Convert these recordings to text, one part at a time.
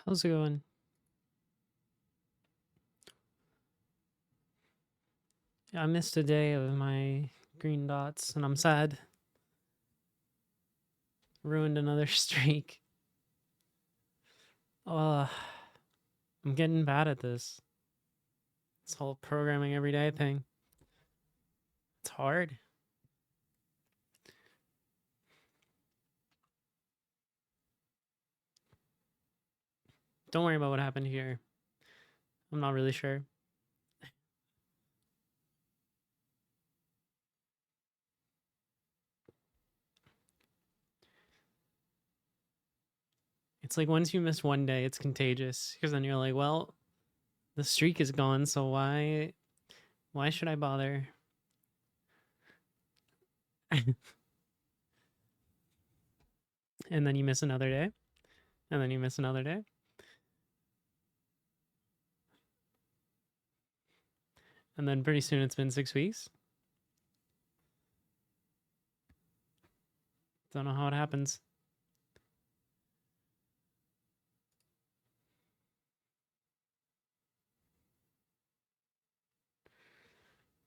How's it going? I missed a day of my green dots and I'm sad. Ruined another streak. I'm getting bad at this. This whole programming every day thing. It's hard. Don't worry about what happened here. I'm not really sure. It's like once you miss one day, it's contagious because then you're like, well, the streak is gone, so why should I bother? And then you miss another day, and then you miss another day. And then pretty soon it's been 6 weeks. Don't know how it happens.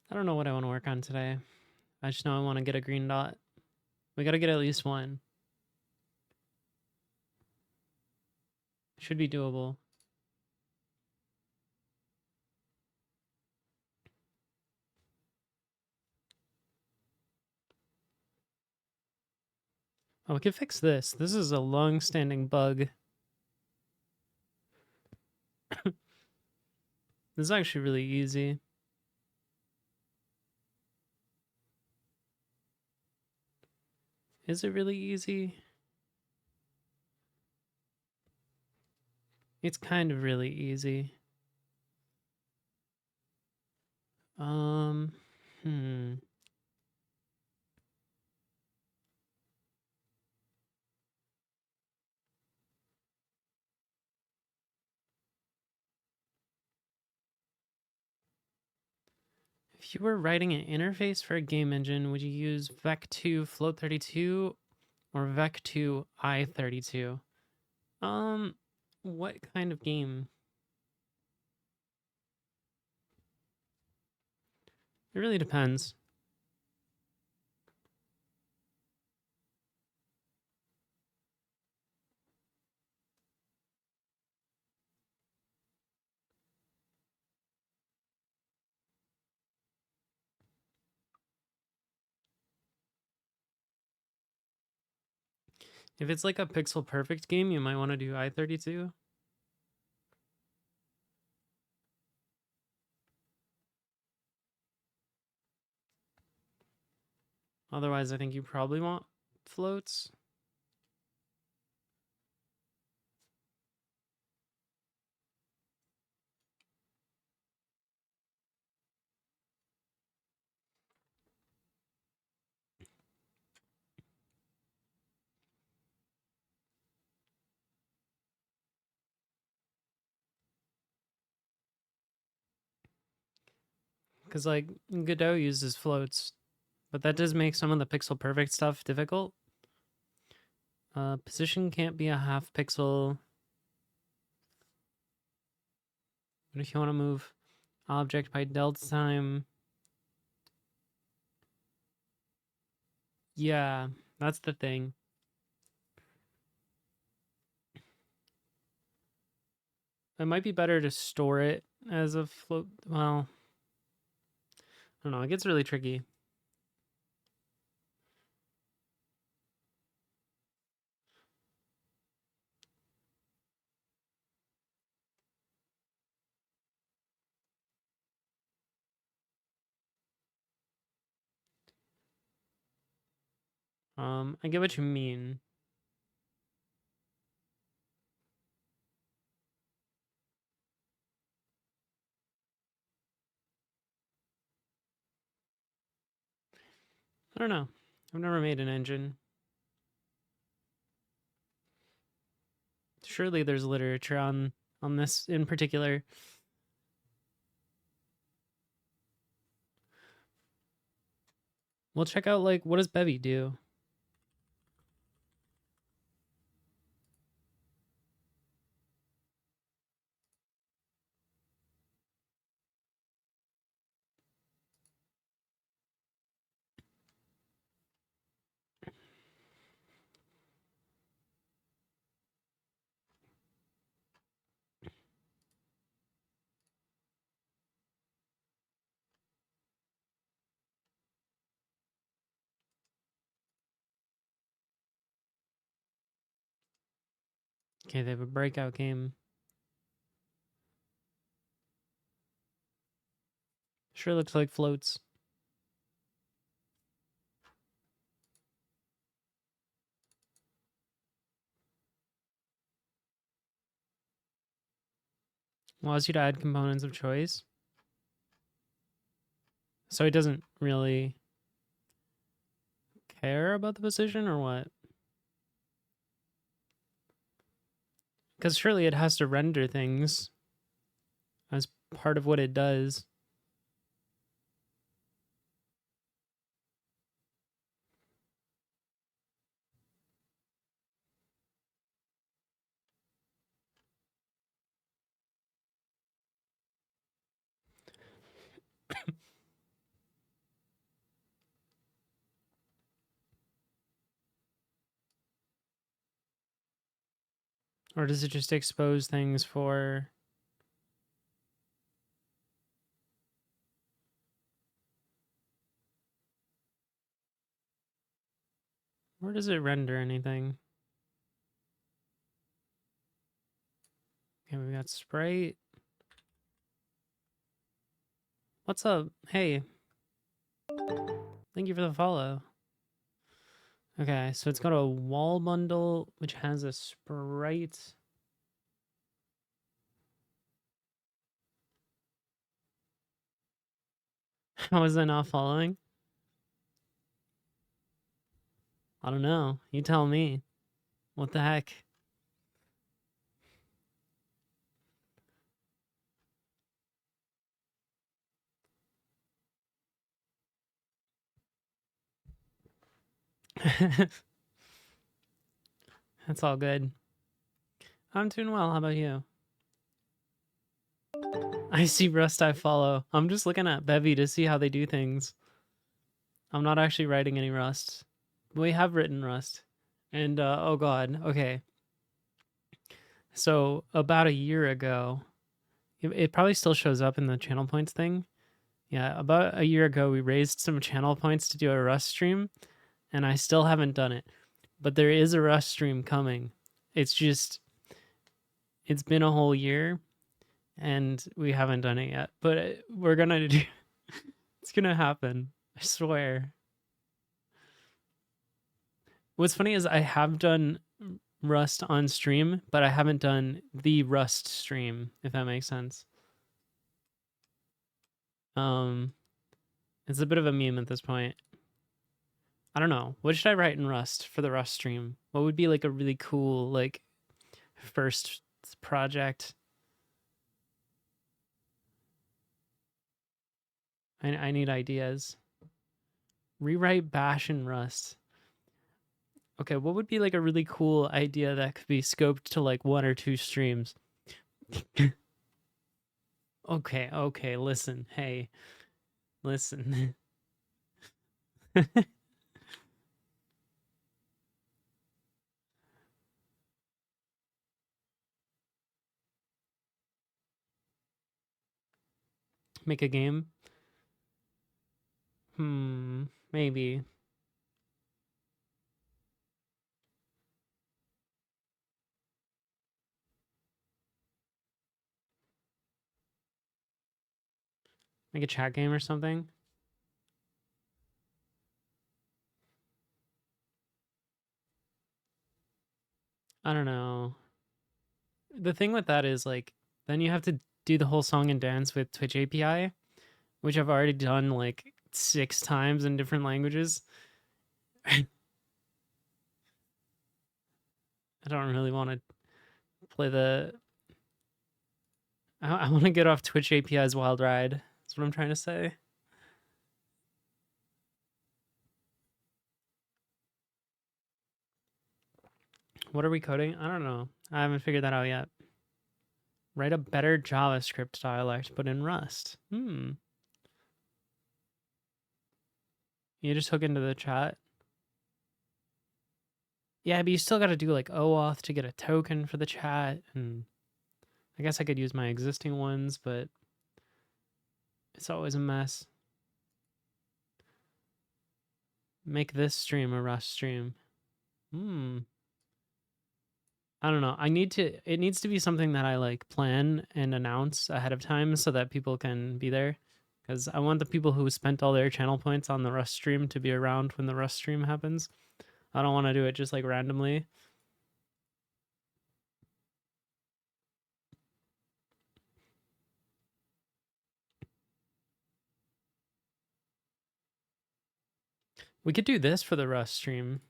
I don't know what I want to work on today. I just know I want to get a green dot. We got to get at least one. Should be doable. Oh, we can fix this. This is a long-standing bug. This is actually really easy. Is it really easy? It's kind of really easy. Hmm. If you were writing an interface for a game engine, would you use Vec2 Float32 or Vec2 I32? What kind of game? It really depends. If it's like a pixel perfect game, you might want to do I32. Otherwise, I think you probably want floats. Because, like, Godot uses floats, but that does make some of the pixel perfect stuff difficult. Position can't be a half pixel. But if you want to move object by delta time, yeah, that's the thing. It might be better to store it as a float. Well, I don't know. It gets really tricky. I get what you mean. I don't know. I've never made an engine. Surely there's literature on this in particular. We'll check out, like, what does Bevy do? Okay, they have a breakout game. Sure looks like floats. Allows you to add components of choice. So it doesn't really care about the position or what? Because surely it has to render things as part of what it does. Or does it just expose things for... Or does it render anything? Okay, we got Sprite. What's up? Hey. Thank you for the follow. Okay, so it's got a wall bundle, which has a Sprite. How is that not following? I don't know. You tell me. What the heck? That's all good. I'm doing well. How about you? I see Rust I follow. I'm just looking at Bevy to see how they do things. I'm not actually writing any Rust. We have written Rust. And, oh god, okay. So, about a year ago, it probably still shows up in the channel points thing. Yeah, about a year ago, we raised some channel points to do a Rust stream, and I still haven't done it. But there is a Rust stream coming. It's just, it's been a whole year, and we haven't done it yet. But we're gonna do, it's gonna happen. I swear. What's funny is I have done Rust on stream, but I haven't done the Rust stream, if that makes sense. It's a bit of a meme at this point. I don't know. What should I write in Rust for the Rust stream? What would be like a really cool like first project? I need ideas. Rewrite Bash in Rust. Okay, what would be like a really cool idea that could be scoped to like 1 or 2 streams? Okay, listen. Hey, listen. Make a game? Maybe. Make a chat game or something? I don't know. The thing with that is like then you have to do the whole song and dance with Twitch API, which I've already done like 6 times in different languages. I don't really want to play the I want to get off Twitch API's wild ride. That's what I'm trying to say. What are we coding? I don't know. I haven't figured that out yet. Write a better JavaScript dialect, but in Rust. You just hook into the chat. Yeah, but you still got to do like OAuth to get a token for the chat, and I guess I could use my existing ones, but it's always a mess. Make this stream a Rust stream. I don't know. It needs to be something that I like plan and announce ahead of time so that people can be there. Because I want the people who spent all their channel points on the Rust stream to be around when the Rust stream happens. I don't want to do it just like randomly. We could do this for the Rust stream.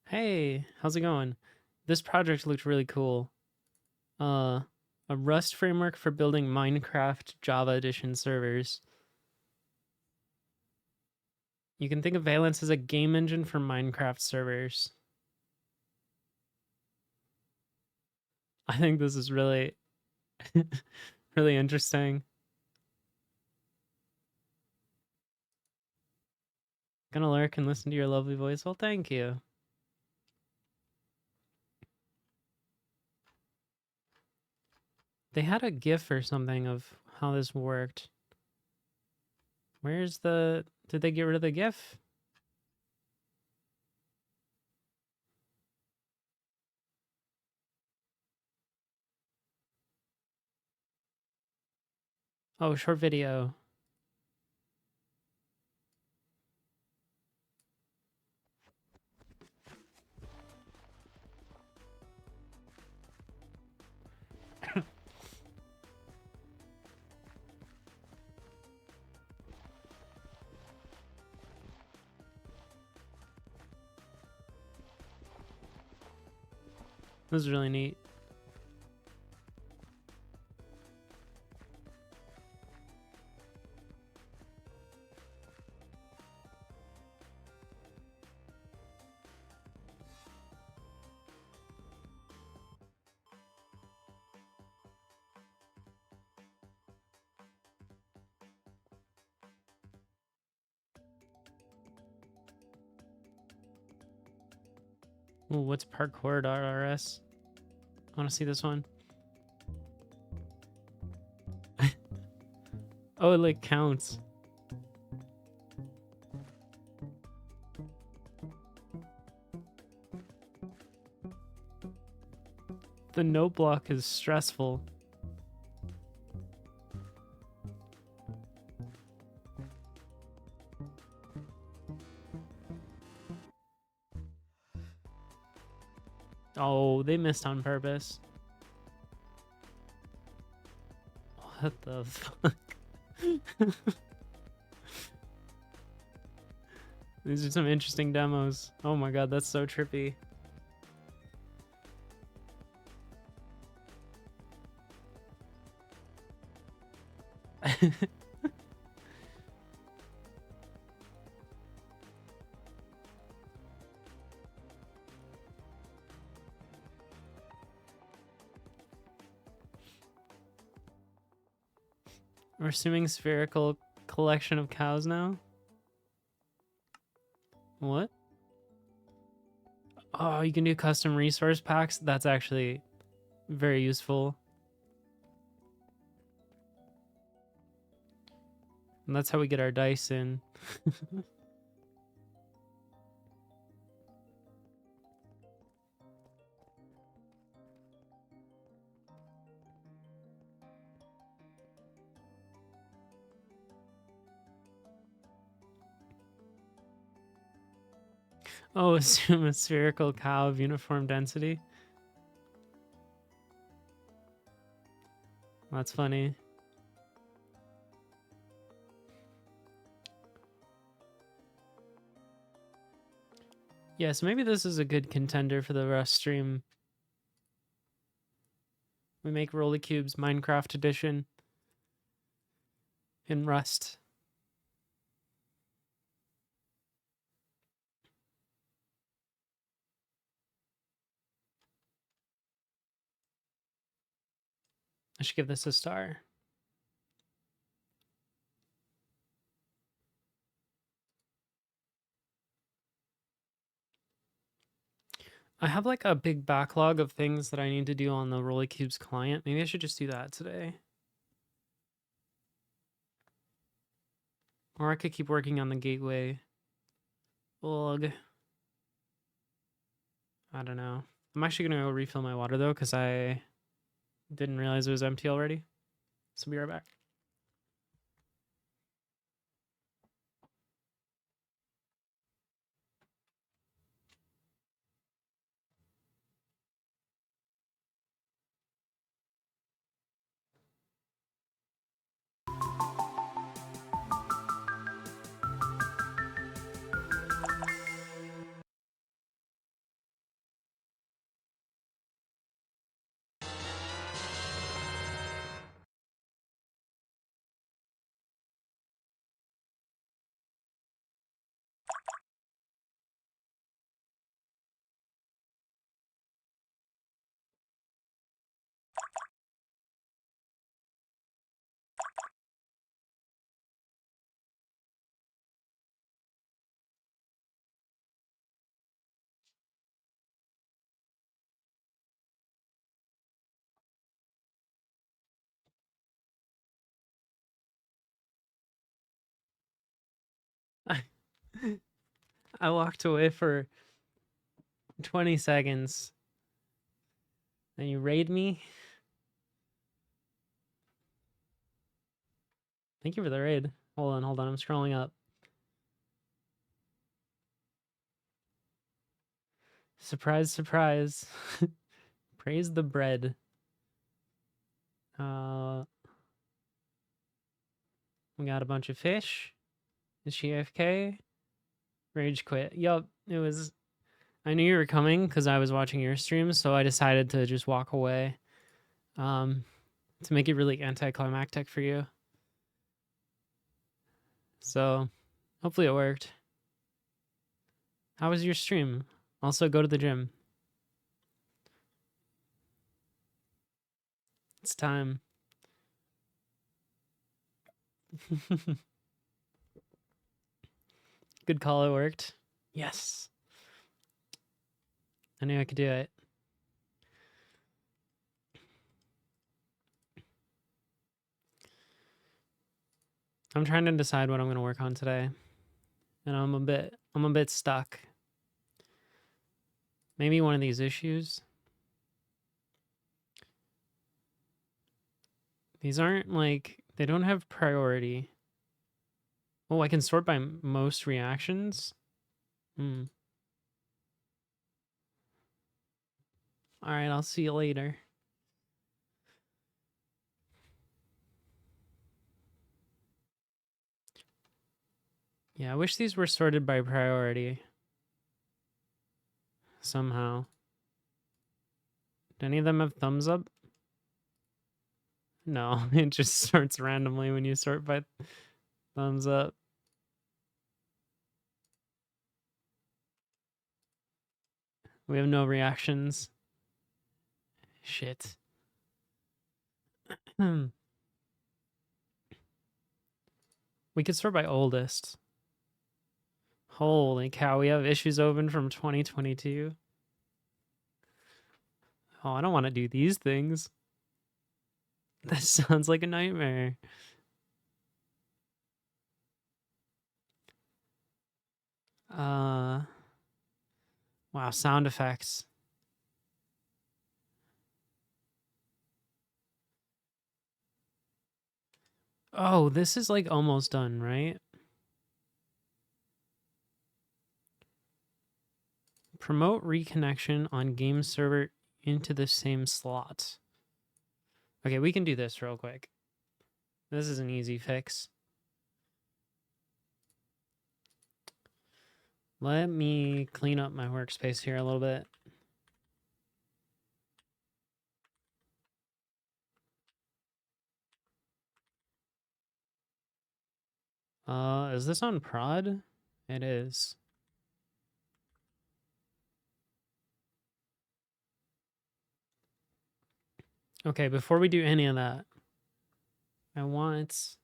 Hey, how's it going? This project looked really cool. A Rust framework for building Minecraft Java Edition servers. You can think of Valence as a game engine for Minecraft servers. I think this is really, really interesting. Gonna lurk and listen to your lovely voice. Well, thank you. They had a GIF or something of how this worked. Where's the... Did they get rid of the GIF? Oh, short video. This is really neat. Ooh, what's parkour.rs? I want to see this one. Oh, it like counts. The note block is stressful. Oh, they missed on purpose. What the fuck? These are some interesting demos. Oh my god, that's so trippy. We're assuming spherical collection of cows now? What? Oh, you can do custom resource packs? That's actually very useful. And that's how we get our dice in. Oh, assume a spherical cow of uniform density. That's funny. Yeah, so maybe this is a good contender for the Rust stream. We make Roly Cubes Minecraft edition in Rust. I should give this a star. I have like a big backlog of things that I need to do on the Roly Cubes client. Maybe I should just do that today. Or I could keep working on the gateway. Ugh. I don't know. I'm actually gonna go refill my water though, because I didn't realize it was empty already. So I'll be right back. I walked away for 20 seconds. Then you raid me? Thank you for the raid. Hold on. I'm scrolling up. Surprise, surprise. Praise the bread. We got a bunch of fish. Is she AFK? Rage quit. Yup, it was. I knew you were coming because I was watching your stream, so I decided to just walk away. To make it really anticlimactic for you. So, hopefully it worked. How was your stream? Also, go to the gym. It's time. Good call, it worked. Yes. I knew I could do it. I'm trying to decide what I'm going to work on today. And I'm a bit stuck. Maybe one of these issues. These aren't like, they don't have priority. Oh, I can sort by most reactions? Hmm. Alright, I'll see you later. Yeah, I wish these were sorted by priority. Somehow. Do any of them have thumbs up? No, it just sorts randomly when you sort by thumbs up. We have no reactions. Shit. We could sort by oldest. Holy cow, we have issues open from 2022. Oh, I don't want to do these things. That sounds like a nightmare. Wow, sound effects. Oh, this is like almost done, right? Promote reconnection on game server into the same slot. Okay, we can do this real quick. This is an easy fix. Let me clean up my workspace here a little bit. Is this on prod? It is. Okay, before we do any of that, I want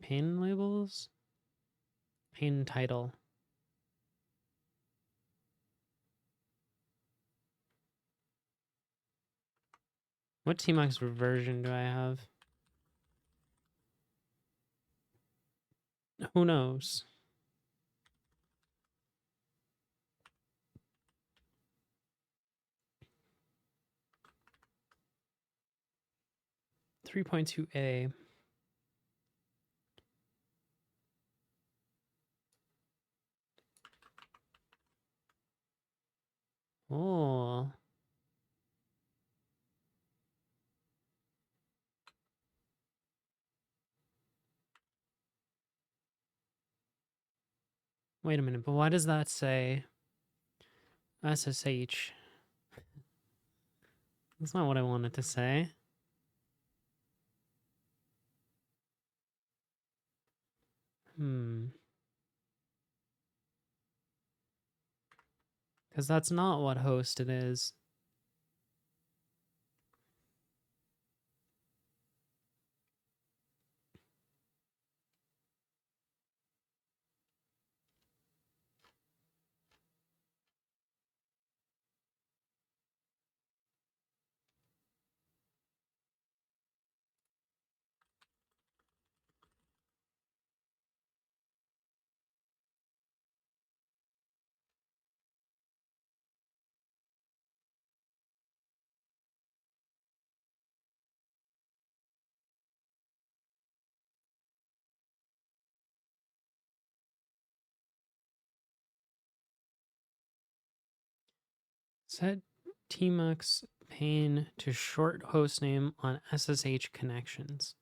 pane labels, pane title. What Tmux version do I have? Who knows? .2a. Oh. Wait a minute, but why does that say SSH? That's not what I wanted to say. Because that's not what host it is. Set tmux pane to short hostname on SSH connections.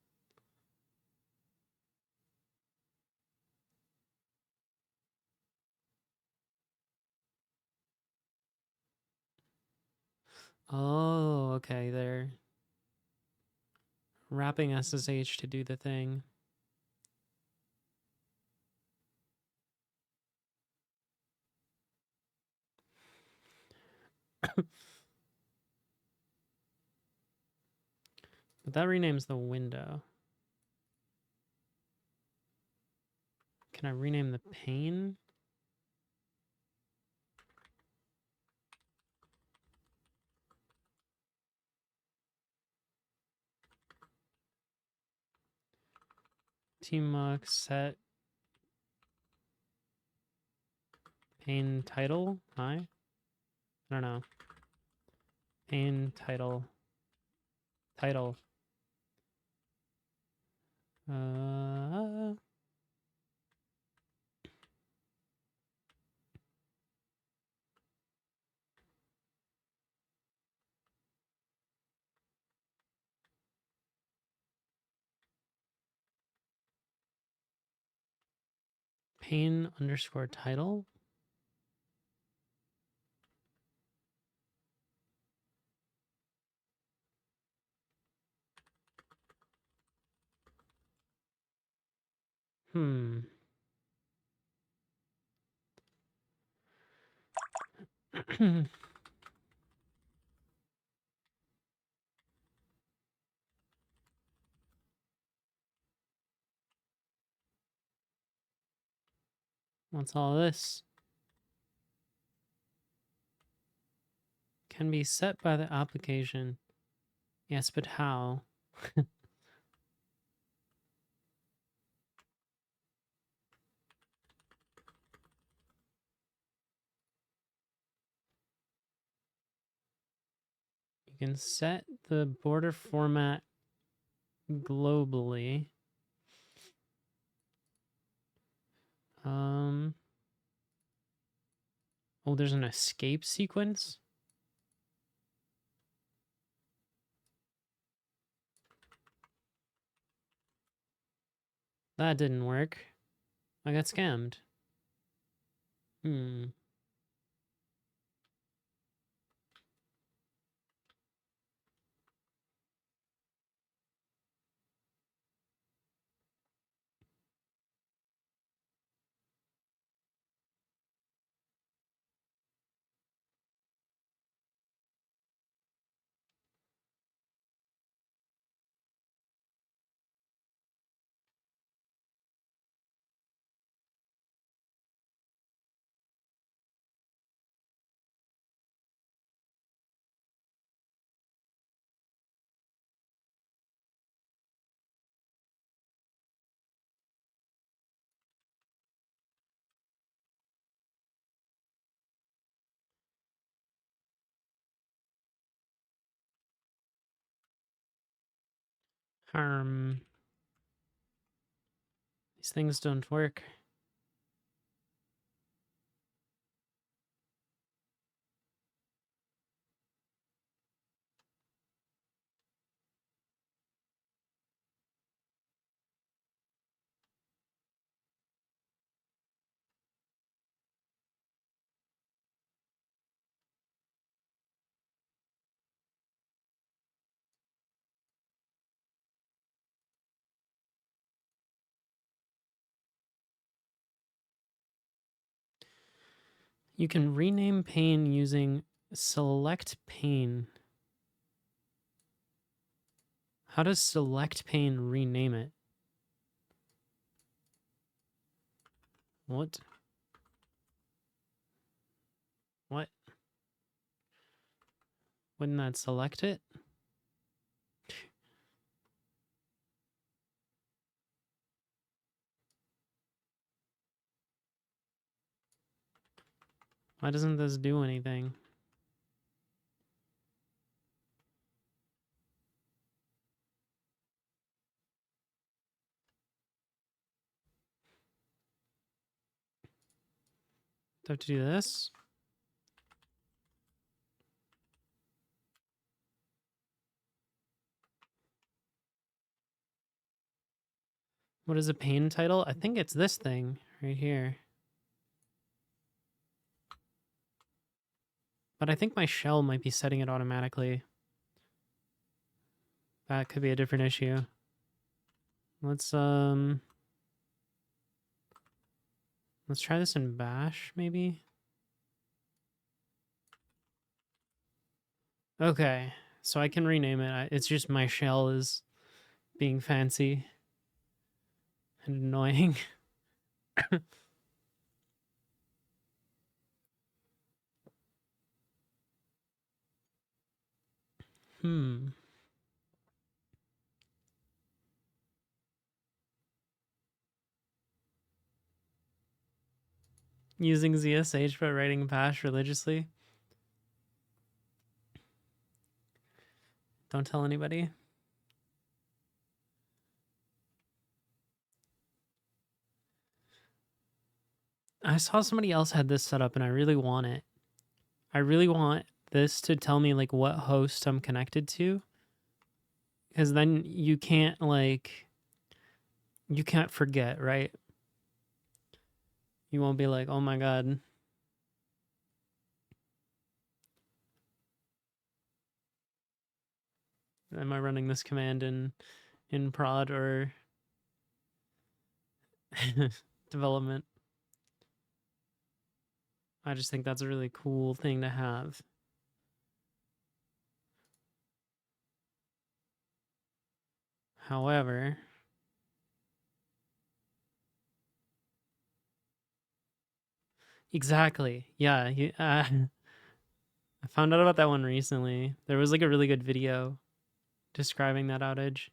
Oh, okay. They're wrapping SSH to do the thing. But that renames the window. Can I rename the pane? Tmux set pane title. I don't know. Pane title. Title. Pane underscore title. What's all this? Can be set by the application. Yes, but how? You can set the border format globally. Oh, there's an escape sequence? That didn't work. I got scammed. These things don't work. You can rename pane using select pane. How does select pane rename it? What? What? Wouldn't that select it? Why doesn't this do anything? Do I have to do this? What is a pane title? I think it's this thing right here. But I think my shell might be setting it automatically. That could be a different issue. Let's try this in Bash, maybe? Okay, so I can rename it. It's just my shell is being fancy and annoying. Using ZSH but writing Bash religiously. Don't tell anybody. I saw somebody else had this set up and I really want it. I really want this to tell me like what host I'm connected to. Because then you can't forget, right? You won't be like, oh my god. Am I running this command in prod or development? I just think that's a really cool thing to have. However, exactly. Yeah, I found out about that one recently. There was like a really good video describing that outage.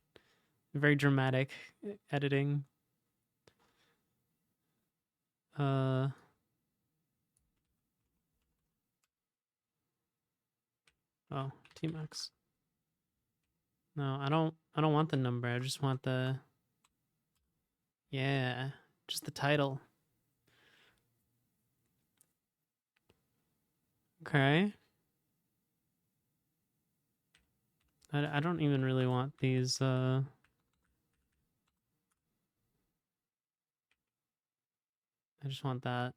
Very dramatic editing. Oh, Tmax. No, I don't want the number. I just want just the title. Okay. I don't even really want these I just want that.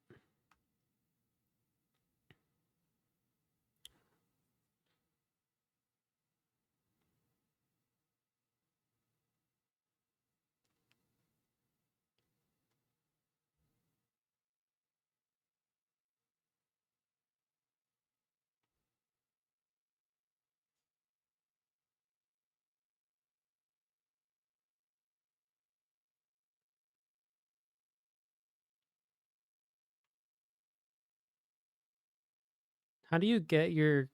How do you get your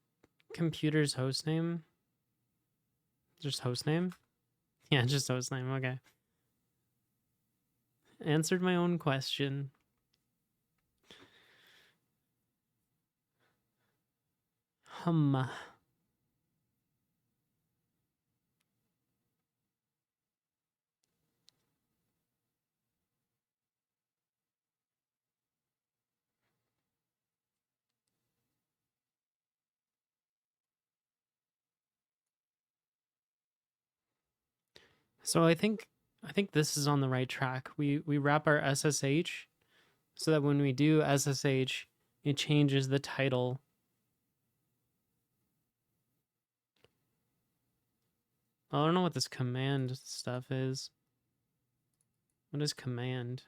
computer's hostname? Just hostname? Yeah, just hostname. Okay. Answered my own question. So I think this is on the right track. We wrap our SSH so that when we do SSH, it changes the title. I don't know what this command stuff is. What is command?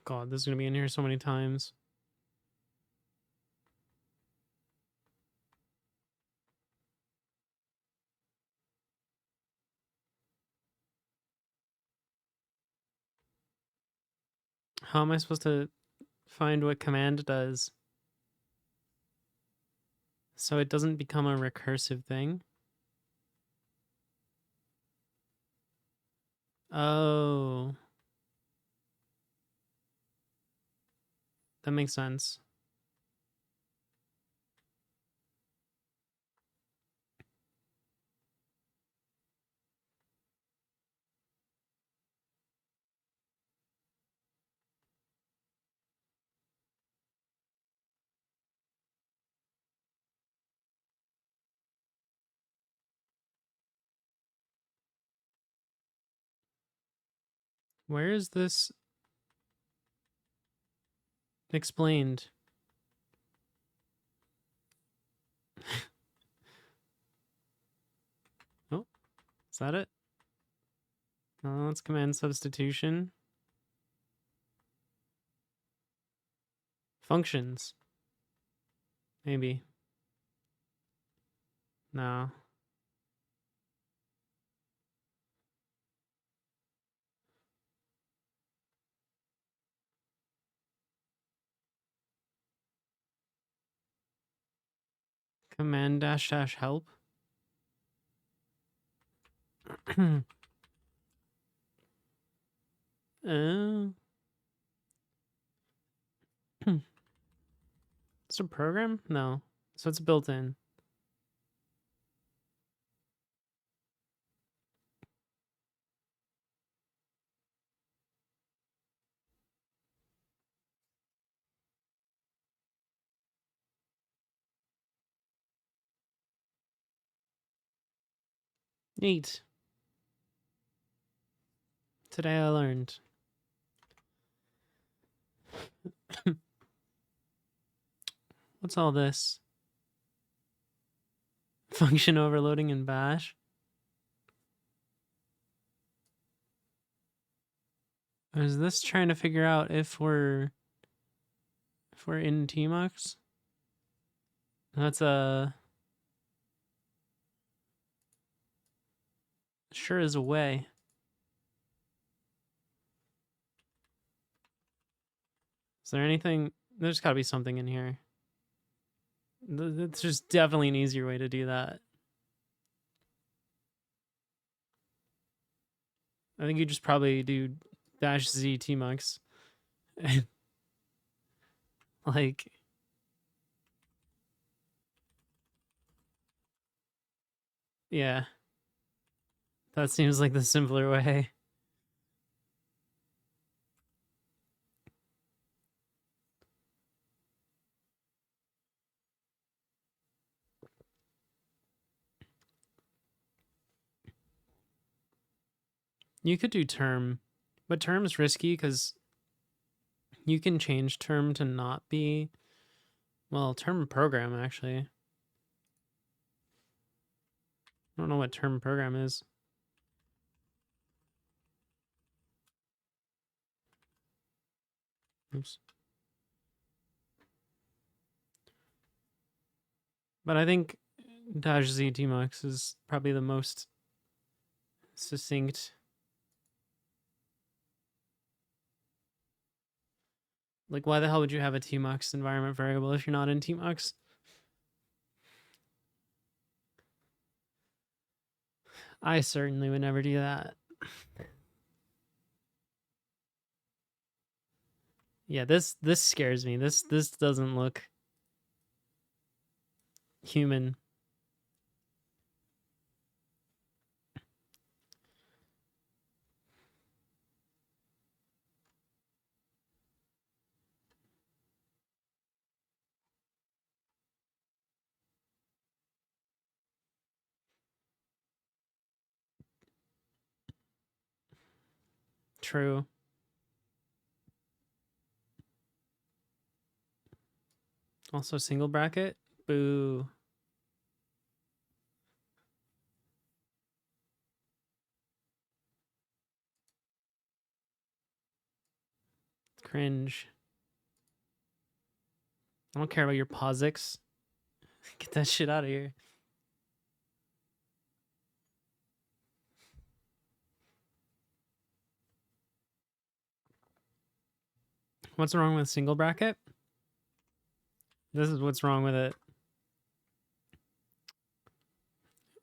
God, this is going to be in here so many times. How am I supposed to find what command does so it doesn't become a recursive thing? Oh, that makes sense. Where is this explained? Oh, is that it? Let's command substitution. Functions. Maybe. No. Command dash dash help. uh, it's a program? No. So it's built in. Neat. Today I learned. What's all this? Function overloading in bash? Or is this trying to figure out if we're in Tmux? That's a sure is a way. Is there anything? There's got to be something in here. It's just definitely an easier way to do that. I think you just probably do dash z tmux. Like, yeah, that seems like the simpler way. You could do term, but term's risky because you can change term to not be, well, term program actually. I don't know what term program is. Oops. But I think dash z tmux is probably the most succinct. Like, why the hell would you have a tmux environment variable if you're not in tmux? I certainly would never do that. Yeah, this scares me. This doesn't look human. True. Also single bracket. Boo. Cringe. I don't care about your POSIX. Get that shit out of here. What's wrong with single bracket? This is what's wrong with it.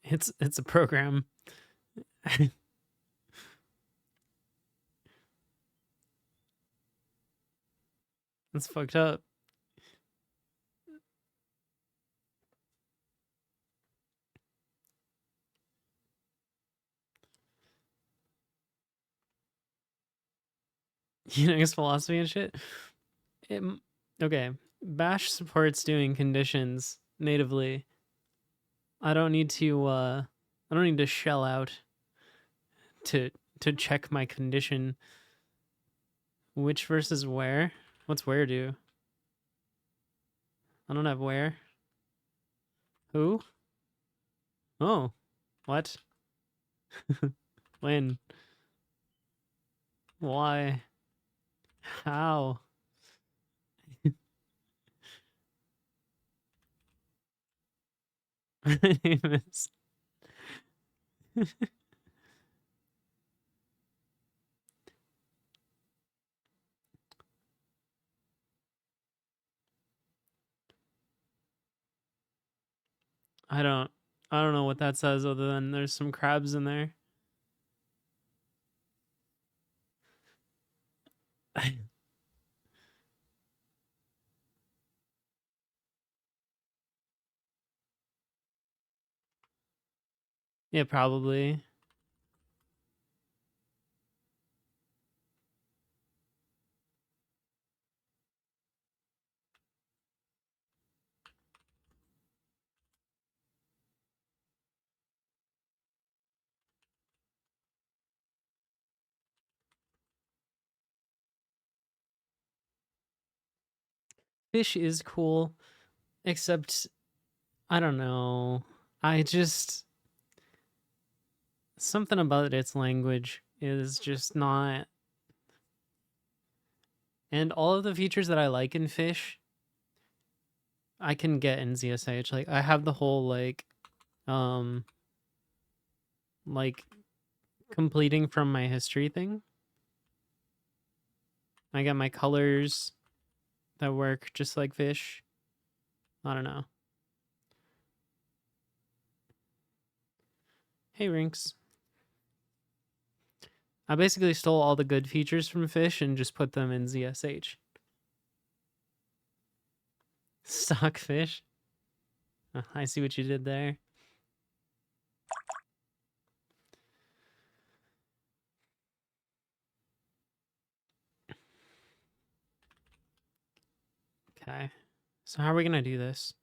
It's a program. That's fucked up. Unix philosophy and shit. Okay. Bash supports doing conditions natively. I don't need to shell out to check my condition. Which versus where? What's where do? I don't have where. Who? Oh. What? When? Why? How? My name is I don't know what that says other than there's some crabs in there. Yeah, probably. Fish is cool, except I don't know. I just something about its language is just not, and all of the features that I like in Fish I can get in ZSH. Like I have the whole like completing from my history thing. I got my colors that work just like Fish. I don't know. Hey Rinks. I basically stole all the good features from Fish and just put them in ZSH. Stockfish. Oh, I see what you did there. Okay. So how are we going to do this?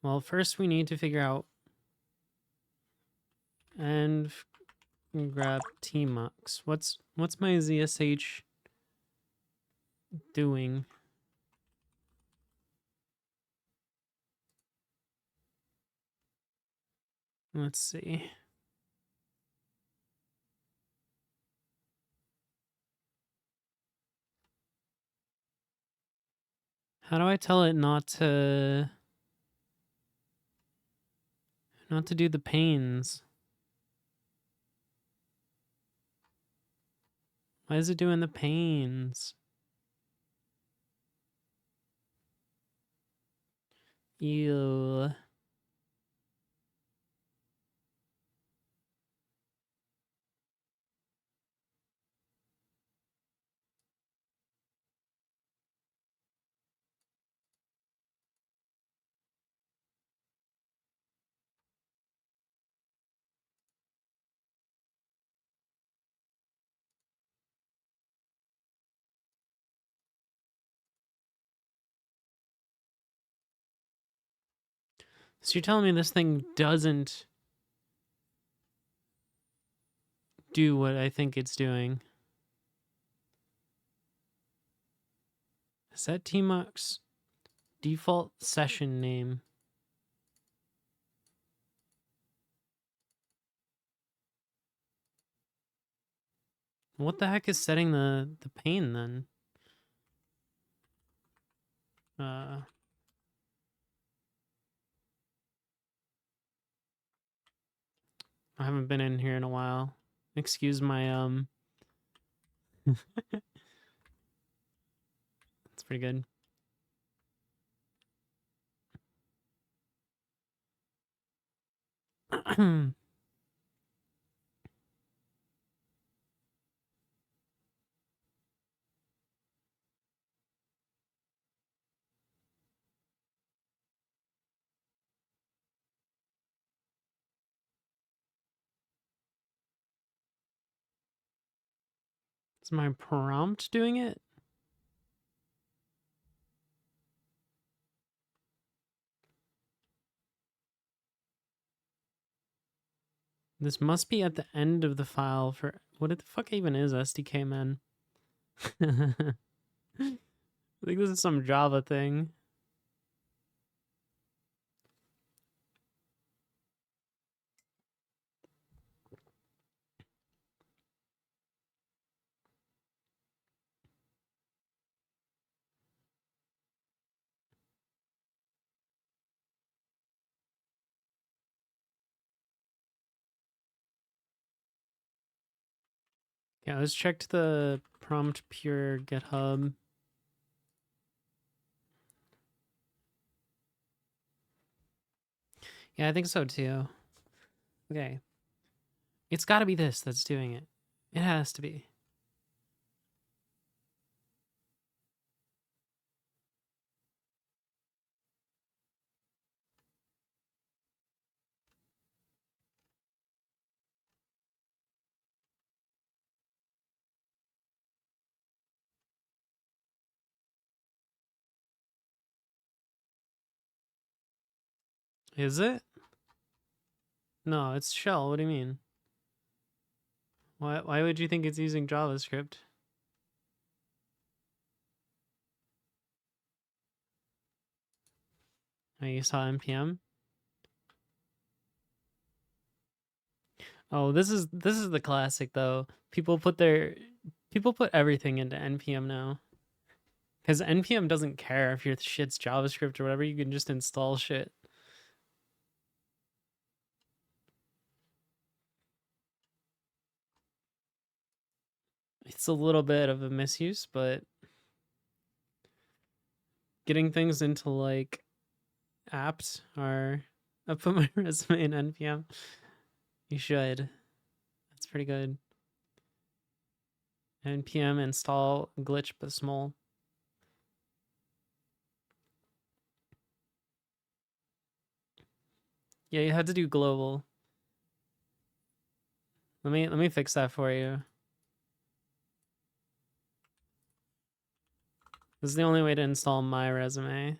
Well, first we need to figure out and grab tmux. What's my ZSH doing? Let's see. How do I tell it not to do the pains? Why is it doing the pains? Ew. So you're telling me this thing doesn't do what I think it's doing? Set tmux default session name. What the heck is setting the pane then? I haven't been in here in a while. Excuse my It's pretty good. Is my prompt doing it? This must be at the end of the file for what the fuck even is SDKman? I think this is some Java thing. Yeah, let's check the prompt pure GitHub. Yeah, I think so too. Okay. It's got to be this that's doing it. It has to be. Is it? No, it's shell. What do you mean? Why would you think it's using JavaScript? Oh, you saw npm? Oh, this is the classic though. People put everything into npm now. Cuz npm doesn't care if your shit's JavaScript or whatever, you can just install shit. It's a little bit of a misuse, but getting things into like apt or I put my resume in npm. You should. That's pretty good. npm install glitch but small. Yeah, you had to do global. Let me fix that for you. This is the only way to install my resume.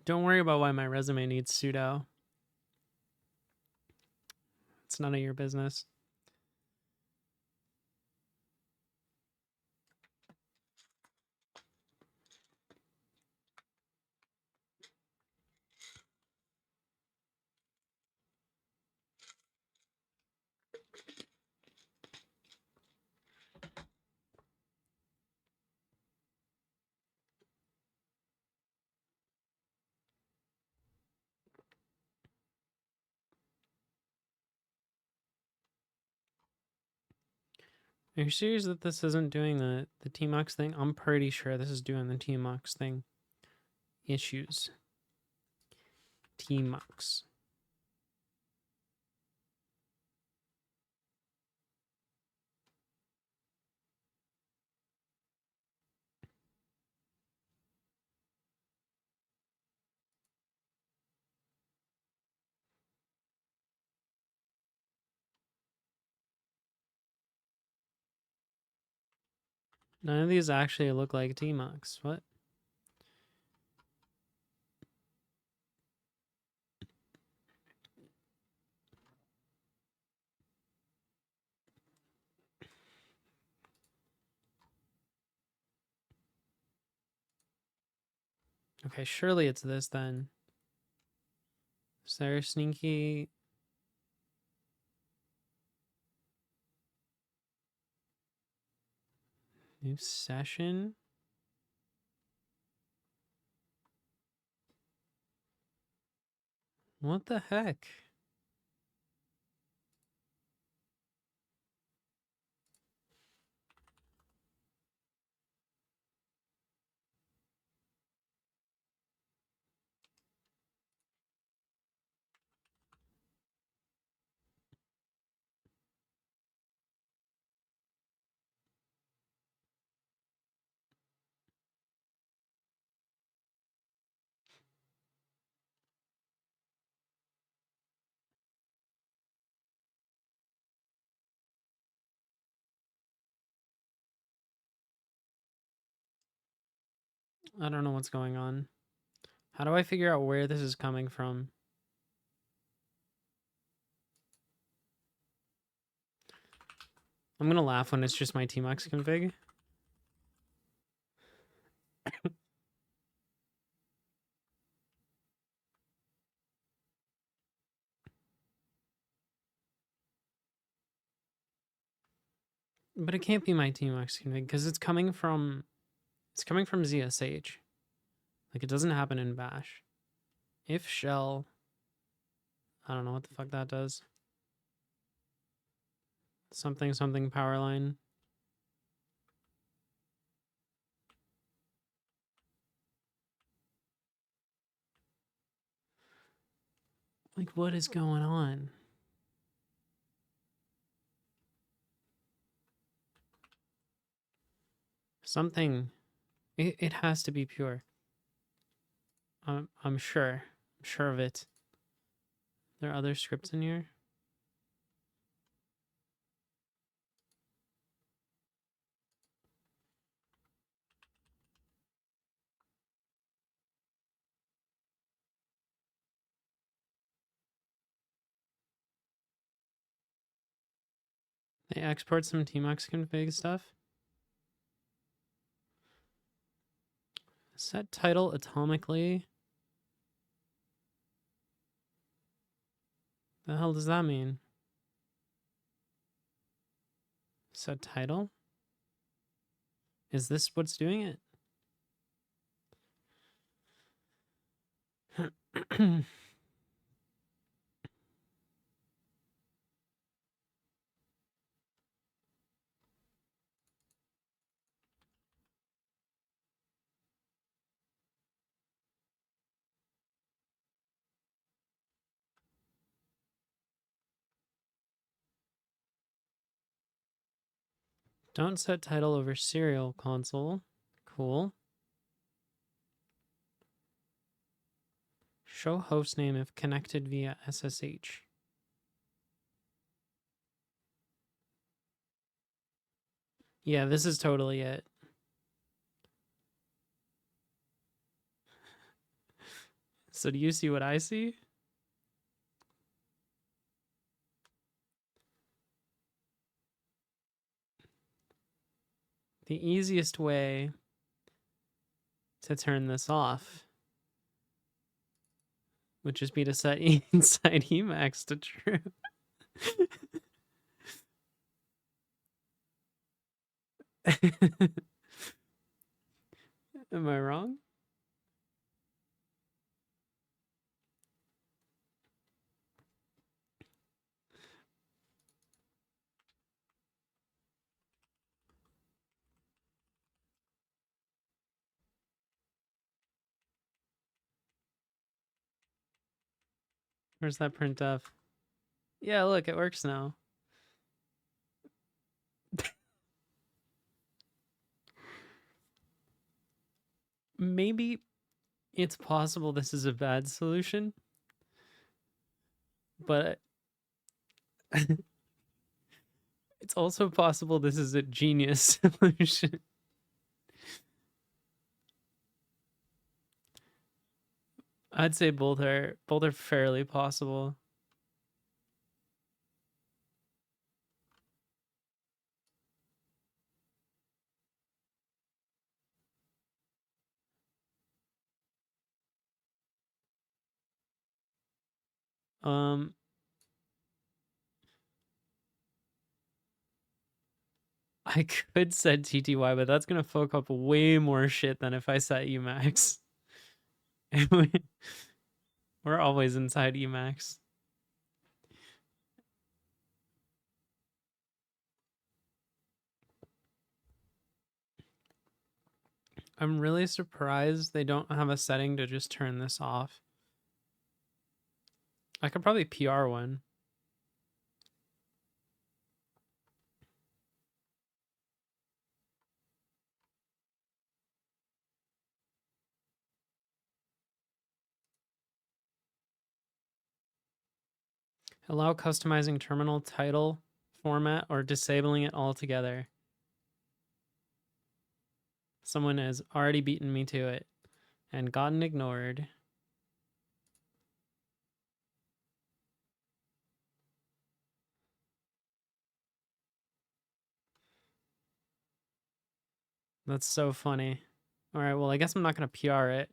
Don't worry about why my resume needs sudo. It's none of your business. Are you serious that this isn't doing the tmux thing? I'm pretty sure this is doing the tmux thing. Issues. Tmux. None of these actually look like tmux. What? Okay, surely it's this then. Is there a sneaky... New session? What the heck? I don't know what's going on. How do I figure out where this is coming from? I'm gonna laugh when it's just my Tmux config. But it can't be my Tmux config because it's coming from ZSH. Like it doesn't happen in bash. If shell, I don't know what the fuck that does. Something something power line. Like what is going on? Something. It has to be pure. I'm sure. I'm sure of it. There are other scripts in here. They export some Tmux config stuff. Set title atomically. The hell does that mean? Set title? Is this what's doing it? Don't set title over serial console. Cool. Show hostname if connected via SSH. Yeah, this is totally it. So do you see what I see? The easiest way to turn this off would just be to set inside Emacs to true. Am I wrong? Where's that printf? Yeah, look, it works now. Maybe it's possible this is a bad solution, but it's also possible this is a genius solution. I'd say both are fairly possible. Um, I could set TTY, but that's gonna fuck up way more shit than if I set Emacs. We're always inside Emacs. I'm really surprised they don't have a setting to just turn this off. I could probably PR one. Allow customizing terminal title format or disabling it altogether. Someone has already beaten me to it and gotten ignored. That's so funny. All right, well, I guess I'm not going to PR it.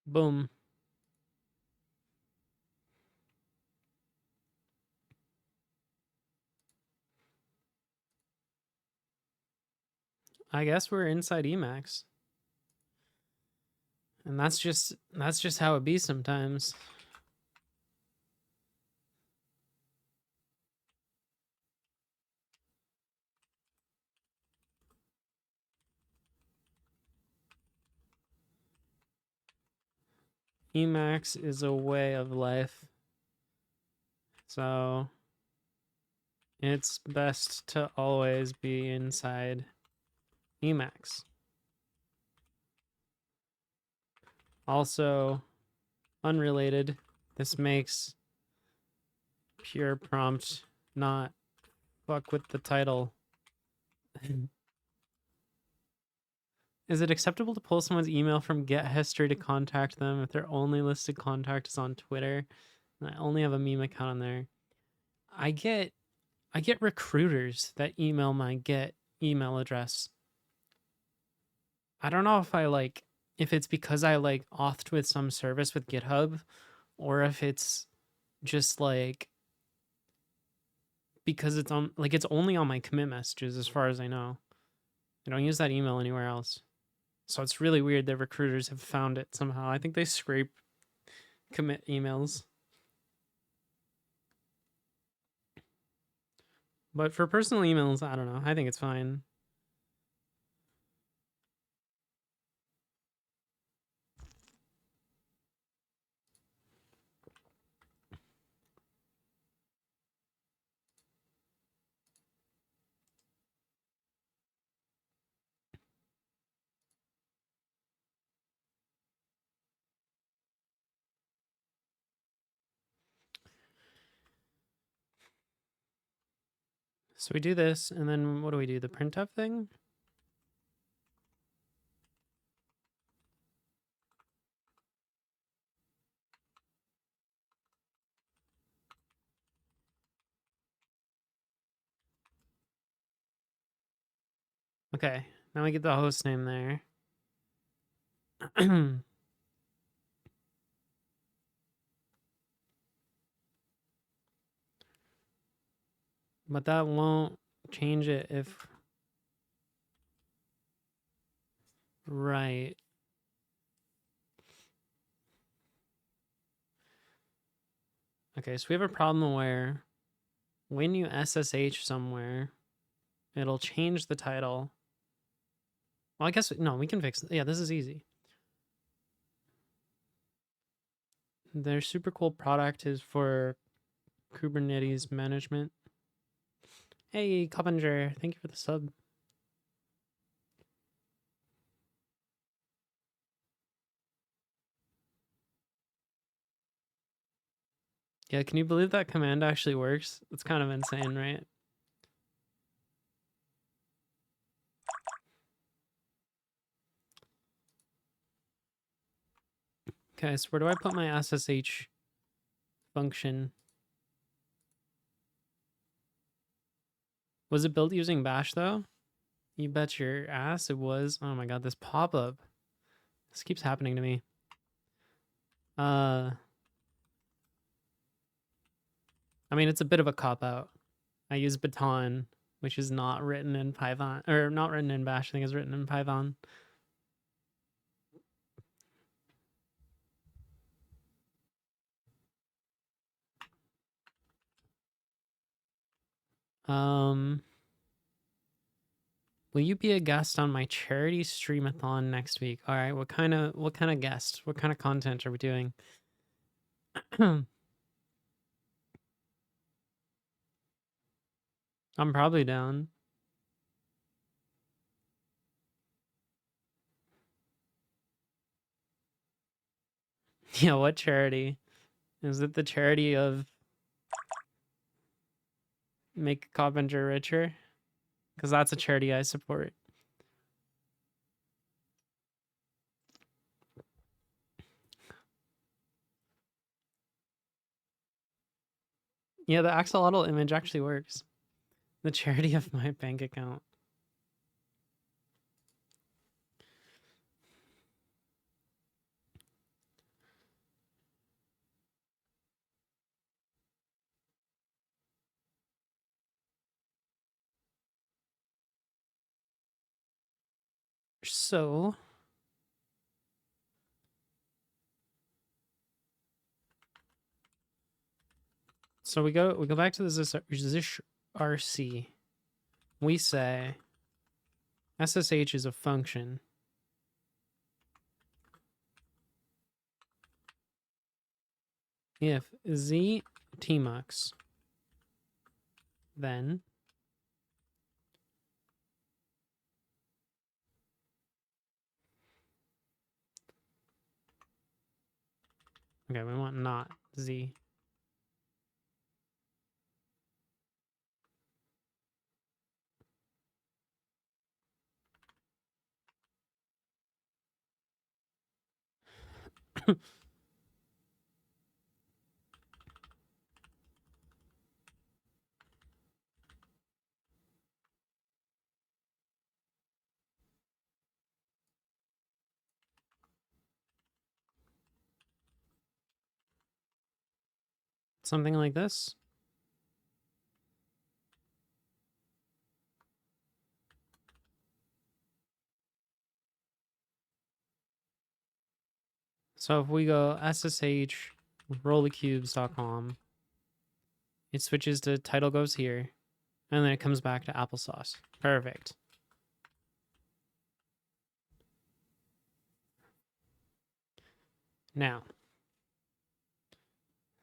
Boom. I guess we're inside Emacs. And that's just how it be sometimes. Emacs is a way of life. So it's best to always be inside Emacs. Also, unrelated, this makes pure prompt not fuck with the title. Is it acceptable to pull someone's email from Get History to contact them if their only listed contact is on Twitter? And I only have a meme account on there. I get recruiters that email my Get email address. I don't know if it's because I authed with some service with GitHub, or if it's just because it's on it's only on my commit messages as far as I know. I don't use that email anywhere else. So it's really weird that recruiters have found it somehow. I think they scrape commit emails. But for personal emails, I don't know. I think it's fine. So we do this, and then what do we do? The printf thing? Okay, now we get the host name there. But that won't change it if... Right. Okay, so we have a problem where when you SSH somewhere, it'll change the title. Well, I guess, no, we can fix it. Yeah, this is easy. Their super cool product is for Kubernetes management. Hey, Coppinger, thank you for the sub. Yeah, can you believe that command actually works? It's kind of insane, right? Okay, so where do I put my SSH function? Was it built using bash though? You bet your ass it was. Oh my god, this pop-up. This keeps happening to me. I mean, it's a bit of a cop-out. I use baton, which is not written in Python, or not written in bash, I think it's written in Python. Will you be a guest on my charity streamathon next week? All right, what kind of guest? What kind of content are we doing? I'm probably down. Yeah, what charity? Is it the charity of Make Coppinger Richer? Because that's a charity I support. Yeah, the axolotl image actually works. The charity of my bank account. So we go back to the Zish RC. We say SSH is a function. If z tmux, then okay, we want not z. Something like this. So if we go SSH rollycubes.com, it switches to title goes here, and then it comes back to applesauce. Perfect. Now,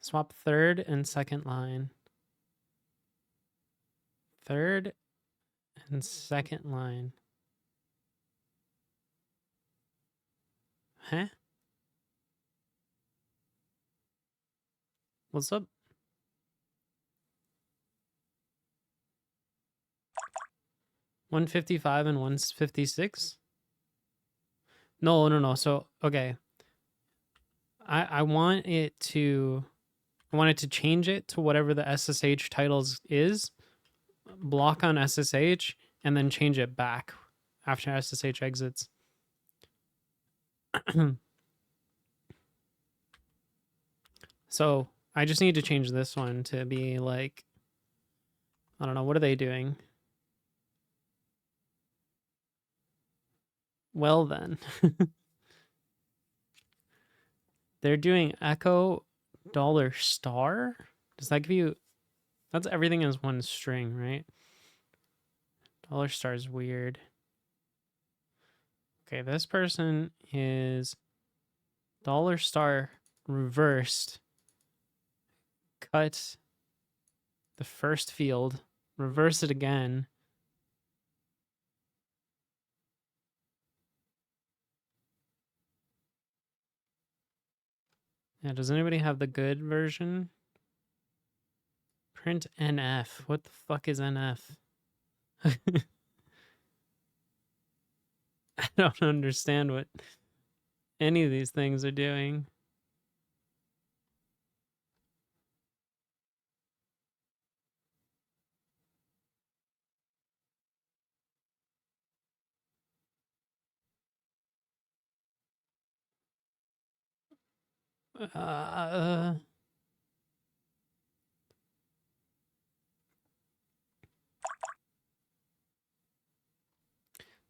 swap third and second line. Third and second line. Huh? What's up? $155 and $156? No. So okay. I want it to change it to whatever the SSH titles is, block on SSH, and then change it back after SSH exits. So I just need to change this one to be like, I don't know, what are they doing? Well then. They're doing echo $star. Does that give you, that's everything as one string, right? $star is weird. Okay, this person is $star reversed. Cut the first field, reverse it again. Yeah, does anybody have the good version? Print NF. What the fuck is NF? I don't understand what any of these things are doing.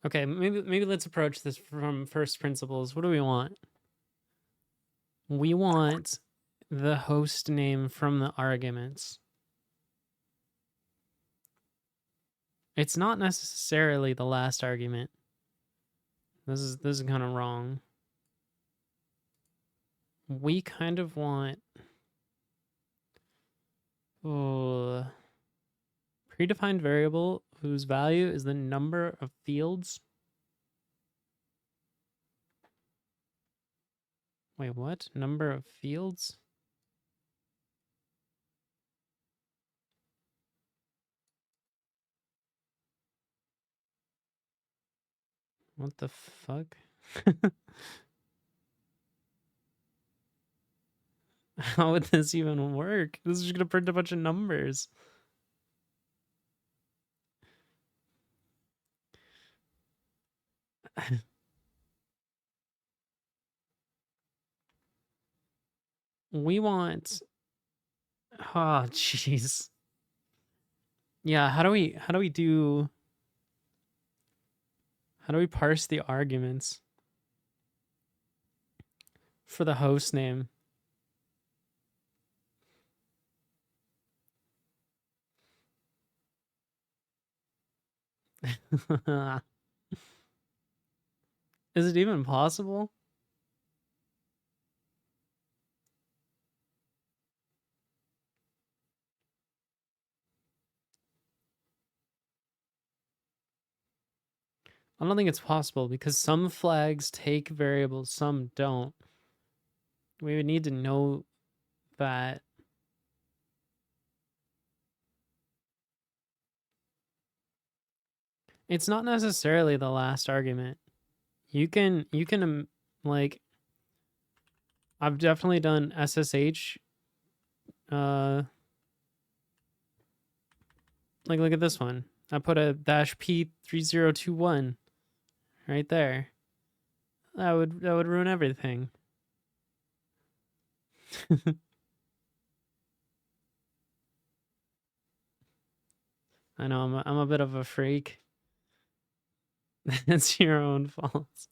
Okay, maybe let's approach this from first principles. What do we want? We want the host name from the arguments. It's not necessarily the last argument. This is kind of wrong. We kind of want predefined variable whose value is the number of fields. Wait, what? Number of fields? What the fuck? How would this even work? This is just gonna print a bunch of numbers. We want... Oh, jeez. Yeah, how do we parse the arguments for the host name? Is it even possible? I don't think it's possible because some flags take variables, some don't. We would need to know that. It's not necessarily the last argument. You can like, I've definitely done SSH. Like, look at this one. I put a -P3021 right there. That would ruin everything. I know I'm a bit of a freak. That's your own fault.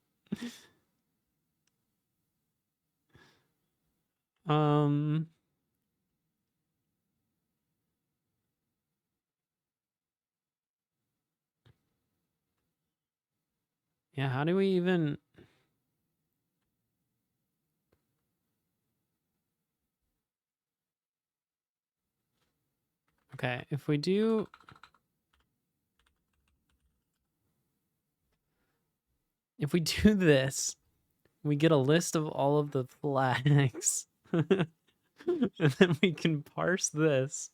Yeah, how do we even... Okay, if we do... If we do this, we get a list of all of the flags. And then we can parse this.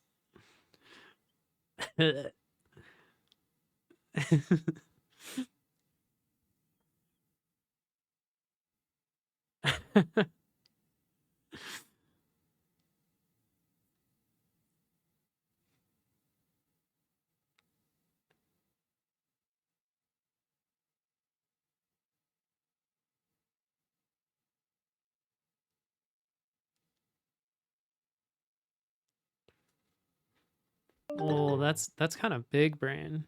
Oh, that's kind of big brain.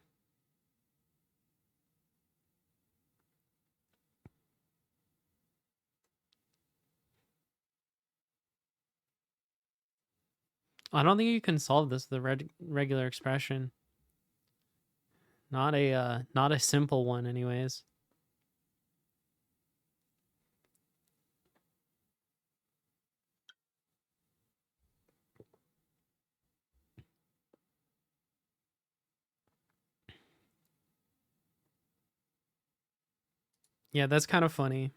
I don't think you can solve this with a regular expression. Not a simple one, anyways. Yeah, that's kind of funny.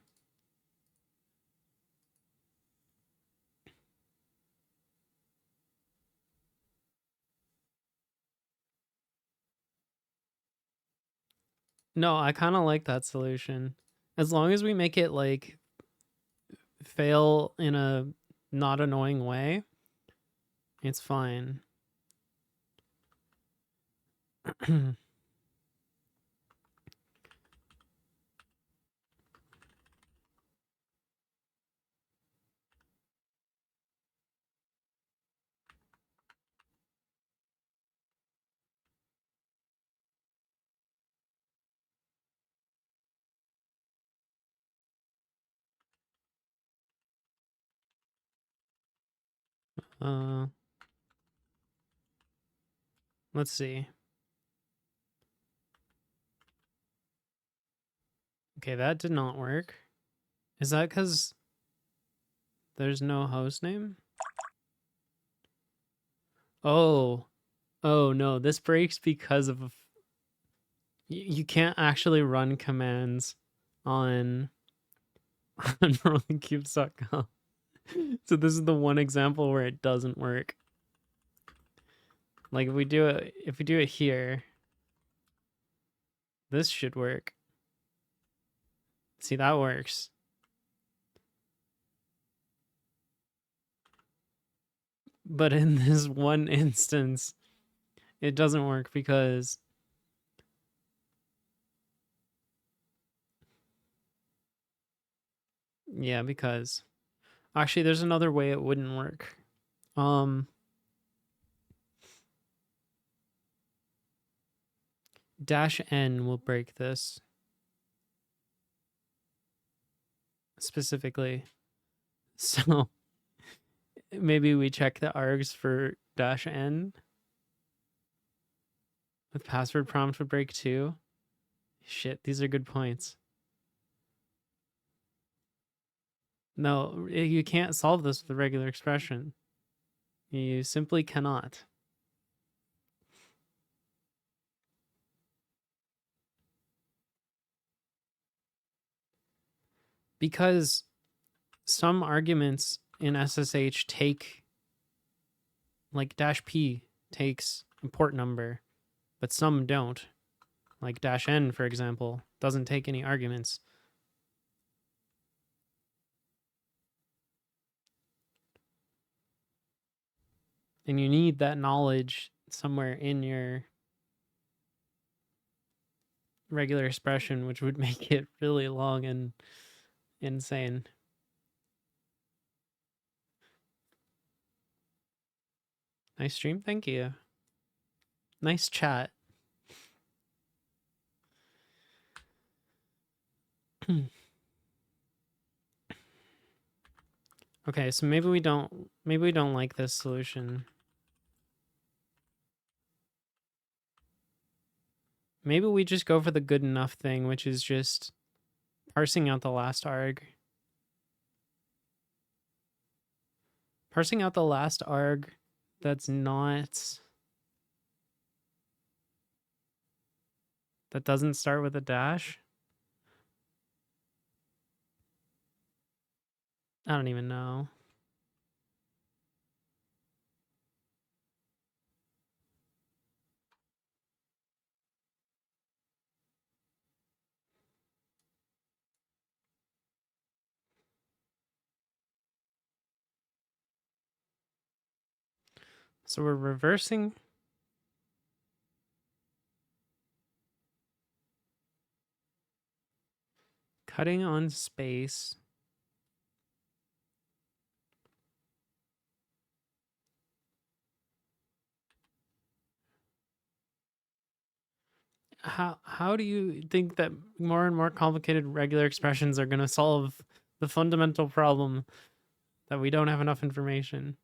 No, I kind of like that solution. As long as we make it like fail in a not annoying way, it's fine. uh, let's see. Okay, that did not work. Is that because there's no host name? Oh, oh no, this breaks because of you can't actually run commands on on rollingcubes.com. So this is the one example where it doesn't work. Like if we do it here, this should work. See, that works. But in this one instance, it doesn't work because yeah, because actually there's another way it wouldn't work. -n will break this specifically. So maybe we check the args for -n with password prompt would break too. Shit, these are good points. No, you can't solve this with a regular expression. You simply cannot. Because some arguments in SSH take, like -p takes import number, but some don't. Like -n, for example, doesn't take any arguments. And you need that knowledge somewhere in your regular expression, which would make it really long and insane. Nice stream, thank you. Nice chat. Okay, so maybe we don't like this solution. Maybe we just go for the good enough thing, which is just parsing out the last arg. Parsing out the last arg that's not... that doesn't start with a dash. I don't even know. So we're reversing. Cutting on space. How do you think that more and more complicated regular expressions are going to solve the fundamental problem that we don't have enough information?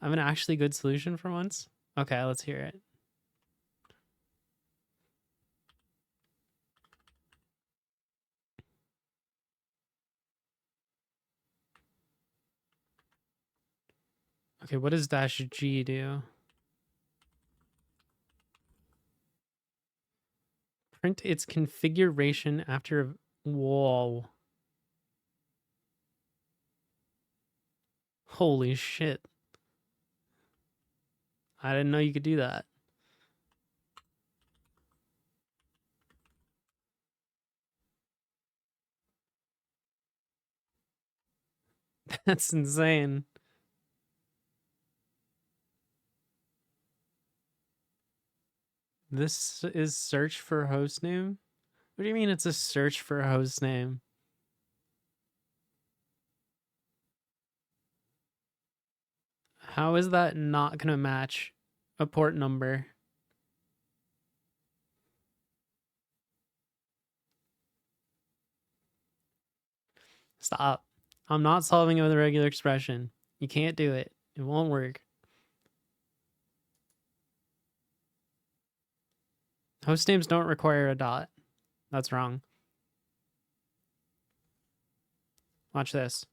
I have an actually good solution for once. Okay, let's hear it. Okay, what does -g do? Print its configuration after... Whoa. Holy shit. I didn't know you could do that. That's insane. This is search for host name? What do you mean it's a search for host name? How is that not gonna match a port number? Stop. I'm not solving it with a regular expression. You can't do it. It won't work. Host names don't require a dot. That's wrong. Watch this.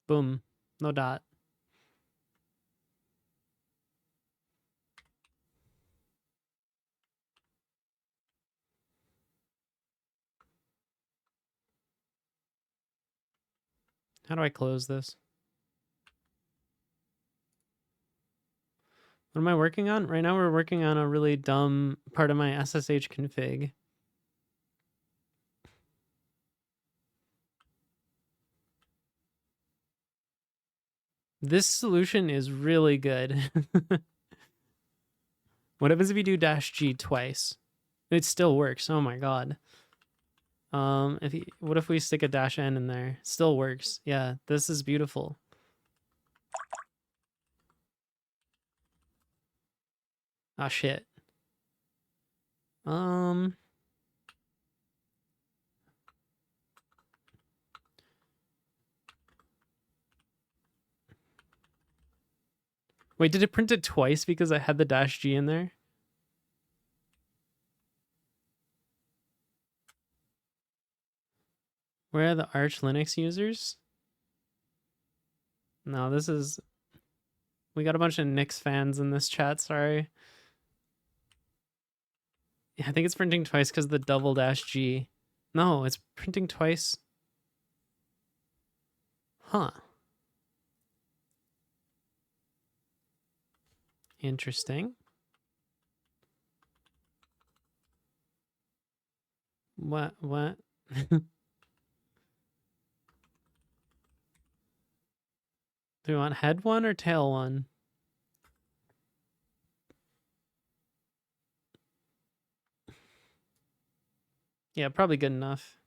Boom. No dot. How do I close this? What am I working on? Right now we're working on a really dumb part of my SSH config. This solution is really good. What happens if you do -G twice? It still works. Oh my god. What if we stick a -N in there? Still works. Yeah, this is beautiful. Ah, shit. Wait, did it print it twice because I had the -G in there? Where are the Arch Linux users? No, this is... We got a bunch of Nix fans in this chat, sorry. Yeah, I think it's printing twice because of the double -G. No, it's printing twice. Huh. Interesting. What? Do we want head one or tail one? Yeah, probably good enough.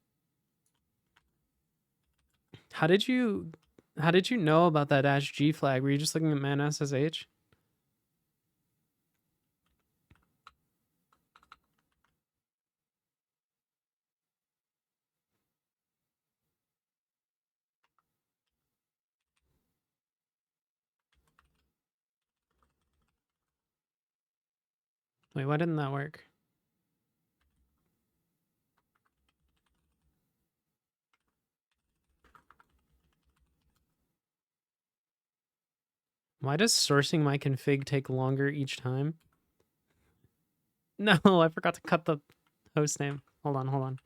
How did you know about that -G flag? Were you just looking at man SSH? Wait, why didn't that work? Why does sourcing my config take longer each time? No, I forgot to cut the host name. Hold on.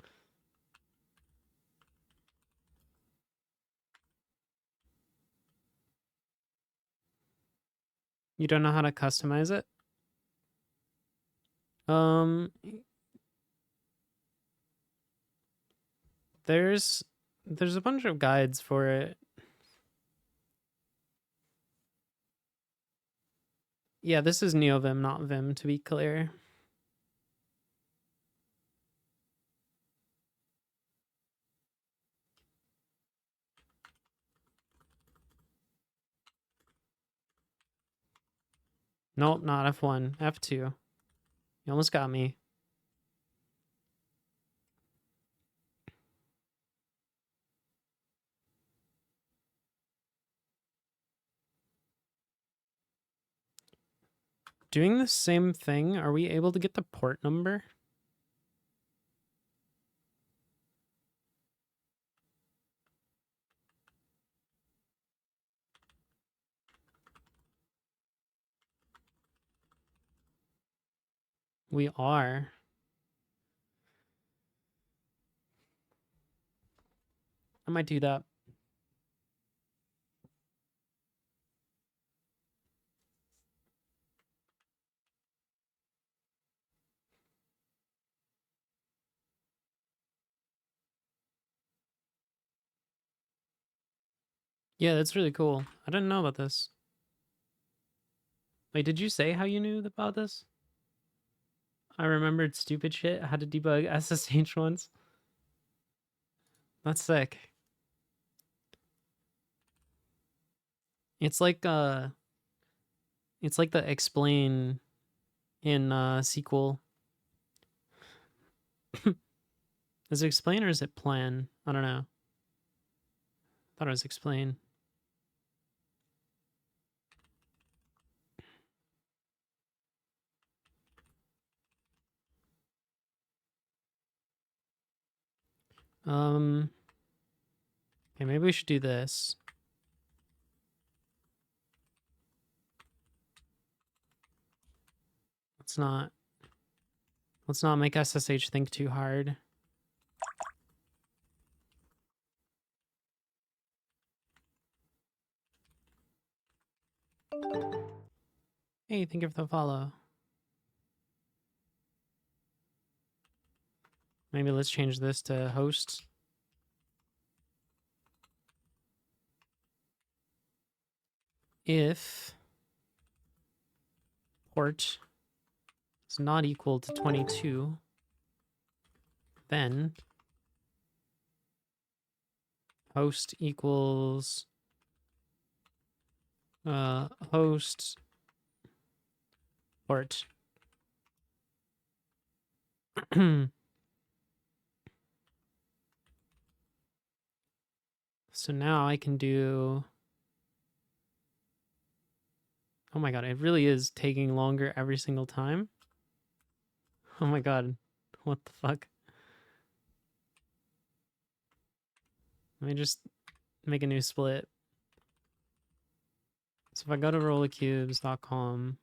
You don't know how to customize it? There's a bunch of guides for it. Yeah, this is NeoVim, not Vim, to be clear. Nope, not F1, F2. You almost got me. Doing the same thing, are we able to get the port number? We are. I might do that. Yeah, that's really cool. I didn't know about this. Wait, did you say how you knew about this? I remembered stupid shit. I had to debug SSH once. That's sick. It's like the explain in SQL. Is it explain or is it plan? I don't know. Thought it was explain. Okay, maybe we should do this. Let's not make SSH think too hard. Hey, thank you for the follow. Maybe let's change this to host. If port is not equal to 22, then host equals host port. So now I can do... Oh my god, it really is taking longer every single time. Oh my god, what the fuck? Let me just make a new split. So if I go to rollercubes.com,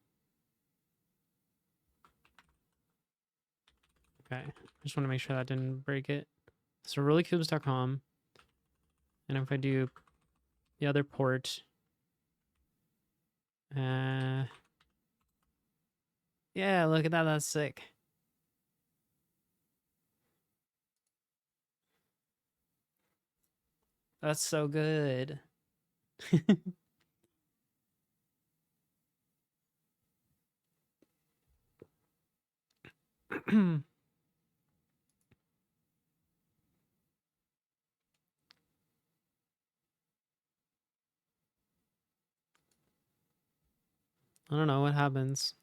okay, I just want to make sure that didn't break it. So rollercubes.com, and if I do the other port, yeah, look at that, that's sick. That's so good. I don't know what happens.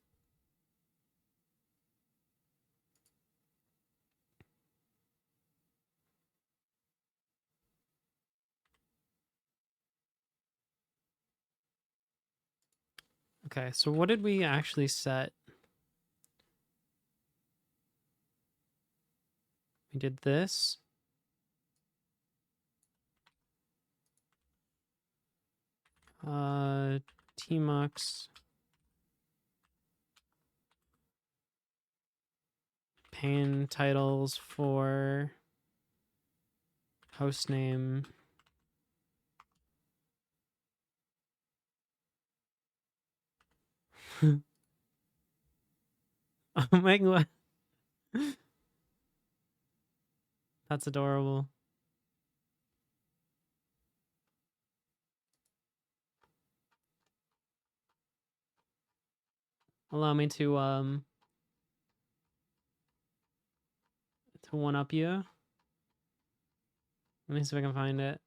Okay, so what did we actually set? We did this. Tmux pane titles for hostname. Oh my god. That's adorable. Allow me to one up you. Let me see if I can find it.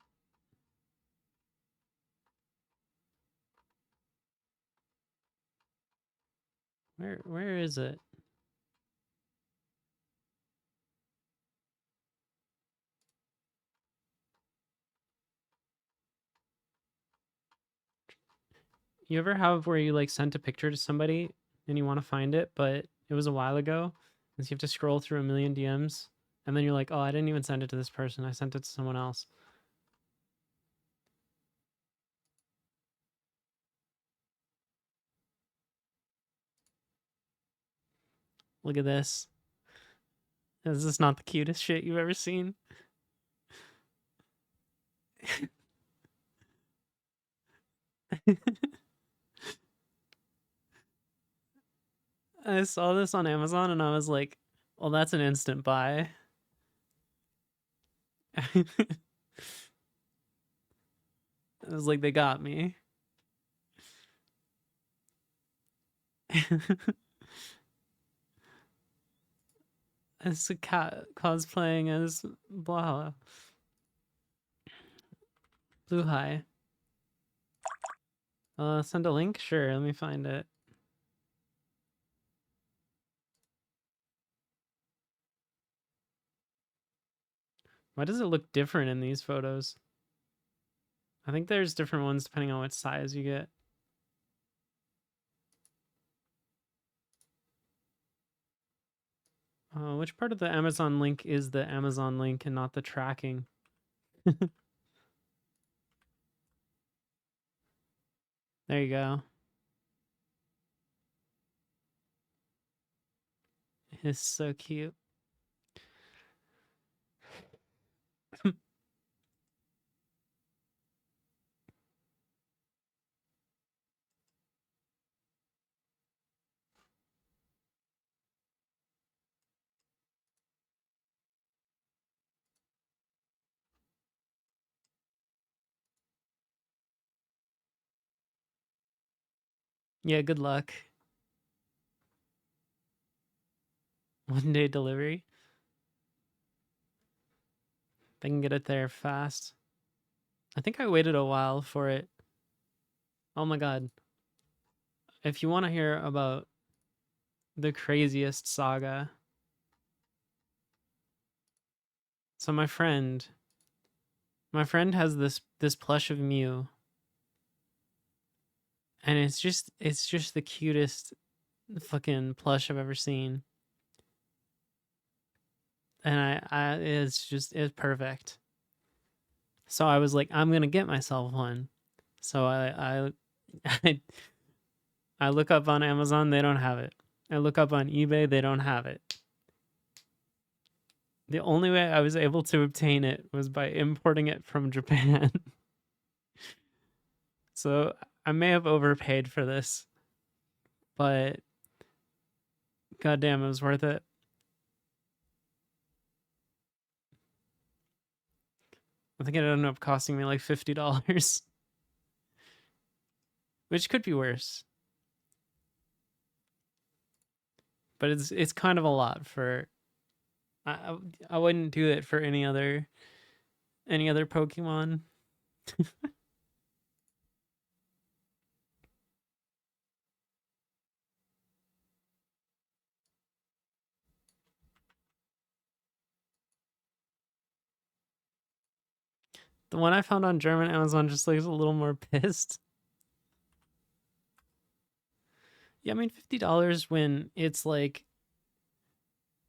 Where is it? You ever have where you like sent a picture to somebody and you want to find it, but it was a while ago, and so you have to scroll through a million DMs, and then you're like, oh, I didn't even send it to this person. I sent it to someone else. Look at this. Is this not the cutest shit you've ever seen? I saw this on Amazon and I was like, well, that's an instant buy. It was like they got me. It's a cat cosplaying as blah. Blue High. Send a link? Sure, let me find it. Why does it look different in these photos? I think there's different ones depending on what size you get. Which part of the Amazon link is the Amazon link and not the tracking? There you go. It's so cute. Yeah, good luck. 1-day delivery. They can get it there fast. I think I waited a while for it. Oh my god. If you want to hear about the craziest saga. So my friend has this plush of Mew. And it's just the cutest fucking plush I've ever seen. And it's perfect. So I was like, I'm gonna get myself one. So I look up on Amazon, they don't have it. I look up on eBay, they don't have it. The only way I was able to obtain it was by importing it from Japan. So I may have overpaid for this, but goddamn, it was worth it. I think it ended up costing me like $50, which could be worse. But it's kind of a lot for. I wouldn't do it for any other Pokemon. The one I found on German Amazon just looks a little more pissed. Yeah, I mean $50 when it's like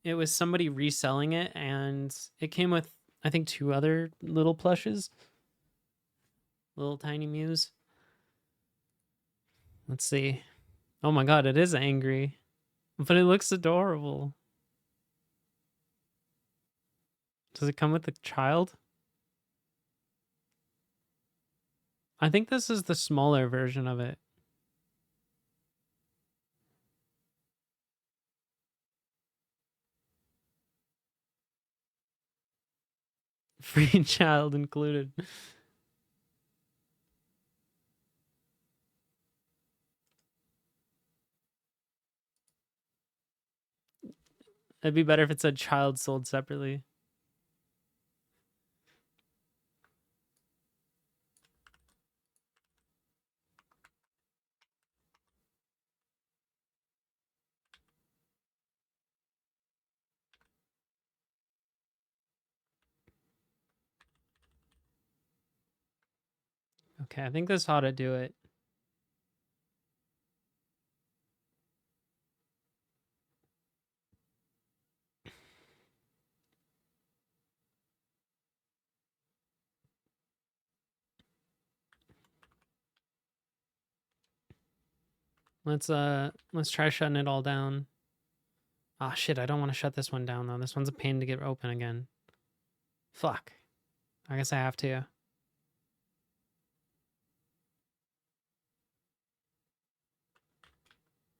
it was somebody reselling it and it came with I think 2 other little plushes. Little tiny Mews. Let's see. Oh my god, it is angry. But it looks adorable. Does it come with a child? I think this is the smaller version of it. Free child included. It'd be better if it said child sold separately. Okay, I think this ought to do it. Let's try shutting it all down. Ah, oh, shit, I don't want to shut this one down though. This one's a pain to get open again. Fuck. I guess I have to.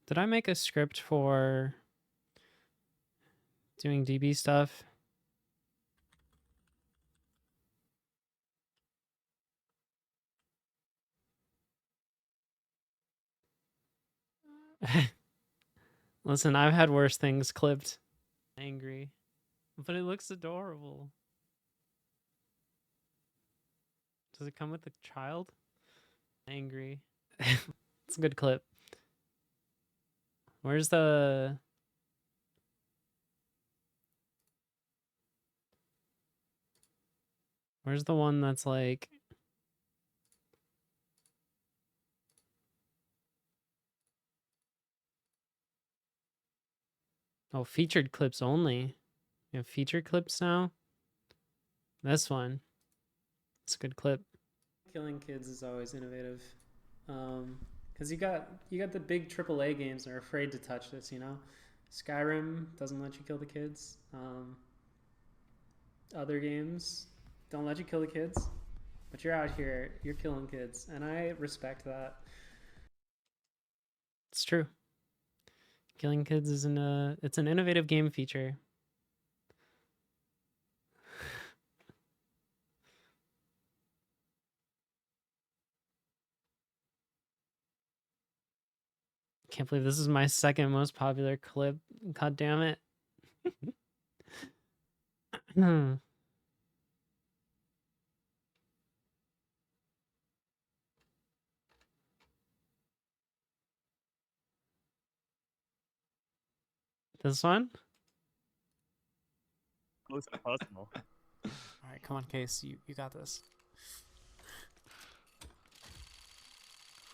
Did I make a script for doing DB stuff? Listen, I've had worse things clipped. Angry. But it looks adorable. Does it come with a child? Angry. It's a good clip. Where's the... Where's the one that's like... Oh, featured clips only. We have featured clips now. This one. It's a good clip. Killing kids is always innovative. Because you got the big AAA games that are afraid to touch this, you know? Skyrim doesn't let you kill the kids. Other games don't let you kill the kids. But you're out here, you're killing kids. And I respect that. It's true. Killing kids is it's an innovative game feature. Can't believe this is my second most popular clip. God damn it. This one? Close as possible. Alright, come on, Case. You got this.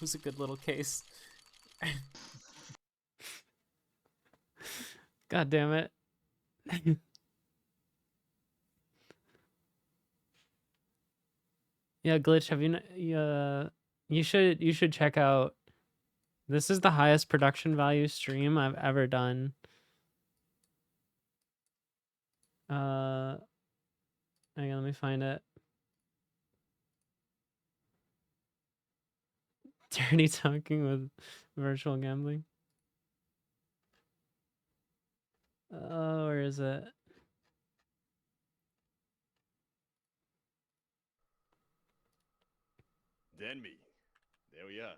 Who's a good little Case? God damn it. Yeah, Glitch, have you should check out. This is the highest production value stream I've ever done. Hang on, let me find it. Dirty talking with virtual gambling. Where is it? Denby. There we are.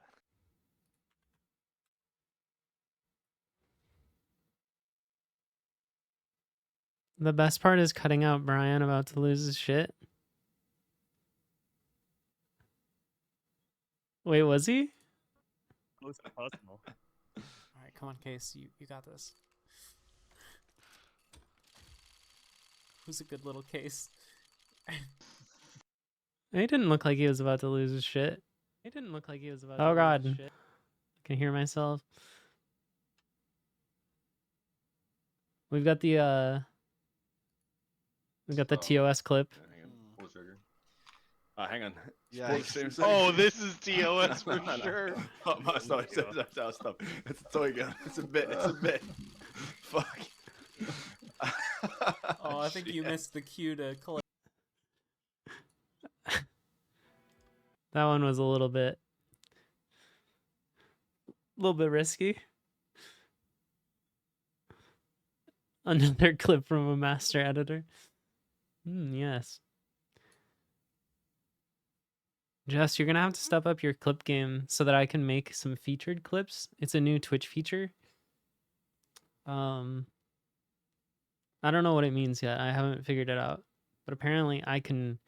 The best part is cutting out Brian about to lose his shit. Wait, was he? Close as possible. Alright, come on, Case. You got this. Who's a good little Case? He didn't look like he was about to lose his shit. He didn't look like he was about to lose his shit. I can hear myself. We've got the TOS clip. Hang on. Pull the trigger. Hang on. Yeah. Oh, this is TOS for No, no. sure. Oh, stop. Stop. It's a toy gun. It's a bit. It's a bit. Fuck. Oh, I think you missed the cue to collect. That one was a little bit risky. Another clip from a master editor. Yes. Jess, you're gonna have to step up your clip game so that I can make some featured clips. It's a new Twitch feature. I don't know what it means yet. I haven't figured it out. But apparently I can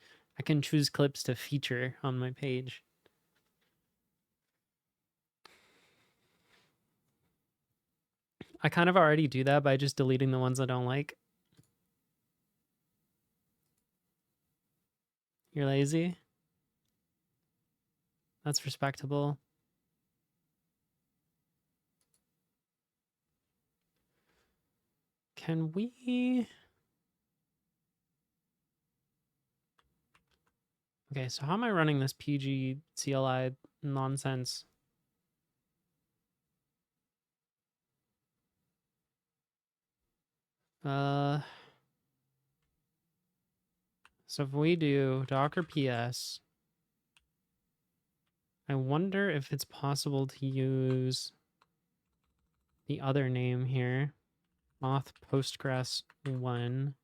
choose clips to feature on my page. I kind of already do that by just deleting the ones I don't like. You're lazy? That's respectable. Can we... Okay, so how am I running this PG CLI nonsense? So if we do Docker PS, I wonder if it's possible to use the other name here, auth Postgres 1.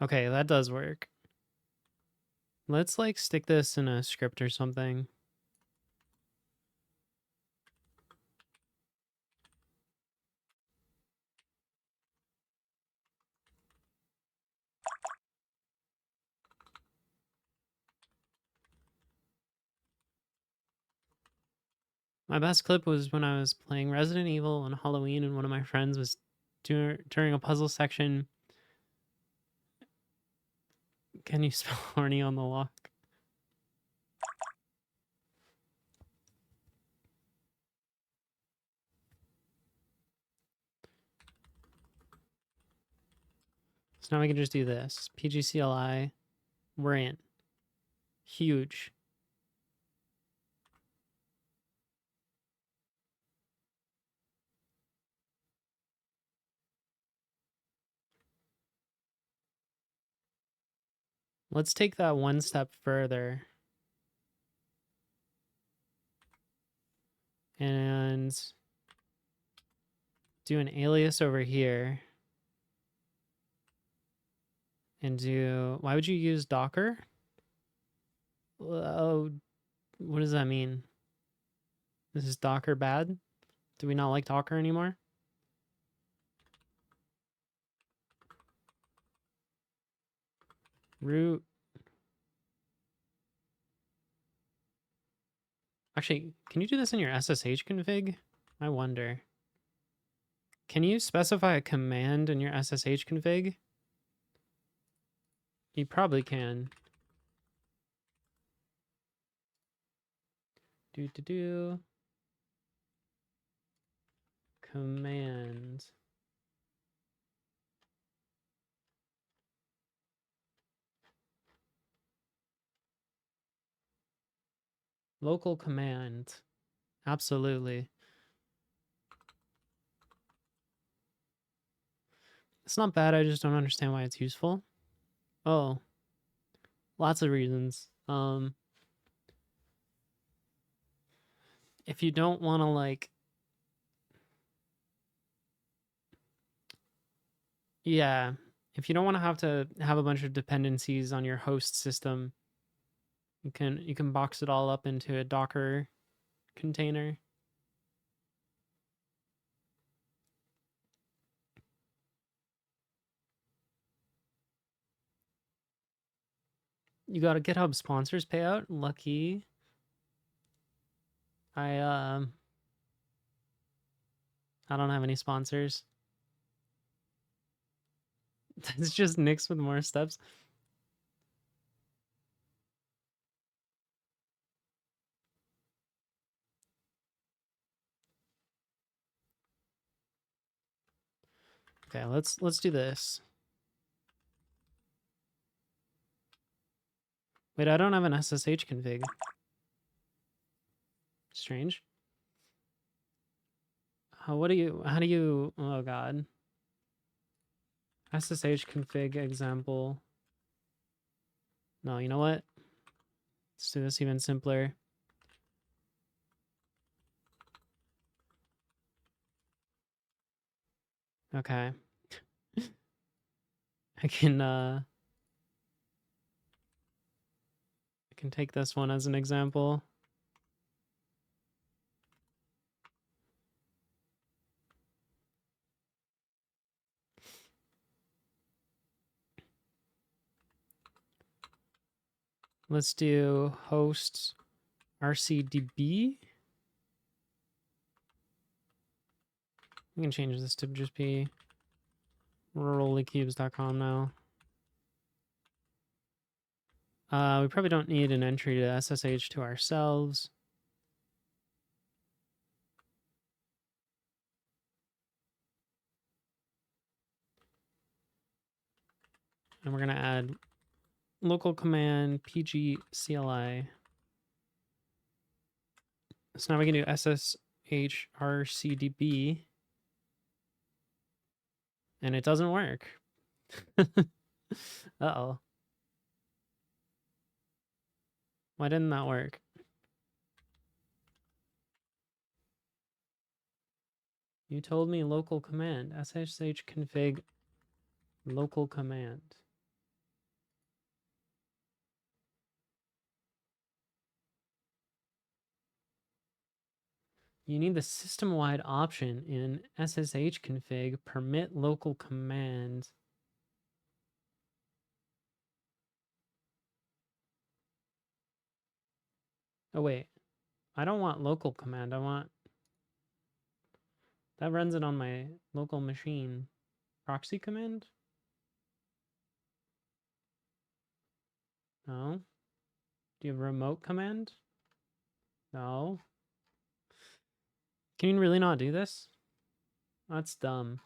Okay, that does work. Let's like stick this in a script or something. My best clip was when I was playing Resident Evil on Halloween, and one of my friends was during a puzzle section. Can you spell horny on the lock? So now we can just do this. PGCLI. We're in. Huge. Let's take that one step further. And do an alias over here. And do... Why would you use Docker? Oh, what does that mean? This is Docker bad? Do we not like Docker anymore? Root. Actually, can you do this in your SSH config? I wonder. Can you specify a command in your SSH config? You probably can. Do. Command. Local command. Absolutely. It's not bad, I just don't understand why it's useful. Oh. Lots of reasons. If you don't want to, like... Yeah. If you don't want to have a bunch of dependencies on your host system, you can box it all up into a Docker container. You got a GitHub sponsors payout? Lucky. I don't have any sponsors. It's just Nix with more steps. Okay, let's do this. Wait, I don't have an SSH config. Strange. How do you, oh god. SSH config example. No, you know what? Let's do this even simpler. Okay. I can take this one as an example. Let's do host RCDB. We can change this to just be rurallycubes.com now. We probably don't need an entry to SSH to ourselves. And we're going to add local command pgcli. So now we can do SSH RCDB. And it doesn't work. Uh-oh. Why didn't that work? You told me local command. SSH config local command. You need the system-wide option in SSH config permit local command. Oh wait, I don't want local command. I want that runs it on my local machine. Proxy command? No. Do you have remote command? No. Can you really not do this? That's dumb.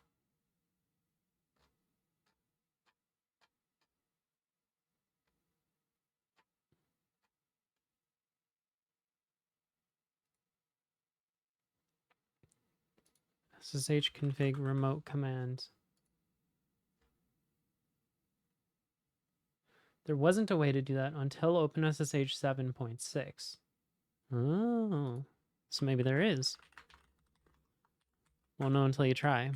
SSH config remote command. There wasn't a way to do that until OpenSSH 7.6. Oh. So maybe there is. Won't know until you try.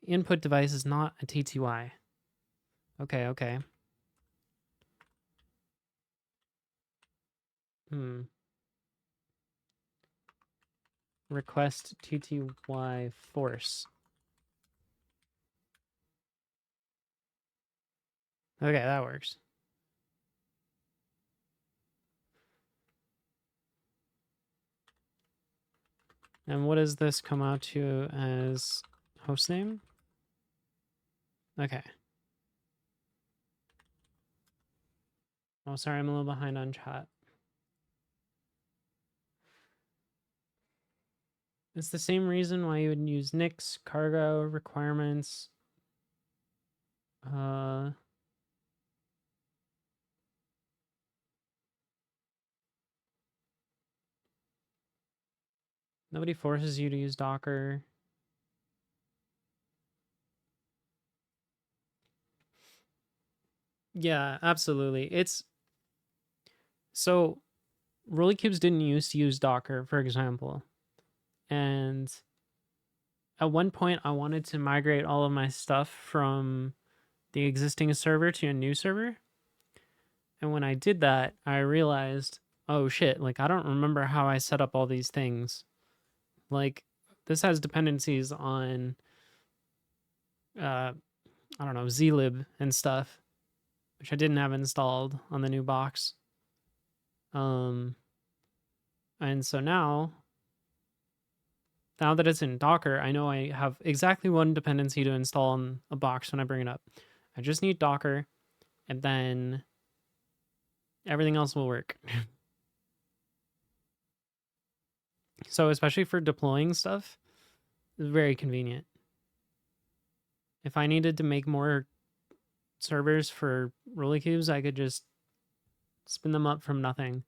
Input device is not a TTY. Okay, okay. Request TTY force. Okay, that works. And what does this come out to as hostname? Okay. Oh, sorry, I'm a little behind on chat. It's the same reason why you would use Nix, cargo, requirements. Nobody forces you to use Docker. Yeah, absolutely. It's so RolyCubes didn't used to use Docker, for example. And at one point I wanted to migrate all of my stuff from the existing server to a new server. And when I did that, I realized, oh shit, like I don't remember how I set up all these things. Like this has dependencies on I don't know, zlib and stuff, which I didn't have installed on the new box. And so now that it's in Docker, I know I have exactly one dependency to install on a box when I bring it up. I just need Docker, and then everything else will work. So especially for deploying stuff, it's very convenient. If I needed to make more servers for RolyCubes, I could just spin them up from nothing.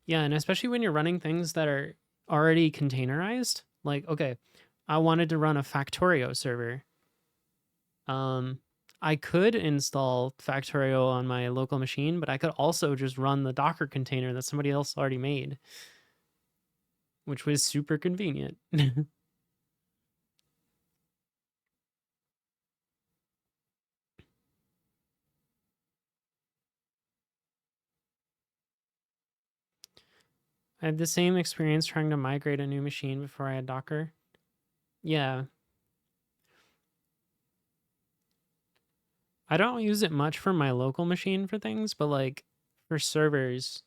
Yeah, and especially when you're running things that are already containerized. Like, okay, I wanted to run a Factorio server. I could install Factorio on my local machine, but I could also just run the Docker container that somebody else already made, which was super convenient. I had the same experience trying to migrate a new machine before I had Docker. Yeah. I don't use it much for my local machine for things, but like for servers,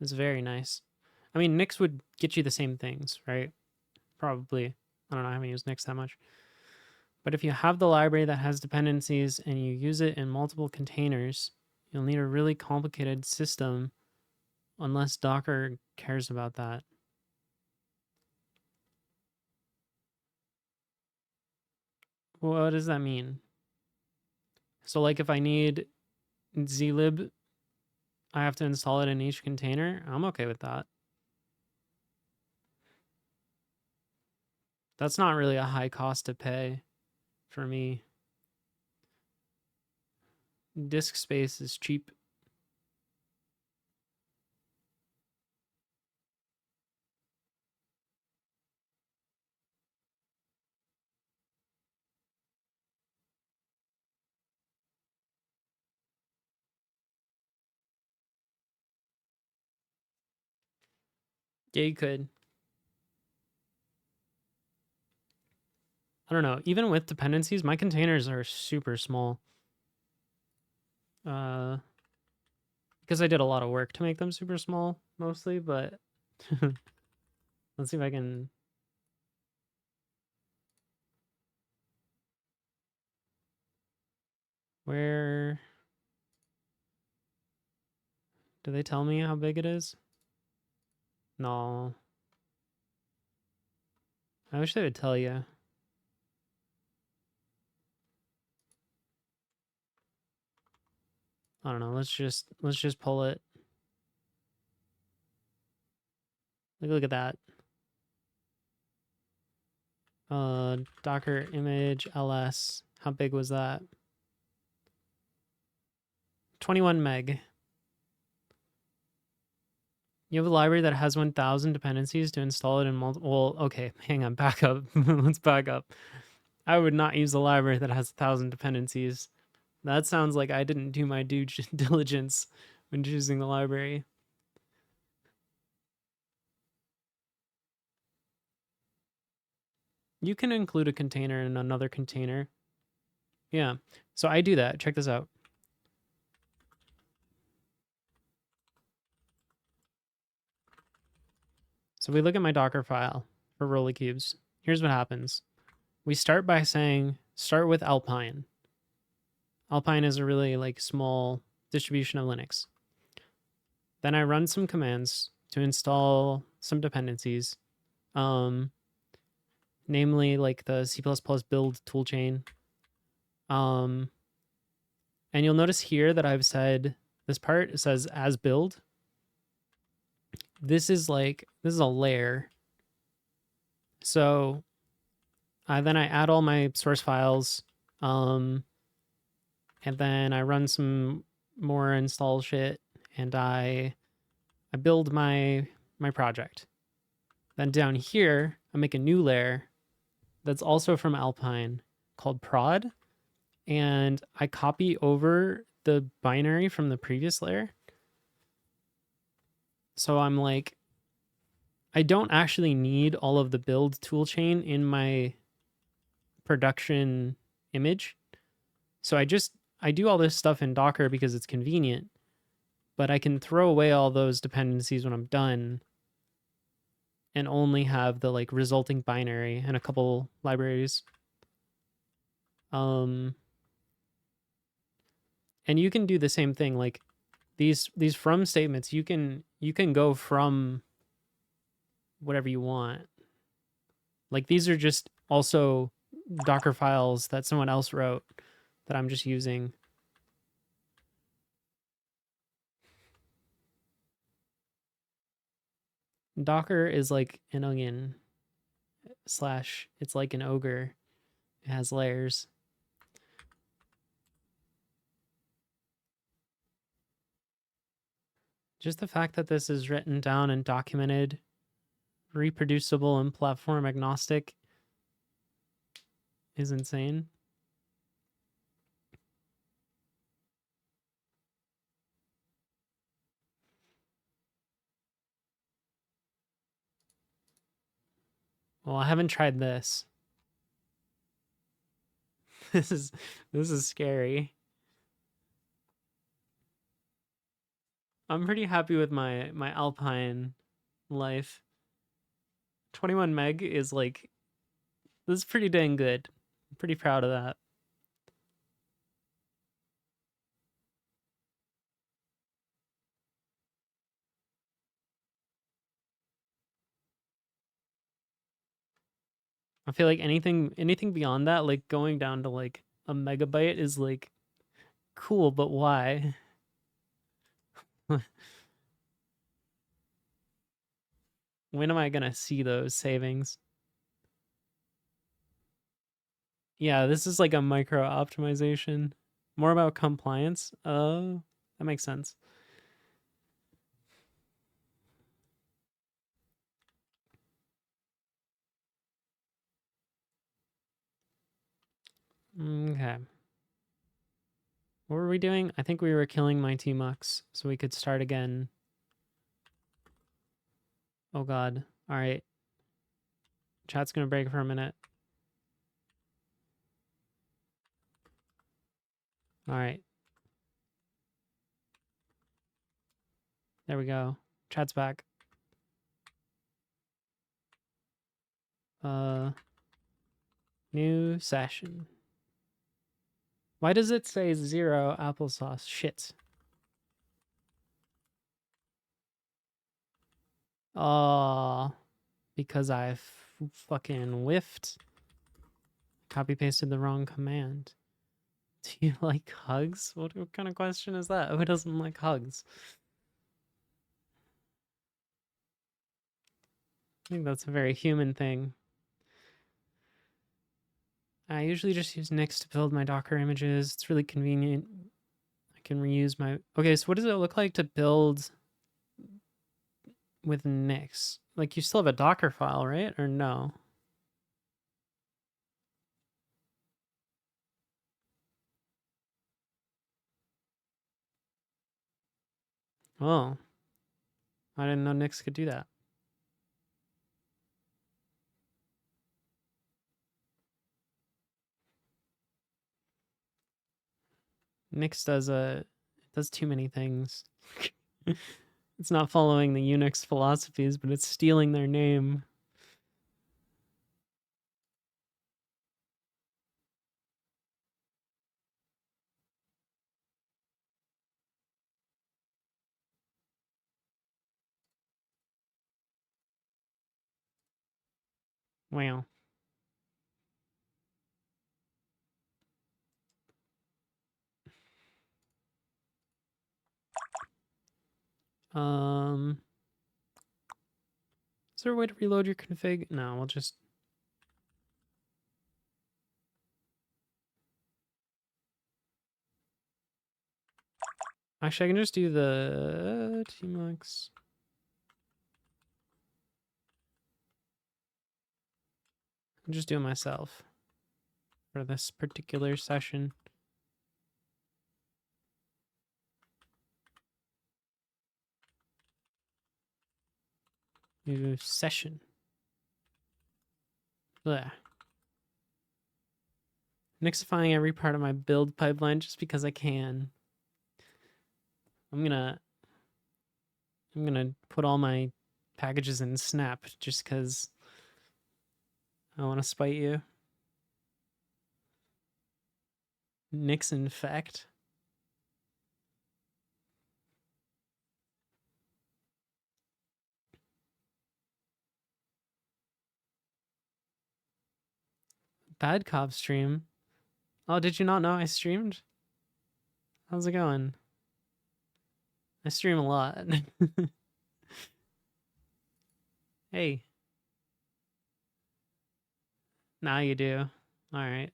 it's very nice. I mean, Nix would get you the same things, right? Probably. I don't know, I haven't used Nix that much. But if you have the library that has dependencies and you use it in multiple containers, you'll need a really complicated system unless Docker cares about that. What does that mean? So like if I need zlib, I have to install it in each container. I'm okay with that. That's not really a high cost to pay for me. Disk space is cheap. Yeah, you could. I don't know. Even with dependencies, my containers are super small. Because I did a lot of work to make them super small, mostly, but let's see if I can... Where... Do they tell me how big it is? No. I wish they would tell you. I don't know. Let's just pull it. Look at that. Docker image ls. How big was that? 21 meg. You have a library that has 1,000 dependencies to install it in multiple... Well, okay, hang on, back up. Let's back up. I would not use a library that has 1,000 dependencies. That sounds like I didn't do my due diligence when choosing the library. You can include a container in another container. Yeah, so I do that. Check this out. So we look at my Docker file for Rolly Cubes. Here's what happens. We start by saying, start with Alpine. Alpine is a really like small distribution of Linux. Then I run some commands to install some dependencies. Namely like the C++ build toolchain. And you'll notice here that I've said, this part says as build. This is a layer. So then I add all my source files, and then I run some more install shit, and I build my project. Then down here, I make a new layer that's also from Alpine called prod, and I copy over the binary from the previous layer. So I'm like, I don't actually need all of the build toolchain in my production image. So I do all this stuff in Docker because it's convenient, but I can throw away all those dependencies when I'm done and only have the like resulting binary and a couple libraries. And you can do the same thing. Like these from statements, you can go from whatever you want. Like these are just also Docker files that someone else wrote that I'm just using. Docker is like an onion / it's like an ogre. It has layers. Just the fact that this is written down and documented, reproducible and platform agnostic is insane. Well, I haven't tried this. This is scary. I'm pretty happy with my Alpine life. 21 meg is like, this is pretty dang good. I'm pretty proud of that. I feel like anything beyond that, like going down to like a megabyte is like cool, but why? When am I gonna see those savings? Yeah, this is like a micro optimization. More about compliance. Oh, that makes sense. Okay. What were we doing? I think we were killing my T-Mux so we could start again. Oh god. All right. Chat's gonna break for a minute. All right. There we go. Chat's back. New session. Why does it say 0 applesauce? Shit. Oh, because I fucking whiffed. Copy pasted the wrong command. Do you like hugs? What kind of question is that? Who doesn't like hugs? I think that's a very human thing. I usually just use Nix to build my Docker images. It's really convenient. I can reuse my... Okay, so what does it look like to build with Nix? Like, you still have a Docker file, right? Or no? Oh. I didn't know Nix could do that. Nix does too many things. It's not following the Unix philosophies, but it's stealing their name. Wow. Is there a way to reload your config? No, we'll just... Actually, I can just do the tmux. I'll just do it myself for this particular session. New session. Blah. Nixifying every part of my build pipeline just because I can. I'm gonna put all my packages in Snap just because I want to spite you. Nix infect. Bad Cop stream. Oh, did you not know I streamed? How's it going? I stream a lot. Hey. Now you do. Alright.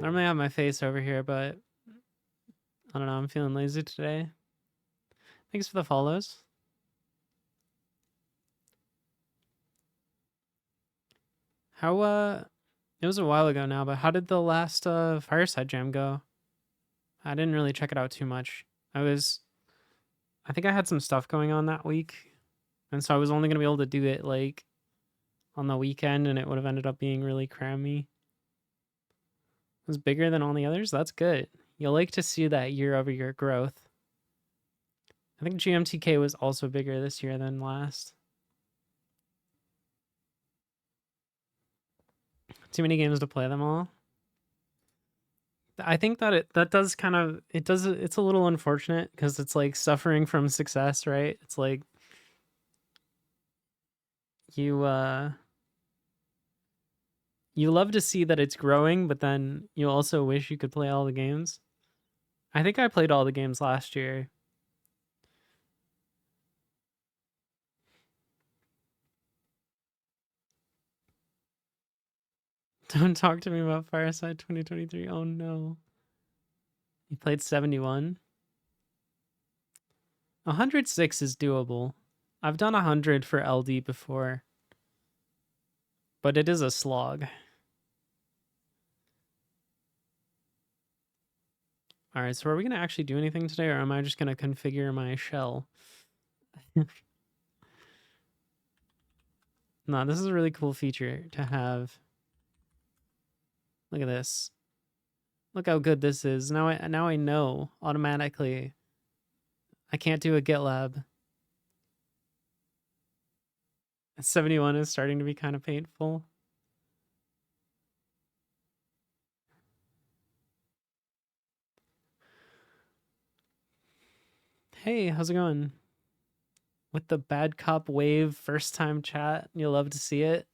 Normally I have my face over here, but I don't know, I'm feeling lazy today. Thanks for the follows. How, it was a while ago now, but how did the last Fireside Jam go? I didn't really check it out too much. I think I had some stuff going on that week, and so I was only going to be able to do it, like, on the weekend, and it would have ended up being really crammy. It was bigger than all the others? That's good. You'll like to see that year-over-year growth. I think GMTK was also bigger this year than last. Too many games to play them all. I think that it's a little unfortunate because it's like suffering from success, right? It's like you love to see that it's growing, but then you also wish you could play all the games. I think I played all the games last year. Don't talk to me about Fireside 2023. Oh no. You played 71? 106 is doable. I've done 100 for LD before, but it is a slog. All right, so are we going to actually do anything today, or am I just going to configure my shell? No, this is a really cool feature to have. Look at this. Look how good this is. Now I know automatically. I can't do a GitLab. 71 is starting to be kind of painful. Hey, how's it going? With the bad cop wave first time chat, you'll love to see it.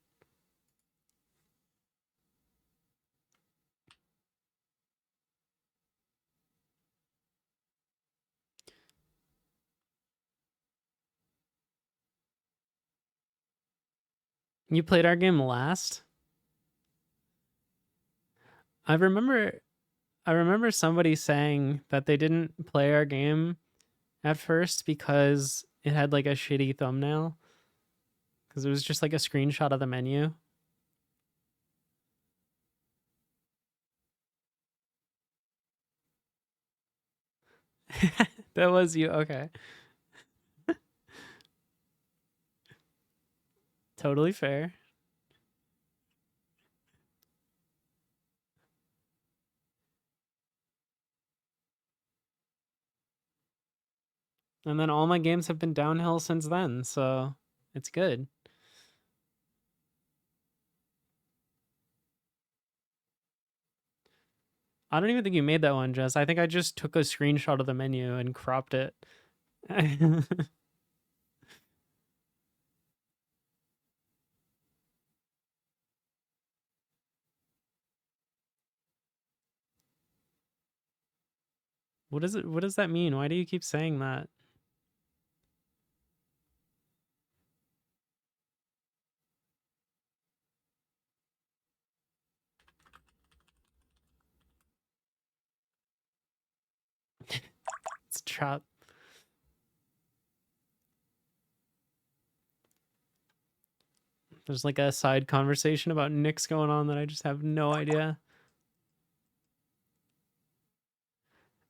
You played our game last? I remember somebody saying that they didn't play our game at first because it had like a shitty thumbnail. Because it was just like a screenshot of the menu. That was you, okay. Totally fair. And then all my games have been downhill since then, so it's good. I don't even think you made that one, Jess. I think I just took a screenshot of the menu and cropped it. What does that mean? Why do you keep saying that? It's a trap. There's like a side conversation about Nyx going on that I just have no idea.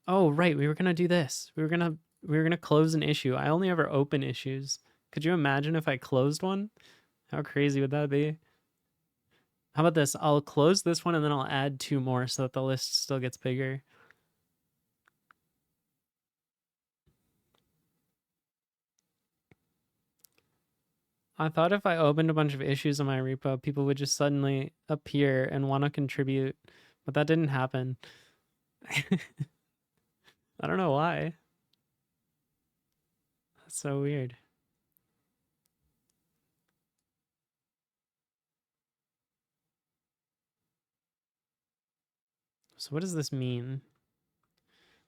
Oh, right, we were gonna do this. We were gonna close an issue. I only ever open issues. Could you imagine if I closed one? How crazy would that be? How about this? I'll close this one and then I'll add 2 more so that the list still gets bigger. I thought if I opened a bunch of issues in my repo, people would just suddenly appear and want to contribute, but that didn't happen. I don't know why. That's so weird. So what does this mean?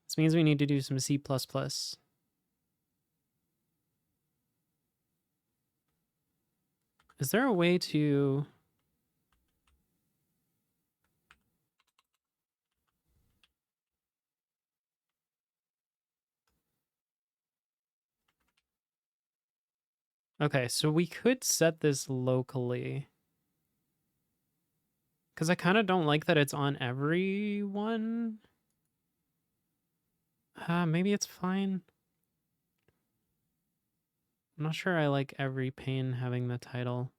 This means we need to do some C++. Is there a way to... Okay, so we could set this locally. Because I kind of don't like that it's on everyone. Maybe it's fine. I'm not sure I like every pane having the title.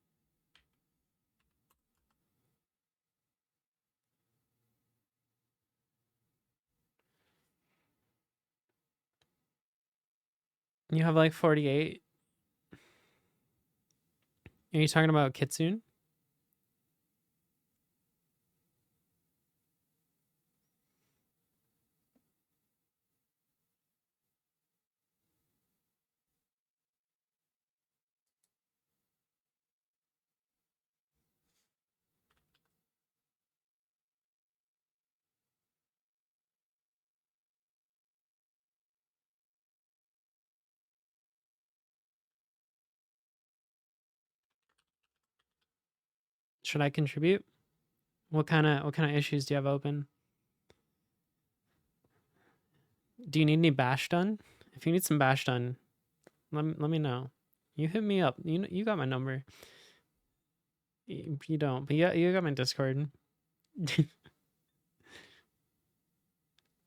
You have like 48. Are you talking about Kitsune? Should I contribute? What kind of issues do you have open? Do you need any bash done? If you need some bash done, let me know. You hit me up. You got my number. You don't, but yeah, you got my Discord.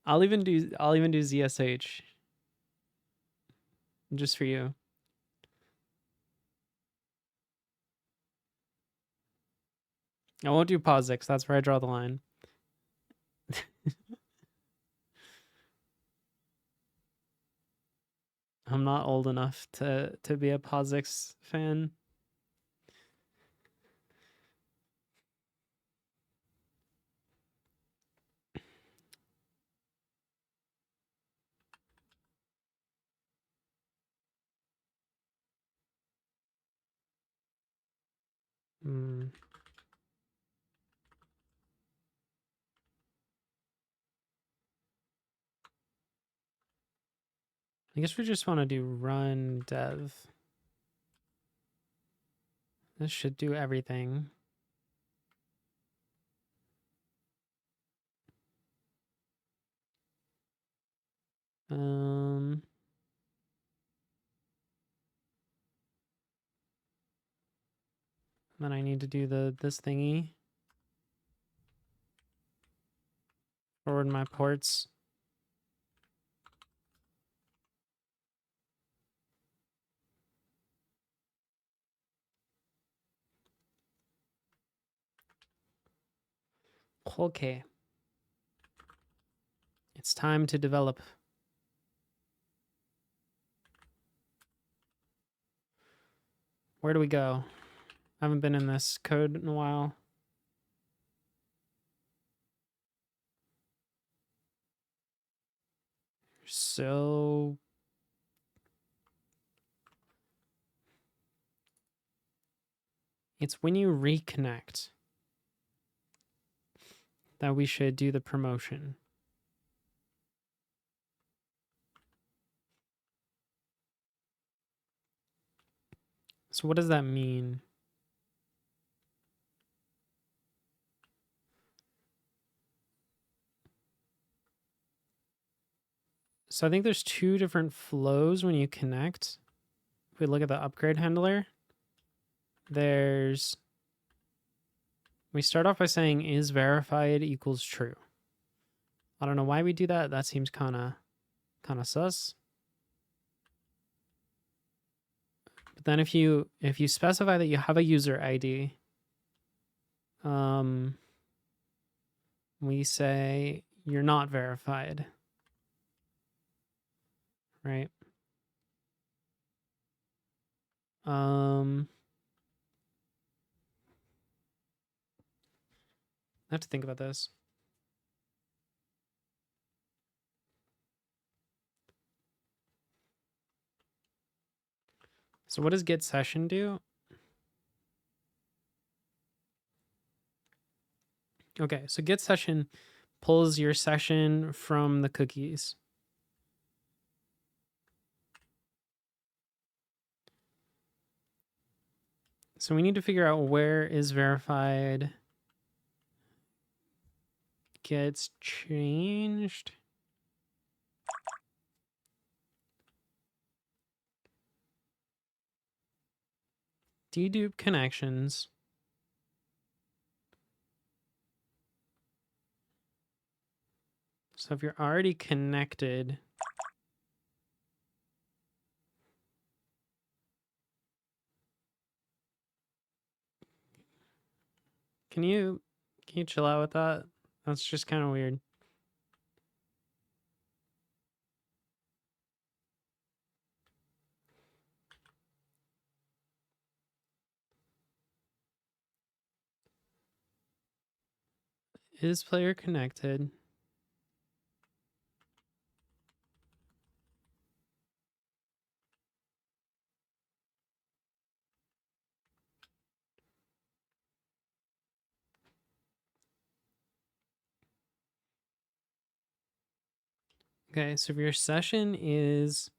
I'll even do ZSH just for you. I won't do POSIX. That's where I draw the line. I'm not old enough to be a POSIX fan. Hmm. I guess we just want to do run dev. This should do everything. Then I need to do this thingy. Forward my ports. Okay. It's time to develop. Where do we go? I haven't been in this code in a while. So it's when you reconnect that we should do the promotion. So what does that mean? So I think there's two different flows when you connect. If we look at the upgrade handler, we start off by saying is verified equals true. I don't know why we do that. That seems kind of sus. But then if you specify that you have a user ID, we say you're not verified, right? I have to think about this. So what does get session do? Okay, so get session pulls your session from the cookies. So we need to figure out where is verified gets changed. Dedupe connections. So if you're already connected, can you chill out with that? That's just kind of weird. Is player connected? Okay, so if your session is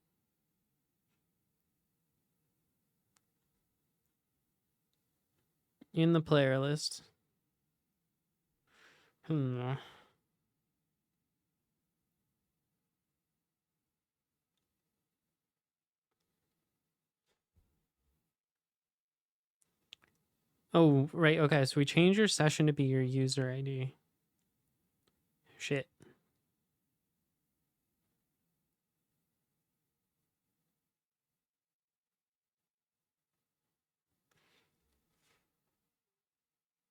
in the player list. Oh, right. Okay, so we change your session to be your user ID. Shit.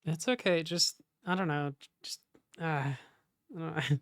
It's okay. Just, I don't know. Just, I don't know.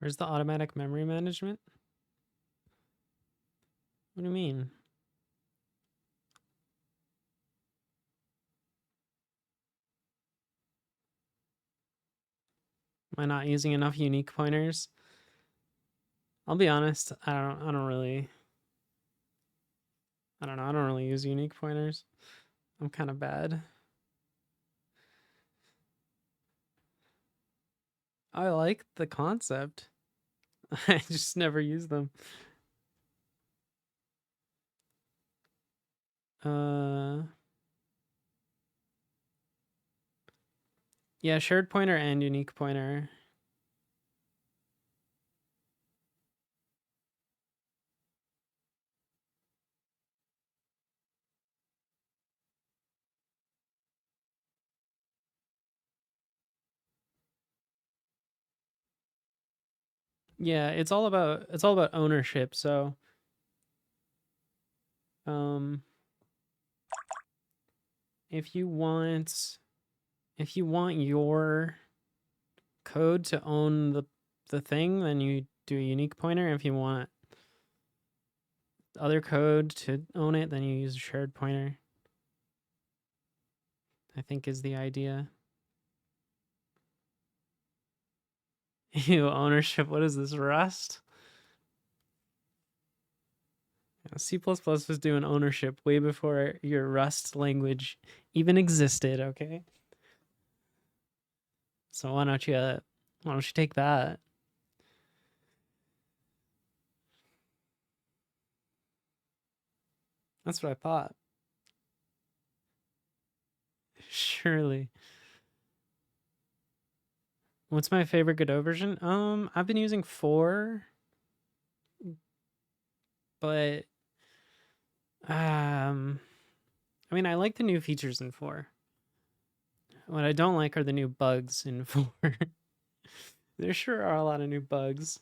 Where's the automatic memory management? What do you mean? Am I not using enough unique pointers? I'll be honest, I don't really use unique pointers. I'm kind of bad. I like the concept. I just never use them. Yeah, shared pointer and unique pointer. Yeah, it's all about ownership, so if you want your code to own the thing, then you do a unique pointer. If you want other code to own it, then you use a shared pointer. I think is the idea. Ew, ownership. What is this, Rust? Yeah, C++ was doing ownership way before your Rust language even existed, okay? So why don't you take that? That's what I thought. Surely. What's my favorite Godot version? I've been using 4, but I mean, I like the new features in 4. What I don't like are the new bugs in 4. There sure are a lot of new bugs.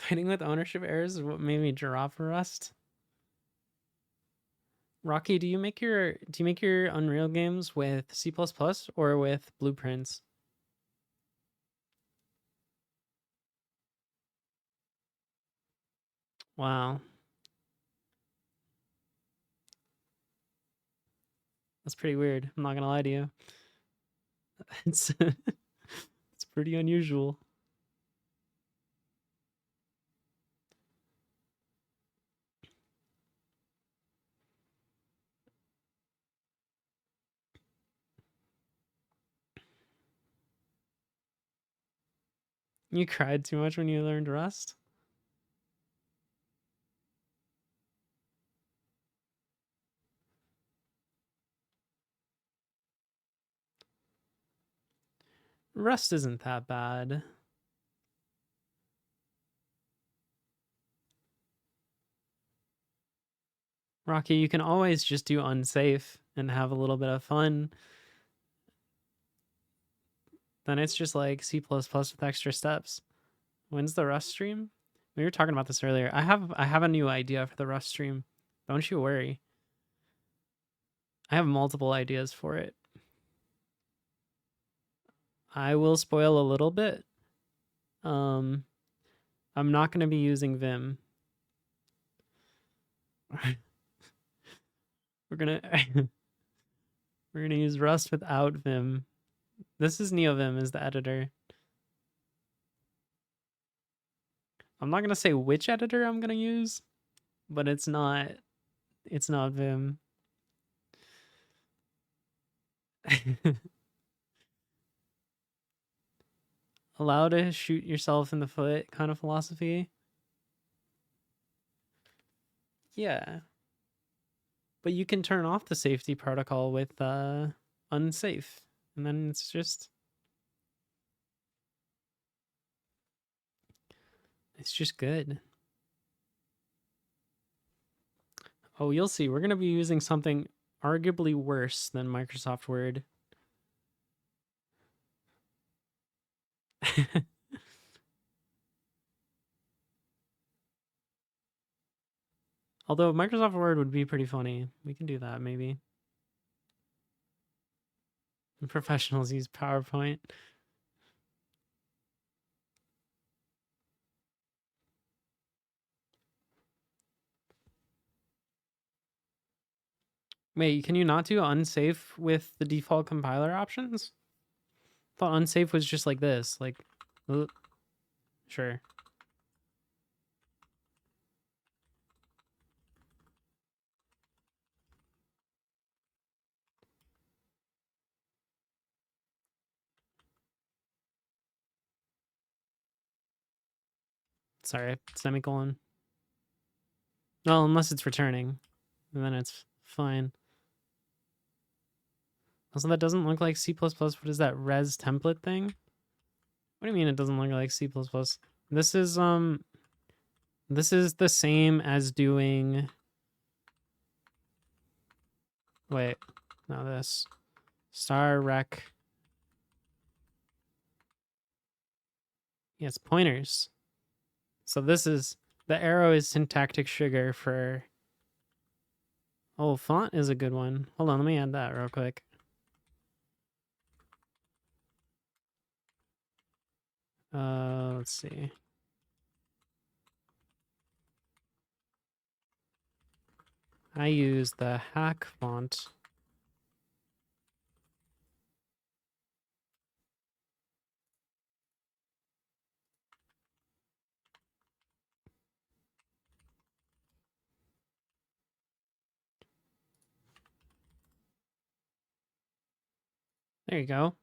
Fighting with ownership errors is what made me drop Rust. Rocky, do you make your Unreal games with C++ or with blueprints? Wow. That's pretty weird. I'm not gonna lie to you. It's it's pretty unusual. You cried too much when you learned Rust? Rust isn't that bad. Rocky, you can always just do unsafe and have a little bit of fun. Then it's just like C++ with extra steps. When's the Rust stream? We were talking about this earlier. I have a new idea for the Rust stream. Don't you worry. I have multiple ideas for it. I will spoil a little bit. I'm not going to be using Vim. We're going to we're going to use Rust without Vim. This is NeoVim is the editor. I'm not going to say which editor I'm going to use, but it's not Vim. Allow to shoot yourself in the foot kind of philosophy. Yeah. But you can turn off the safety protocol with unsafe, and then it's just good. Oh, you'll see. We're going to be using something arguably worse than Microsoft Word. Although Microsoft Word would be pretty funny. We can do that maybe. Professionals use PowerPoint. Wait, can you not do unsafe with the default compiler options? I thought unsafe was just like this, like, sure. Sorry, semicolon. Well, unless it's returning, and then it's fine. Also, that doesn't look like C++. What is that res template thing? What do you mean it doesn't look like C++? This is the same as doing. Wait, no, this star rec. Yeah, it's pointers. So this is the arrow is syntactic sugar for. Oh, font is a good one. Hold on, let me add that real quick. Let's see. I use the hack font. There you go.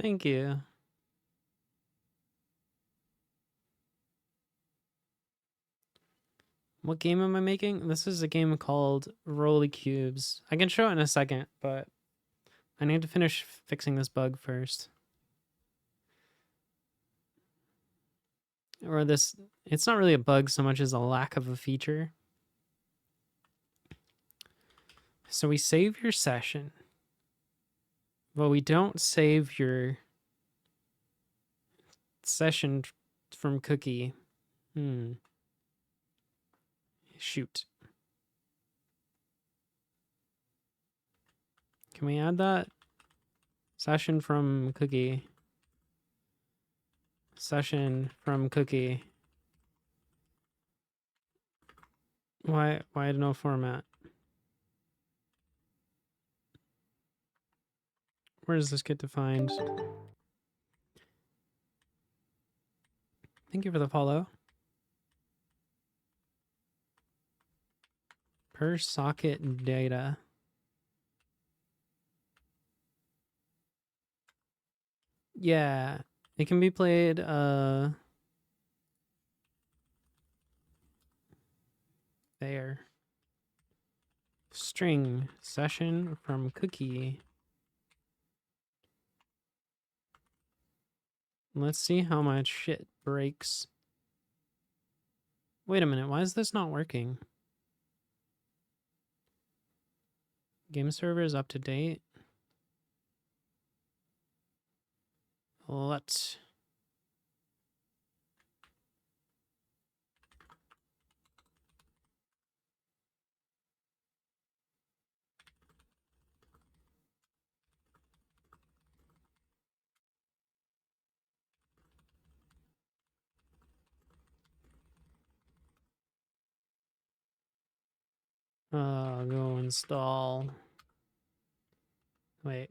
Thank you. What game am I making? This is a game called Rolly Cubes. I can show it in a second, but I need to finish fixing this bug first. Or this, it's not really a bug so much as a lack of a feature. So we save your session, but we don't save your session from cookie. Shoot. Can we add that? Session from cookie. Session from cookie. Why no format? Where does this get defined? Thank you for the follow. Per socket data. Yeah, it can be played there. String session from cookie. Let's see how much shit breaks. Wait a minute, why is this not working? Game server is up to date. Let's. Go install. Wait.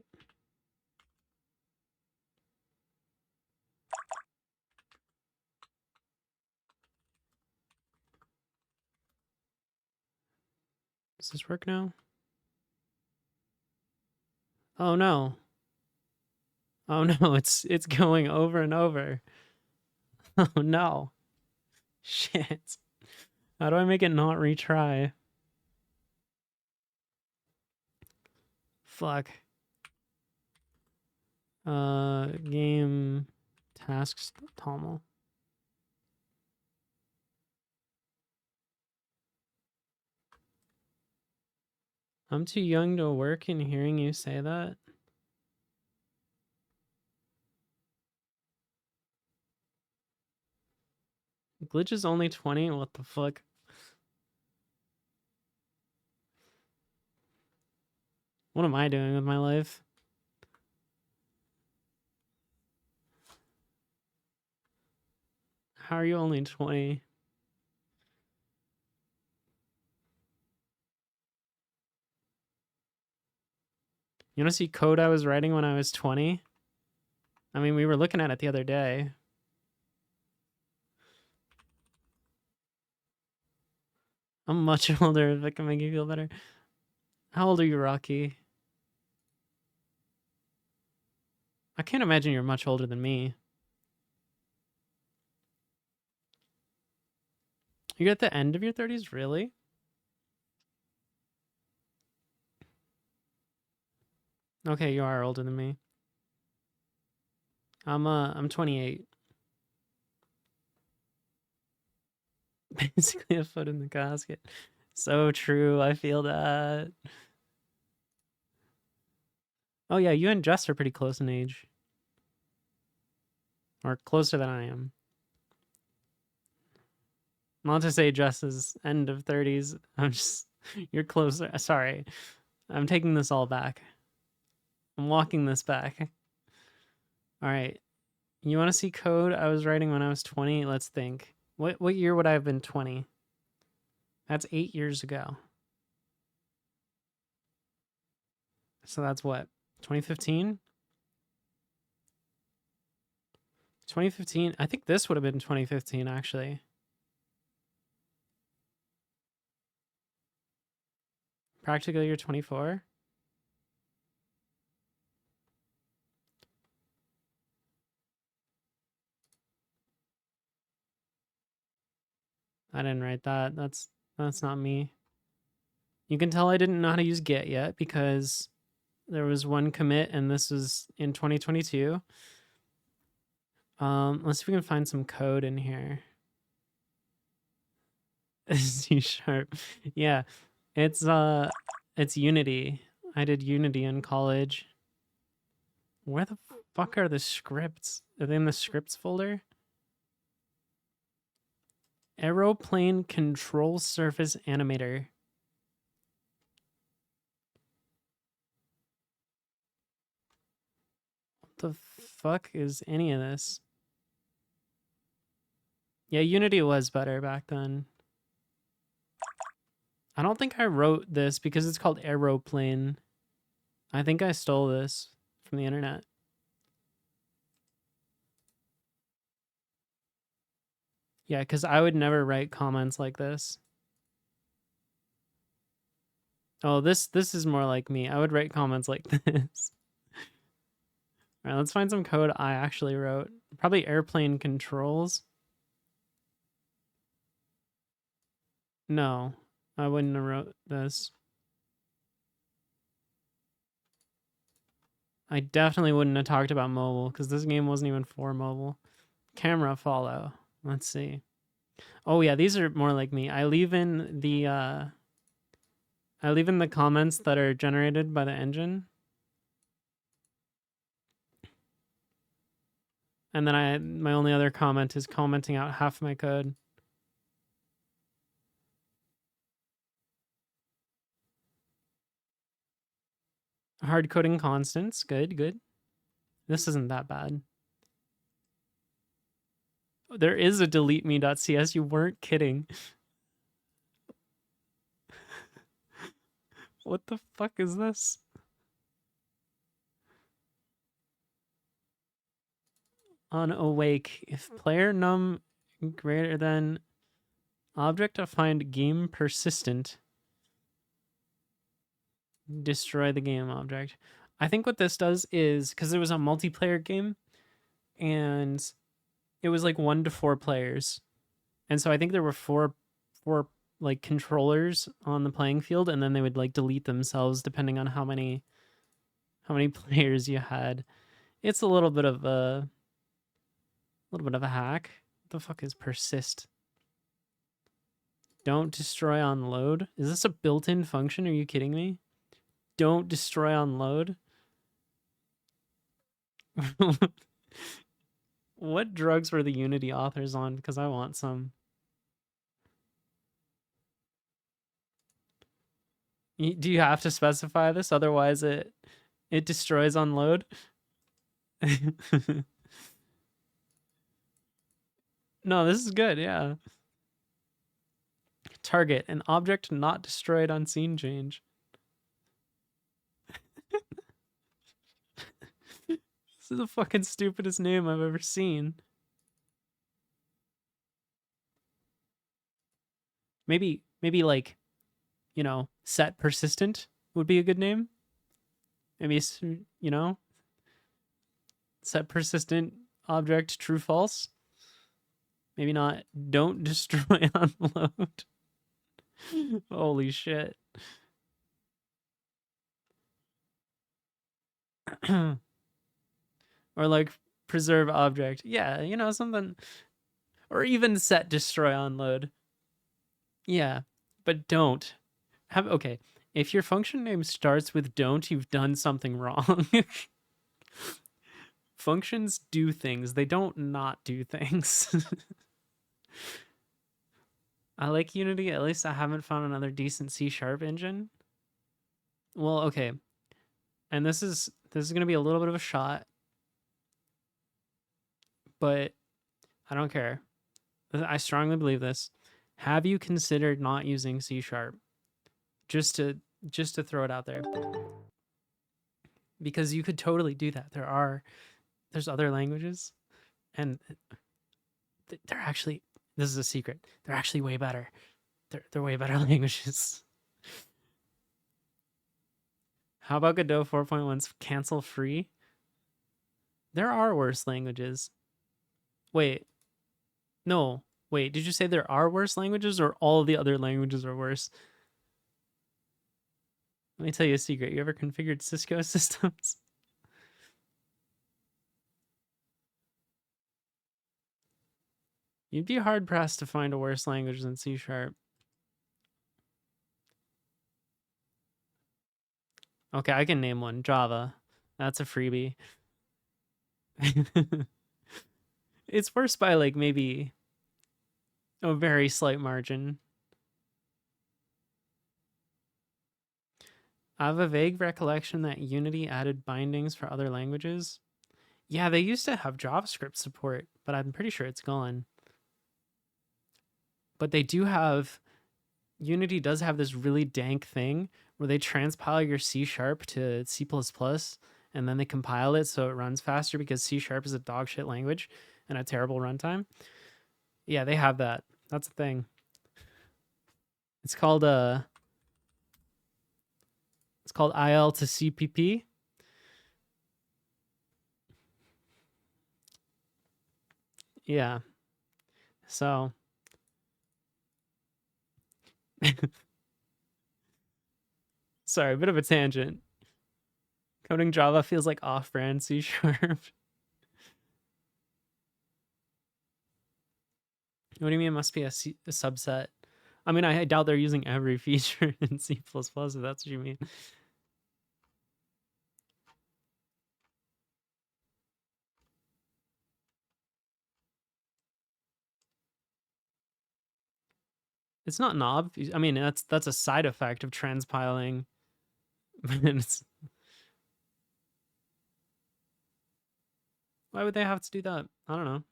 Does this work now? Oh no. Oh no, it's going over and over. Oh no. Shit. How do I make it not retry? Fuck. Game tasks Tommel. I'm too young to work, and hearing you say that. Glitch is only 20? What the fuck? What am I doing with my life? How are you only 20? You want to see code I was writing when I was 20? I mean, we were looking at it the other day. I'm much older, if it can make you feel better. How old are you, Rocky? I can't imagine you're much older than me. You're at the end of your 30s, really? Okay, you are older than me. I'm 28. Basically a foot in the casket. So true, I feel that. Oh yeah, you and Jess are pretty close in age. Or closer than I am. Not to say Jess is end of 30s. I'm just, you're closer. Sorry. I'm taking this all back. I'm walking this back. All right. You want to see code I was writing when I was 20? Let's think. What year would I have been 20? That's 8 years ago. So that's what? 2015? 2015? I think this would have been 2015, actually. Practical year 24? I didn't write that. That's not me. You can tell I didn't know how to use Git yet because there was one commit and this was in 2022. Let's see if we can find some code in here. C#. Yeah. It's Unity. I did Unity in college. Where the fuck are the scripts? Are they in the scripts folder? Aeroplane control surface animator. What the fuck is any of this? Yeah, Unity was better back then. I don't think I wrote this because it's called Aeroplane. I think I stole this from the internet. Yeah, because I would never write comments like this. Oh, this is more like me. I would write comments like this. All right, let's find some code I actually wrote. Probably airplane controls. No, I wouldn't have wrote this. I definitely wouldn't have talked about mobile because this game wasn't even for mobile. Camera follow. Let's see. Oh yeah, these are more like me. I leave in the comments that are generated by the engine. And then my only other comment is commenting out half my code. Hard coding constants. Good, good. This isn't that bad. There is a delete me.cs. You weren't kidding. What the fuck is this? On awake, if player num greater than object defined game persistent, destroy the game object. I think what this does is because it was a multiplayer game and it was like 1 to 4 players. And so I think there were four like controllers on the playing field, and then they would like delete themselves depending on how many players you had. It's a little bit of a hack. What the fuck is persist? Don't destroy on load. Is this a built-in function? Are you kidding me? don't destroy on load. What drugs were the Unity authors on? Because I want some. Do you have to specify this? Otherwise it destroys on load? No, this is good, yeah. Target, an object not destroyed on scene change. This is the fucking stupidest name I've ever seen. Maybe like, you know, set persistent would be a good name. Maybe, you know, set persistent object true false. Maybe not don't destroy on load. Holy shit. Or like preserve object. Yeah, you know, something. Or even set destroy on load. Yeah, but don't. Okay, if your function name starts with don't, you've done something wrong. Functions do things. They don't not do things. I like Unity. At least I haven't found another decent C# engine. Well, okay. And this is going to be a little bit of a shot, but I don't care. I strongly believe this. Have you considered not using C#? Just to throw it out there. Because you could totally do that. There's other languages, and they're actually, this is a secret, they're actually way better. They're way better languages. How about Godot 4.1's cancel free? There are worse languages. Wait. No. Wait, did you say there are worse languages or all of the other languages are worse? Let me tell you a secret. You ever configured Cisco systems? You'd be hard pressed to find a worse language than C#. Okay, I can name one. Java. That's a freebie. It's worse by like maybe a very slight margin. I have a vague recollection that Unity added bindings for other languages. Yeah, they used to have JavaScript support, but I'm pretty sure it's gone. But they do have, Unity does have this really dank thing where they transpile your C# to C++, and then they compile it so it runs faster because C# is a dog shit language and a terrible runtime. Yeah, they have that. That's a thing. It's called IL to CPP. Yeah. So sorry, a bit of a tangent. Coding Java feels like off-brand C#. What do you mean it must be a subset? I mean, I doubt they're using every feature in C++, if that's what you mean. It's not knob. I mean, that's a side effect of transpiling. Why would they have to do that? I don't know.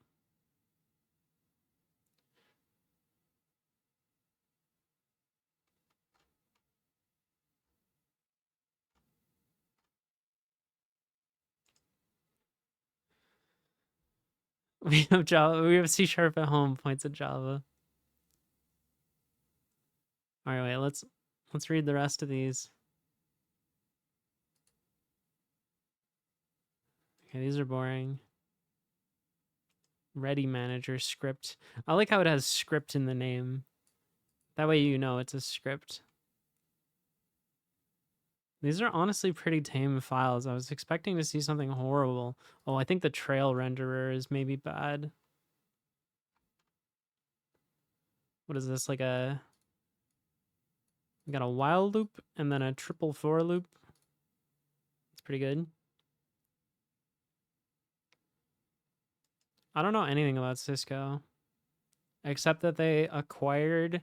We have Java. We have C# at home. Points at Java. All right, wait. Let's read the rest of these. Okay, these are boring. Ready manager script. I like how it has script in the name. That way you know it's a script. These are honestly pretty tame files. I was expecting to see something horrible. Oh, I think the trail renderer is maybe bad. What is this, like a... We got a while loop and then a triple for loop. pretty good. I don't know anything about Cisco, except that they acquired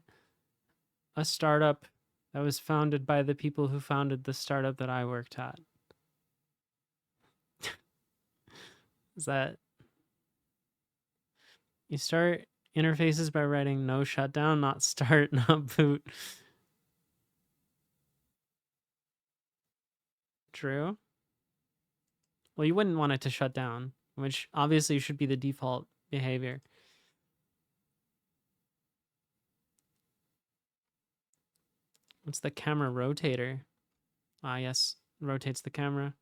a startup that was founded by the people who founded the startup that I worked at. Is that you start interfaces by writing no shutdown, not start, not boot. True. Well, you wouldn't want it to shut down, which obviously should be the default behavior. What's the camera rotator? Ah, yes, rotates the camera.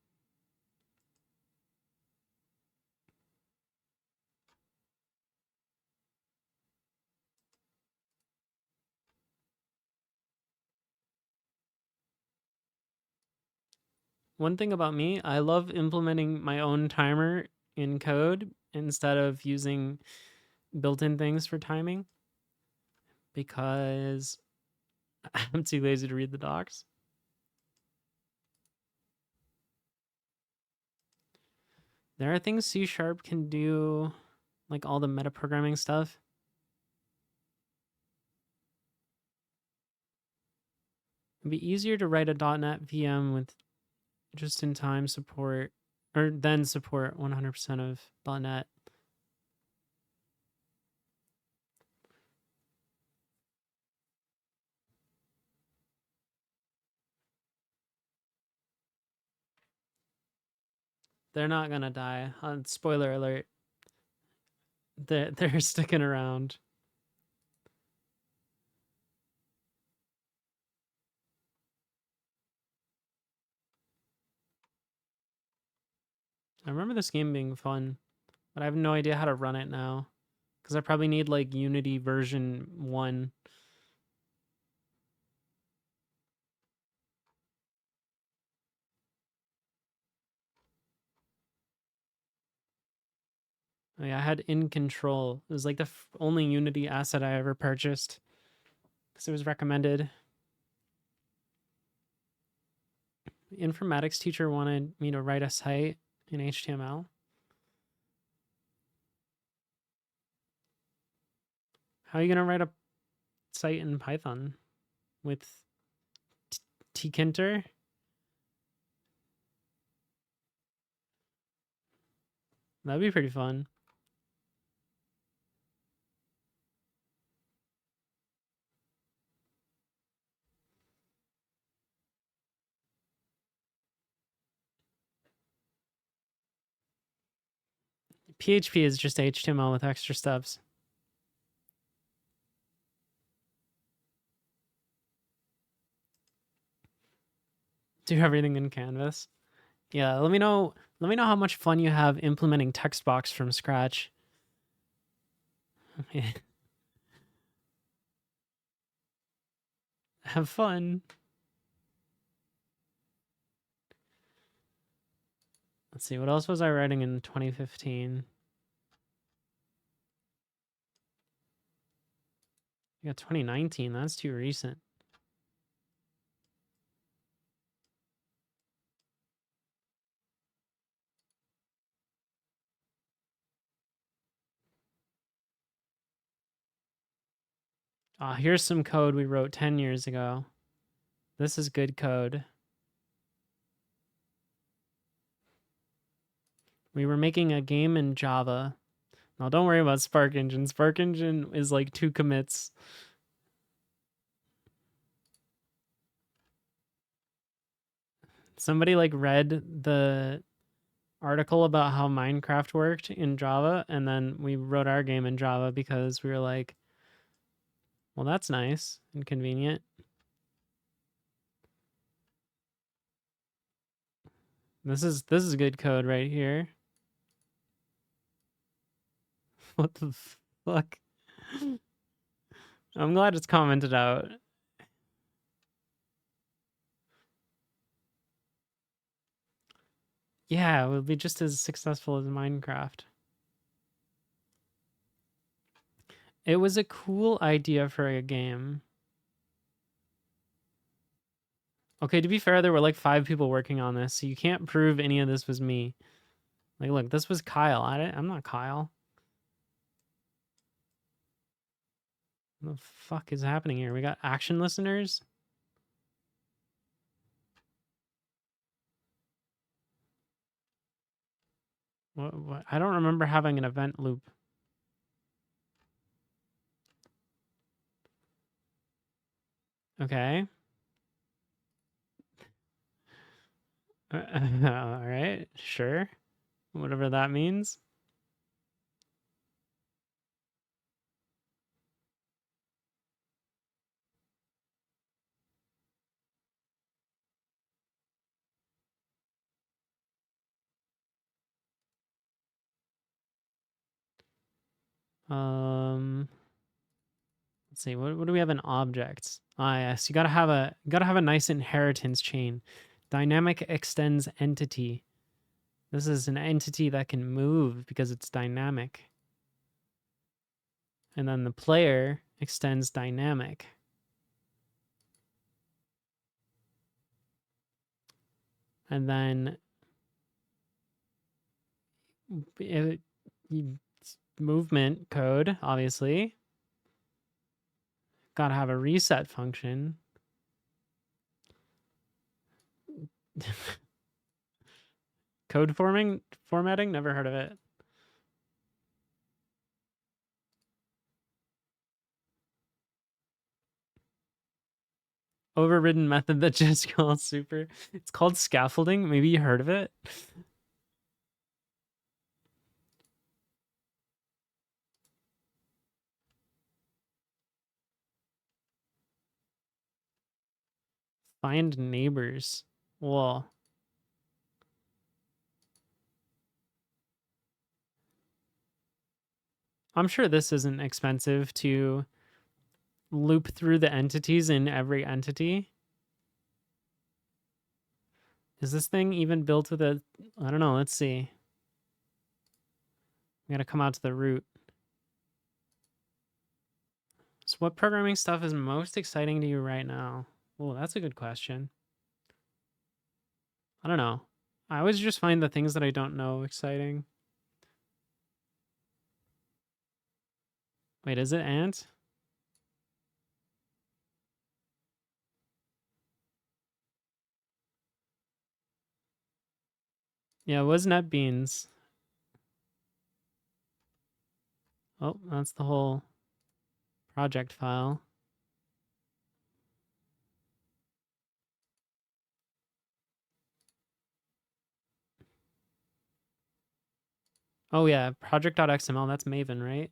One thing about me, I love implementing my own timer in code instead of using built-in things for timing because I'm too lazy to read the docs. There are things C# can do, like all the metaprogramming stuff. It'd be easier to write a .NET VM with just-in-time support, or then support 100% of .NET. They're not gonna die. Spoiler alert. They're sticking around. I remember this game being fun, but I have no idea how to run it now. Because I probably need like Unity version 1. Oh, yeah, I had In Control. It was like the only Unity asset I ever purchased because it was recommended. The informatics teacher wanted me to write a site in HTML. How are you going to write a site in Python with tkinter? That'd be pretty fun. PHP is just HTML with extra steps. Do everything in Canvas. Yeah, let me know how much fun you have implementing TextBox from scratch. Have fun. Let's see, what else was I writing in 2015? Yeah, 2019, that's too recent. Here's some code we wrote 10 years ago. This is good code. We were making a game in Java. Now, don't worry about Spark Engine. Spark Engine is like 2 commits. Somebody like read the article about how Minecraft worked in Java, and then we wrote our game in Java because we were like, well, that's nice and convenient. This is good code right here. What the fuck? I'm glad it's commented out. Yeah, it would be just as successful as Minecraft. It was a cool idea for a game. Okay, to be fair, there were like 5 people working on this, so you can't prove any of this was me. Like, look, this was Kyle. I'm not Kyle. What the fuck is happening here? We got action listeners? What? I don't remember having an event loop. Okay. All right, sure. Whatever that means. Let's see. What do we have in objects? Ah, yes. You gotta have a nice inheritance chain. Dynamic extends entity. This is an entity that can move because it's dynamic. And then the player extends dynamic. And then movement code, obviously. Gotta have a reset function. Code formatting? Never heard of it. Overridden method that just calls super. It's called scaffolding. Maybe you heard of it. Find neighbors. Whoa. I'm sure this isn't expensive to loop through the entities in every entity. Is this thing even built with a... I don't know. Let's see. We gotta come out to the root. So what programming stuff is most exciting to you right now? Oh, that's a good question. I don't know. I always just find the things that I don't know exciting. Wait, is it Ant? Yeah, it was NetBeans. Oh, that's the whole project file. Oh yeah, project.xml, that's Maven, right?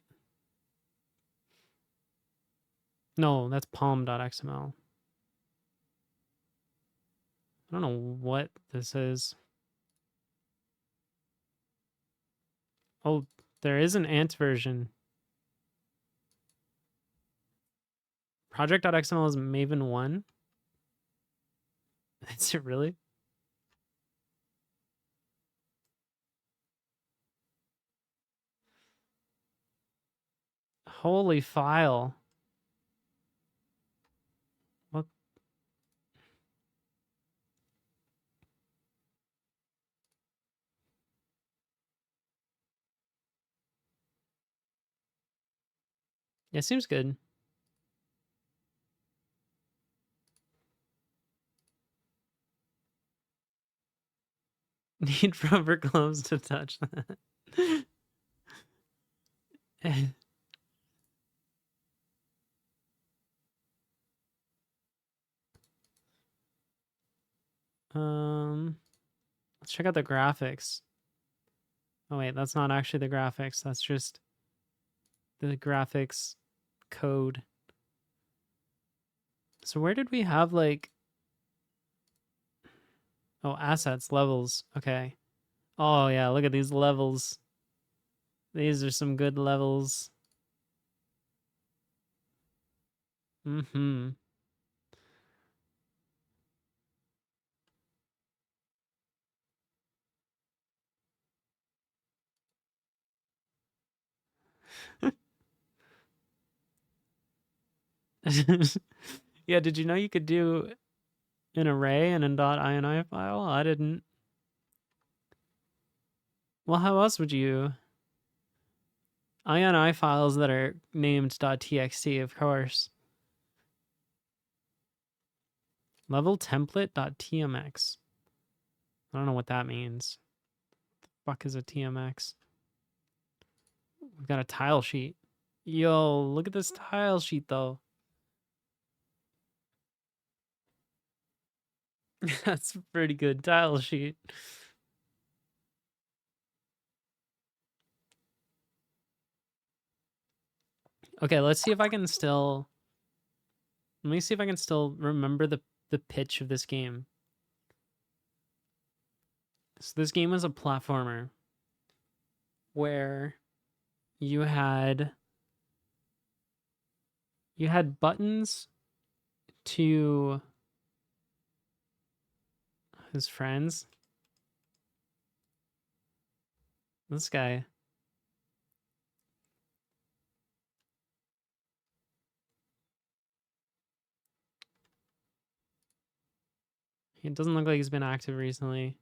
No, that's palm.xml. I don't know what this is. Oh, there is an Ant version. Project.xml is Maven 1. Is it really? Holy file. What? Yeah, seems good. Need rubber gloves to touch that. Let's check out the graphics. Oh wait, that's not actually the graphics. That's just the graphics code. So where did we have like... Oh, assets, levels. Okay. Oh yeah, look at these levels. These are some good levels. Mm-hmm. Yeah, did you know you could do an array and a .ini file? I didn't. Well, how else would you? ini files that are named .txt, of course. Level template.tmx. I don't know what that means. The fuck is a TMX? We've got a tile sheet. Yo, look at this tile sheet though. That's a pretty good tile sheet. Okay, let's see if I can still... Let me see if I can still remember the pitch of this game. So this game was a platformer where you had buttons to his friends. This guy. It doesn't look like he's been active recently.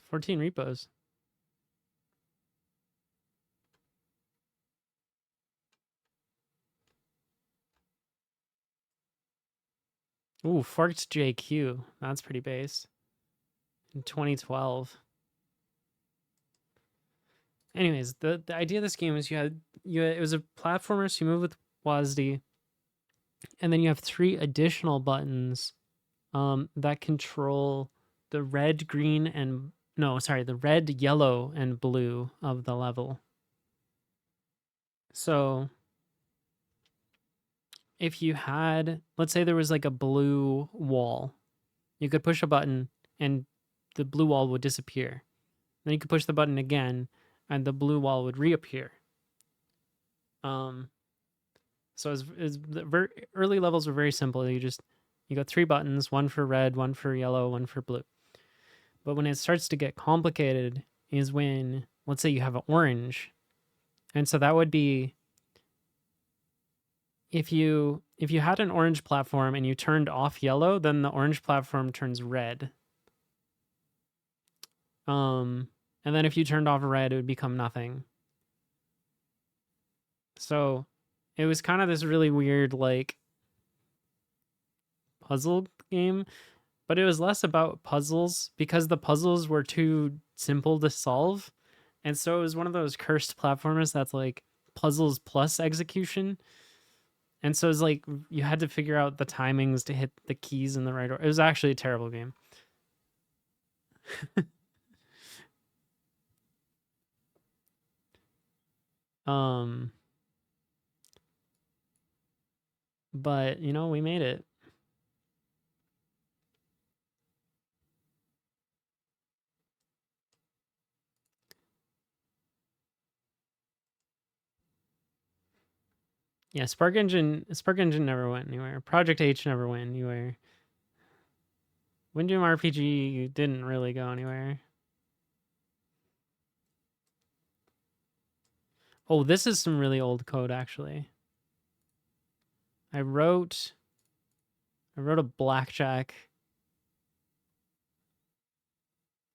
14 repos. Ooh, forked JQ. That's pretty base. In 2012. Anyways, the idea of this game is it was a platformer, so you move with WASD, and then you have 3 additional buttons that control the red, green, and the red, yellow, and blue of the level. So if you had, let's say there was like a blue wall, you could push a button and the blue wall would disappear. Then you could push the button again and the blue wall would reappear. So the early levels were very simple. You got 3 buttons, one for red, one for yellow, one for blue. But when it starts to get complicated is when, let's say you have an orange. And so that would be if you had an orange platform and you turned off yellow, then the orange platform turns red. And then if you turned off red, it would become nothing. So it was kind of this really weird, like, puzzle game, but it was less about puzzles because the puzzles were too simple to solve. And so it was one of those cursed platformers that's like puzzles plus execution. And so it's like you had to figure out the timings to hit the keys in the right order. It was actually a terrible game. But we made it. Yeah, Spark Engine never went anywhere. Project H never went anywhere. Windjam RPG didn't really go anywhere. Oh, this is some really old code actually. I wrote a blackjack.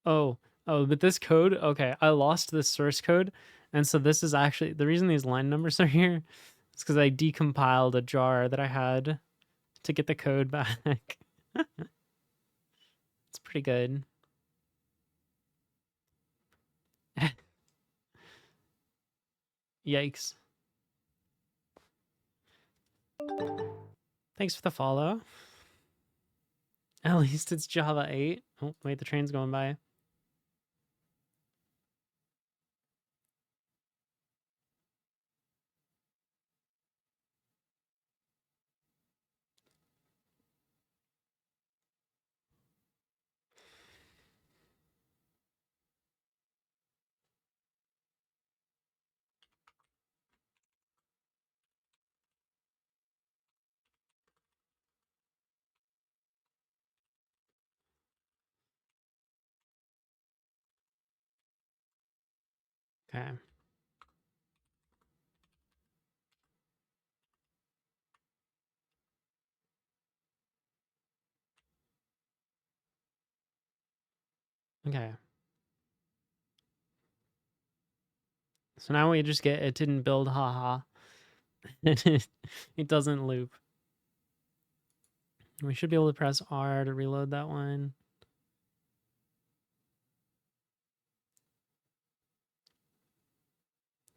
Oh, but this code, okay, I lost this source code. And so this is actually, the reason these line numbers are here is because I decompiled a jar that I had to get the code back. It's pretty good. Yikes. Thanks for the follow. At least it's Java 8. Oh, wait, the train's going by. Okay. Okay. So now we just get it didn't build, haha. It doesn't loop. We should be able to press R to reload that one.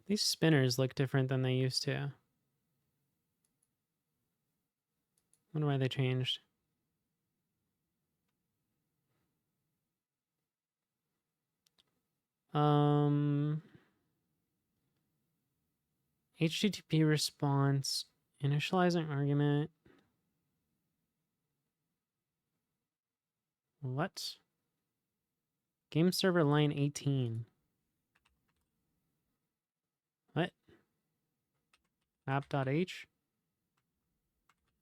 These spinners look different than they used to. Wonder why they changed. HTTP response, initializing argument. What? Game server line 18. What? App.h?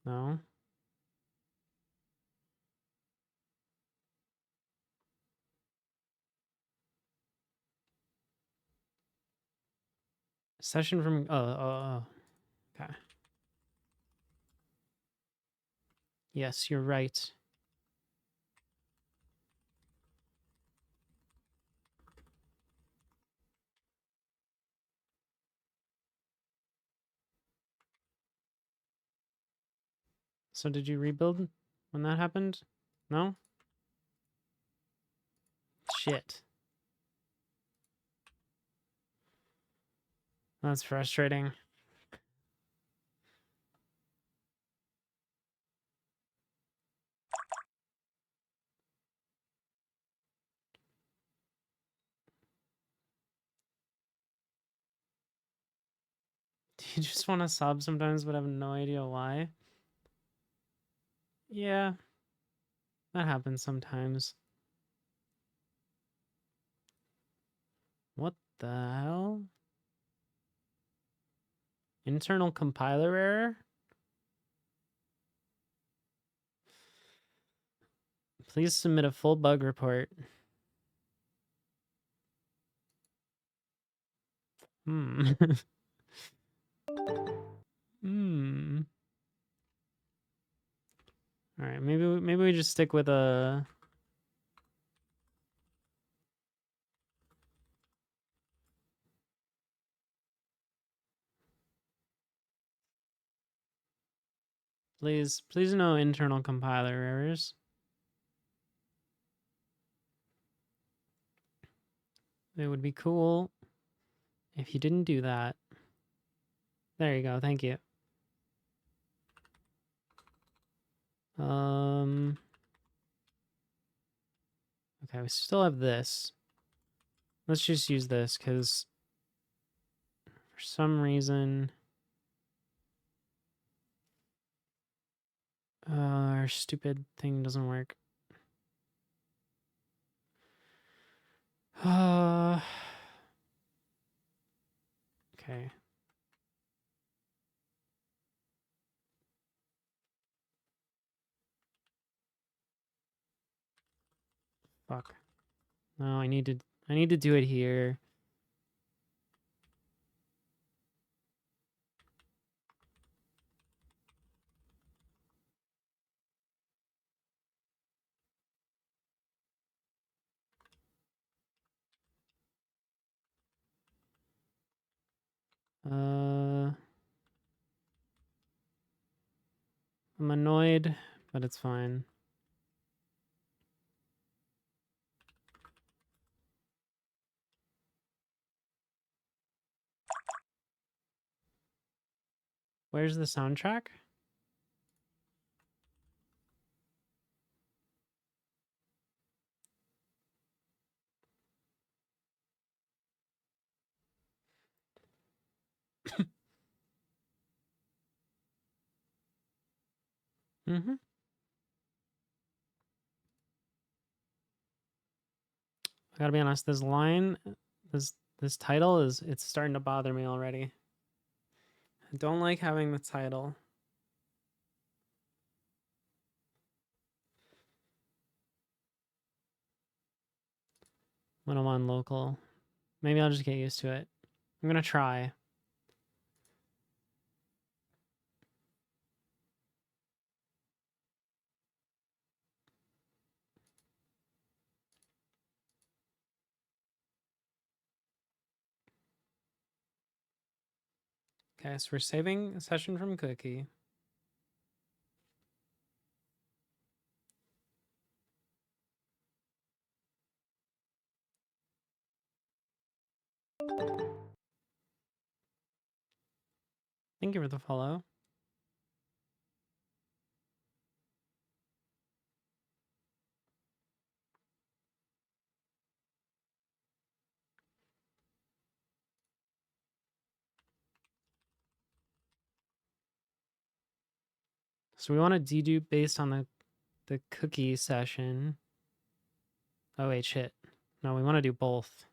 No. Session from, okay. Yes, you're right. So did you rebuild when that happened? No? Shit. That's frustrating. Do you just want to sub sometimes but have no idea why? Yeah. That happens sometimes. What the hell? Internal compiler error? Please submit a full bug report. Hmm. Hmm. All right, maybe we just stick with a. Please no internal compiler errors. It would be cool if you didn't do that. There you go. Thank you. Okay, we still have this. Let's just use this because for some reason our stupid thing doesn't work. Okay. Fuck. No, I need to do it here. I'm annoyed, but it's fine. Where's the soundtrack? Mm-hmm. I gotta be honest, this line, this title it's starting to bother me already. I don't like having the title. When I'm on local. Maybe I'll just get used to it. I'm gonna try. Okay, so we're saving a session from Cookie. Thank you for the follow. So we want to dedupe based on the cookie session. Oh wait, shit. No, we want to do both.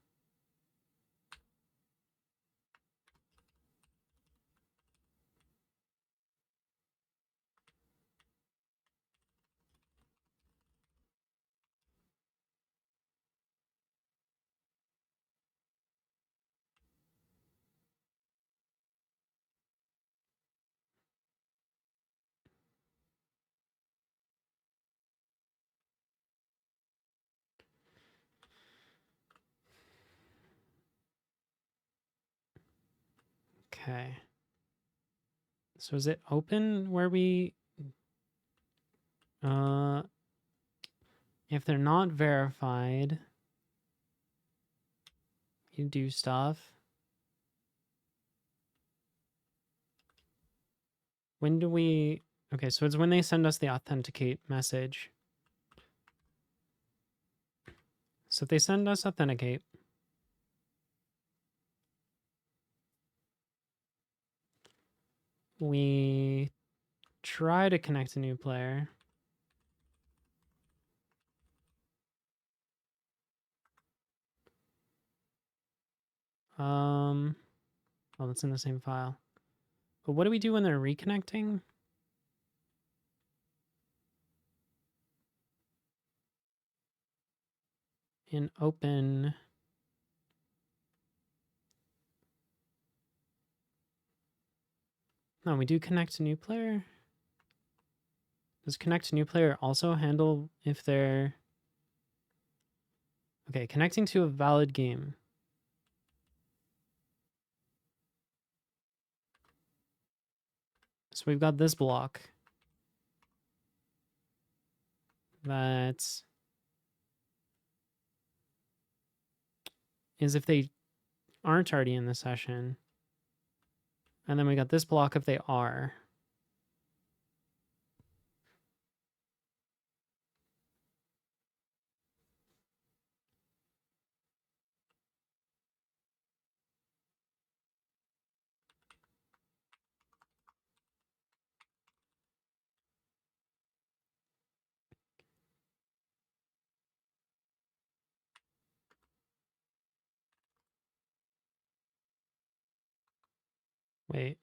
Okay. So is it open where we if they're not verified, you do stuff. When do we okay, so it's when they send us the authenticate message. So if they send us authenticate, we try to connect a new player. Oh, that's in the same file. But what do we do when they're reconnecting? In open, no, we do connect a new player. Does connect a new player also handle if they're okay? Connecting to a valid game. So we've got this block that is if they aren't already in the session. And then we got this block if they are. Wait.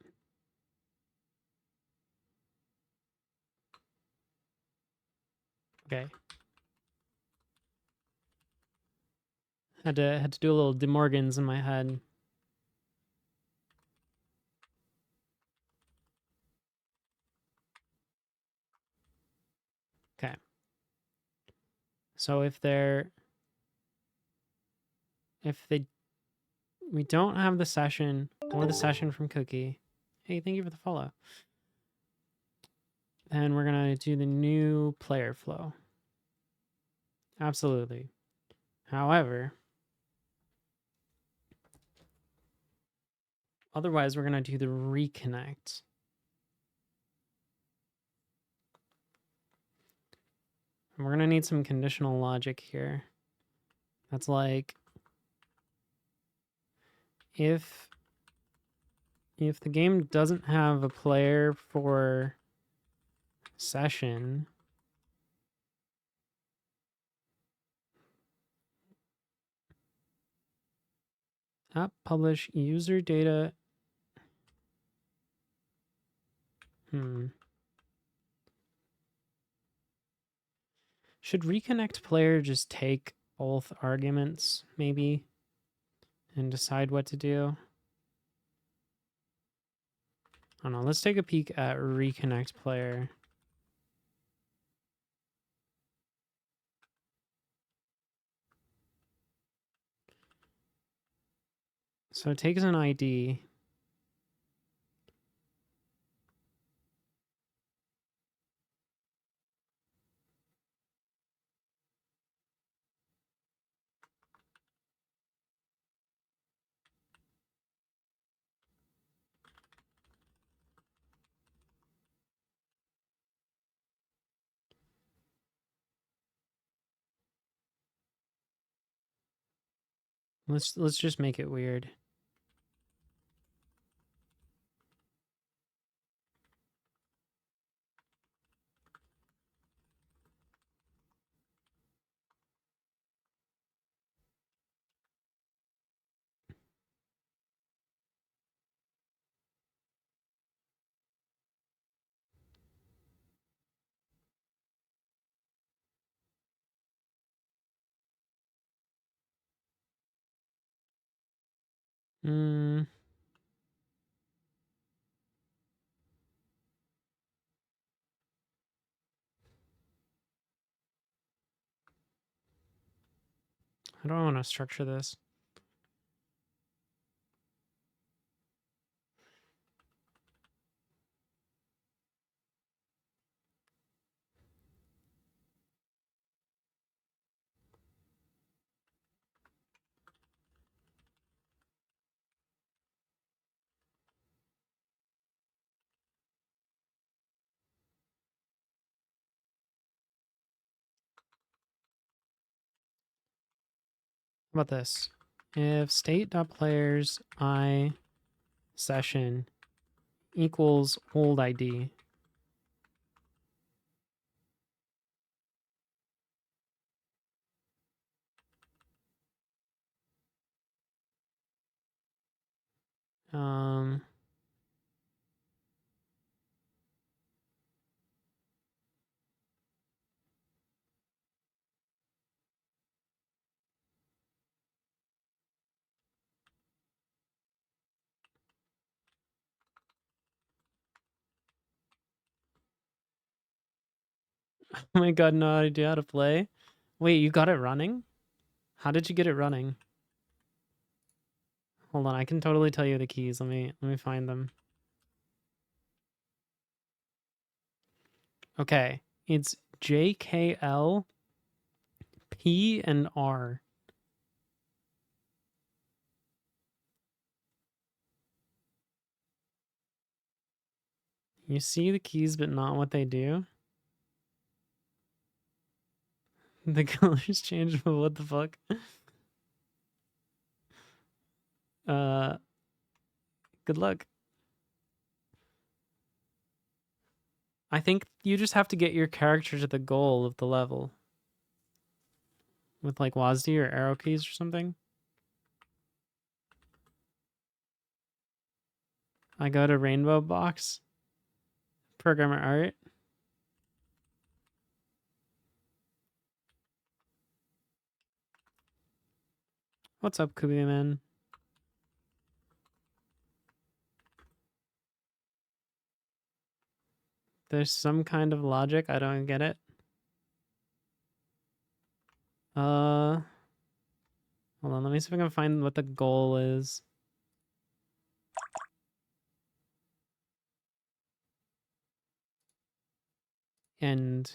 Okay. Had to do a little De Morgans in my head. Okay. So if we don't have the session or the session from Cookie. Hey, thank you for the follow. Then we're gonna do the new player flow. Absolutely. However, otherwise we're gonna do the reconnect. And we're gonna need some conditional logic here. That's like if the game doesn't have a player for session, app publish user data. Should reconnect player just take both arguments maybe and decide what to do? I don't know. Let's take a peek at reconnect player. So it takes an ID. Let's just make it weird. Hmm. How do I want to structure this? How about this? If state.players I session equals old ID. Um, oh my god, no idea how to play. Wait, you got it running? How did you get it running? Hold on, I can totally tell you the keys. Let me find them. Okay, it's JKL, P, and R. You see the keys, but not what they do? The colors change, but what the fuck? Good luck. I think you just have to get your character to the goal of the level. With like WASD or arrow keys or something. I go to Rainbow Box. Programmer art. What's up, Kubi Man? There's some kind of logic. I don't get it. Hold on. Let me see if I can find what the goal is. And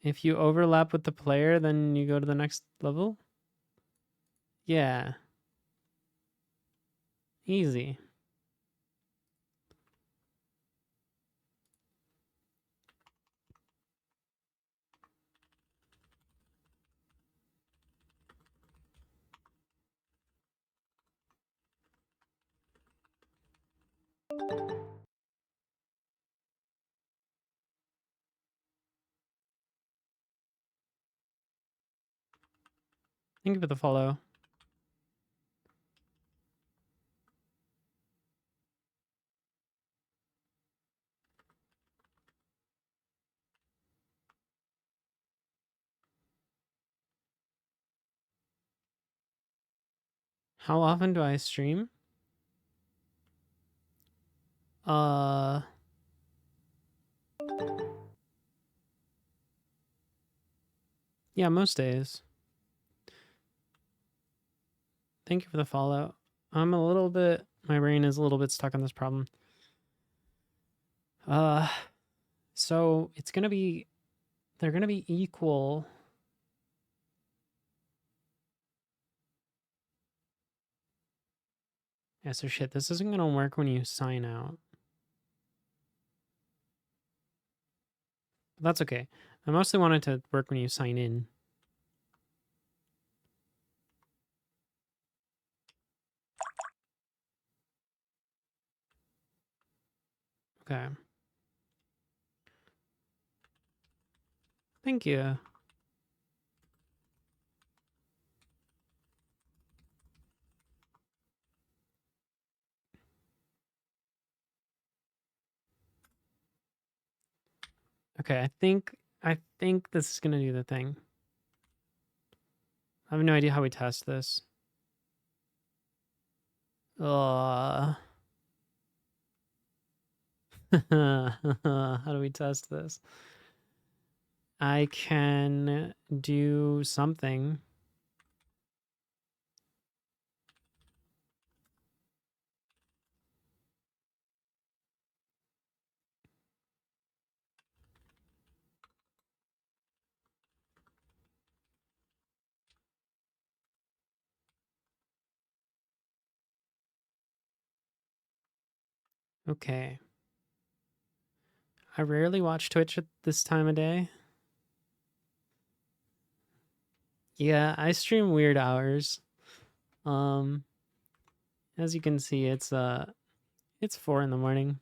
if you overlap with the player, then you go to the next level. Yeah. Easy. Thank you for the follow. How often do I stream? Yeah, most days. Thank you for the follow. I'm a little bit, my brain is a little bit stuck on this problem. So it's gonna be, they're gonna be equal. Yeah, so shit, this isn't gonna work when you sign out. But that's okay. I mostly want it to work when you sign in. Okay. Thank you. Okay, I think this is gonna do the thing. I have no idea how we test this. How do we test this? I can do something. Okay. I rarely watch Twitch at this time of day. Yeah, I stream weird hours. As you can see, it's 4 in the morning.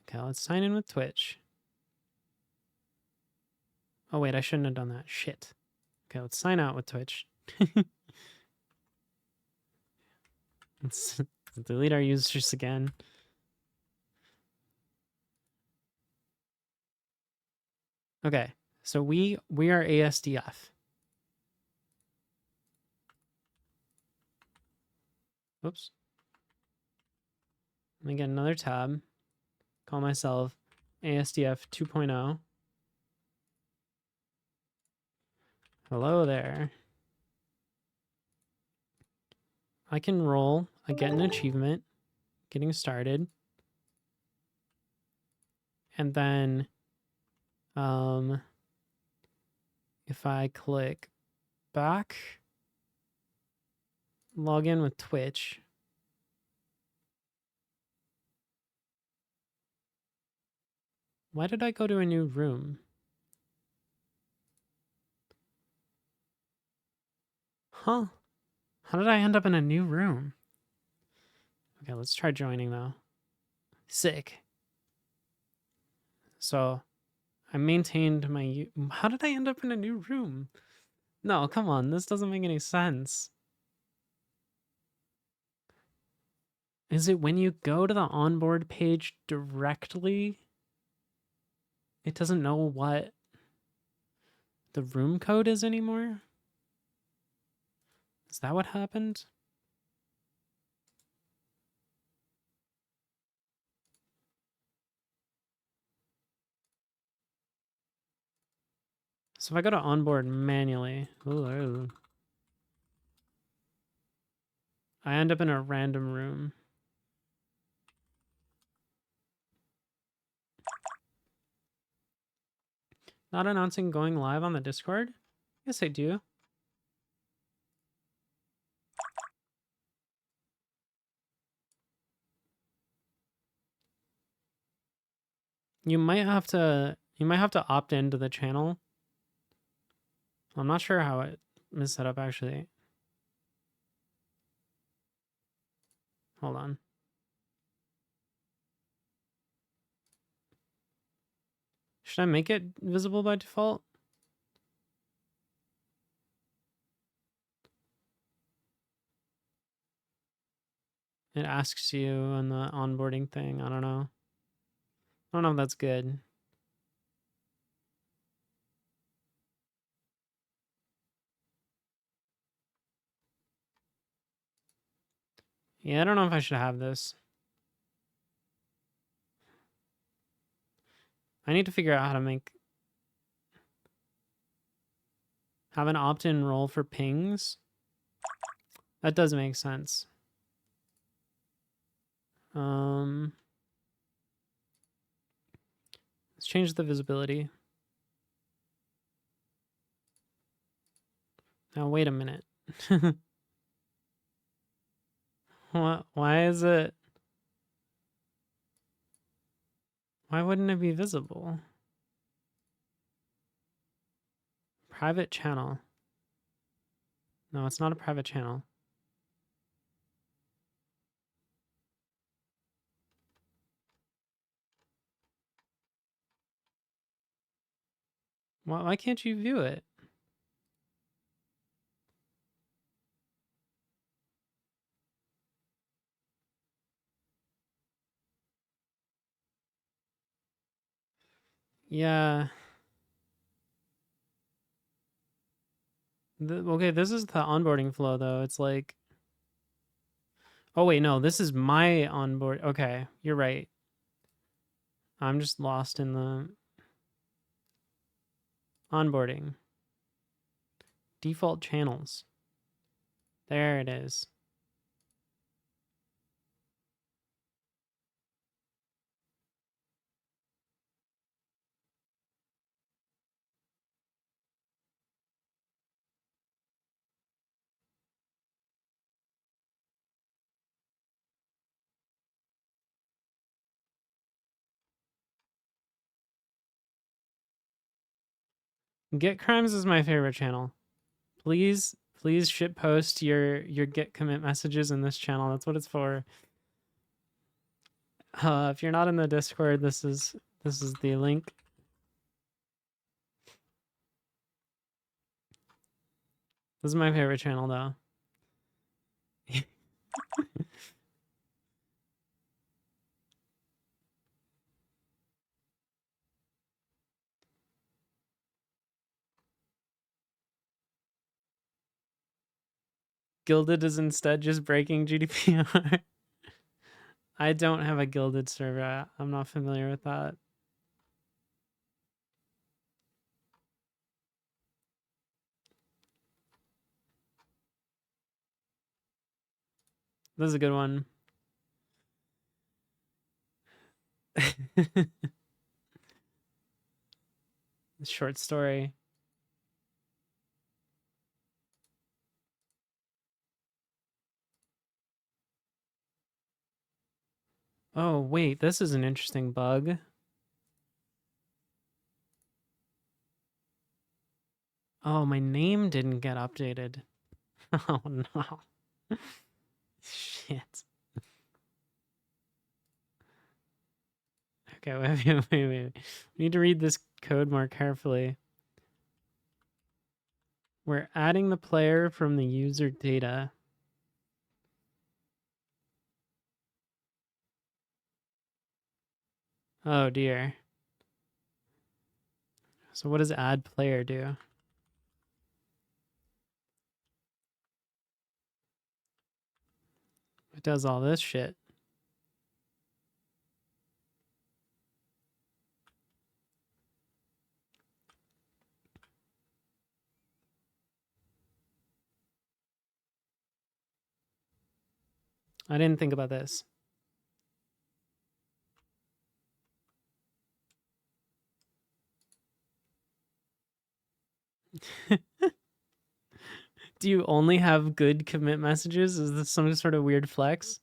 Okay, let's sign in with Twitch. Oh wait, I shouldn't have done that. Shit. Okay, let's sign out with Twitch. Let's delete our users again. Okay, so we are ASDF. Oops. Let me get another tab. Call myself ASDF 2.0. Hello there. I can roll. I get an achievement. Getting started. And then if I click back, log in with Twitch. Why did I go to a new room? Huh? How did I end up in a new room? Okay, let's try joining though. Sick. So I maintained my... How did I end up in a new room? No, come on. This doesn't make any sense. Is it when you go to the onboard page directly? It doesn't know what the room code is anymore? Is that what happened? So if I go to onboard manually, I end up in a random room. Not announcing going live on the Discord? Yes, I do. You might have to opt into the channel. I'm not sure how it is set up actually. Hold on. Should I make it visible by default? It asks you on the onboarding thing. I don't know. I don't know if that's good. Yeah, I don't know if I should have this. I need to figure out how to have an opt-in role for pings. That does make sense. Let's change the visibility. Now wait a minute. What? Why is it? Why wouldn't it be visible? Private channel. No, it's not a private channel. Why can't you view it? Yeah. Okay, this is the onboarding flow though. It's like, oh wait, no, this is my onboard. Okay, you're right. I'm just lost in the onboarding. Default channels. There it is. Git Crimes is my favorite channel. Please shit post your Git commit messages in this channel. That's what it's for. If you're not in the Discord, this is the link. This is my favorite channel though. Gilded is instead just breaking GDPR. I don't have a Gilded server. I'm not familiar with that. This is a good one. Short story. Oh, wait, this is an interesting bug. Oh, my name didn't get updated. Oh, no. Shit. Okay, wait. We need to read this code more carefully. We're adding the player from the user data. Oh, dear. So what does add player do? It does all this shit. I didn't think about this. Do you only have good commit messages? Is this some sort of weird flex?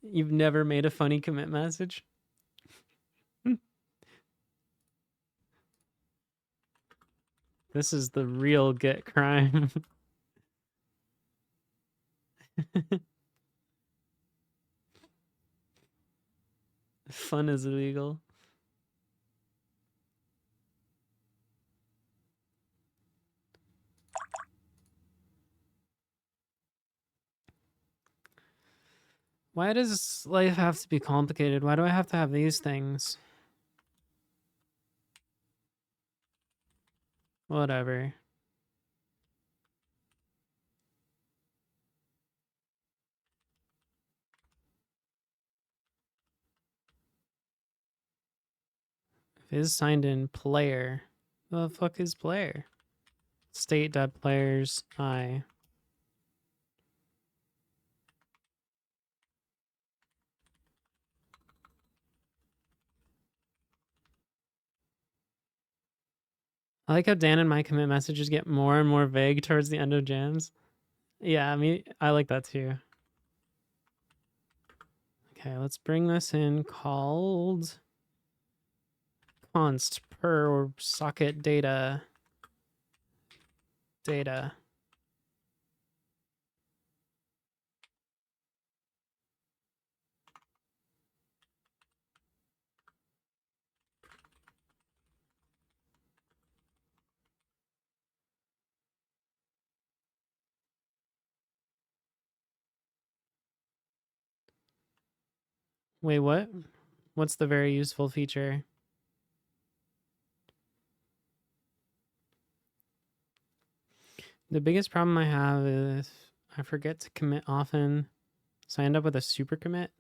You've never made a funny commit message? This is the real Git crime. Fun is illegal. Why does life have to be complicated? Why do I have to have these things? Whatever. Is signed in player. The fuck is player? State.players I. I like how Dan and my commit messages get more and more vague towards the end of jams. Yeah, I mean, I like that too. Okay, let's bring this in called const per socket data. Wait, what? What's the very useful feature? The biggest problem I have is I forget to commit often, so I end up with a super commit.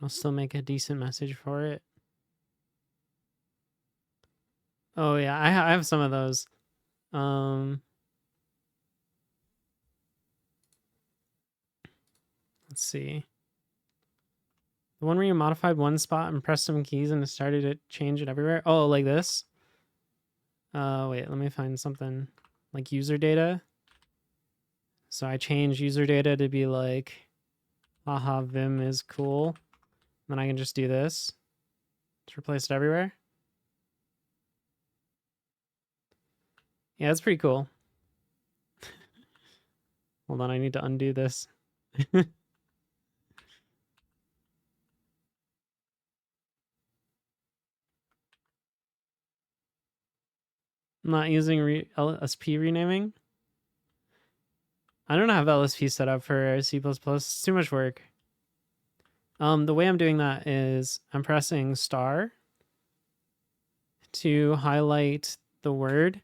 I'll still make a decent message for it. Oh yeah, I have some of those. Let's see. The one where you modified one spot and pressed some keys and it started to change it everywhere. Oh, like this? Wait, let me find something like user data. So I change user data to be like, haha, Vim is cool. Then I can just do this to replace it everywhere. Yeah, that's pretty cool. Hold on, I need to undo this. I'm not using LSP renaming. I don't have LSP set up for C++. It's too much work. The way I'm doing that is I'm pressing star to highlight the word.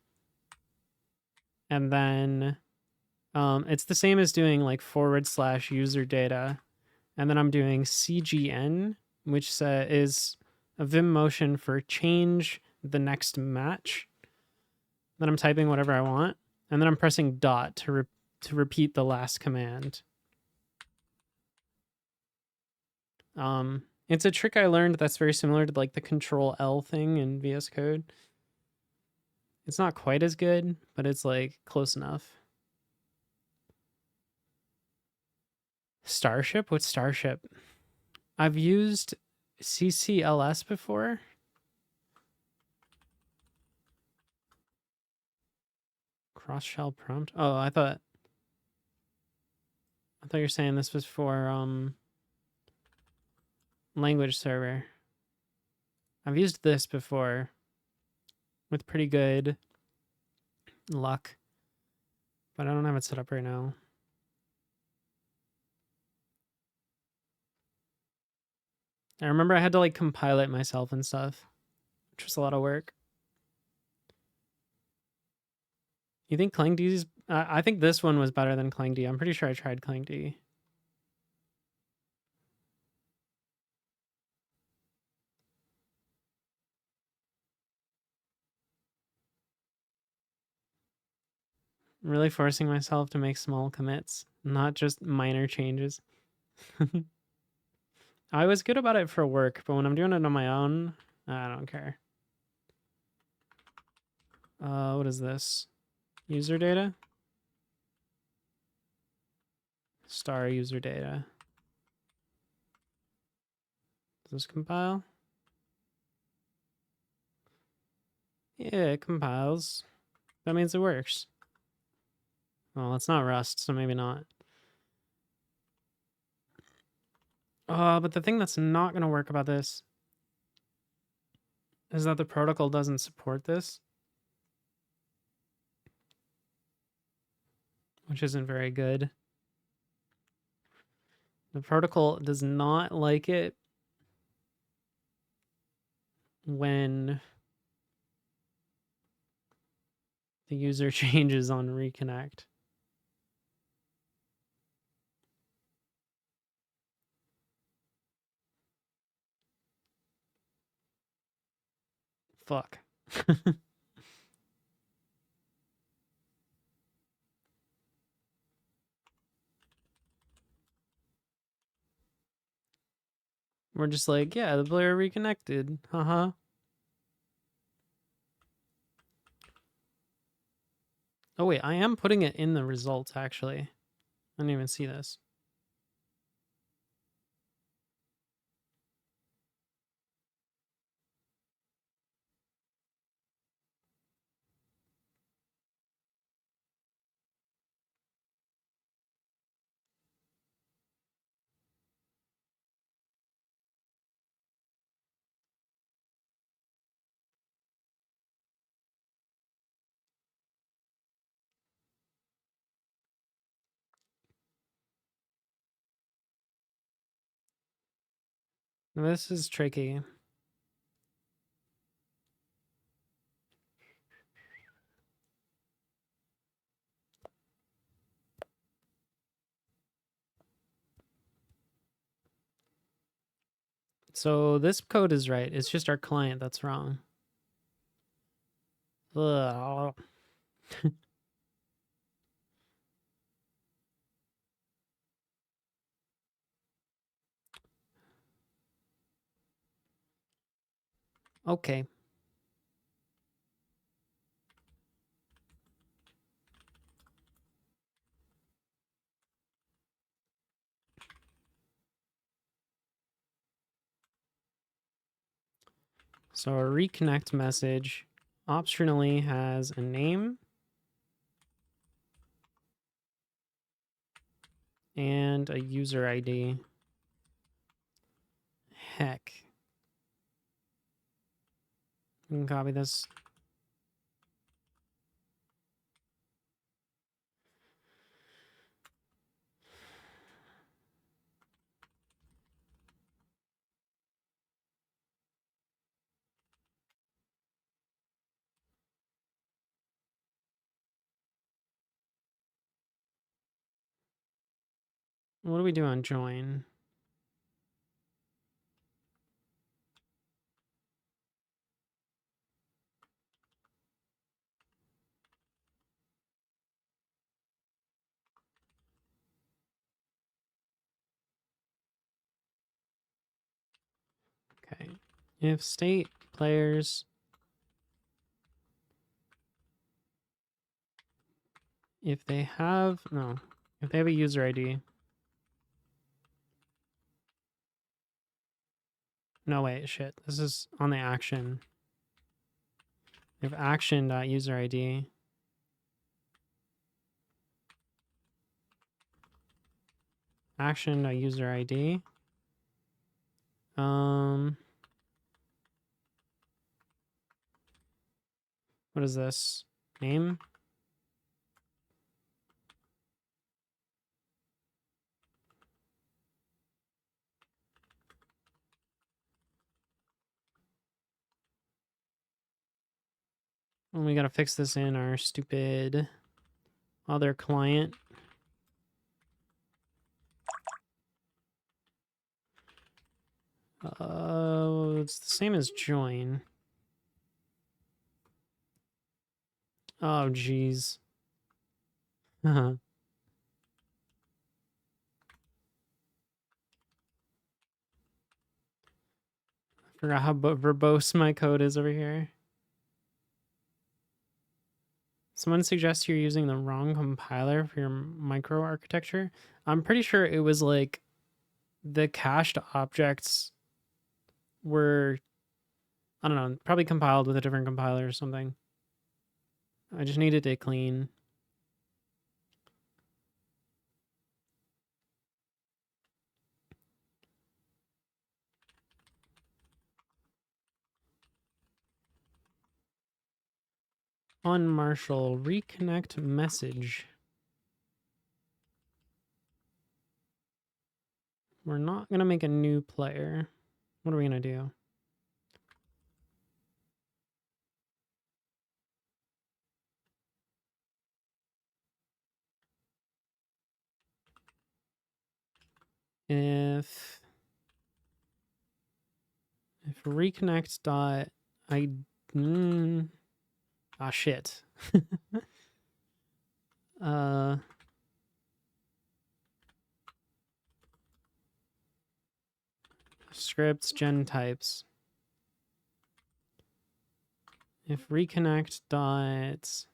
And then it's the same as doing like / user data. And then I'm doing CGN, which is a Vim motion for change the next match. Then I'm typing whatever I want. And then I'm pressing dot to repeat the last command. It's a trick I learned that's very similar to like the Control L thing in VS Code. It's not quite as good, but it's like close enough. Starship? What's Starship? I've used CCLS before. Cross shell prompt. Oh, I thought you're saying this was for language server. I've used this before with pretty good luck, but I don't have it set up right now. I remember I had to like compile it myself and stuff, which was a lot of work. You think ClangD's? I think this one was better than ClangD. I'm pretty sure I tried ClangD. I'm really forcing myself to make small commits, not just minor changes. I was good about it for work, but when I'm doing it on my own, I don't care. What is this? User data? Star user data. Does this compile? Yeah, it compiles. That means it works. Well, it's not Rust, so maybe not. But the thing that's not going to work about this is that the protocol doesn't support this, which isn't very good. The protocol does not like it when the user changes on reconnect. Fuck. We're just like, yeah, the player reconnected. Haha. Oh wait, I am putting it in the results actually. I didn't even see this. This is tricky. So this code is right. It's just our client that's wrong. Ugh. Okay. So our reconnect message optionally has a name and a user ID. Heck. We can copy this. What do we do on join? Okay. If state players if they have a user ID. No wait, shit. This is on the action. If action.user ID. Action.user ID. What is this? Name? And we gotta fix this in our stupid other client. It's the same as join. Oh, jeez. I forgot how verbose my code is over here. Someone suggests you're using the wrong compiler for your microarchitecture. I'm pretty sure it was like the cached objects were, I don't know, probably compiled with a different compiler or something. I just needed it clean. On Marshall, reconnect message. We're not going to make a new player. What are we going to do? If reconnect dot shit. Scripts gen types. If reconnect dot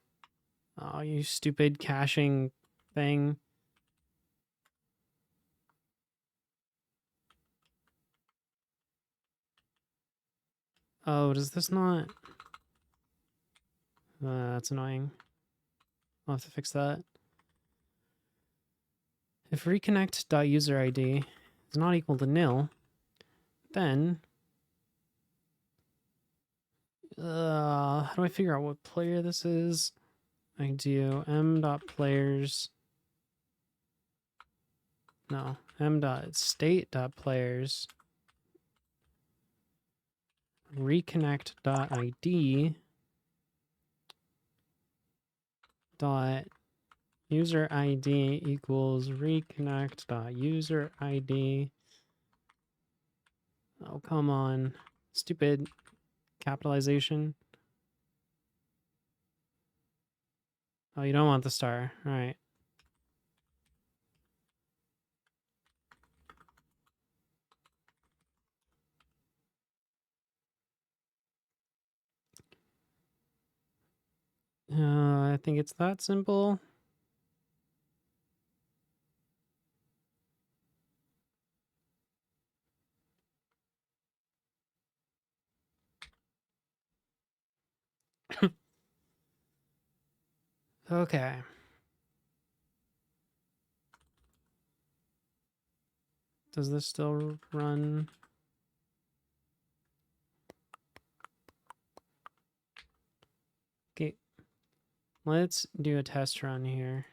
Oh, you stupid caching thing. Oh, does this not? That's annoying. I'll have to fix that. If reconnect.userid is not equal to nil, then how do I figure out what player this is? I do m.players. No, m.state.players. Reconnect.id dot user ID equals reconnect.user ID. Oh, come on. Stupid capitalization. Oh, you don't want the star. All right. I think it's that simple. Okay. Does this still run? Okay. Let's do a test run here.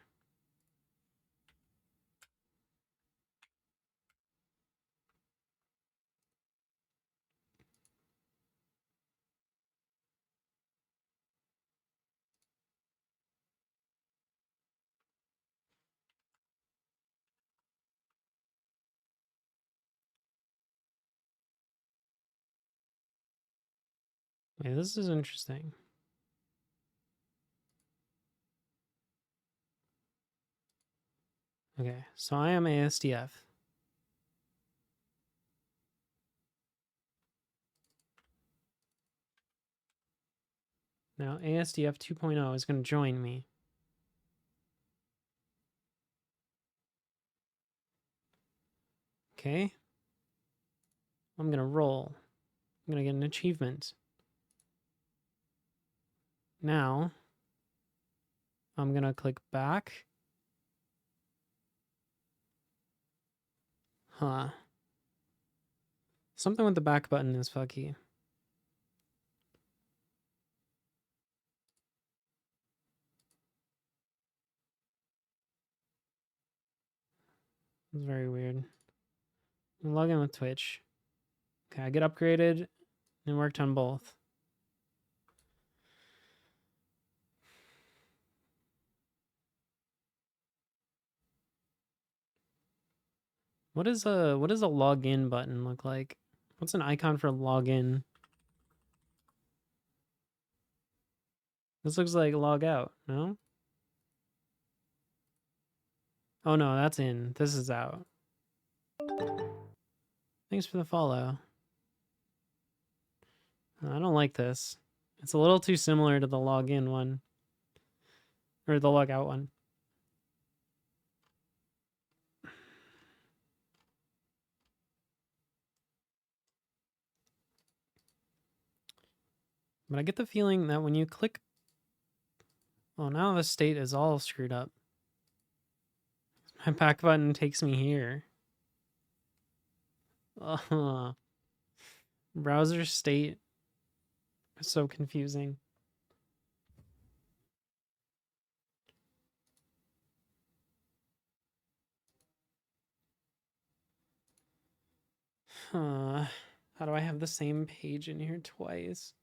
Wait, this is interesting. Okay, so I am ASDF. Now ASDF 2.0 is going to join me. Okay. I'm going to roll. I'm going to get an achievement. Now, I'm going to click back. Huh. Something with the back button is fucky. It's very weird. Log in with Twitch. Okay, I get upgraded and worked on both. What does a login button look like? What's an icon for login? This looks like log out, no? Oh no, that's in. This is out. Thanks for the follow. I don't like this. It's a little too similar to the login one. Or the log out one. But I get the feeling that when you click... Oh, now the state is all screwed up. My back button takes me here. Browser state is so confusing. How do I have the same page in here twice?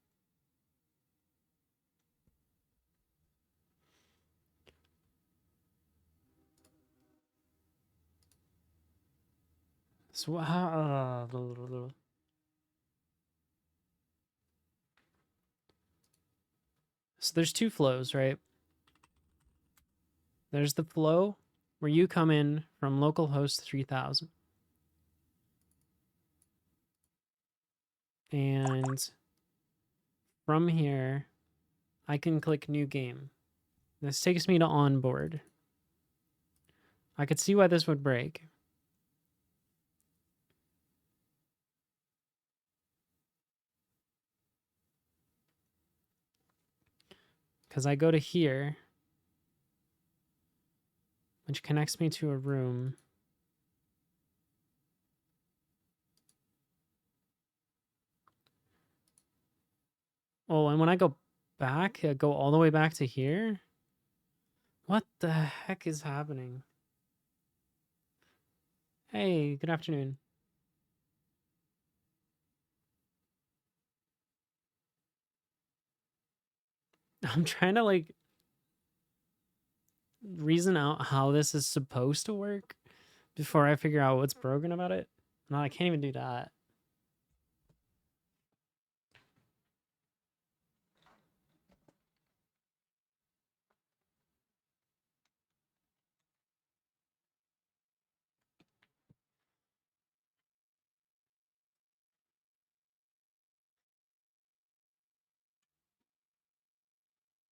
So so there's two flows, right? There's the flow where you come in from localhost 3000. And from here, I can click new game. This takes me to onboard. I could see why this would break. Because I go to here, which connects me to a room. Oh, and when I go back, I go all the way back to here? What the heck is happening? Hey, good afternoon. I'm trying to like reason out how this is supposed to work before I figure out what's broken about it. No, I can't even do that.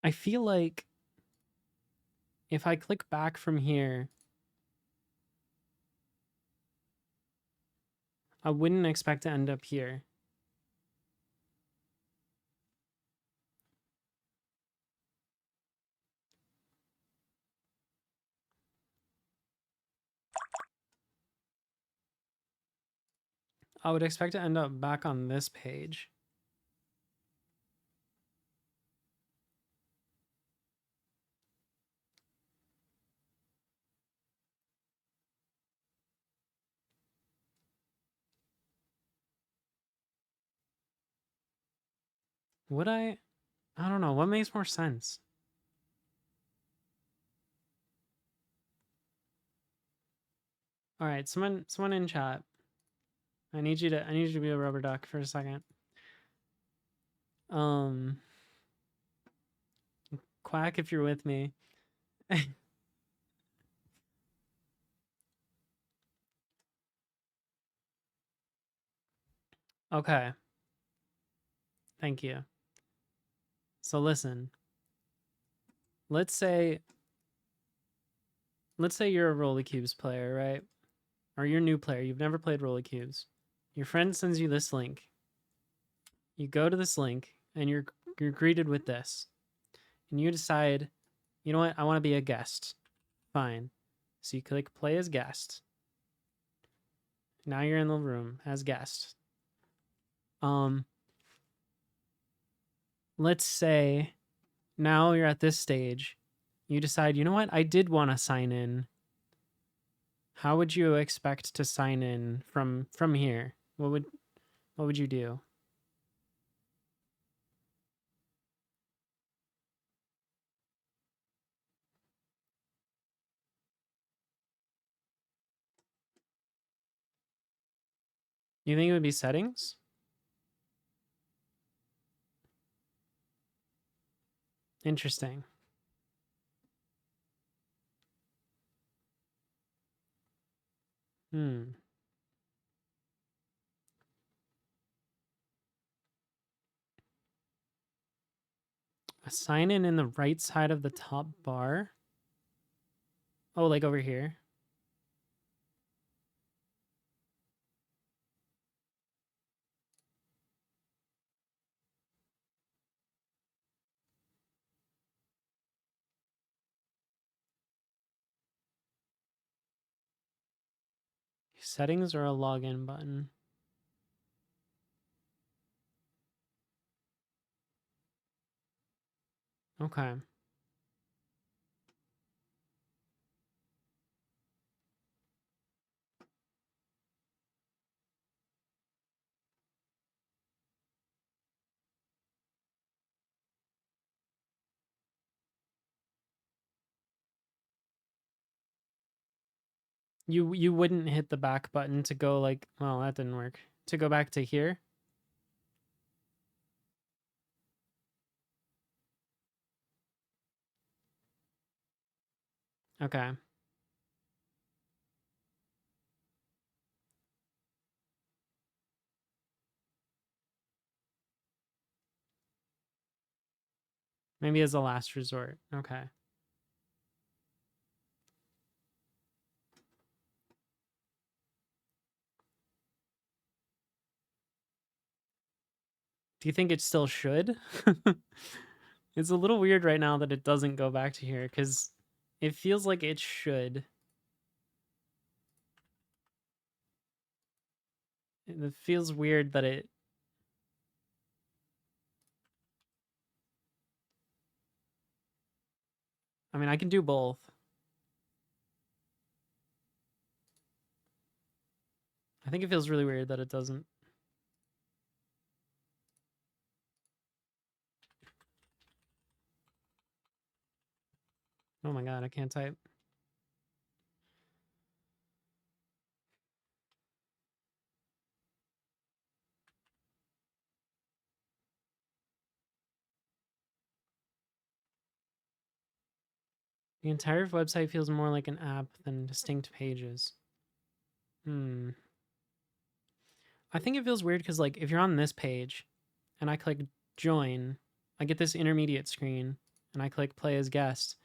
I feel like if I click back from here, I wouldn't expect to end up here. I would expect to end up back on this page. Would I? I don't know. What makes more sense? All right, someone in chat. I need you to be a rubber duck for a second. Quack if you're with me. Okay. Thank you. So listen. Let's say you're a Roly Cubes player, right? Or you're a new player. You've never played Roly Cubes. Your friend sends you this link. You go to this link and you're greeted with this. And you decide, you know what? I want to be a guest. Fine. So you click play as guest. Now you're in the room as guest. Let's say now you're at this stage. You decide, you know what? I did want to sign in. How would you expect to sign in from here? What would you do? You think it would be settings? Interesting. A sign in the right side of the top bar. Oh, like over here. Settings or a login button. Okay. You wouldn't hit the back button to go like, well, that didn't work. To go back to here? Okay. Maybe as a last resort. Okay. Do you think it still should? It's a little weird right now that it doesn't go back to here because it feels like it should. It feels weird that it... I mean, I can do both. I think it feels really weird that it doesn't. Oh my god, I can't type. The entire website feels more like an app than distinct pages. I think it feels weird because, like, if you're on this page and I click join, I get this intermediate screen and I click play as guest.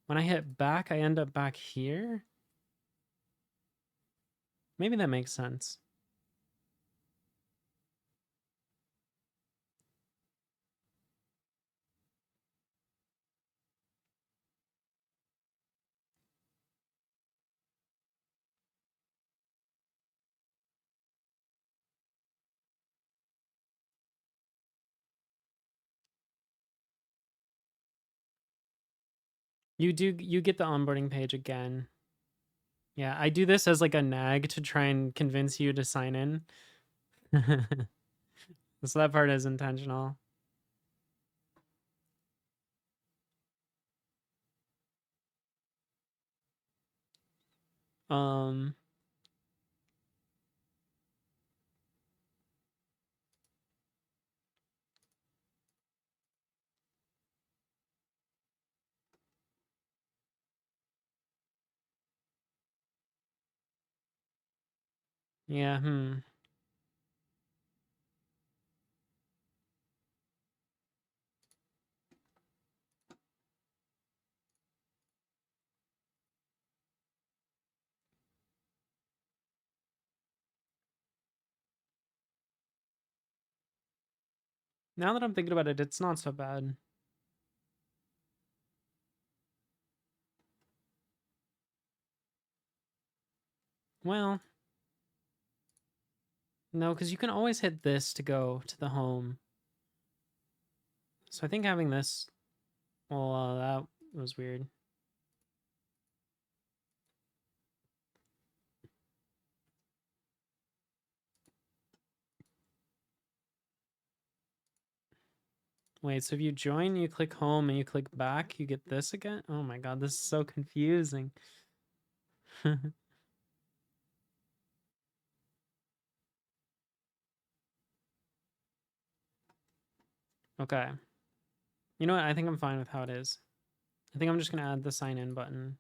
When I hit back, I end up back here. Maybe that makes sense. You get the onboarding page again. Yeah, I do this as like a nag to try and convince you to sign in. So that part is intentional. Um yeah, Now that I'm thinking about it, it's not so bad. Well, no, because you can always hit this to go to the home. So I think having this, well, that was weird. Wait, so if you join, you click home and you click back, you get this again? Oh my god, this is so confusing. Okay. You know what? I think I'm fine with how it is. I think I'm just going to add the sign in button.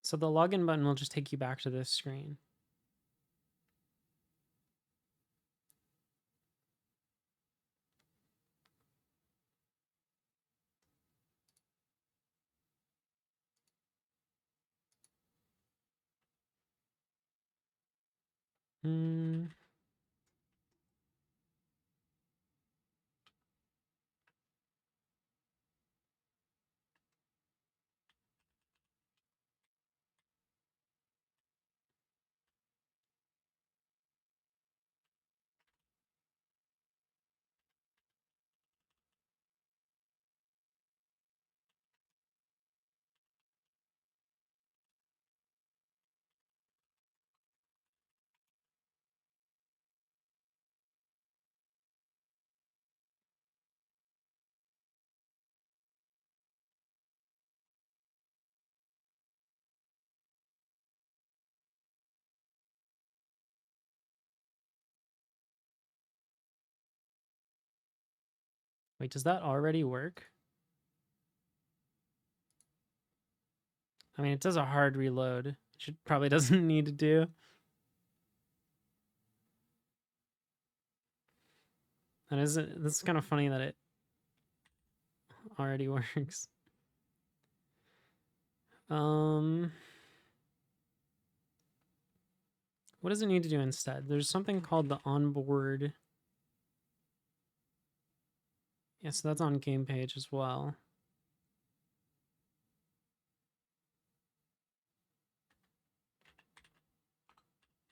So the login button will just take you back to this screen. Hmm. Wait, does that already work? I mean, it does a hard reload, which it probably doesn't need to do. This is kind of funny that it already works. What does it need to do instead? There's something called the onboard. Yeah, so that's on game page as well.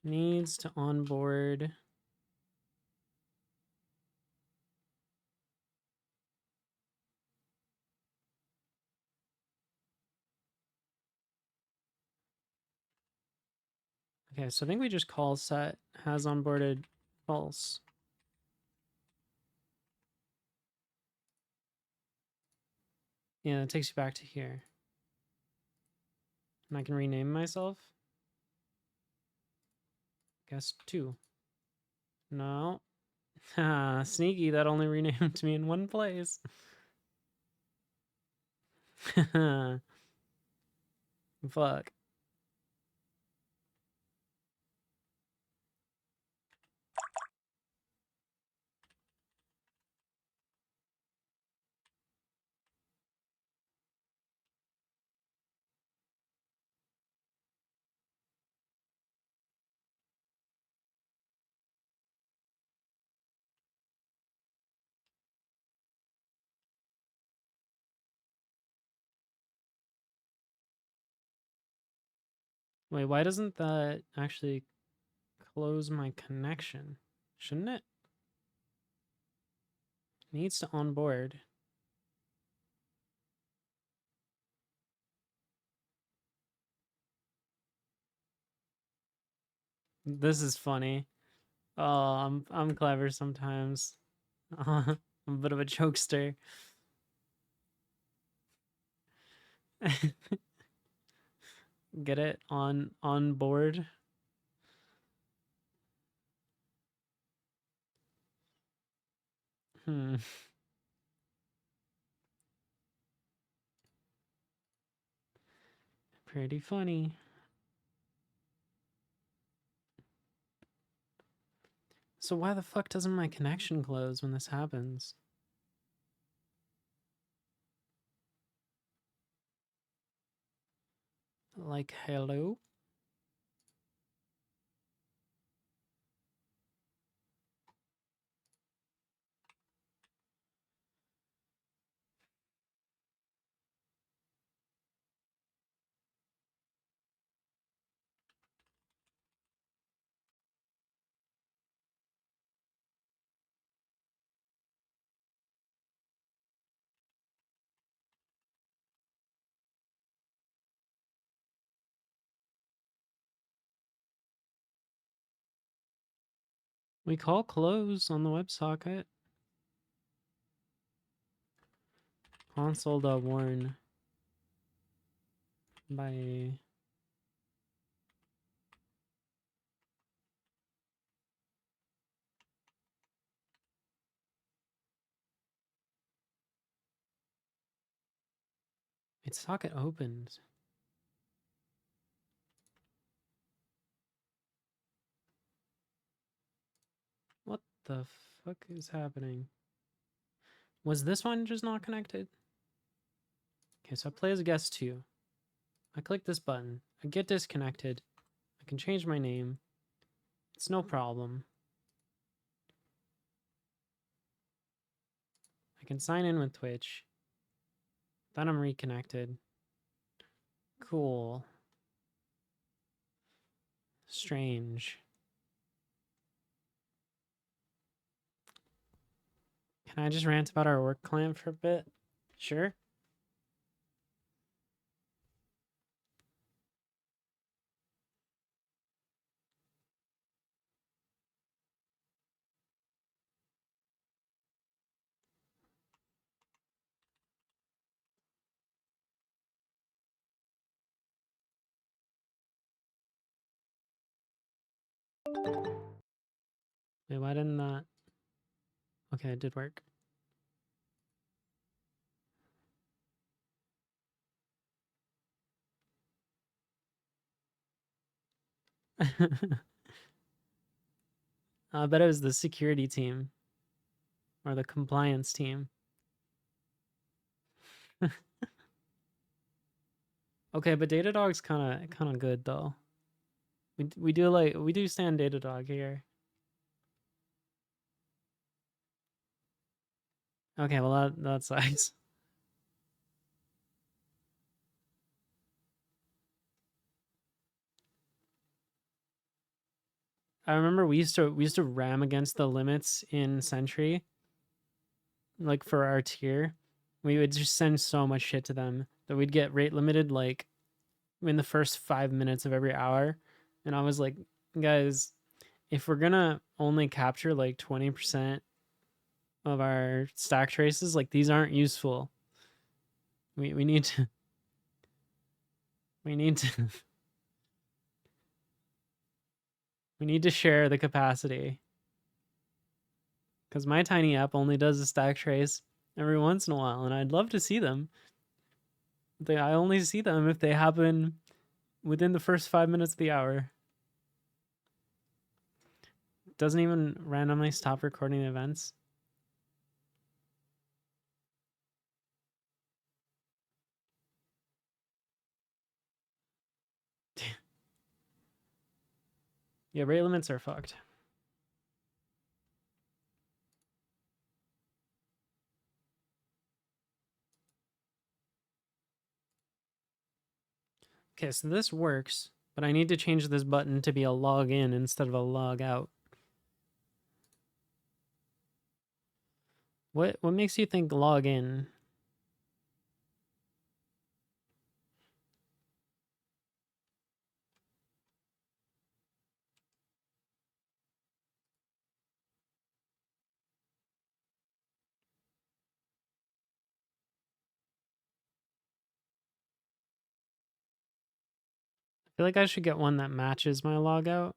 Needs to onboard. Okay, so I think we just call set has onboarded false. Yeah, it takes you back to here. And I can rename myself. Guess 2. No. Ha, sneaky, that only renamed me in one place. Fuck. Wait, why doesn't that actually close my connection? Shouldn't it? Needs to onboard. This is funny. Oh, I'm clever sometimes. I'm a bit of a jokester. Get it on board. Pretty funny. So why the fuck doesn't my connection close when this happens? Like, hello? We call close on the WebSocket. Console.warn by its socket opened. What the fuck is happening? Was this one just not connected? Okay, so I play as a guest 2. I click this button. I get disconnected. I can change my name. It's no problem. I can sign in with Twitch. Then I'm reconnected. Cool. Strange. Can I just rant about our work client for a bit? Sure. Wait, why didn't that? Okay, it did work. I bet it was the security team or the compliance team. Okay, but Datadog's kind of good though. We do stand Datadog here. Okay, well that sucks. I remember we used to ram against the limits in Sentry, like for our tier. We would just send so much shit to them that we'd get rate limited like in the first 5 minutes of every hour. And I was like, guys, if we're gonna only capture like 20% of our stack traces, like these aren't useful. We need to we need to we need to share the capacity. Because my tiny app only does a stack trace every once in a while, and I'd love to see them. I only see them if they happen within the first 5 minutes of the hour. Doesn't even randomly stop recording events. Yeah, rate limits are fucked. Okay, so this works, but I need to change this button to be a login instead of a log out. What makes you think login? I feel like I should get one that matches my logout,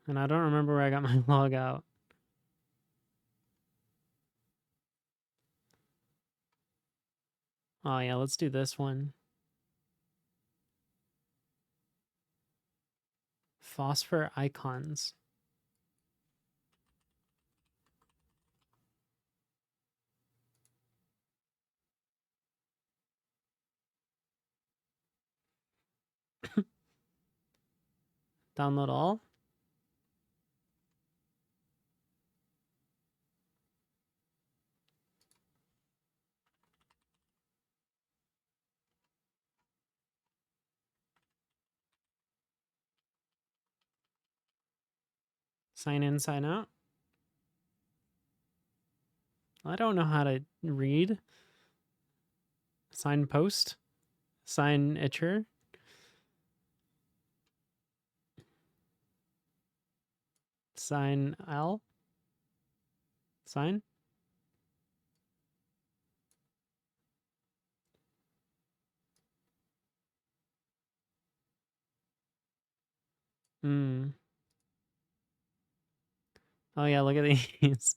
and I don't remember where I got my logout. Oh yeah, let's do this one. Phosphor icons. Download all. Sign in, sign out. I don't know how to read. Sign post. Sign itcher. Sign L. Sign. Hmm. Oh yeah, look at these.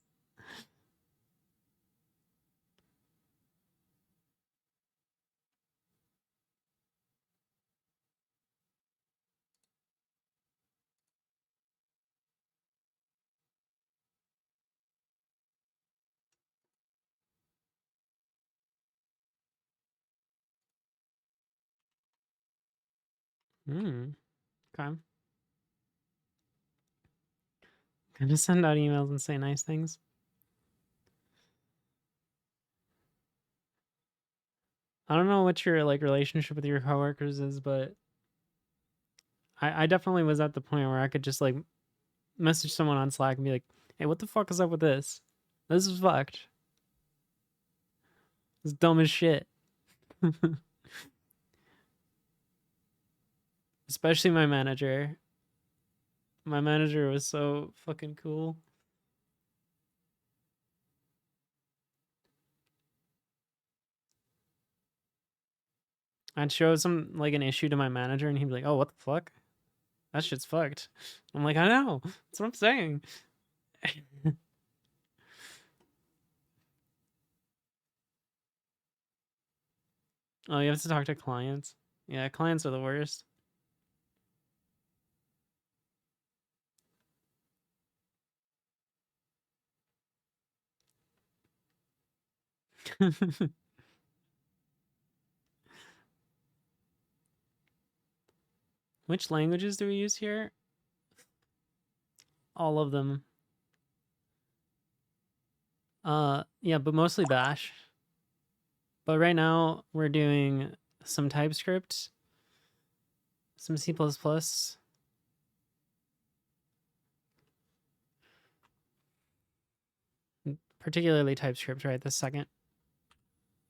Hmm. Okay. Gonna send out emails and say nice things. I don't know what your like relationship with your coworkers is, but I definitely was at the point where I could just like message someone on Slack and be like, "Hey, what the fuck is up with this? This is fucked. It's dumb as shit." Especially my manager. My manager was so fucking cool. I'd show some like an issue to my manager and he'd be like, "Oh, what the fuck? That shit's fucked." I'm like, "I know. That's what I'm saying." Oh, you have to talk to clients. Yeah, clients are the worst. Which languages do we use here? All of them. Yeah, but mostly Bash. But right now we're doing some TypeScript, some C++. Particularly TypeScript right this second.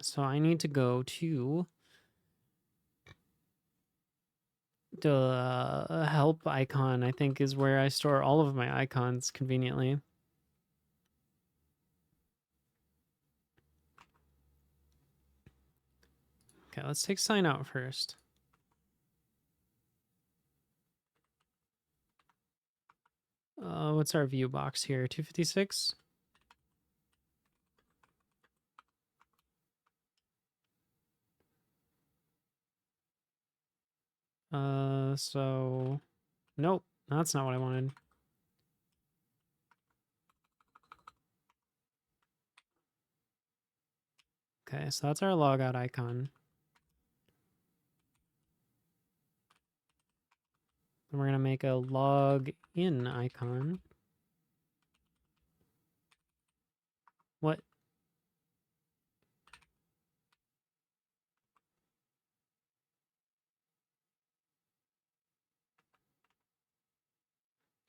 So I need to go to the help icon, I think, is where I store all of my icons conveniently. Okay, let's take sign out first. What's our view box here? 256? So nope, that's not what I wanted. Okay, so that's our logout icon. And we're gonna make a log in icon. What?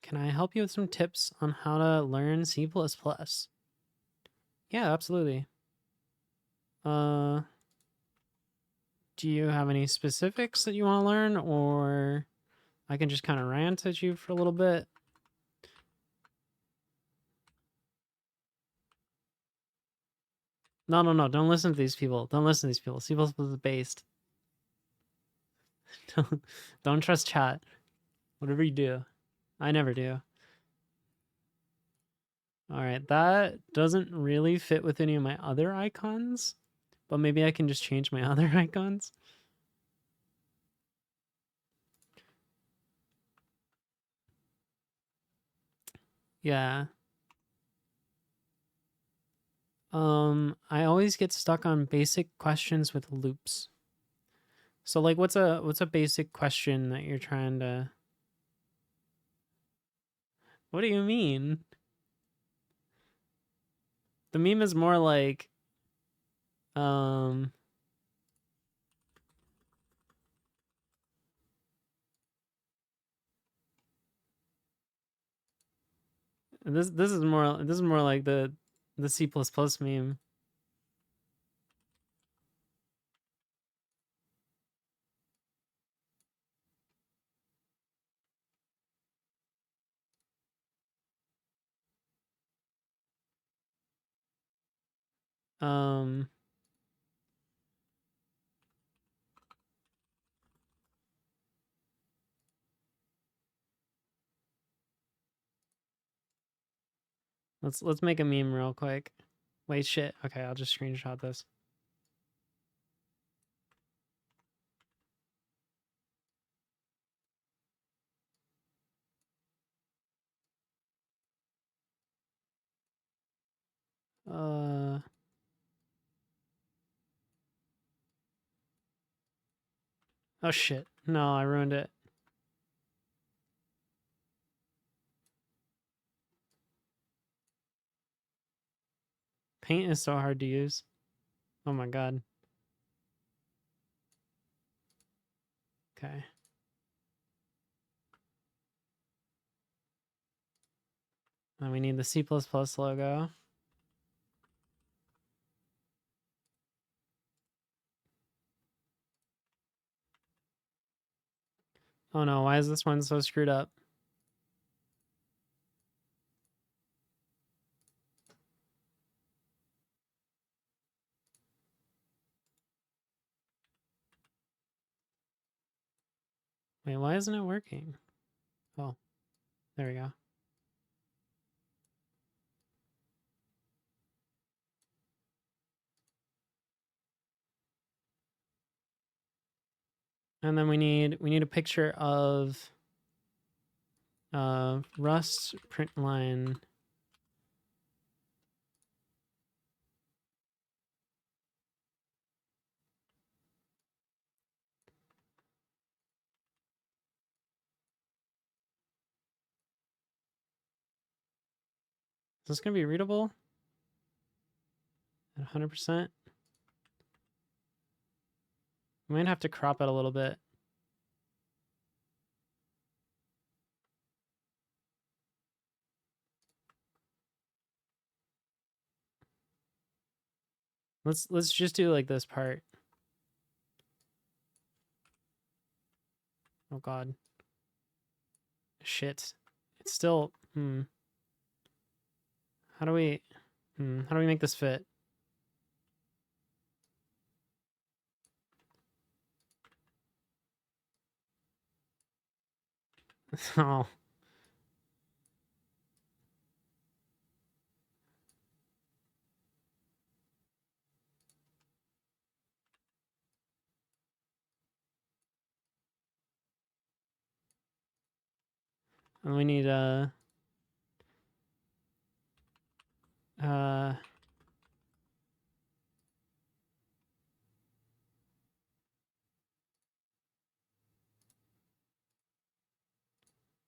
Can I help you with some tips on how to learn C++? Yeah, absolutely. Do you have any specifics that you want to learn, or I can just kind of rant at you for a little bit? No, don't listen to these people. Don't listen to these people. C++ is based. Don't trust chat. Whatever you do. I never do. All right, that doesn't really fit with any of my other icons, but maybe I can just change my other icons. Yeah. I always get stuck on basic questions with loops. So like what's a basic question that you're trying to... What do you mean? The meme is more like this is more like the C++ meme. Um let's make a meme real quick. Wait, shit. Okay, I'll just screenshot this. Oh shit. No, I ruined it. Paint is so hard to use. Oh my god. Okay. And we need the C++ logo. Oh no, why is this one so screwed up? Wait, why isn't it working? Oh, there we go. And then we need a picture of Rust println Is this gonna be readable? At 100%? I might have to crop it a little bit. Let's just do like this part. Oh god. Shit. It's still How do we make this fit? Oh. And we need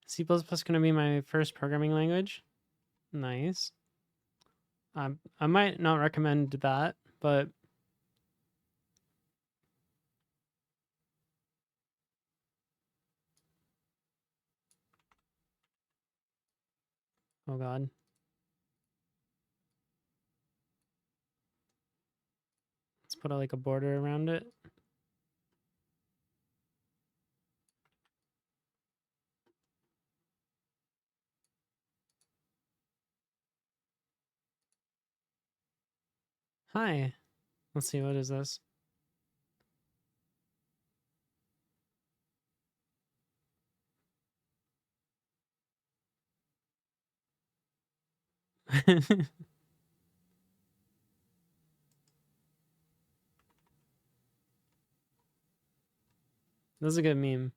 C++ gonna be my first programming language. Nice. I might not recommend that, but oh god. Let's put like a border around it. Hi. Let's see, what is this? This is a good meme.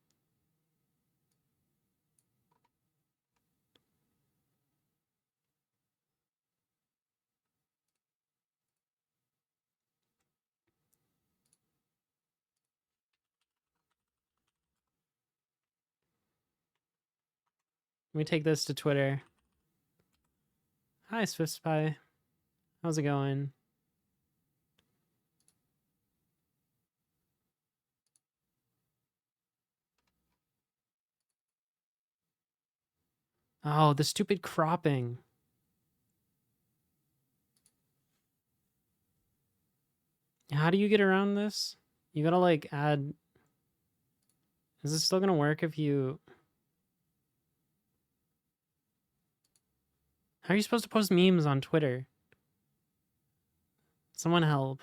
Let me take this to Twitter. Hi, Swift Spy. How's it going? Oh, the stupid cropping. How do you get around this? You gotta like add... Is this still gonna work if you... How are you supposed to post memes on Twitter? Someone help.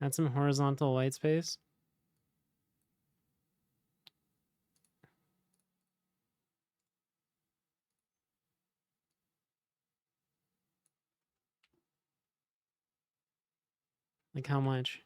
Add some horizontal white space. Like how much?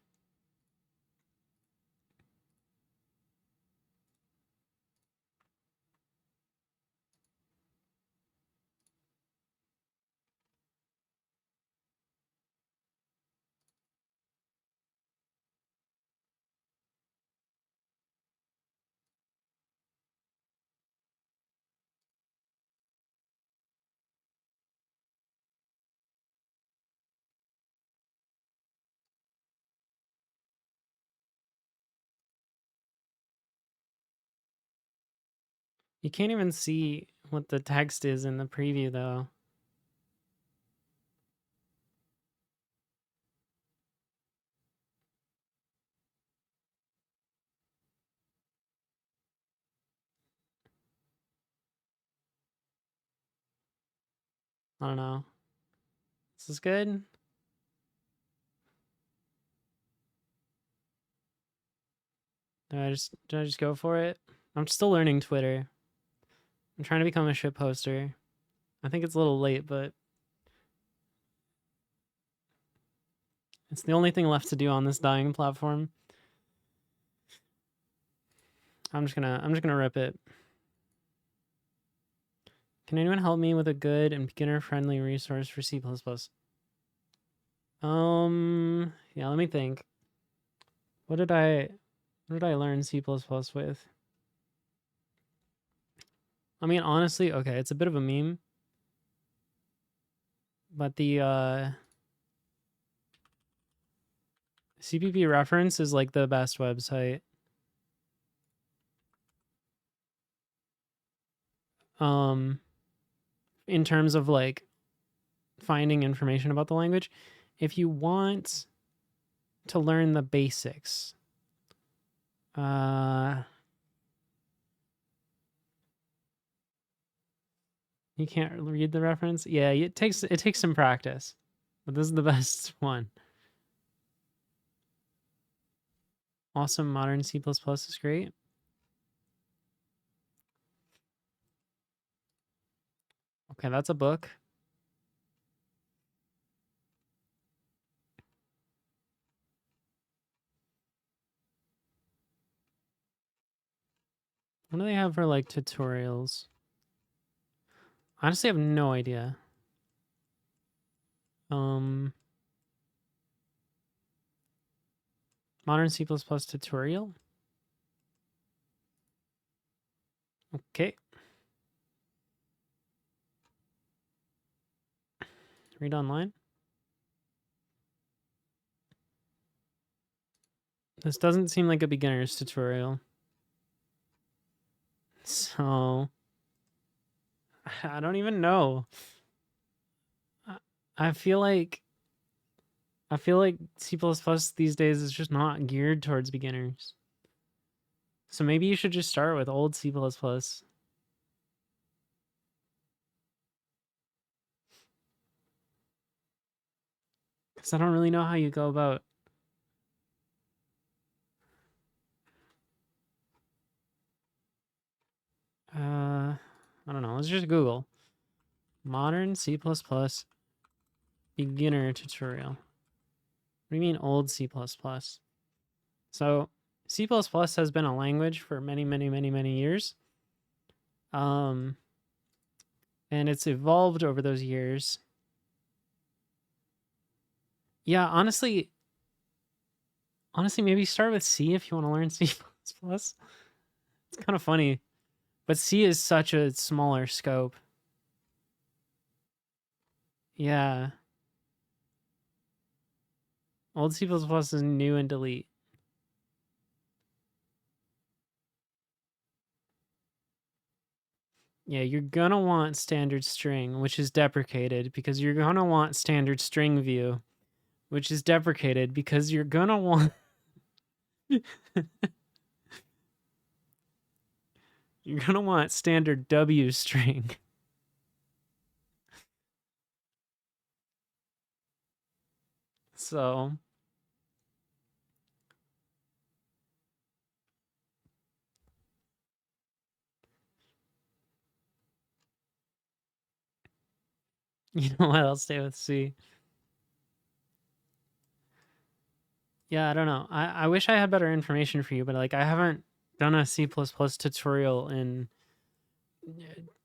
You can't even see what the text is in the preview though. I don't know. This is good. Did I just go for it? I'm still learning Twitter. I'm trying to become a shit poster. I think it's a little late, but it's the only thing left to do on this dying platform. I'm just gonna rip it. Can anyone help me with a good and beginner-friendly resource for C++? Yeah, let me think. What did I learn C++ with? I mean, honestly, okay, it's a bit of a meme. But the CPP reference is like the best website. In terms of like finding information about the language, if you want to learn the basics, you can't read the reference. Yeah, it takes some practice, but this is the best one. Awesome Modern C++ is great. Okay, that's a book. What do they have for like tutorials? Honestly, I have no idea. Modern C++ tutorial. Okay. Read online. This doesn't seem like a beginner's tutorial. So I don't even know. I feel like C++ these days is just not geared towards beginners. So maybe you should just start with old C++. Because I don't really know how you go about. I don't know. Let's just Google modern C++ beginner tutorial. What do you mean old C++? So C++ has been a language for many, many, many, many years. And it's evolved over those years. Yeah, honestly, maybe start with C if you want to learn C++. It's kind of funny, but C is such a smaller scope. Yeah. Old C++ is new and delete. Yeah, you're gonna want standard string, which is deprecated, because you're gonna want standard string view, which is deprecated, because you're gonna want... You're gonna want standard W string. So... You know what? I'll stay with C. Yeah, I don't know. I wish I had better information for you, but like I haven't done a C++ tutorial in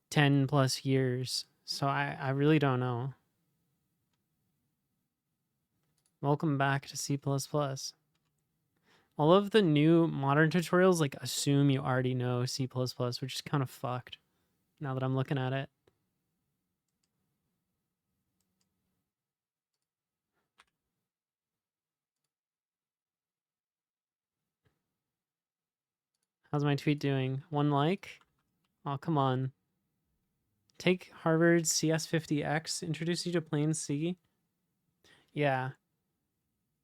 10 plus years, so I really don't know. Welcome back to C++. All of the new modern tutorials like assume you already know C++, which is kind of fucked now that I'm looking at it. How's my tweet doing? 1 like? Oh, come on. Take Harvard's CS50X, introduce you to plain C. Yeah.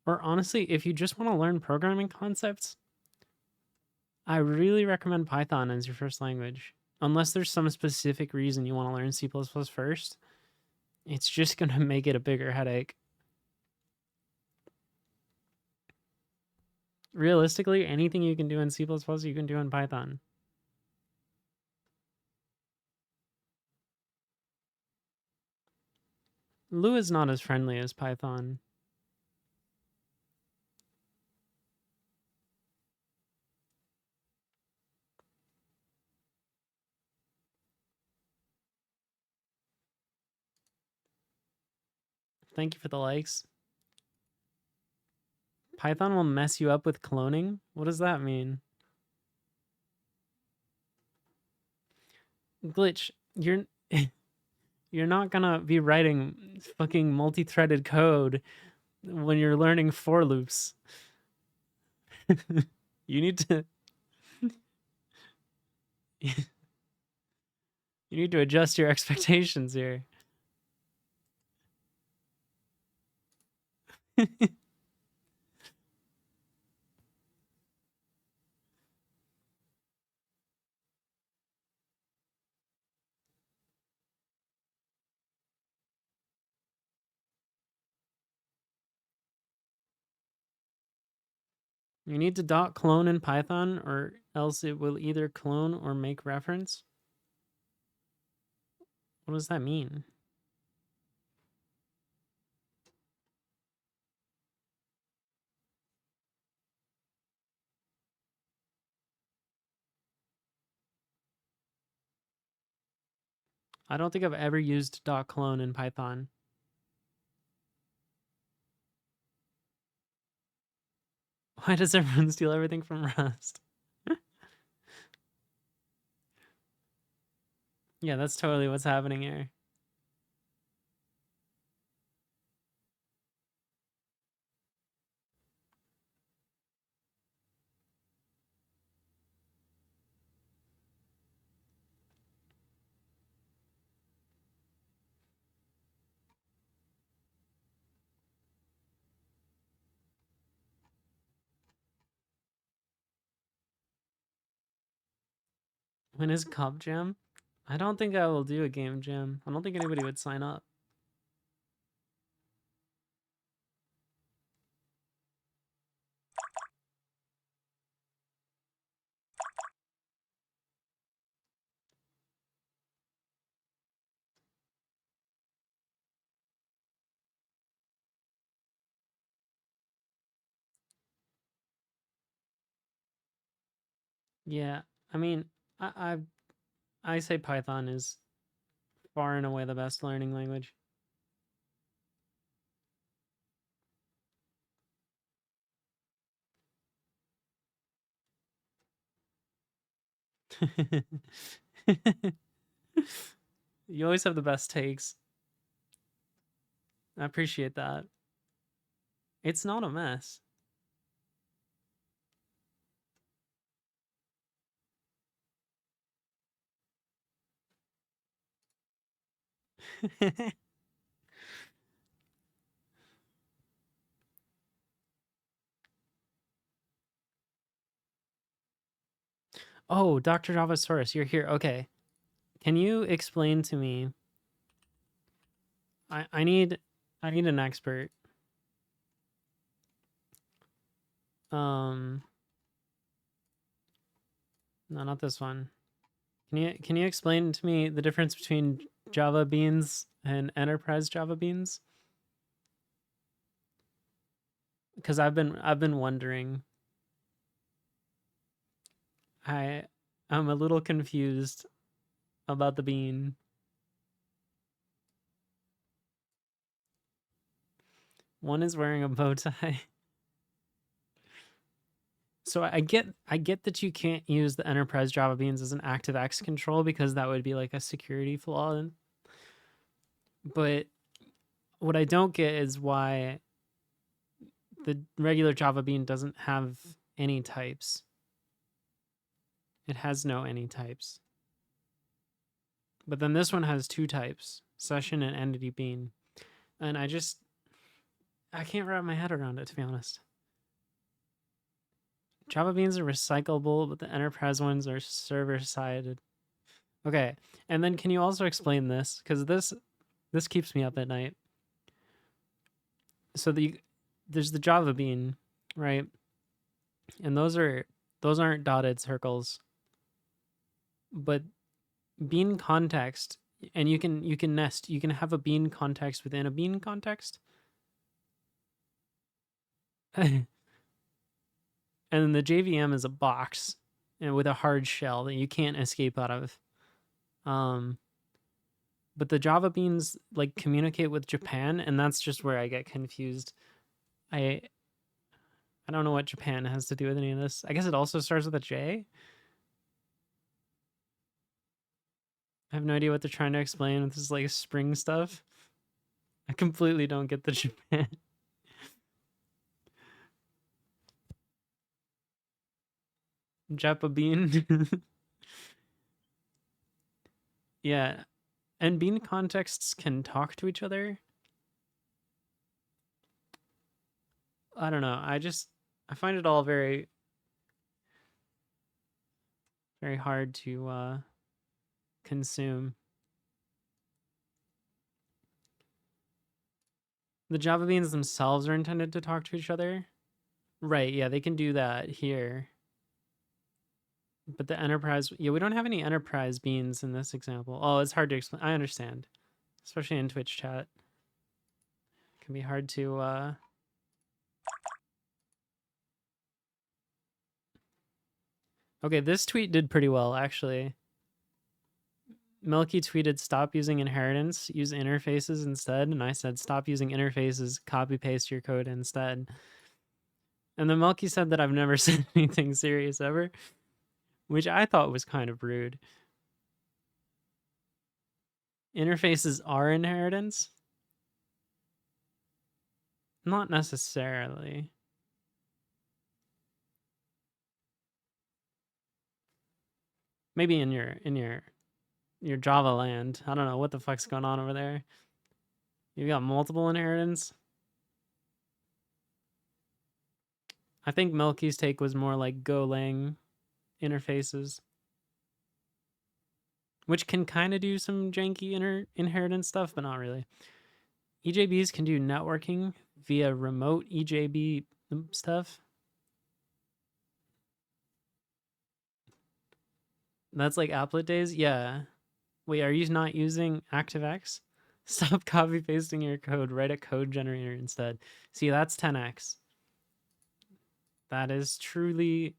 Or honestly, if you just want to learn programming concepts, I really recommend Python as your first language. Unless there's some specific reason you want to learn C++ first, it's just going to make it a bigger headache. Realistically, anything you can do in C++, you can do in Python. Lua is not as friendly as Python. Thank you for the likes. Python will mess you up with cloning? What does that mean? Glitch, you're you're not gonna be writing fucking multi-threaded code when you're learning for loops. You need to you need to adjust your expectations here. You need to dot clone in Python, or else it will either clone or make reference. What does that mean? I don't think I've ever used dot clone in Python. Why does everyone steal everything from Rust? Yeah, that's totally what's happening here. When is Cop Jam? I don't think I will do a game jam. I don't think anybody would sign up. Yeah, I mean, I say Python is far and away the best learning language. You always have the best takes. I appreciate that. It's not a mess. Oh, Dr. Javasaurus, you're here. Okay. Can you explain to me? I need an expert. No, not this one. Can you explain to me the difference between Java Beans and Enterprise Java Beans? Because I've been wondering. I'm a little confused about the bean. One is wearing a bow tie. So I get that you can't use the Enterprise Java Beans as an ActiveX control because that would be like a security flaw. But what I don't get is why the regular Java Bean doesn't have any types. It has no any types. But then this one has two types, session and entity bean. And I can't wrap my head around it, to be honest. Java Beans are recyclable, but the Enterprise ones are server-sided. Okay, and then can you also explain this? Because this keeps me up at night. So there's the Java Bean, right? And those aren't dotted circles. But bean context, and you can nest. You can have a bean context within a bean context. And then the JVM is a box and with a hard shell that you can't escape out of. But but the Java beans like communicate with Japan, and that's just where I get confused. I don't know what Japan has to do with any of this. I guess it also starts with a J. I have no idea what they're trying to explain with this like spring stuff. I completely don't get the Japan. Japa bean. Yeah. And bean contexts can talk to each other. I don't know. I find it all very very hard to consume. The Java beans themselves are intended to talk to each other. Right, yeah, they can do that here. But the enterprise, yeah, we don't have any enterprise beans in this example. Oh, it's hard to explain. I understand. Especially in Twitch chat. It can be hard to Okay, this tweet did pretty well, actually. Milky tweeted, stop using inheritance, use interfaces instead. And I said, stop using interfaces, copy paste your code instead. And then Milky said that I've never said anything serious ever, which I thought was kind of rude. Interfaces are inheritance? Not necessarily. Maybe in your Java land. I don't know what the fuck's going on over there. You've got multiple inheritance. I think Milky's take was more like Golang interfaces, which can kind of do some janky inheritance stuff, but not really. EJBs can do networking via remote EJB stuff. That's like applet days? Yeah. Wait, are you not using ActiveX? Stop copy pasting your code. Write a code generator instead. See, that's 10x. That is truly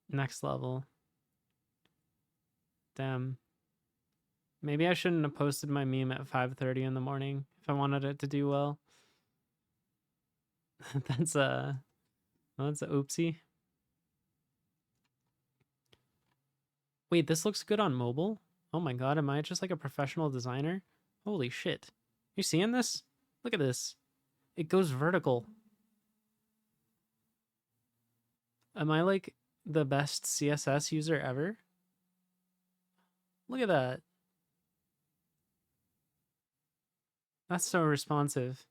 next level. Damn. Maybe I shouldn't have posted my meme at 5:30 in the morning if I wanted it to do well. That's a oopsie. Wait, this looks good on mobile? Oh my god, am I just like a professional designer? Holy shit. You seeing this? Look at this. It goes vertical. Am I like the best CSS user ever? Look at that. That's so responsive.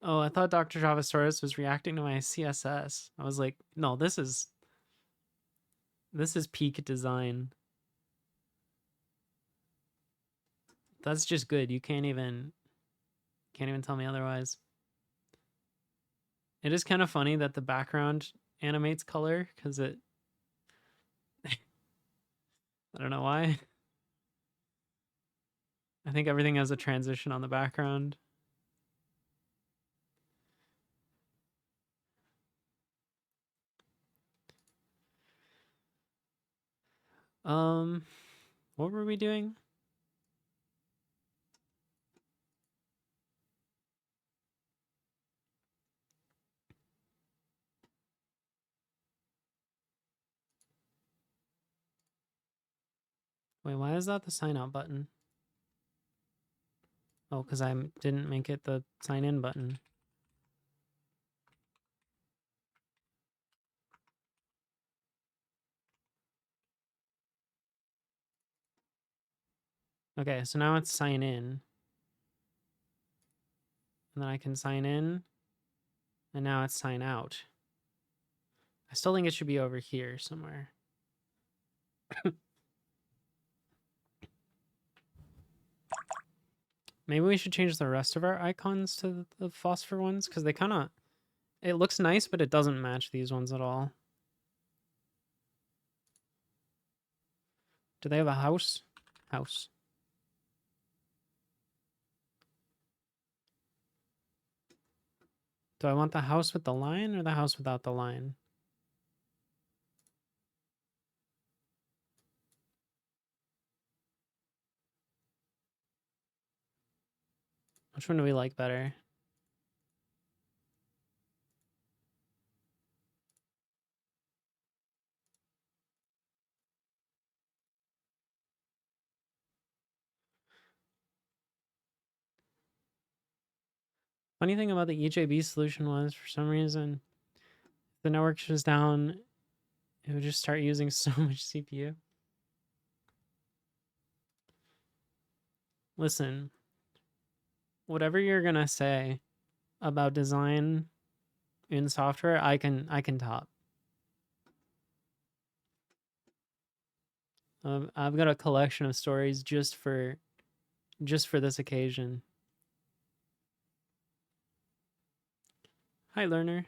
Oh, I thought Dr. Javasaurus was reacting to my CSS. I was like, no, this is peak design. That's just good. You can't even tell me otherwise. It is kind of funny that the background animates color because it I don't know why. I think everything has a transition on the background. What were we doing? Wait, why is that the sign out button? Oh, because I didn't make it the sign in button. Okay, so now it's sign in. And then I can sign in. And now it's sign out. I still think it should be over here somewhere. Maybe we should change the rest of our icons to the phosphor ones, because they kind of... It looks nice, but it doesn't match these ones at all. Do they have a house? House. Do I want the house with the line or the house without the line? Which one do we like better? Funny thing about the EJB solution was, for some reason, if the network was down, it would just start using so much CPU. Listen, whatever you're gonna say about design in software, I can top. I've got a collection of stories just for this occasion. Hi, learner.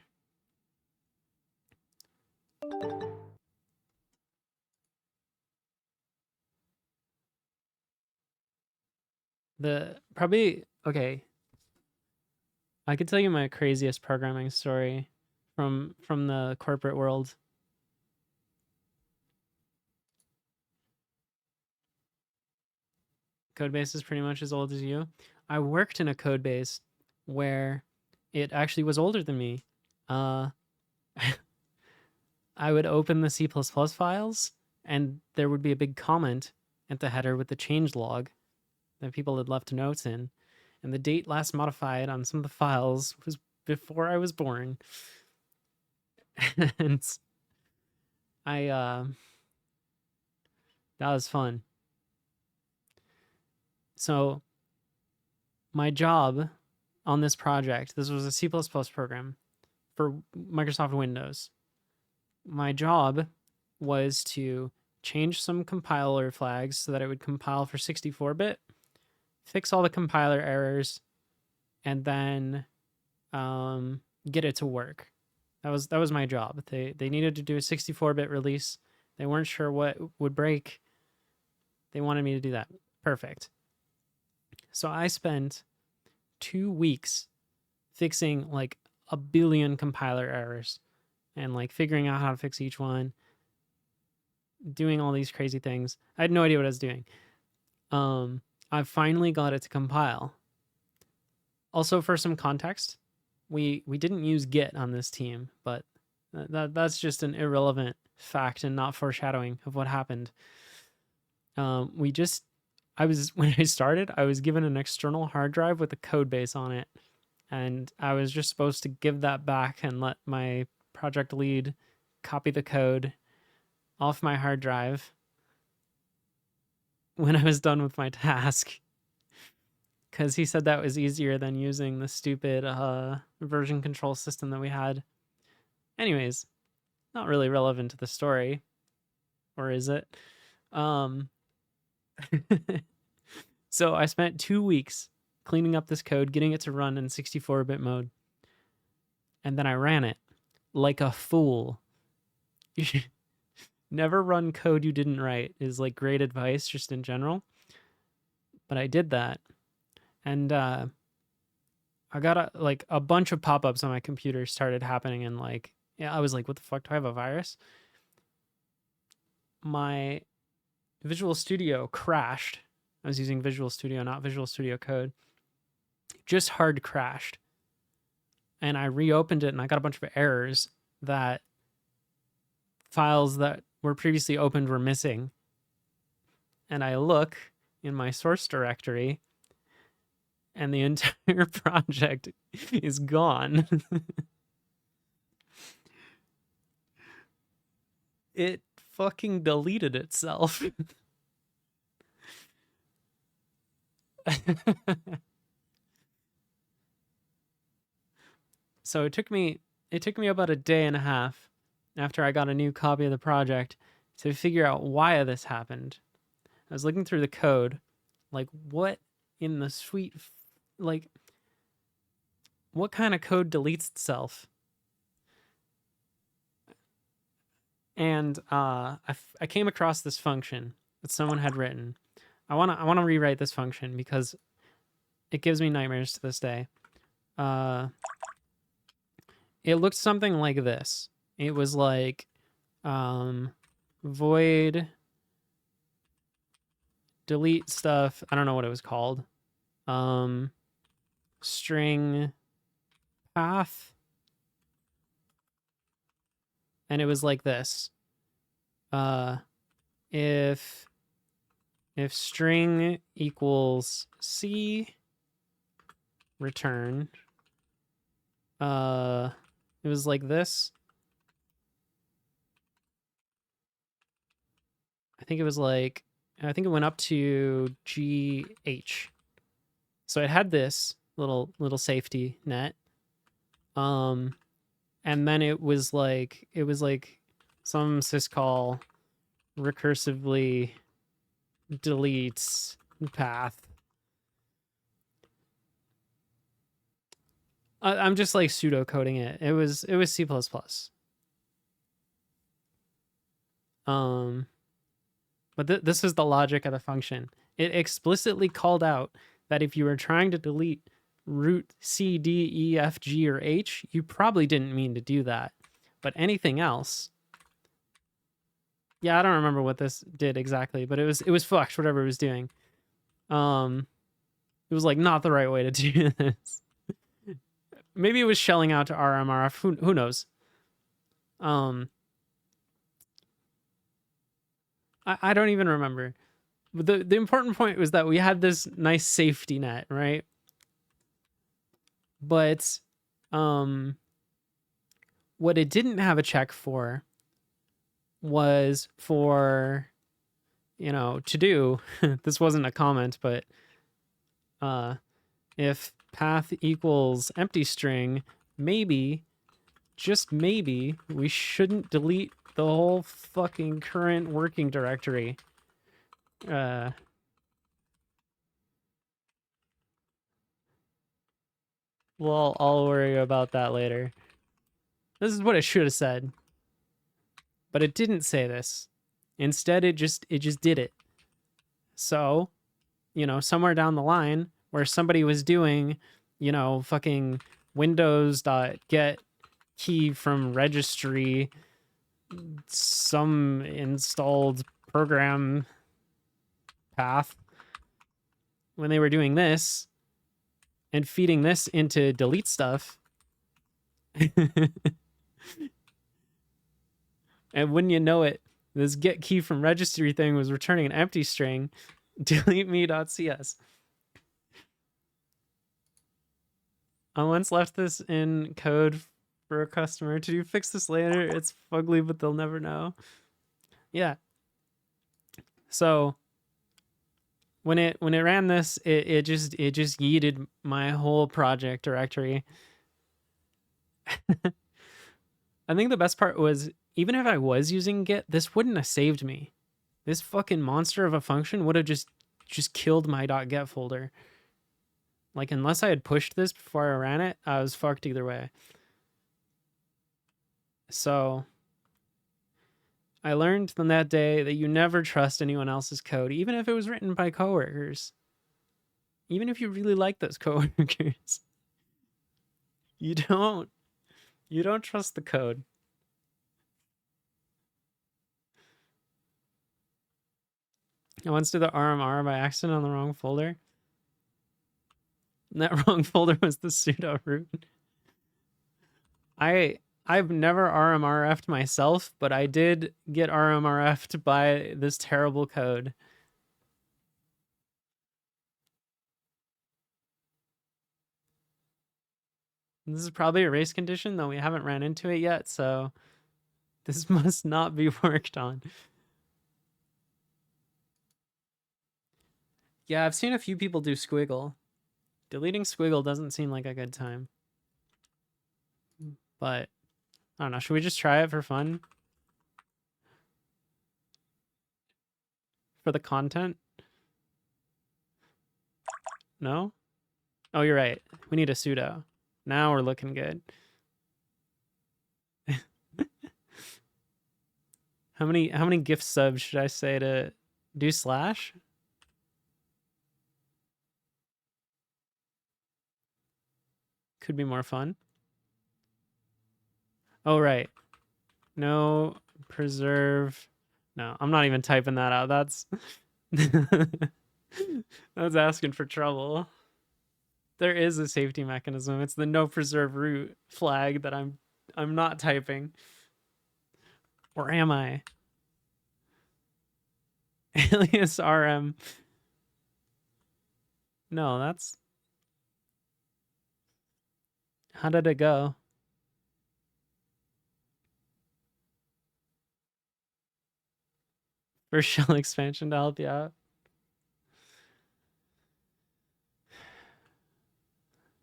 Okay. I could tell you my craziest programming story from the corporate world. Codebase is pretty much as old as you. I worked in a code base where it actually was older than me. I would open the C++ files and there would be a big comment at the header with the change log that people had left notes in. And the date last modified on some of the files was before I was born. And that was fun. So my job on this project, this was a C++ program for Microsoft Windows. My job was to change some compiler flags so that it would compile for 64-bit, fix all the compiler errors, and then get it to work. That was my job. They needed to do a 64-bit release. They weren't sure what would break. They wanted me to do that. Perfect. So I spent 2 weeks fixing like a billion compiler errors and like figuring out how to fix each one, doing all these crazy things. I had no idea what I was doing. I finally got it to compile. Also, for some context, we didn't use Git on this team, but that's just an irrelevant fact and not foreshadowing of what happened. When I started, I was given an external hard drive with a code base on it, and I was just supposed to give that back and let my project lead copy the code off my hard drive when I was done with my task, because he said that was easier than using the stupid version control system that we had. Anyways, not really relevant to the story, or is it? So I spent 2 weeks cleaning up this code, getting it to run in 64-bit mode, and then I ran it like a fool. You should never run code you didn't write is like great advice just in general. But I did that, and I got a bunch of pop-ups on my computer started happening, and I was like, what the fuck, do I have a virus? My Visual Studio crashed. I was using Visual Studio, not Visual Studio Code. Just hard crashed. And I reopened it and I got a bunch of errors that files that were previously opened were missing. And I look in my source directory and the entire project is gone. It fucking deleted itself. So it took me about a day and a half after I got a new copy of the project to figure out why this happened. I was looking through the code, like what in the what kind of code deletes itself? And I came across this function that someone had written. I wanna rewrite this function because it gives me nightmares to this day. it looked something like this. It was like void delete stuff. I don't know what it was called. String path. And it was like this. If string equals C, return. It was like this. I think it went up to GH. So it had this little safety net. And then it was like some syscall recursively deletes path. I'm just like pseudo coding it. It was C++. But this is the logic of the function. It explicitly called out that if you were trying to delete root C, D, E, F, G, or H, you probably didn't mean to do that. But anything else, yeah, I don't remember what this did exactly, but it was fucked, whatever it was doing. It was like not the right way to do this. Maybe it was shelling out to RMRF. Who knows? I don't even remember. But the important point was that we had this nice safety net, right? But what it didn't have a check for was for, to do, this wasn't a comment, but if path equals empty string, maybe, just maybe, we shouldn't delete the whole fucking current working directory. Well, I'll worry about that later. This is what it should have said. But it didn't say this. Instead, it just did it. So, somewhere down the line where somebody was doing, fucking windows.get key from registry, some installed program path, when they were doing this and feeding this into delete stuff, and wouldn't you know it, this get key from registry thing was returning an empty string, delete me.cs. I once left this in code for a customer to fix this later. It's fugly, but they'll never know. Yeah. So when it ran this, it just yeeted my whole project directory. I think the best part was, even if I was using Git, this wouldn't have saved me. This fucking monster of a function would have just killed my .get folder. Like, unless I had pushed this before I ran it, I was fucked either way. So I learned on that day that you never trust anyone else's code, even if it was written by coworkers. Even if you really like those coworkers. You don't trust the code. I once did the RMR by accident on the wrong folder. And that wrong folder was the sudo root. I've never RMRF'd myself, but I did get RMRF'd by this terrible code. This is probably a race condition, though we haven't ran into it yet, so this must not be worked on. Yeah, I've seen a few people do squiggle. Deleting squiggle doesn't seem like a good time. But, I don't know, should we just try it for fun? For the content? No? Oh, you're right. We need a sudo. Now we're looking good. How many gift subs should I say to do slash? Could be more fun. Oh, right. No preserve. No, I'm not even typing that out. That's that's asking for trouble. There is a safety mechanism. It's the no preserve root flag that I'm not typing. Or am I? Alias RM. No, that's... How did it go? For shell expansion to help you out.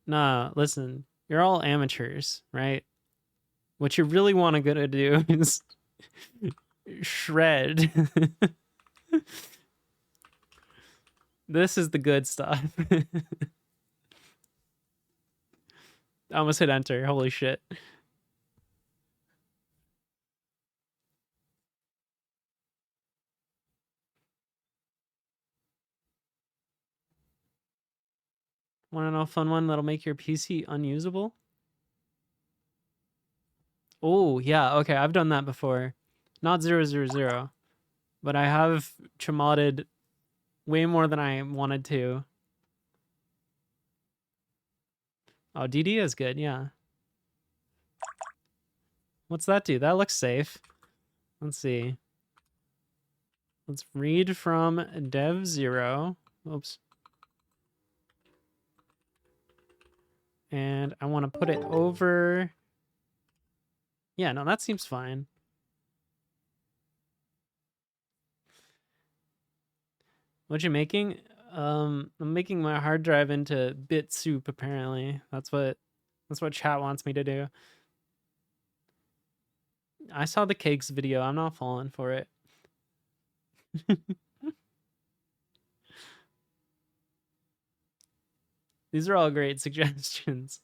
Nah, listen. You're all amateurs, right? What you really want to go to do is shred. This is the good stuff. I almost hit enter. Holy shit. Want to know a fun one that'll make your PC unusable? Oh, yeah. Okay, I've done that before. Not 000, but I have chmodded way more than I wanted to. Oh, DD is good, yeah. What's that do? That looks safe. Let's see. Let's read from dev0. Oops. And I want to put it over... Yeah, no, that seems fine. What you making? I'm making my hard drive into bit soup, apparently. That's what chat wants me to do. I saw the cakes video. I'm not falling for it. These are all great suggestions.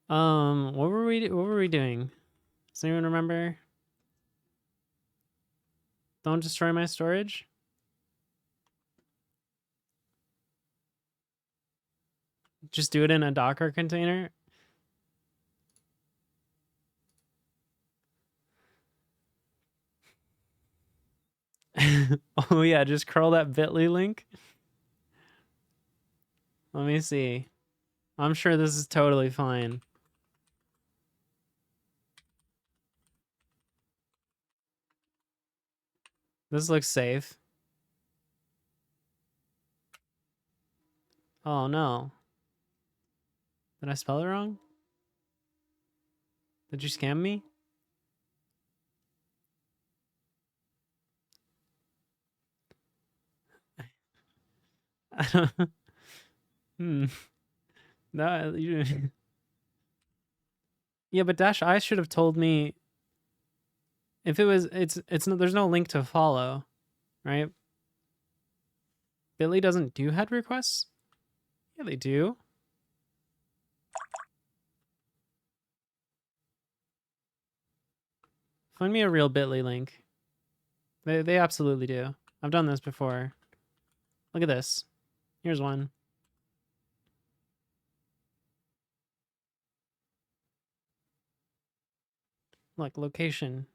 What were we doing? Does anyone remember? Don't destroy my storage? Just do it in a Docker container? Oh yeah, just curl that bit.ly link. Let me see. I'm sure this is totally fine. This looks safe. Oh no. Did I spell it wrong? Did you scam me? I don't... No, you... Yeah, but Dash I should have told me if it was it's no, there's no link to follow, right? Bitly doesn't do head requests? Yeah, they do. Find me a real Bitly link. They absolutely do. I've done this before. Look at this. Here's one. Like location.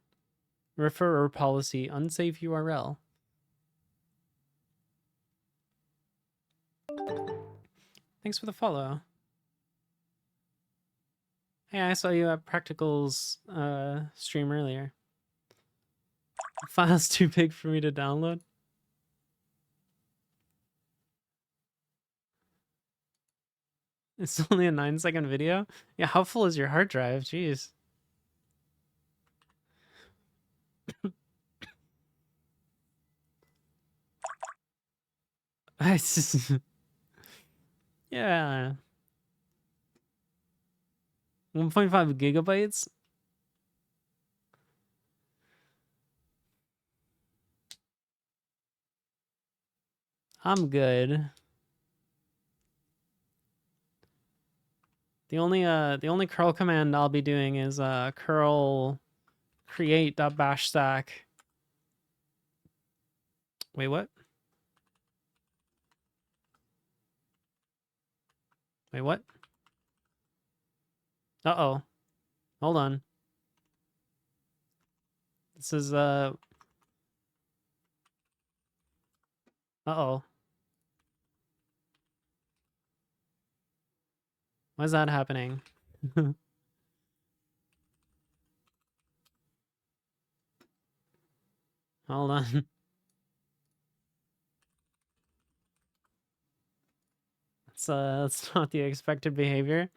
Referrer policy, unsafe URL. Thanks for the follow. Hey, I saw you at Practical's stream earlier. The file's too big for me to download. It's only a 9-second video? Yeah, how full is your hard drive? Jeez. Yeah. 1.5 gigabytes? I'm good. The only curl command I'll be doing is curl create.bash stack. Wait, what? Wait, what? Uh-oh. Hold on. This is, uh-oh. Why is that happening? Hold on. That's not the expected behavior.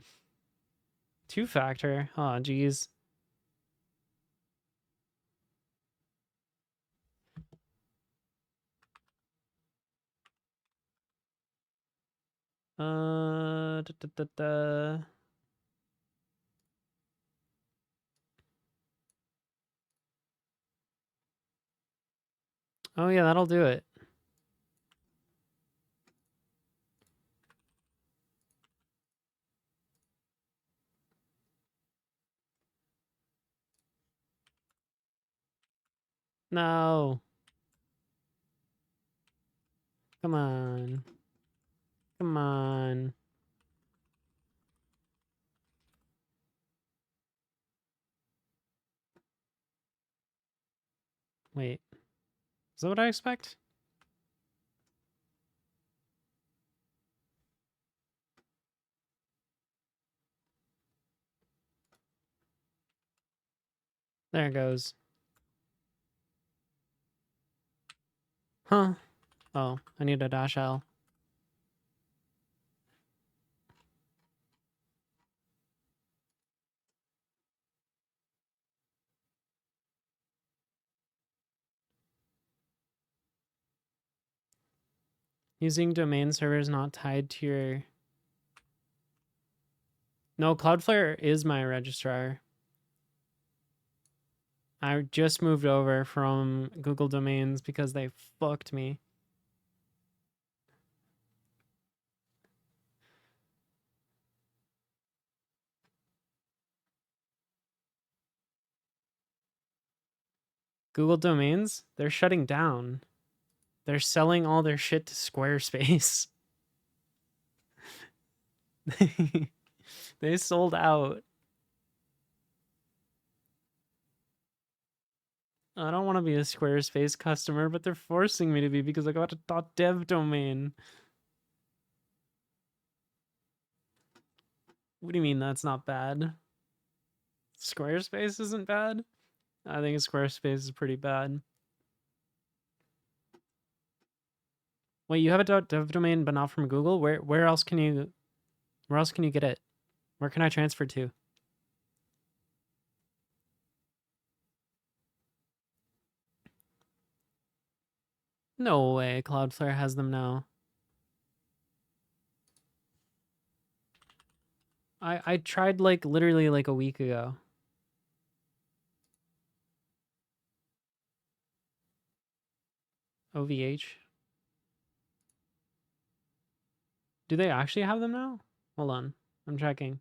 Two-factor. Oh, geez. Da, da, da, da. Oh yeah, that'll do it. No. Come on. Come on. Wait. Is that what I expect? There it goes. Huh. Oh, I need a dash L. Using domain servers not tied to your... No, Cloudflare is my registrar. I just moved over from Google Domains because they fucked me. Google Domains, they're shutting down. They're selling all their shit to Squarespace. They sold out. I don't want to be a Squarespace customer, but they're forcing me to be because I got a .dev domain. What do you mean that's not bad? Squarespace isn't bad? I think Squarespace is pretty bad. Wait, you have a .dev domain but not from Google? Where else can you get it? Where can I transfer to? No way, Cloudflare has them now. I tried like literally like a week ago. OVH. Do they actually have them now? Hold on. I'm checking.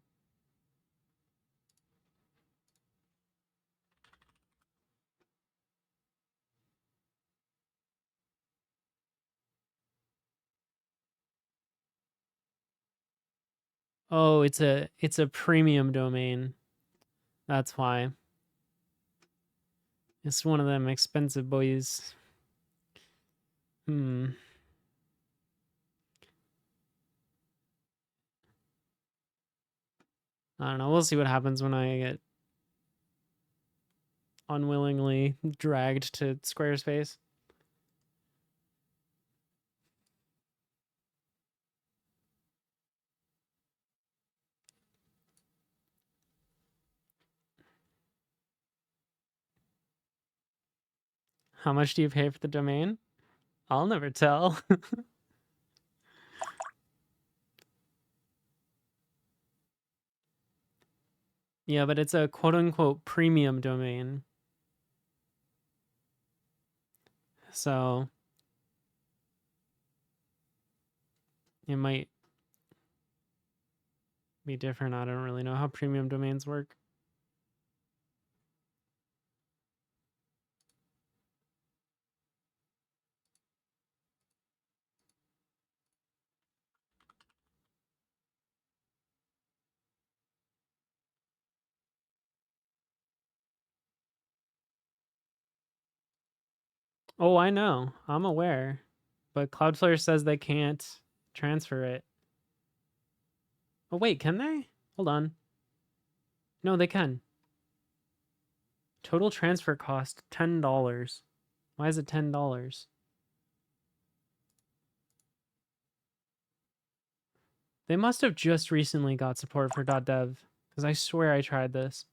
Oh, it's a premium domain. That's why. It's one of them expensive boys. Hmm. I don't know. We'll see what happens when I get unwillingly dragged to Squarespace. How much do you pay for the domain? I'll never tell. Yeah, but it's a quote-unquote premium domain. So it might be different. I don't really know how premium domains work. Oh, I know. I'm aware. But Cloudflare says they can't transfer it. Oh, wait, can they? Hold on. No, they can. Total transfer cost $10. Why is it $10? They must have just recently got support for .dev, because I swear I tried this.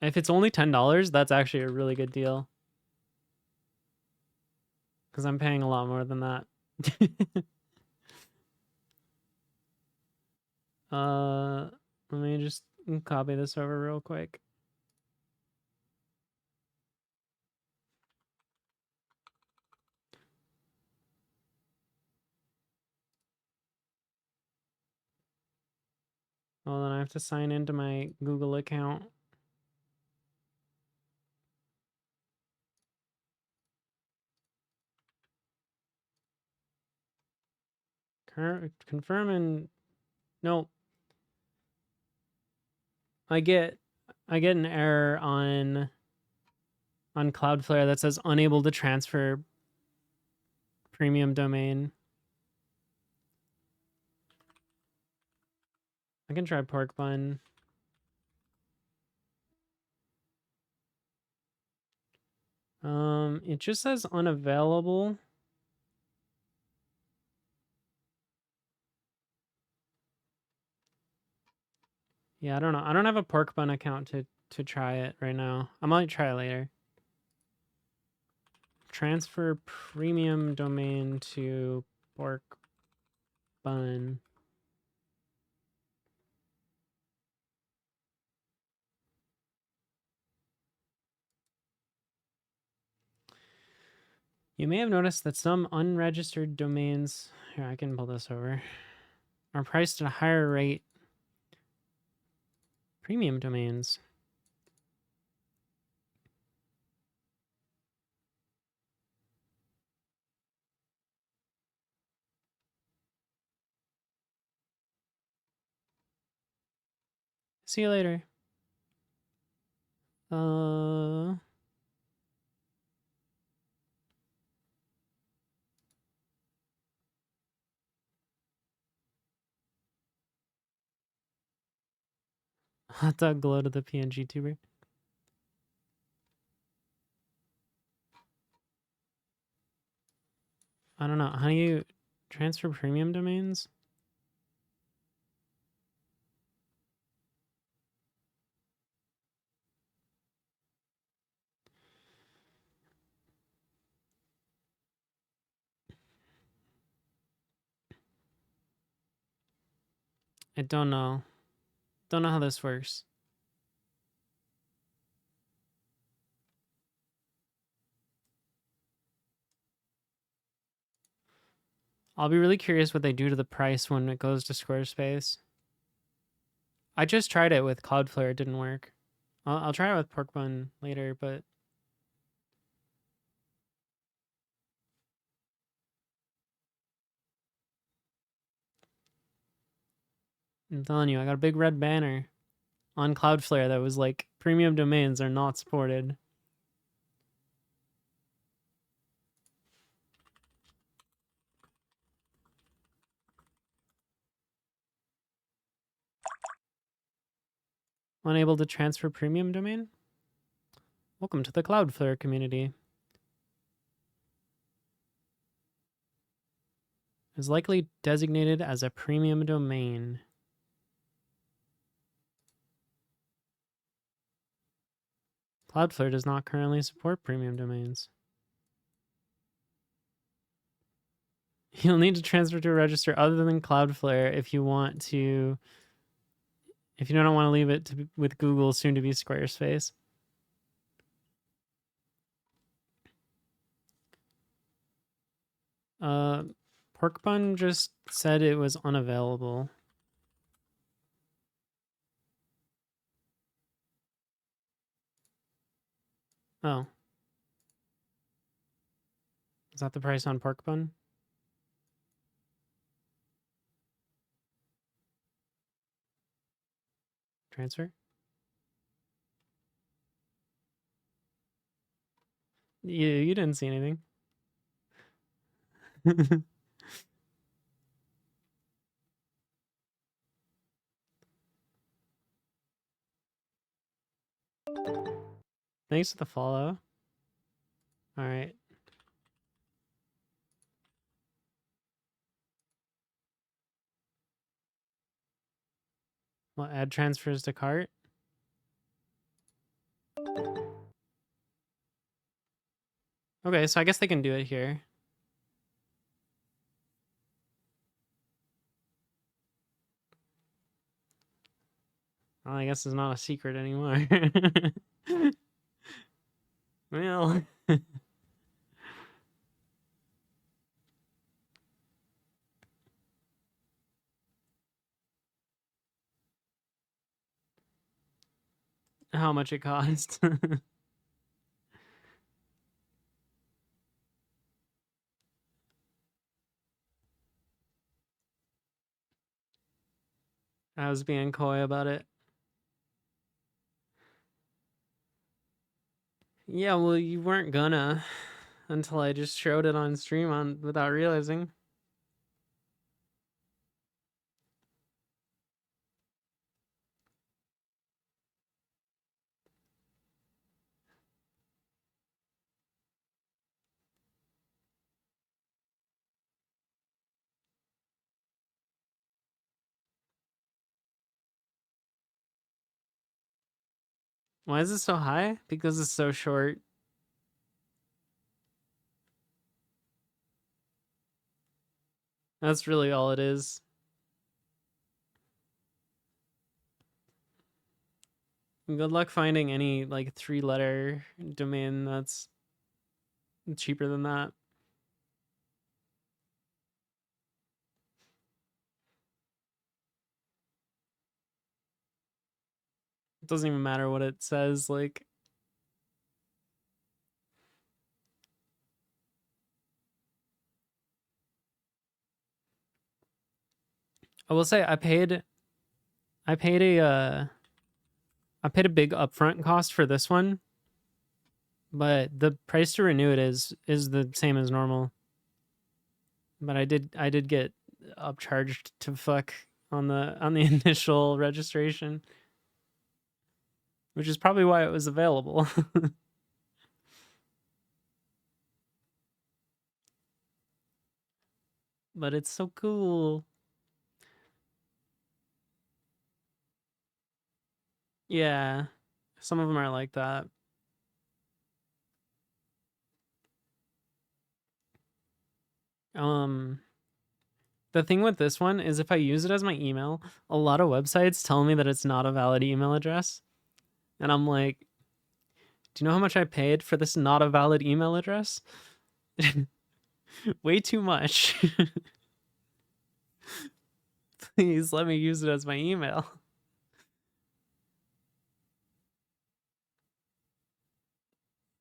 If it's only $10, that's actually a really good deal. Because I'm paying a lot more than that. Let me just copy this over real quick. Well, then I have to sign into my Google account. Confirm and no. I get an error on Cloudflare that says unable to transfer premium domain. I can try pork bun. It just says unavailable. Yeah, I don't know. I don't have a pork bun account to try it right now. I might try it later. Transfer premium domain to pork bun. You may have noticed that some unregistered domains, here I can pull this over, are priced at a higher rate. Premium domains. See you later. Hot dog glow to the PNG tuber. I don't know. How do you transfer premium domains? I don't know. Don't know how this works. I'll be really curious what they do to the price when it goes to Squarespace. I just tried it with Cloudflare. It didn't work. I'll try it with pork bun later, but I'm telling you, I got a big red banner on Cloudflare that was like, premium domains are not supported. Unable to transfer premium domain? Welcome to the Cloudflare community. Is likely designated as a premium domain. Cloudflare does not currently support premium domains. You'll need to transfer to a register other than Cloudflare if you want to, if you don't want to leave it with Google, soon to be Squarespace. Pork bun just said it was unavailable. Oh. Is that the price on pork bun? Transfer? You didn't see anything. Thanks for the follow. All right. Well, add transfers to cart. Okay, so I guess they can do it here. Well, I guess it's not a secret anymore. Well, how much it costs. I was being coy about it. Yeah, well, you weren't gonna until I just showed it on stream without realizing. Why is it so high? Because it's so short. That's really all it is. Good luck finding any like 3-letter domain that's cheaper than that. It doesn't even matter what it says, like I will say I paid a big upfront cost for this one, but the price to renew it is the same as normal. But I did get upcharged to fuck on the initial registration, which is probably why it was available. But it's so cool. Yeah, some of them are like that. The thing with this one is if I use it as my email, a lot of websites tell me that it's not a valid email address. And I'm like, do you know how much I paid for this not a valid email address? Way too much. Please let me use it as my email.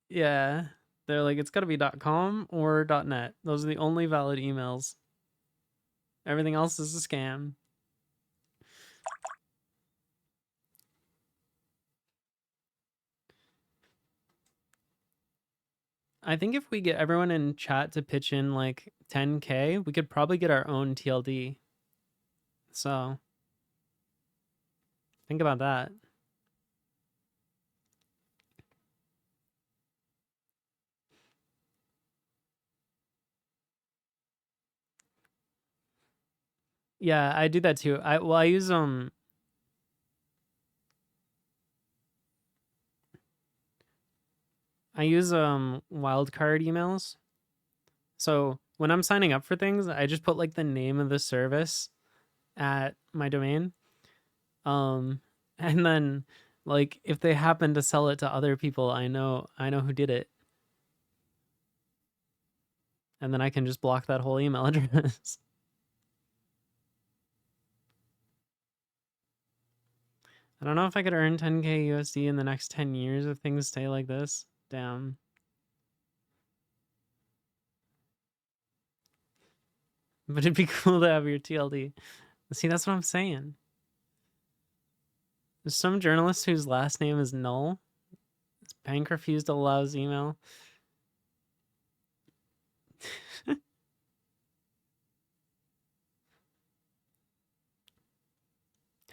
Yeah. They're like, it's got to be .com or .net. Those are the only valid emails. Everything else is a scam. I think if we get everyone in chat to pitch in like 10K, we could probably get our own TLD. So think about that. Yeah, I do that too. I use wildcard emails. So when I'm signing up for things, I just put like the name of the service at my domain. And then like if they happen to sell it to other people, I know who did it. And then I can just block that whole email address. I don't know if I could earn 10K USD in the next 10 years if things stay like this. Damn. But it'd be cool to have your TLD. See, that's what I'm saying. There's some journalist whose last name is Null. Bank refused to allow his email.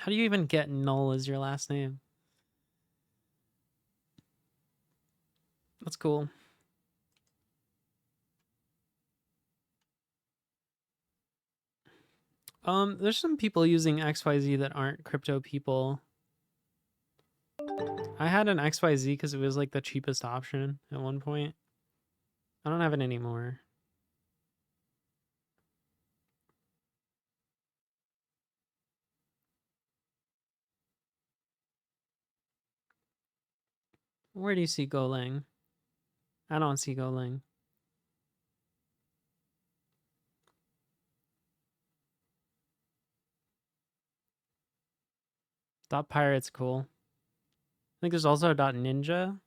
How do you even get Null as your last name? That's cool. There's some people using XYZ that aren't crypto people. I had an XYZ because it was like the cheapest option at one point. I don't have it anymore. Where do you see Golang? I don't see Golang. .pirate's cool. I think there's also .ninja.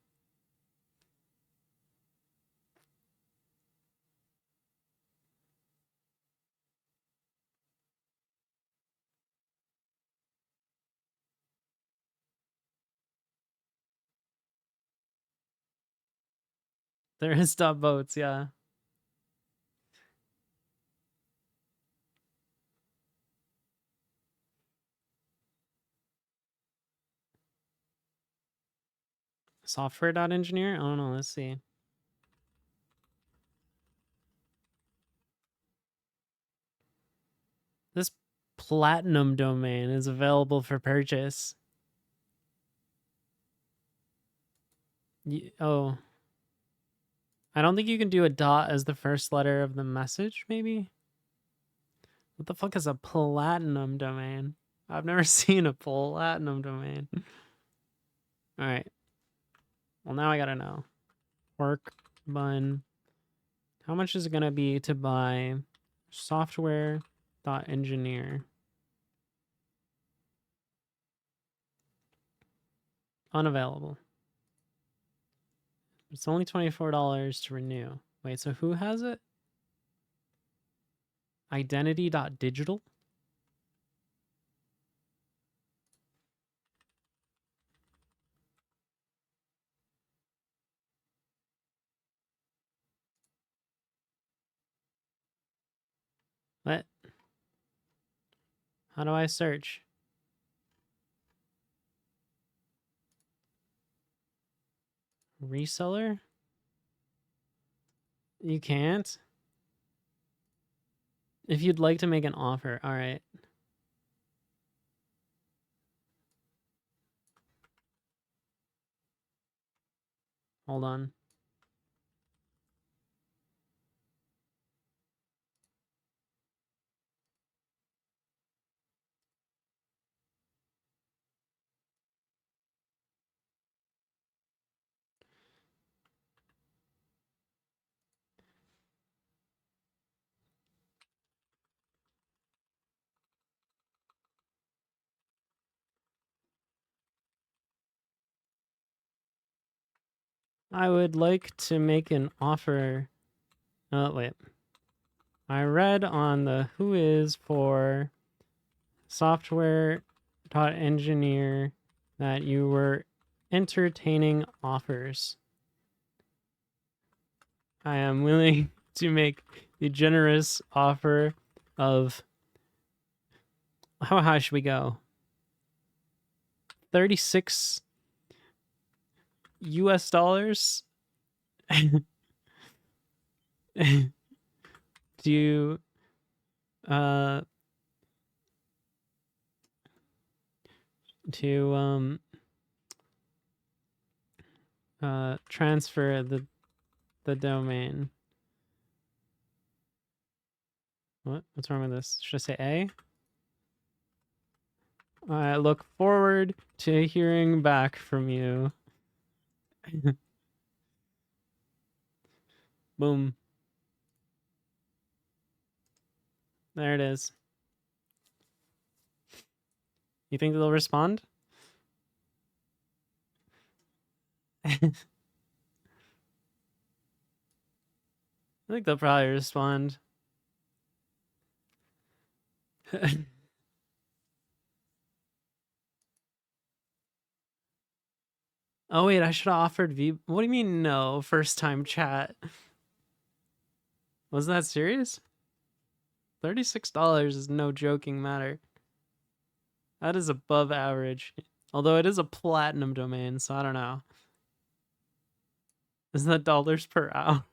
There is .boats, yeah. Software.engineer? I don't know, let's see. This platinum domain is available for purchase. Oh. I don't think you can do a dot as the first letter of the message, maybe? What the fuck is a platinum domain? I've never seen a platinum domain. All right. Well, now I gotta know. Work bun. How much is it gonna be to buy software.engineer? Unavailable. It's only $24 to renew. Wait, so who has it? Identity.digital? What? How do I search? Reseller? You can't? If you'd like to make an offer, all right. Hold on. I would like to make an offer. Oh, wait. I read on the Whois for software.engineer that you were entertaining offers. I am willing to make the generous offer of, how high should we go? 36 US dollars to transfer the domain. What's wrong with this? Should I say A? I look forward to hearing back from you. Boom. There it is. You think they'll respond? I think they'll probably respond. Oh wait, I should have offered V. What do you mean no? First time chat. Was that serious? $36 is no joking matter. That is above average. Although it is a platinum domain, so I don't know. Isn't that dollars per hour?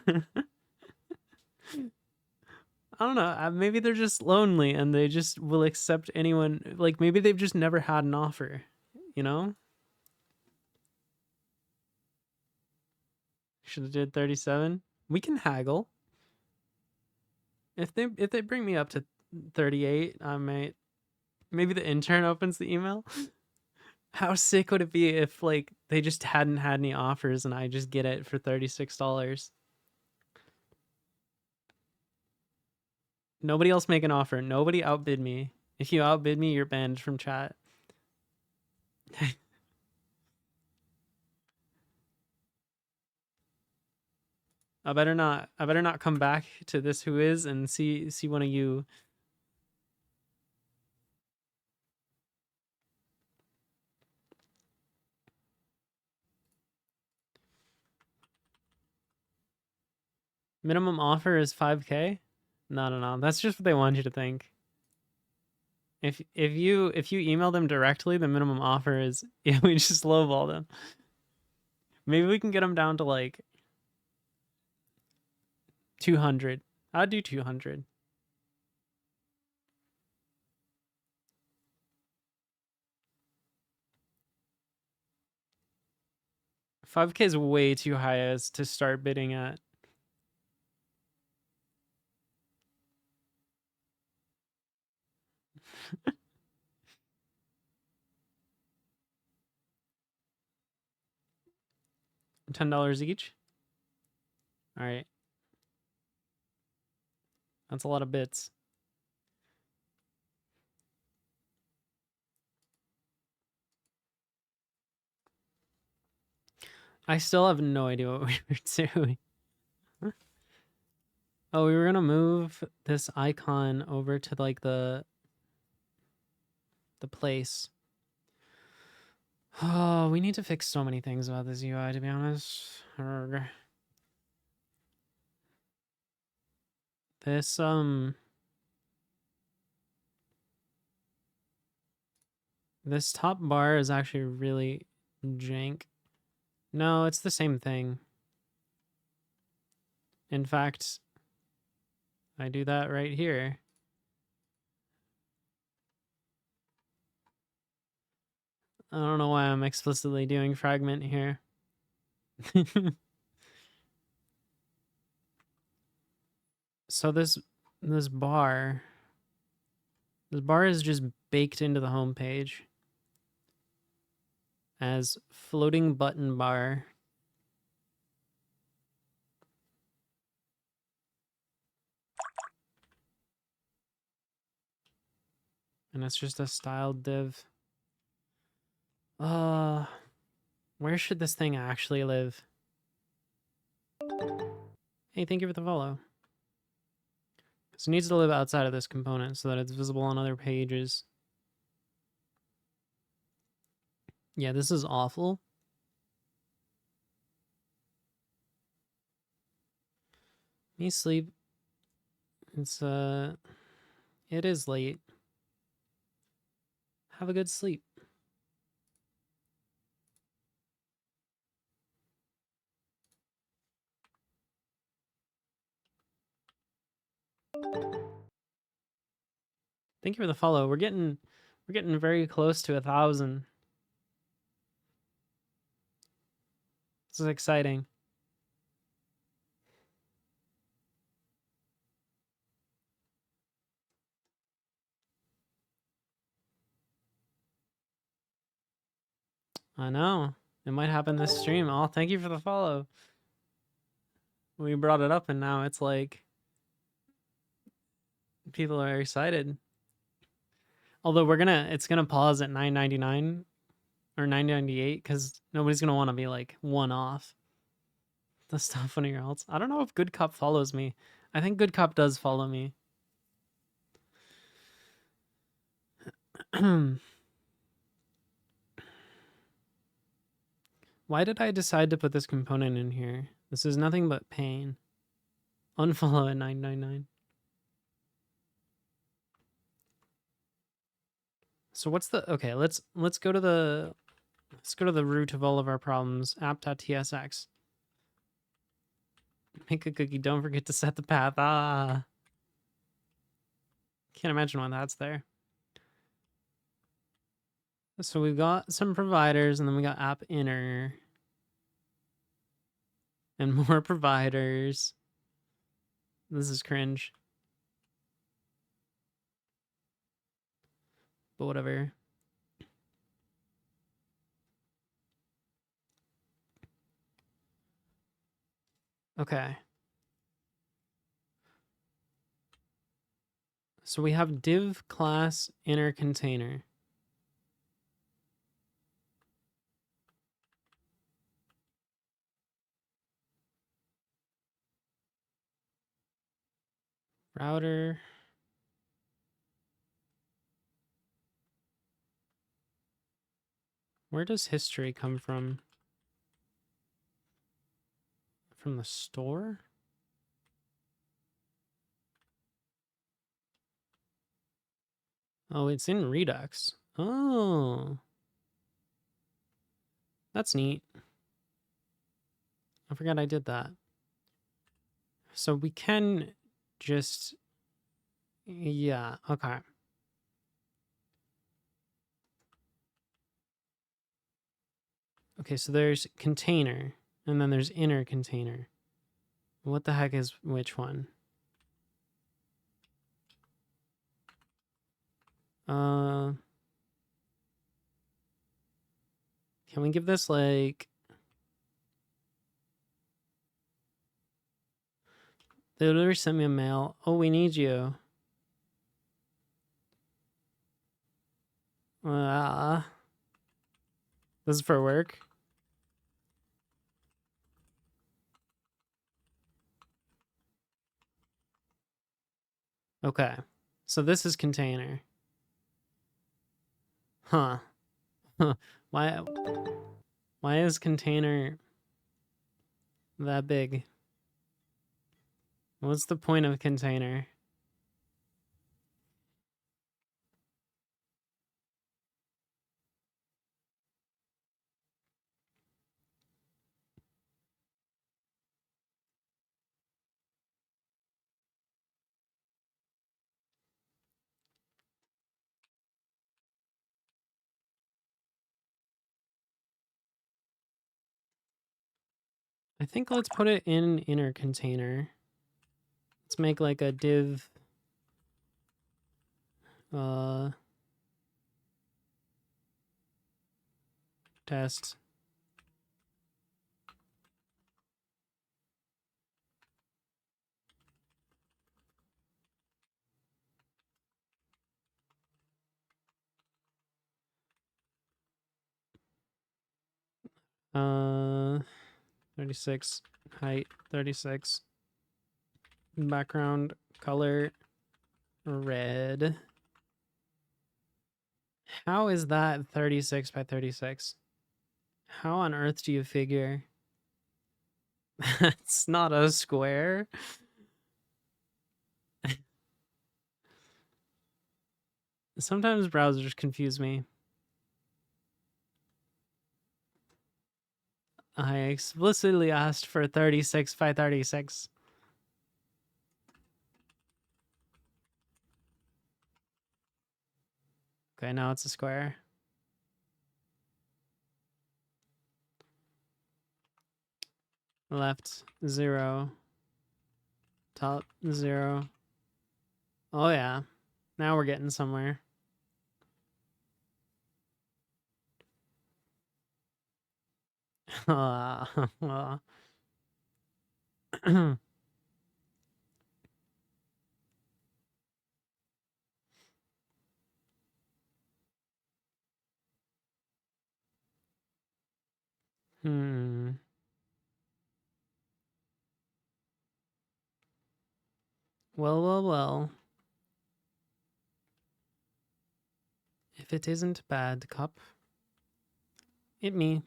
I don't know. Maybe they're just lonely and they just will accept anyone. Like, maybe they've just never had an offer, you know? Should have did 37. We can haggle. If they bring me up to 38, I might. Maybe the intern opens the email. How sick would it be if like they just hadn't had any offers and I just get it for $36? Nobody else make an offer. Nobody outbid me. If you outbid me, you're banned from chat. I better not come back to this who is and see one of you. Minimum offer is 5K? No. That's just what they want you to think. If you email them directly, the minimum offer is yeah, we just lowball them. Maybe we can get them down to like 200. I'd do 200. $5K is way too high as to start bidding at. $10 each. All right. That's a lot of bits. I still have no idea what we were doing. Oh, we were gonna move this icon over to like the place. Oh, we need to fix so many things about this UI, to be honest. Arrgh. This this top bar is actually really jank. No, it's the same thing. In fact, I do that right here. I don't know why I'm explicitly doing fragment here. So this bar is just baked into the home page as floating button bar. And it's just a styled div. Where should this thing actually live? Hey, thank you for the follow. So it needs to live outside of this component so that it's visible on other pages. Yeah, this is awful. Me sleep. It is late. Have a good sleep. Thank you for the follow. We're getting very close to 1,000. This is exciting. I know. It might happen this stream. Oh, thank you for the follow. We brought it up and now it's like people are excited. Although it's gonna pause at 9.99 or 9.98 because nobody's gonna want to be like one off the stuff anywhere else. I don't know if Good Cop follows me. I think Good Cop does follow me. Why did I decide to put this component in here? This is nothing but pain. Unfollow at 9.99. So what's the okay? Let's go to the root of all of our problems. App.tsx. Make a cookie. Don't forget to set the path. Ah, can't imagine why that's there. So we've got some providers, and then we got app inner, and more providers. This is cringe. But whatever. Okay. So we have div class inner container. Router. Where does history come from? From the store? Oh, it's in Redux. Oh. That's neat. I forgot I did that. So we can just... Yeah, okay. Okay, so there's container, and then there's inner container. What the heck is which one? Can we give this like... They literally sent me a mail. Oh, we need you. This is for work. Okay. So this is container. Huh. Why is container that big? What's the point of container? I think let's put it in inner container. Let's make like a div test. Uh 36 height 36 background color red. How is that 36 by 36? How on earth do you figure that's not a square? Sometimes browsers confuse me. I explicitly asked for 36 by 36. Okay, now it's a square. Left 0. Top 0. Oh yeah. Now we're getting somewhere. Hmm. Well. If it isn't bad, cup. It me.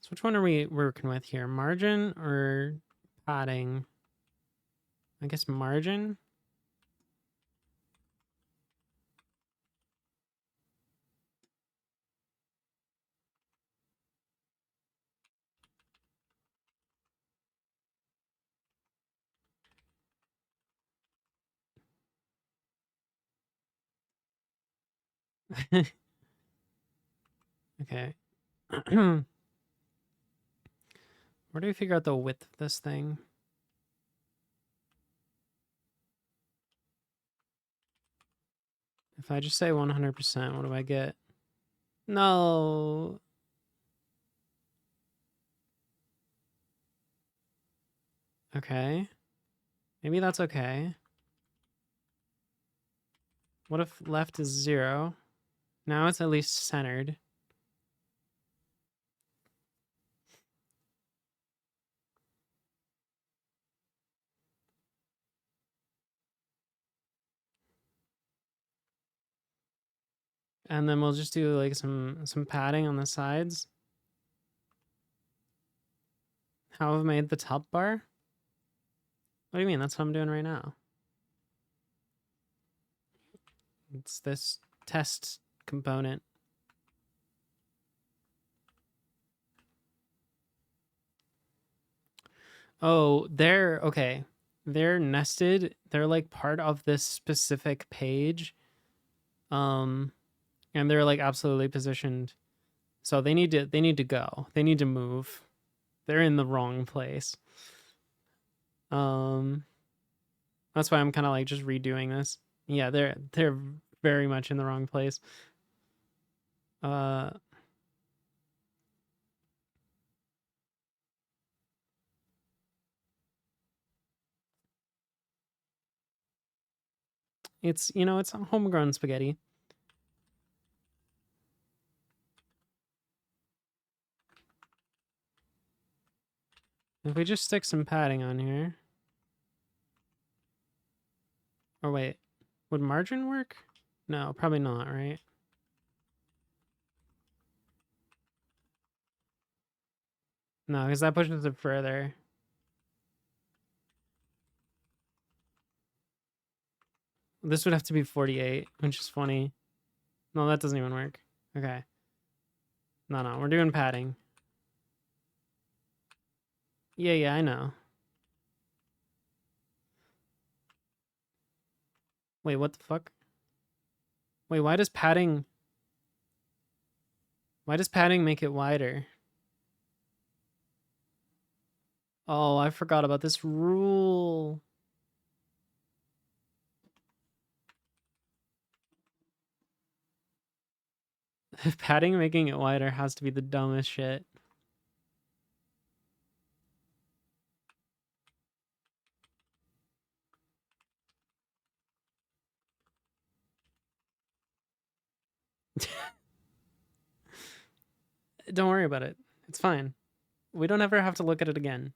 So which one are we working with here? Margin or padding? I guess margin. Okay. Where do we figure out the width of this thing? If I just say 100%, what do I get? No. Okay. Maybe that's okay. What if left is 0? Now it's at least centered. And then we'll just do like some padding on the sides. How have I made the top bar? What do you mean? That's what I'm doing right now. It's this test component. Oh, they're okay. They're nested. They're like part of this specific page. And they're like absolutely positioned. So they need to go. They need to move. They're in the wrong place. That's why I'm kind of like just redoing this. Yeah, they're very much in the wrong place. It's, you know, it's homegrown spaghetti. If we just stick some padding on here. Or wait, would margin work? No, probably not, right? No, because that pushes it further. This would have to be 48, which is funny. No, that doesn't even work. Okay. No, we're doing padding. Yeah, I know. Wait, what the fuck? Wait, why does padding make it wider? Oh, I forgot about this rule. Padding making it wider has to be the dumbest shit. Don't worry about it. It's fine. We don't ever have to look at it again.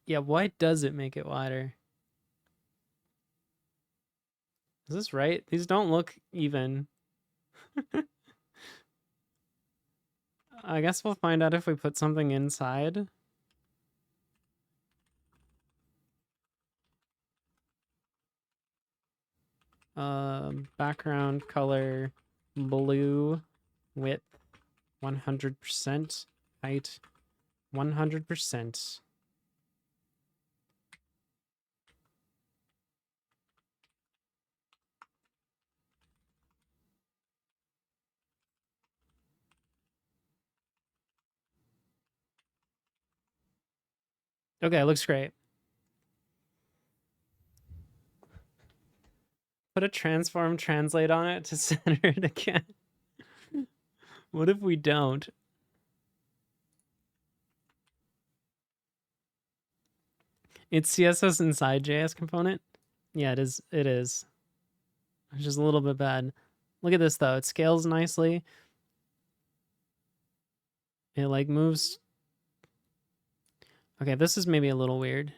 Yeah, why does it make it wider? Is this right? These don't look even. I guess we'll find out if we put something inside. Background color blue, width 100%, height 100%. Okay, it looks great. Put a transform translate on it to center it again. What if we don't? It's CSS inside JS component. Yeah, it is. It is. It's just a little bit bad. Look at this though. It scales nicely. It like moves. Okay, this is maybe a little weird.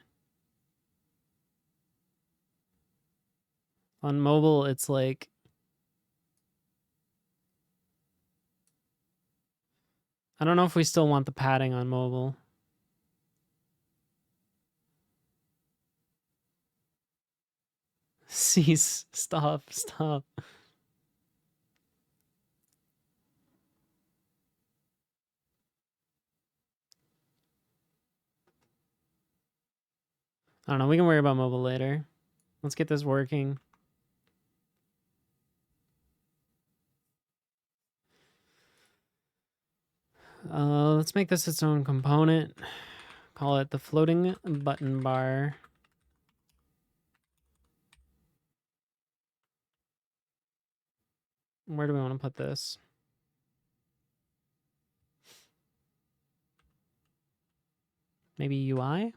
On mobile, it's like I don't know if we still want the padding on mobile. Cease. Stop. I don't know. We can worry about mobile later. Let's get this working. Let's make this its own component. Call it the floating button bar. Where do we want to put this? Maybe UI?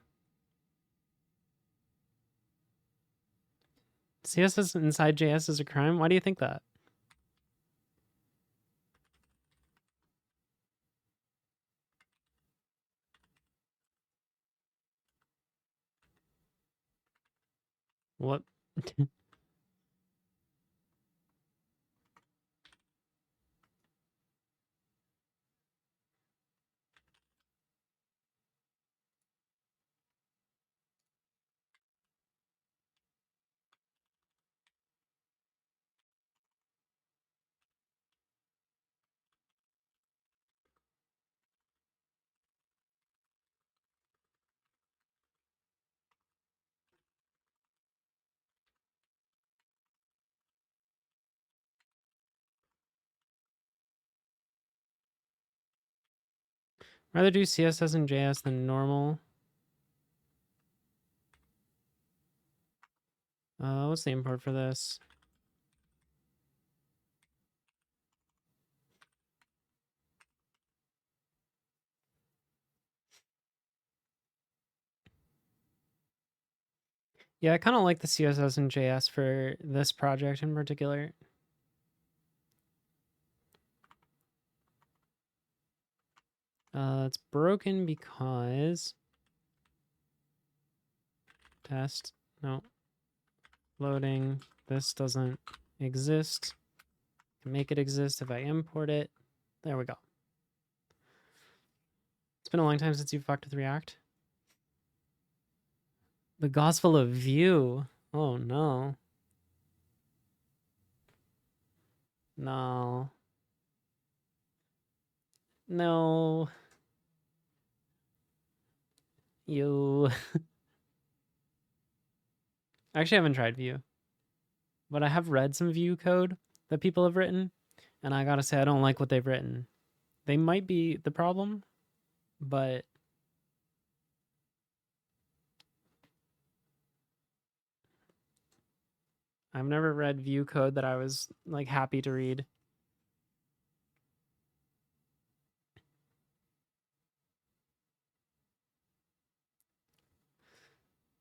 CSS inside JS is a crime? Why do you think that? What? Rather do CSS and JS than normal. What's the import for this? Yeah, I kind of like the CSS and JS for this project in particular. It's broken because test, no, loading, this doesn't exist. I can make it exist if I import it. There we go. It's been a long time since you fucked with React. The Gospel of Vue. Oh no. No. No. You. I actually haven't tried Vue, but I have read some Vue code that people have written, and I gotta say I don't like what they've written. They might be the problem, but I've never read Vue code that I was like happy to read.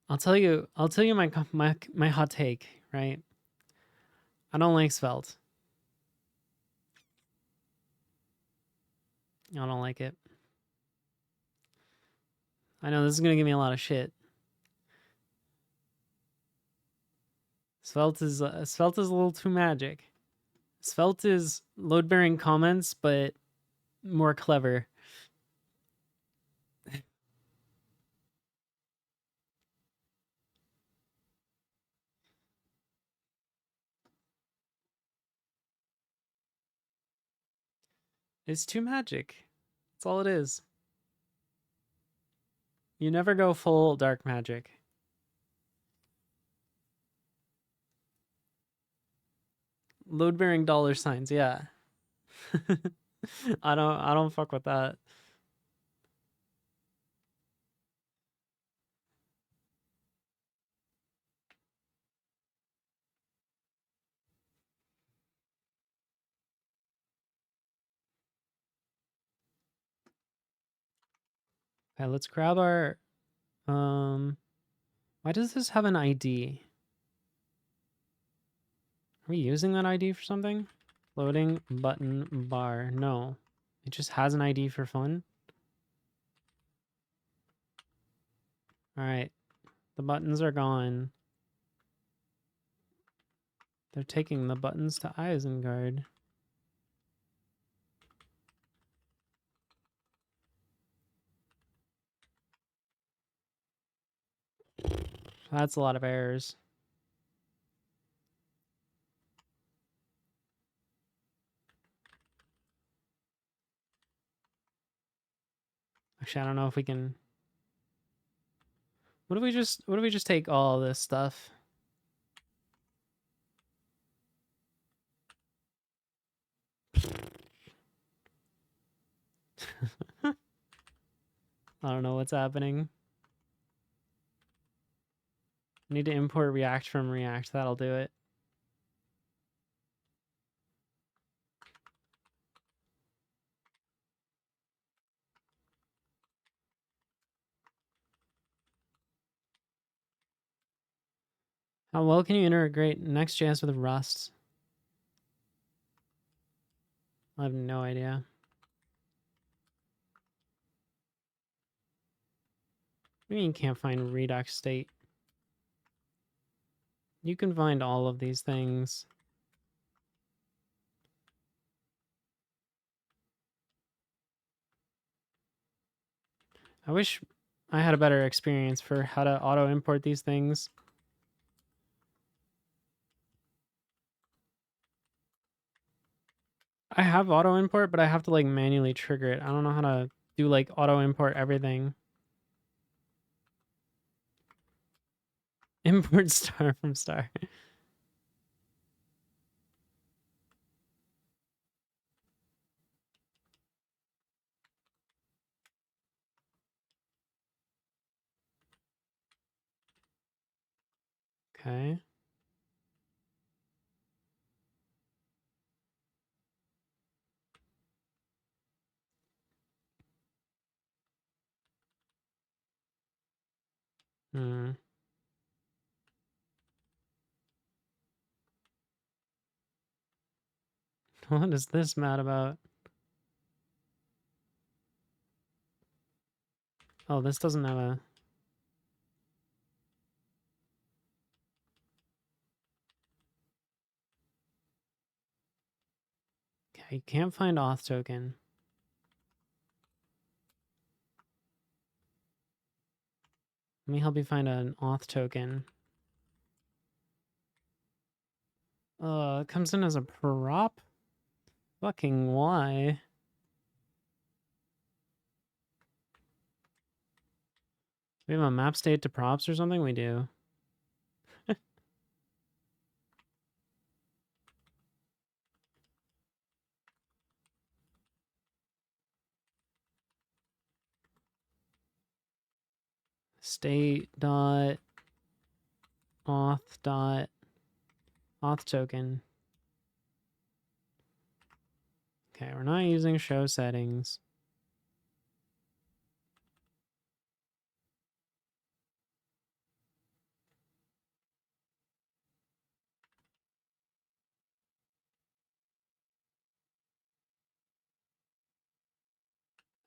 I'll tell you my hot take, right? I don't like Svelte. I don't like it. I know this is gonna give me a lot of shit. Svelte is a little too magic. Svelte is load-bearing comments, but more clever. It's too magic. That's all it is. You never go full dark magic. Load-bearing $signs, yeah. I don't fuck with that. Okay, let's grab our why does this have an ID? Are we using that ID for something? Loading button bar. No. It just has an ID for fun. Alright. The buttons are gone. They're taking the buttons to Isengard. That's a lot of errors. Actually, I don't know if we can. What if we just take all this stuff? I don't know what's happening. Need to import React from React. That'll do it. How well can you integrate Next.js with Rust? I have no idea. What do you mean you can't find Redux state? You can find all of these things. I wish I had a better experience for how to auto import these things. I have auto import, but I have to like manually trigger it. I don't know how to do like auto import everything. Import star from star. Okay. Hmm. What is this mad about? Oh, this doesn't have a... Okay, you can't find auth token. Let me help you find an auth token. It comes in as a prop? Fucking why? We have a map state to props or something? We do. State dot auth dot auth token. Okay, we're not using show settings.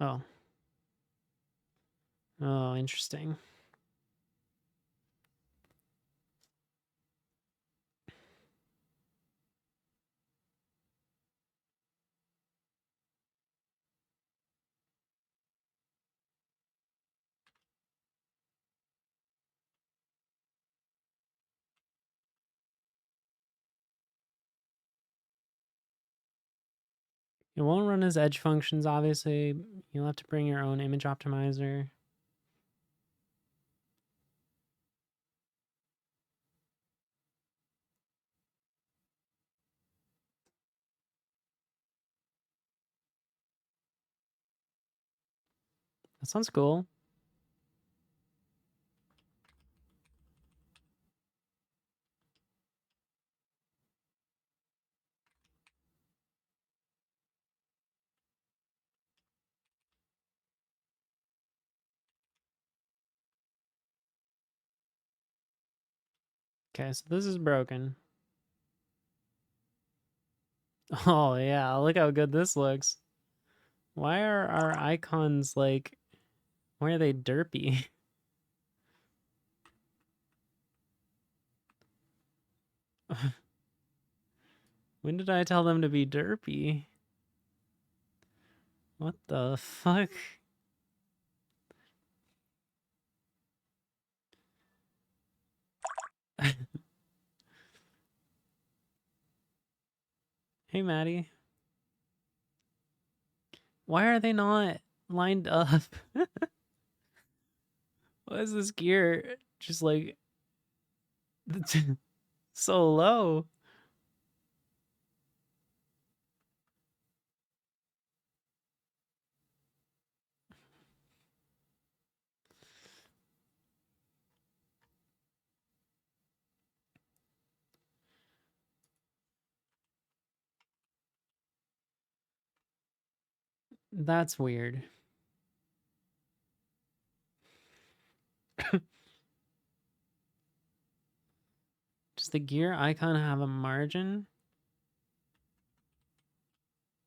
Oh. Oh, interesting. It won't run as edge functions, obviously. You'll have to bring your own image optimizer. That sounds cool. Okay, so this is broken. Oh, yeah, look how good this looks. Why are our icons like... Why are they derpy? When did I tell them to be derpy? What the fuck? Hey, Maddie. Why are they not lined up? Why is this gear just like so low? That's weird. Does the gear icon have a margin?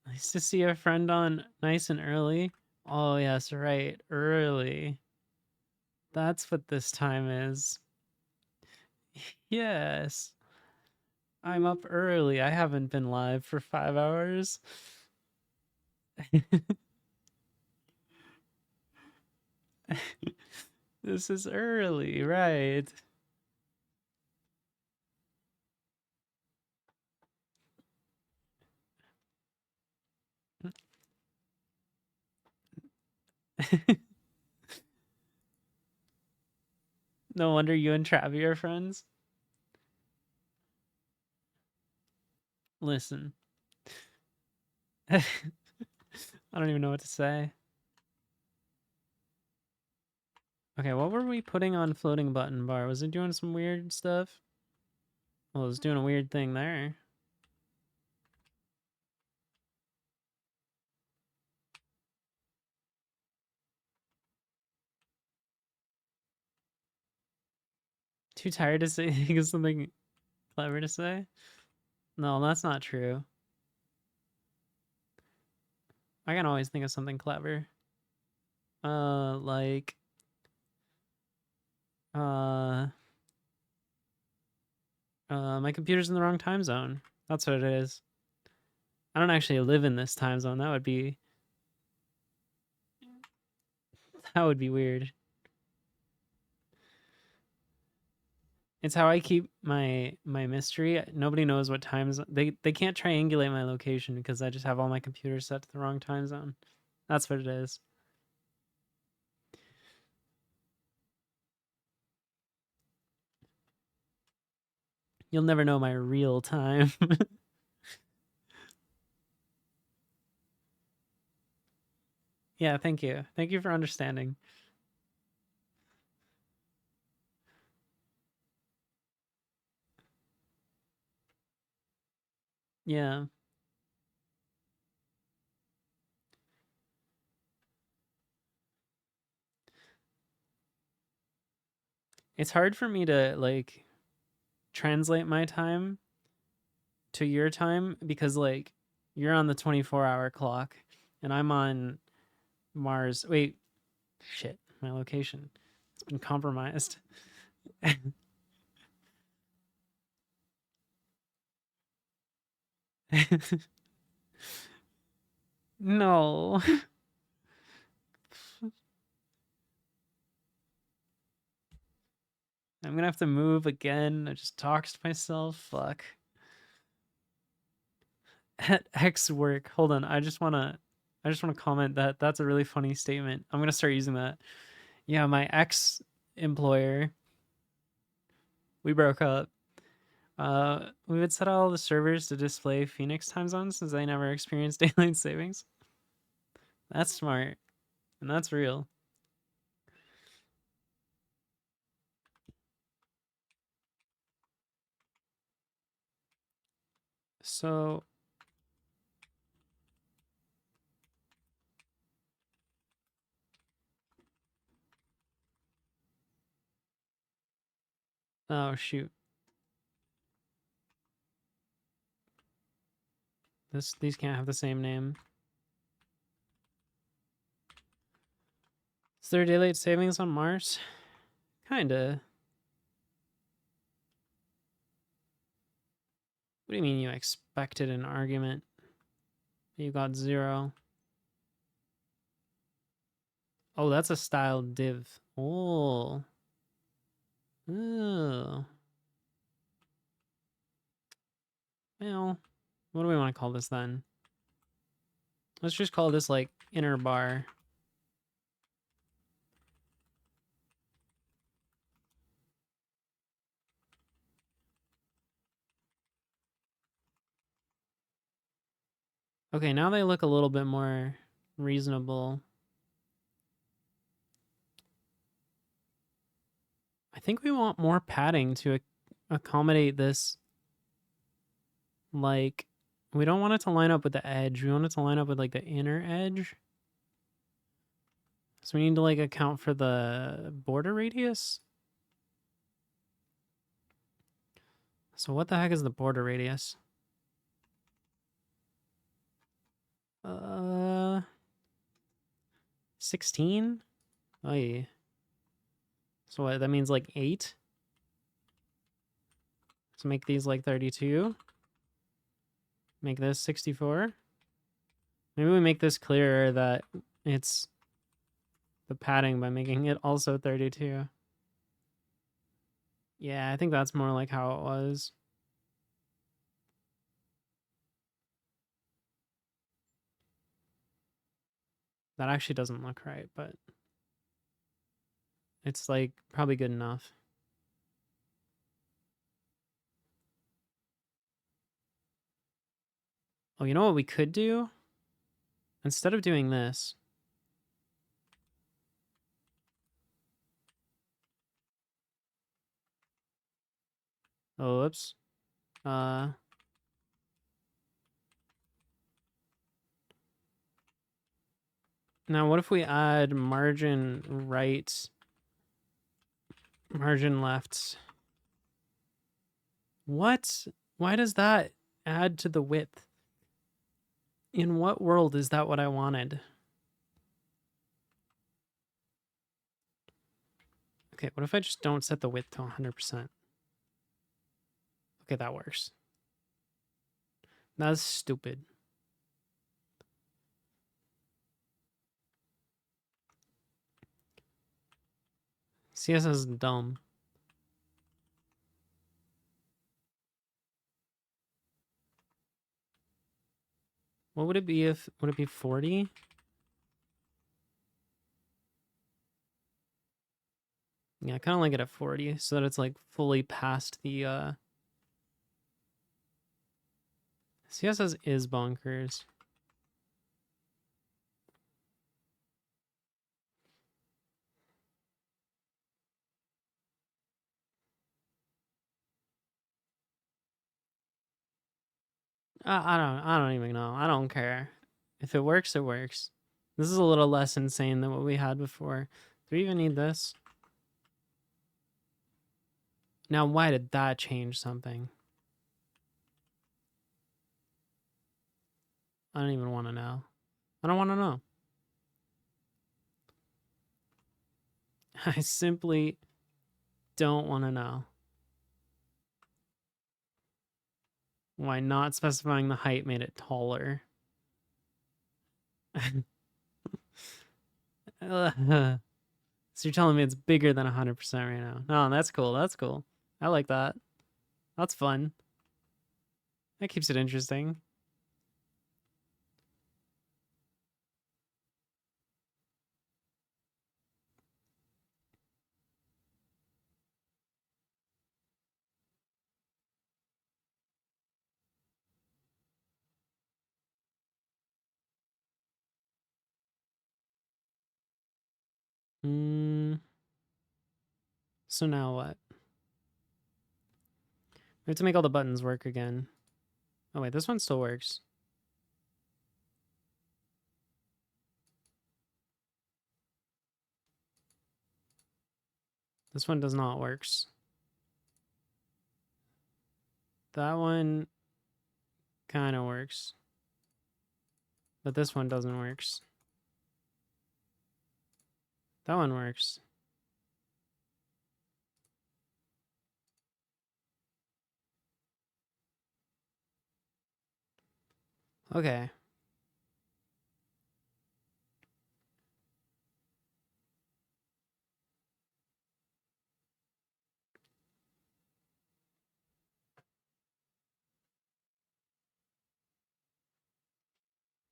Nice to see a friend on nice and early. Oh, yes, right. Early. That's what this time is. Yes. I'm up early. I haven't been live for 5 hours. This is early, right? No wonder you and Travi are friends. Listen. I don't even know what to say. Okay, what were we putting on floating button bar? Was it doing some weird stuff? Well, it was doing a weird thing there. Too tired to say think of something clever to say? No, that's not true. I can always think of something clever. Like my computer's in the wrong time zone. That's what it is. I don't actually live in this time zone. That would be weird. It's how I keep my mystery. Nobody knows what time zone. They can't triangulate my location because I just have all my computers set to the wrong time zone. That's what it is. You'll never know my real time. Yeah, thank you. Thank you for understanding. Yeah. It's hard for me to like translate my time to your time because like you're on the 24-hour clock and I'm on Mars. Wait, shit, my location. It's been compromised. No. I'm gonna have to move again. I just talked to myself. Fuck. At X work. Hold on. I just wanna comment that that's a really funny statement. I'm gonna start using that. Yeah, my ex employer. We broke up. We would set all the servers to display Phoenix time zones since they never experienced daylight savings. That's smart. And that's real. So oh shoot. These can't have the same name. Is there daylight savings on Mars? Kinda. What do you mean you expected an argument? You got 0. Oh, that's a styled div. Oh. Oh. Well, what do we want to call this then? Let's just call this like inner bar. Okay, now they look a little bit more reasonable. I think we want more padding to accommodate this. Like, we don't want it to line up with the edge. We want it to line up with like the inner edge. So we need to like account for the border radius. So what the heck is the border radius? 16? Oh yeah. So what, that means like 8? So make these like 32. Make this 64. Maybe we make this clearer that it's the padding by making it also 32. Yeah, I think that's more like how it was. That actually doesn't look right, but it's like probably good enough. Oh, you know what we could do? Instead of doing this, oh, whoops. Now what if we add margin right, margin left? What? Why does that add to the width? In what world is that what I wanted? Okay, what if I just don't set the width to 100%? Okay, that works. That's stupid. CSS is dumb. What would it be if, would it be 40? Yeah, I kind of like it at 40 so that it's like fully past the, CSS is bonkers. I don't even know. I don't care. If it works, it works. This is a little less insane than what we had before. Do we even need this? Now, why did that change something? I don't even want to know. I don't want to know. I simply don't want to know. Why not specifying the height made it taller? So you're telling me it's bigger than 100% right now? No, that's cool. That's cool. I like that. That's fun. That keeps it interesting. So now what? We have to make all the buttons work again. Oh wait, this one still works. This one does not works. That one kind of works. But this one doesn't works. That one works. Okay.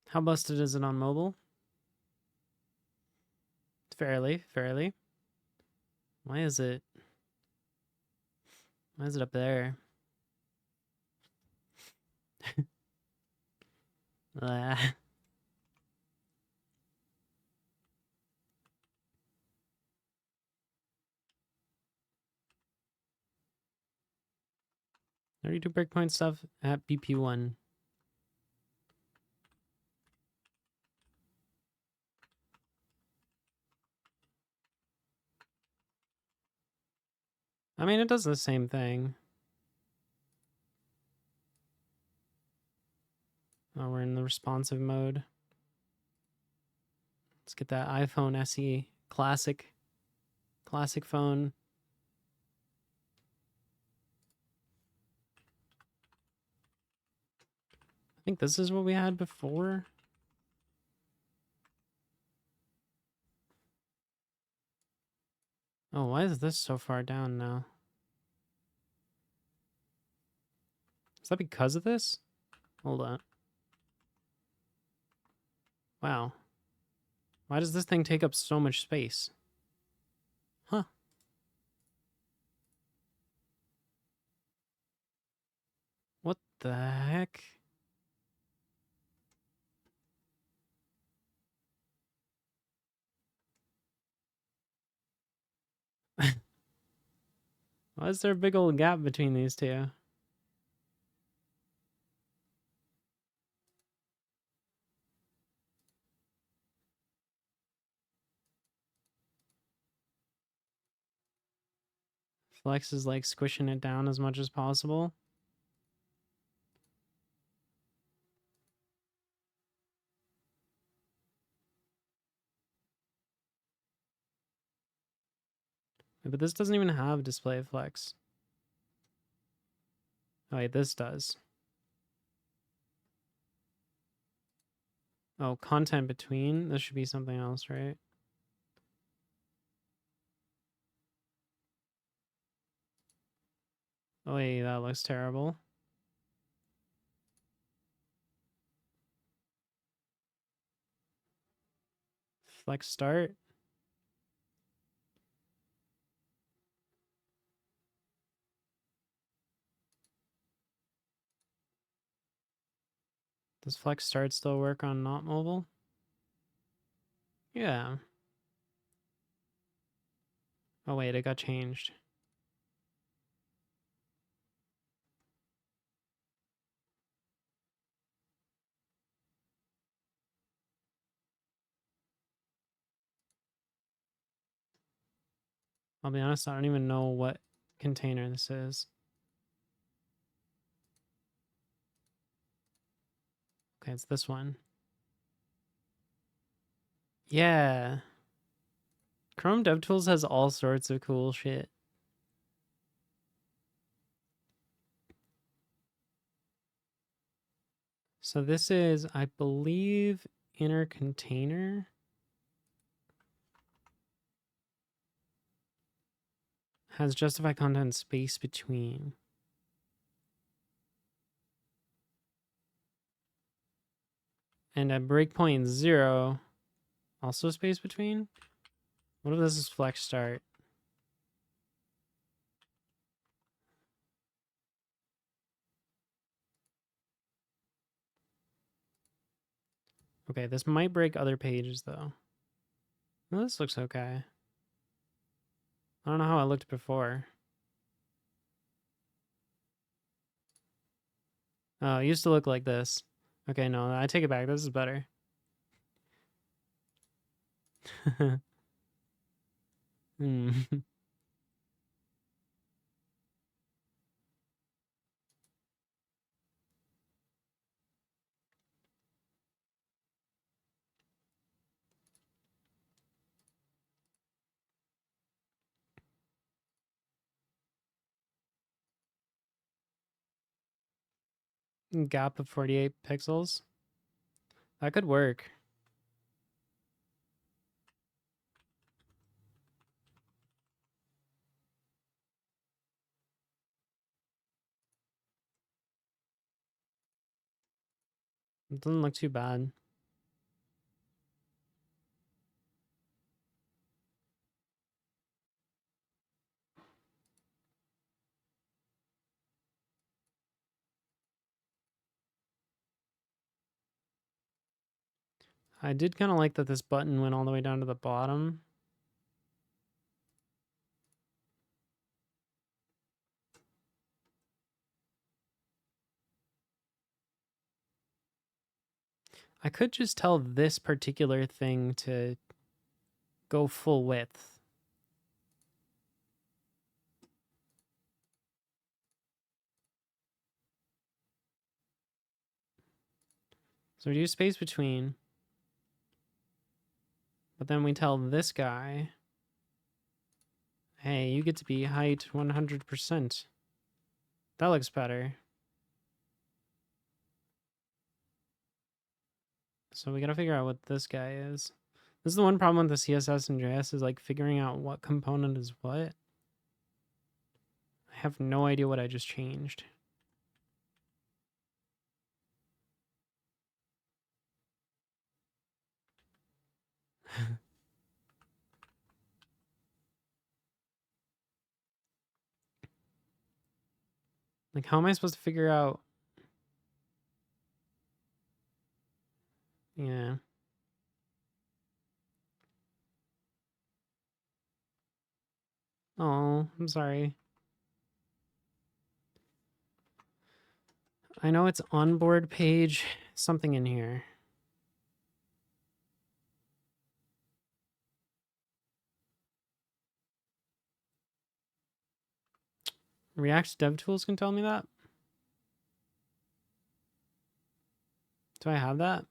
How busted is it on mobile? Fairly, fairly. Why is it up there? 32 breakpoint stuff at BP1. I mean, it does the same thing. Oh, we're in the responsive mode. Let's get that iPhone SE classic phone. I think this is what we had before. Oh, why is this so far down now? Is that because of this? Hold on. Wow. Why does this thing take up so much space? Huh. What the heck? Why is there a big old gap between these two? Flex is like squishing it down as much as possible. But this doesn't even have display flex. Oh wait, this does. Oh, content between? This should be something else, right? Oh wait, that looks terrible. Flex start. Does flex start still work on not mobile? Yeah. Oh wait, it got changed. I'll be honest, I don't even know what container this is. Okay, it's this one. Yeah. Chrome DevTools has all sorts of cool shit. So this is, I believe, inner container. Has justify content space between. And at breakpoint 0, also space between? What if this is flex start? Okay, this might break other pages though. Well, this looks okay. I don't know how it looked before. Oh, it used to look like this. Okay, no, I take it back. This is better. Hmm. Gap of 48 pixels. That could work. It doesn't look too bad. I did kind of like that this button went all the way down to the bottom. I could just tell this particular thing to go full width. So we do space between. But then we tell this guy, hey, you get to be height 100%. That looks better. So we gotta figure out what this guy is. This is the one problem with the CSS and JS is like figuring out what component is what. I have no idea what I just changed. Like, how am I supposed to figure out? Yeah. Oh, I'm sorry. I know it's onboard page, something in here. React DevTools can tell me that? Do I have that?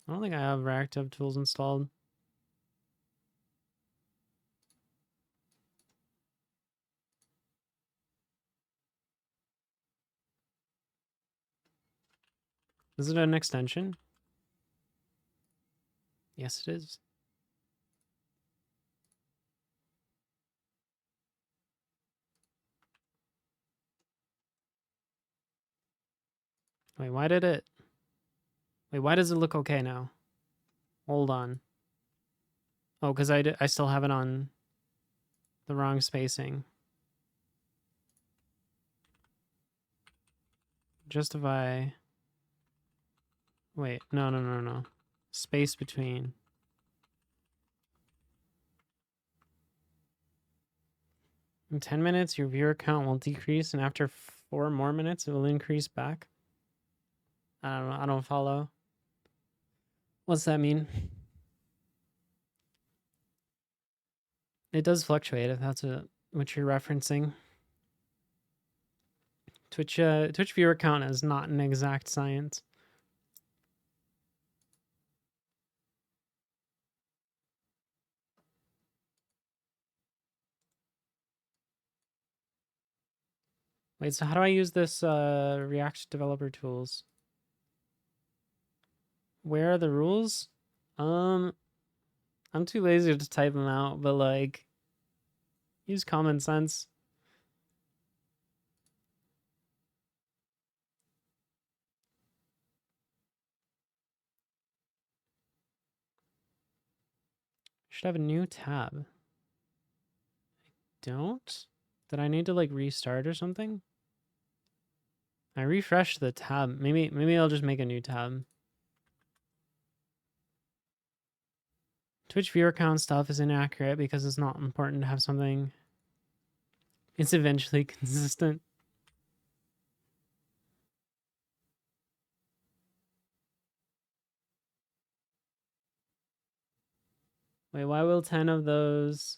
I don't think I have React DevTools installed. Is it an extension? Yes, it is. Wait, why did it... Wait, why does it look okay now? Hold on. Oh, because I still have it on the wrong spacing. Justify... Wait, no. Space between. In 10 minutes, your viewer count will decrease, and after 4 more minutes, it will increase back. I don't know. I don't follow. What's that mean? It does fluctuate if that's what you're referencing. Twitch viewer count is not an exact science. Wait, so how do I use this React developer tools? Where are the rules? I'm too lazy to type them out, but like, use common sense. Should have a new tab. I don't? Did I need to like restart or something? I refreshed the tab. Maybe I'll just make a new tab. Twitch viewer count stuff is inaccurate because it's not important to have something. It's eventually consistent. Wait, why will 10 of those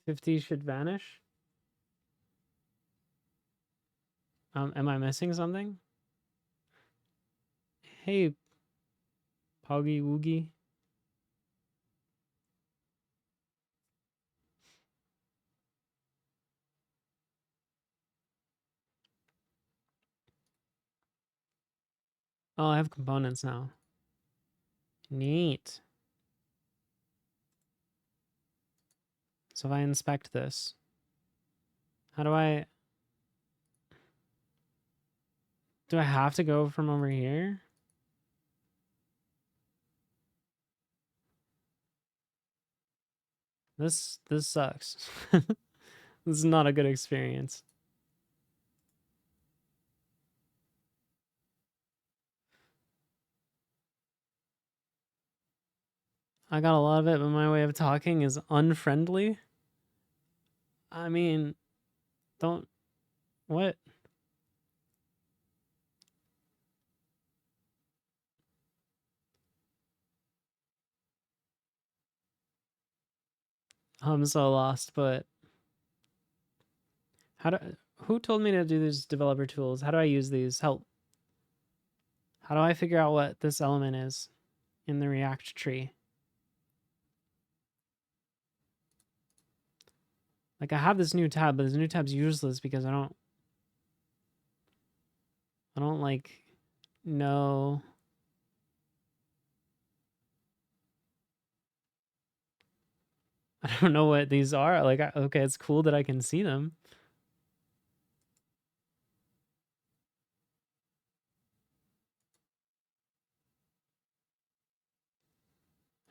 50 should vanish? Am I missing something? Hey, Poggy Woogie. Oh, I have components now. Neat. So if I inspect this, how do I have to go from over here? This sucks. This is not a good experience. I got a lot of it, but my way of talking is unfriendly. I mean, don't... What? I'm so lost, but... How do... Who told me to do these developer tools? How do I use these? Help. How do I figure out what this element is in the React tree? Like I have this new tab, but this new tab's useless because I don't like know. I don't know what these are. Like, okay, it's cool that I can see them.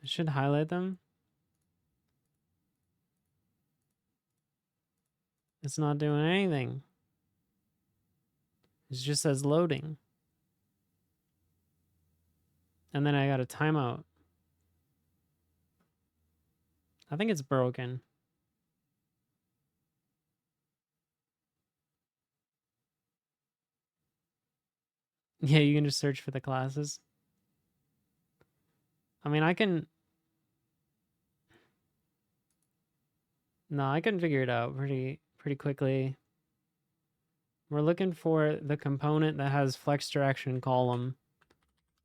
I should highlight them. It's not doing anything. It just says loading. And then I got a timeout. I think it's broken. Yeah, you can just search for the classes. I mean, I can... No, I can figure it out pretty quickly. We're looking for the component that has flex direction column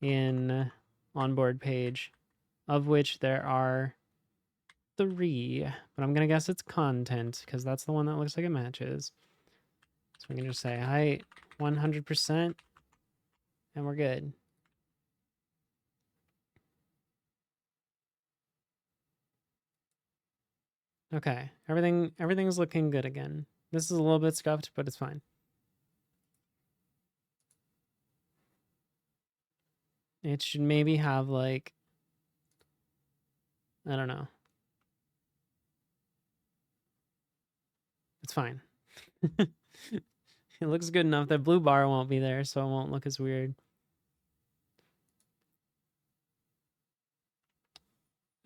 in onboard page, of which there are 3, but I'm gonna guess it's content because that's the one that looks like it matches. So we can just say height 100% and we're good. Okay, everything's looking good again. This is a little bit scuffed, but it's fine. It should maybe have like, I don't know. It's fine. It looks good enough. The blue bar won't be there, so it won't look as weird.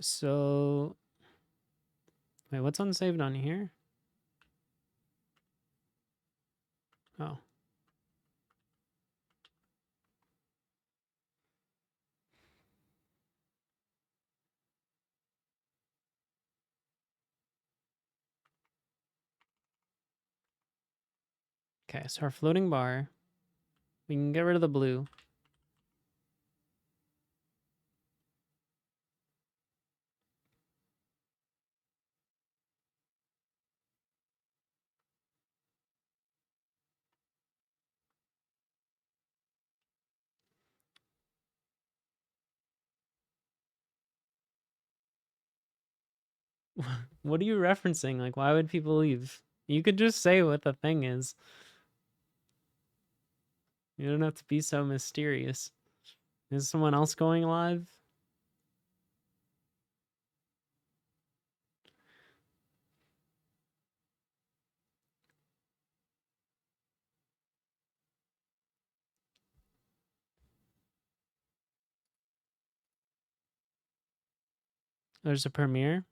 So, wait, what's unsaved on here? Oh. Okay, so our floating bar, we can get rid of the blue. What are you referencing? Like, why would people leave? You could just say what the thing is. You don't have to be so mysterious. Is someone else going live? There's a premiere.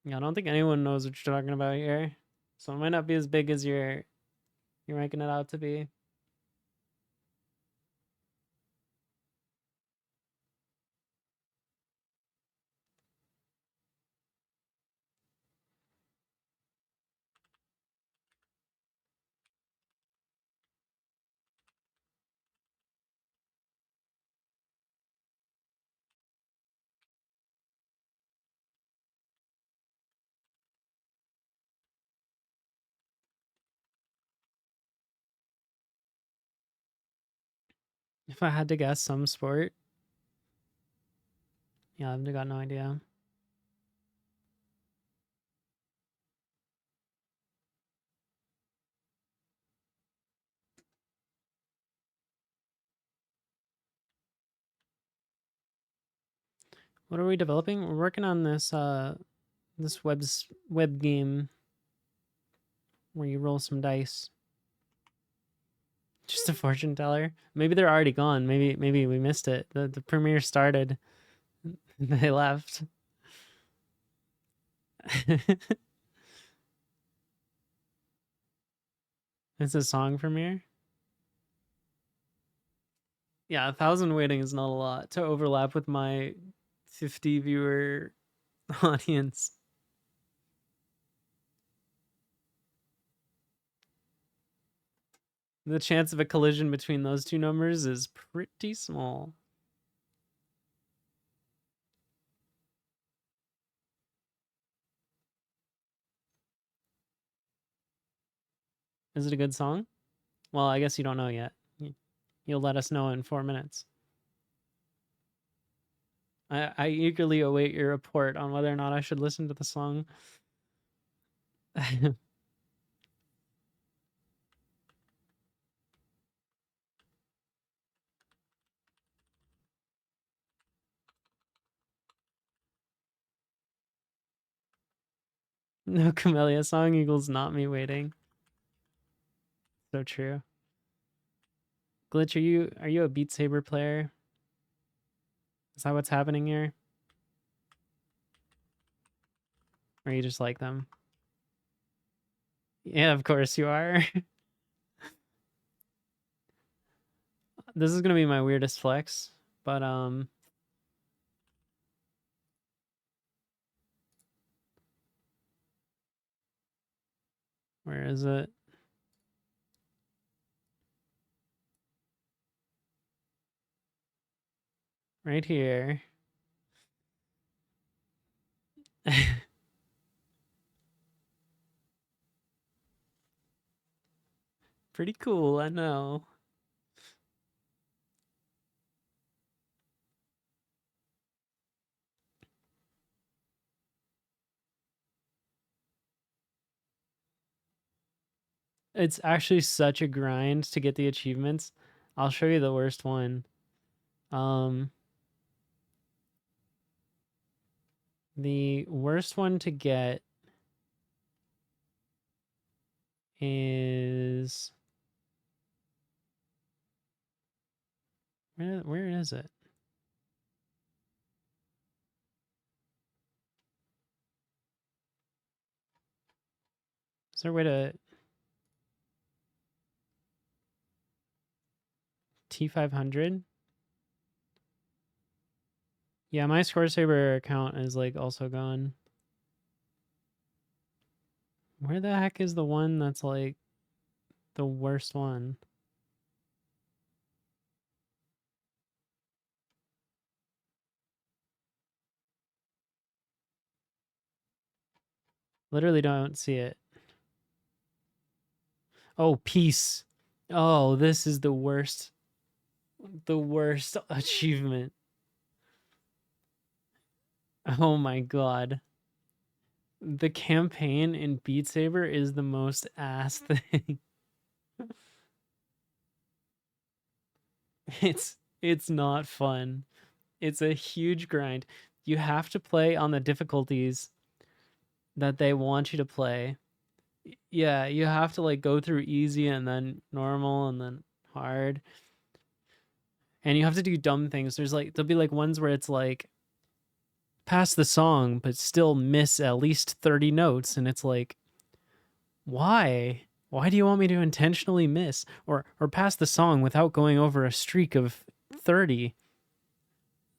Yeah, I don't think anyone knows what you're talking about here. So it might not be as big as you're making it out to be. If I had to guess some sport. Yeah, I've got no idea. What are we developing? We're working on this this web game where you roll some dice. Just a fortune teller. Maybe they're already gone. Maybe we missed it. The premiere started. They left. It's a song premiere. Yeah, 1,000 waiting is not a lot to overlap with my 50 viewer audience. The chance of a collision between those two numbers is pretty small. Is it a good song? Well, I guess you don't know yet. You'll let us know in 4 minutes. I eagerly await your report on whether or not I should listen to the song. No Camellia song equals not me waiting. So true. Glitch, are you a Beat Saber player? Is that what's happening here? Or you just like them? Yeah, of course you are. This is gonna be my weirdest flex, but where is it? Right here. Pretty cool, I know. It's actually such a grind to get the achievements. I'll show you the worst one. The worst one to get is where is it? Is there a way to T500? Yeah, my Scoresaber account is like also gone. Where the heck is the one that's like the worst one? Literally don't see it. Oh, peace. Oh, this is the worst. The worst achievement. Oh my god. The campaign in Beat Saber is the most ass thing. It's not fun. It's a huge grind. You have to play on the difficulties that they want you to play. Yeah, you have to like go through easy and then normal and then hard. And you have to do dumb things. There'll be like ones where it's like pass the song but still miss at least 30 notes, and it's like, why? Why do you want me to intentionally miss or pass the song without going over a streak of 30?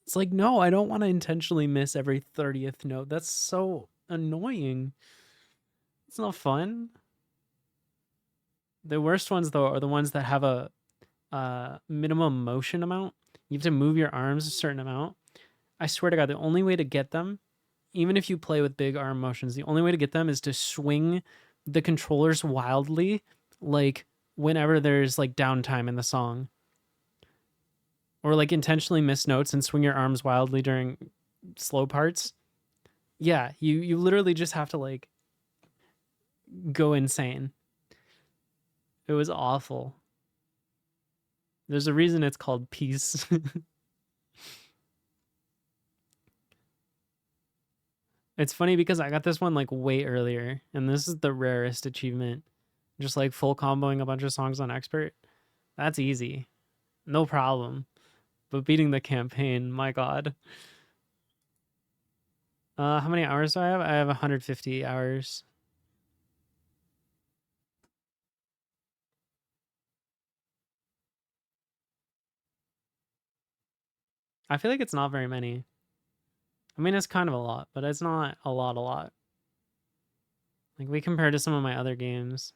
It's like, no, I don't want to intentionally miss every 30th note. That's so annoying. It's not fun. The worst ones though are the ones that have a minimum motion amount. You have to move your arms a certain amount. I swear to God, the only way to get them, even if you play with big arm motions, the only way to get them is to swing the controllers wildly, like whenever there's like downtime in the song. Or like intentionally miss notes and swing your arms wildly during slow parts. Yeah, you literally just have to like go insane. It was awful. There's a reason it's called Peace. It's funny because I got this one like way earlier, and this is the rarest achievement. Just like full comboing a bunch of songs on expert. That's easy. No problem. But beating the campaign, my god. How many hours do I have? I have 150 hours. I feel like it's not very many. I mean, it's kind of a lot, but it's not a lot. Like, we compare to some of my other games.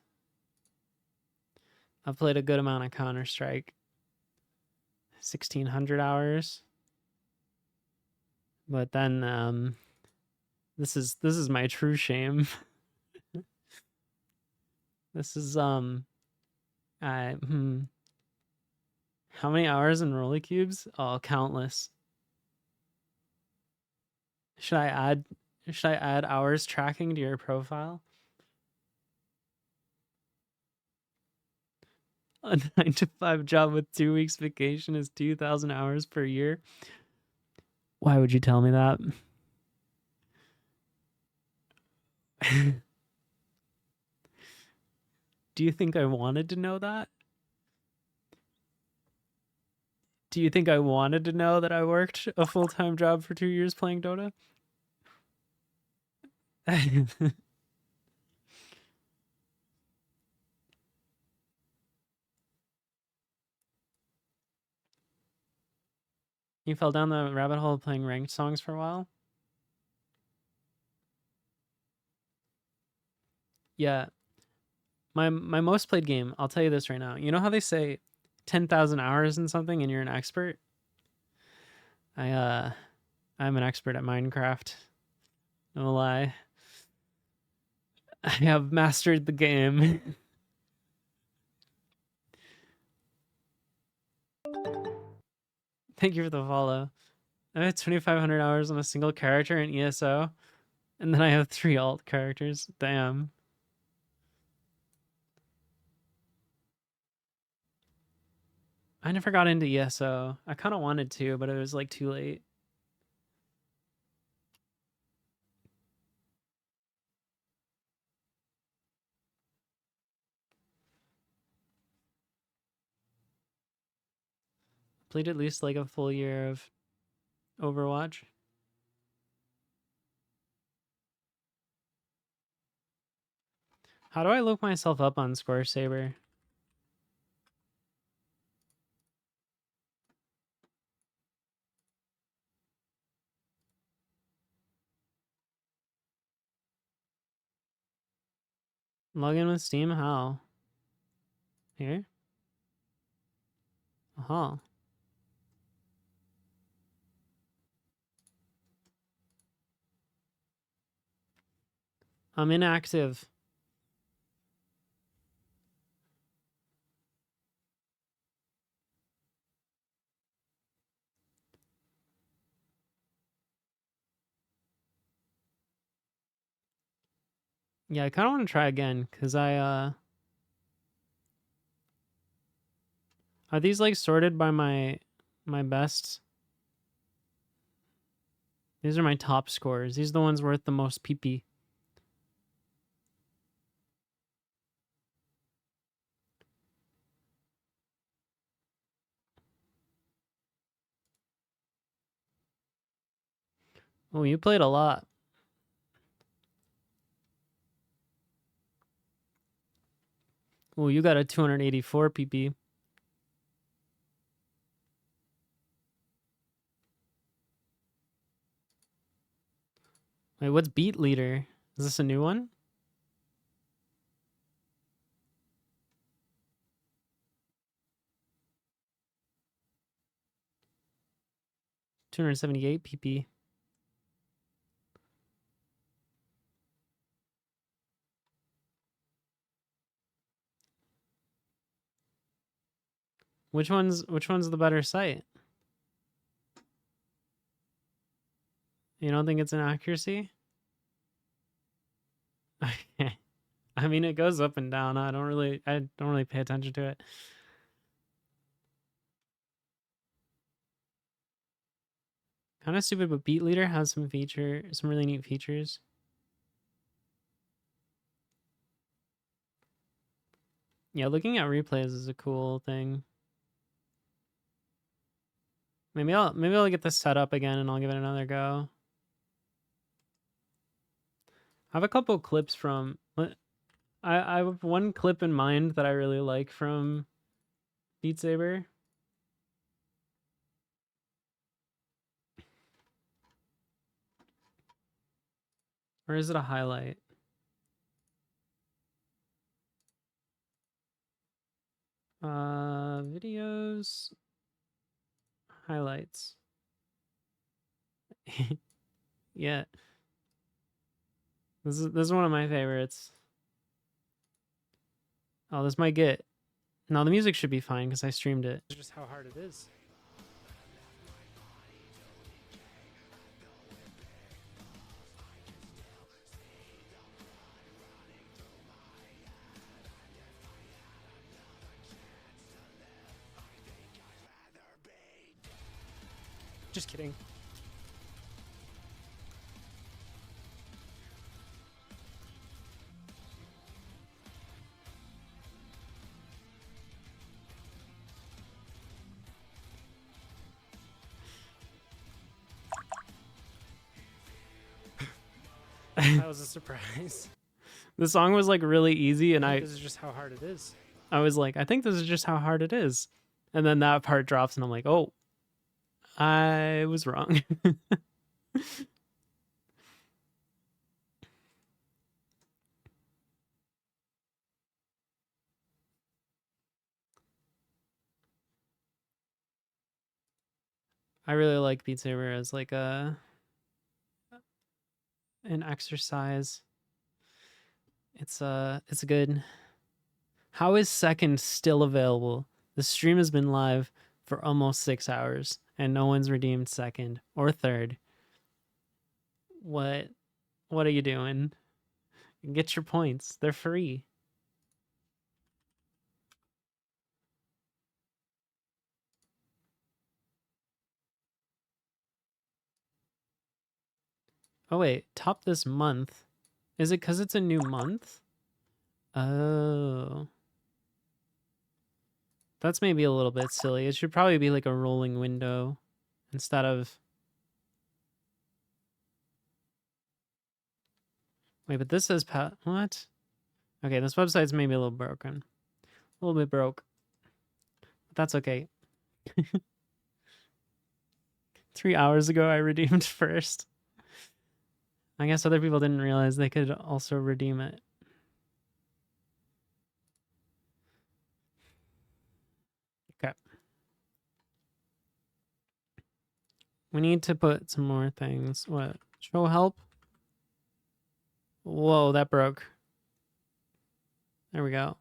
I've played a good amount of Counter-Strike. 1,600 hours. But then, this is my true shame. This is, how many hours in Rolly Cubes? Oh, countless. Should I add hours tracking to your profile? A 9-to-5 job with 2 weeks vacation is 2,000 hours per year. Why would you tell me that? Do you think I wanted to know that? Do you think I wanted to know that I worked a full-time job for 2 years playing Dota? You fell down the rabbit hole playing ranked songs for a while? Yeah. My most played game, I'll tell you this right now. You know how they say 10,000 hours in something and you're an expert? I'm an expert at Minecraft. No lie. I have mastered the game. Thank you for the follow. I have 2,500 hours on a single character in ESO, and then I have 3 alt characters. Damn. I never got into ESO. I kind of wanted to, but it was like too late. Played at least like a full year of Overwatch. How do I look myself up on Score Saber? Log in with Steam? How? Here? Uh-huh. I'm inactive. Yeah, I kind of want to try again, because are these like sorted by my best? These are my top scores. These are the ones worth the most PP. Oh, you played a lot. Oh, you got a 284 PP. Wait, what's Beat Leader? Is this a new one? $278 PP. Which one's the better site? You don't think it's an accuracy? Okay. I mean, it goes up and down. I don't really pay attention to it. Kind of stupid, but Beat Leader has some really neat features. Yeah, looking at replays is a cool thing. Maybe I'll get this set up again and I'll give it another go. I have a couple clips from I have one clip in mind that I really like from Beat Saber. Or is it a highlight? Videos, highlights. Yeah. This is one of my favorites. Oh, this might get... No, the music should be fine because I streamed it. It's just how hard it is. Just kidding. That was a surprise. The song was like really easy, and this is just how hard it is. I was like, I think this is just how hard it is. And then that part drops, and I'm like, oh, I was wrong. I really like Beat Saber as like an exercise. It's good. How is second still available? The stream has been live for almost 6 hours and no one's redeemed second or third. What are you doing? Get your points. They're free. Oh wait, top this month. Is it because it's a new month? Oh. That's maybe a little bit silly. It should probably be like a rolling window instead of... Wait, but this says what? Okay, this website's maybe a little broken. A little bit broke. But that's okay. 3 hours ago I redeemed first. I guess other people didn't realize they could also redeem it. Okay. We need to put some more things. What? Show help? Whoa, that broke. There we go.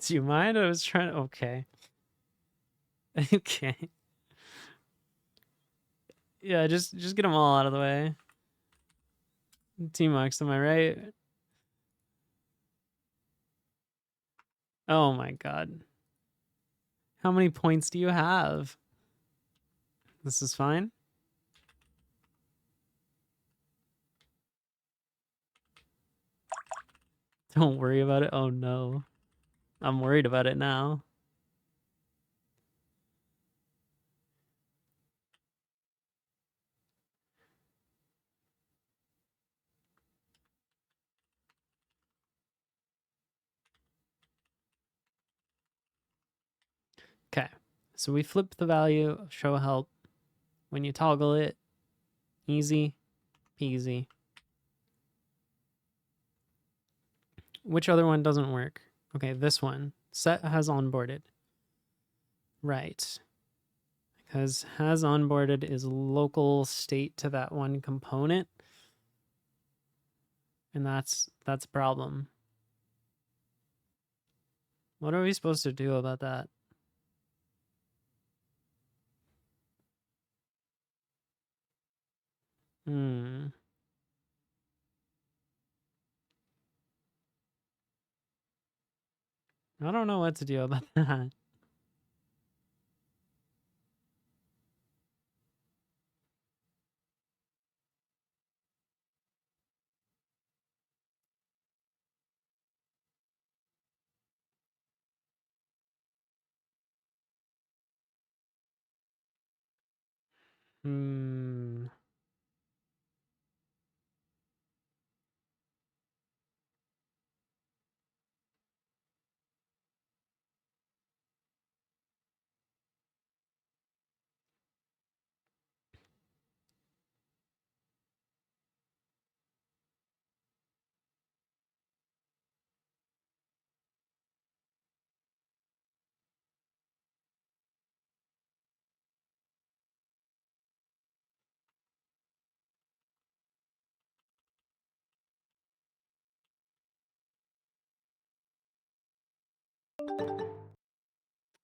Do you mind? I was trying to... Okay. Okay. Yeah, just get them all out of the way. T-Mox, am I right? Oh my god. How many points do you have? This is fine? Don't worry about it. Oh no. I'm worried about it now. Okay. So we flip the value of show help. When you toggle it, easy peasy. Which other one doesn't work? Okay, this one. Set has onboarded. Right. Because has onboarded is local state to that one component. And that's a problem. What are we supposed to do about that? Hmm. I don't know what to do about that. Hmm.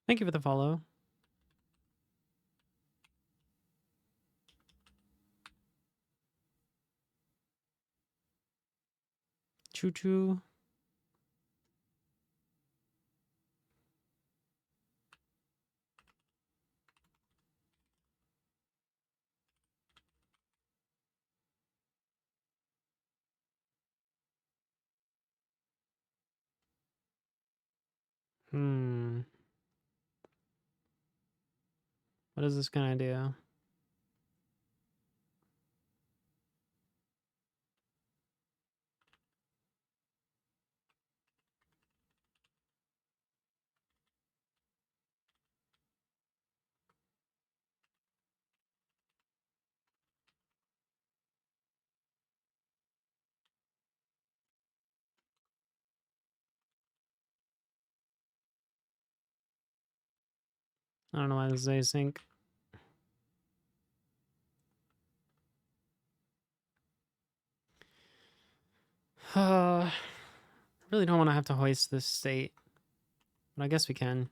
Thank you for the follow. Choo choo. What is this gonna do? I don't know why this is async. I really don't want to have to hoist this state, but I guess we can.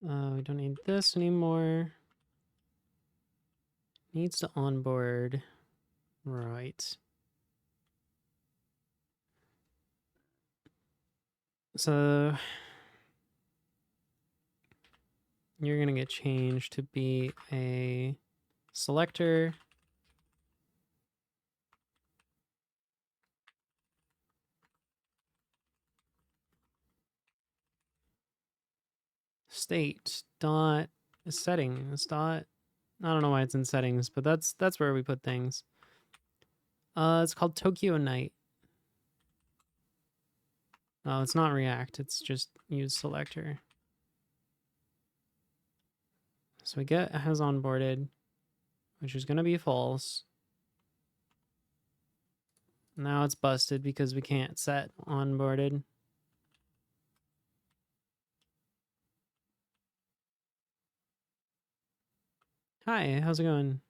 We don't need this anymore. Needs to onboard. Right. So you're gonna get changed to be a selector. State dot settings dot. I don't know why it's in settings, but that's where we put things. It's called Tokyo Night. Oh, it's not React. It's just use selector. So we get has onboarded, which is gonna be false. Now it's busted because we can't set onboarded. Hi, how's it going?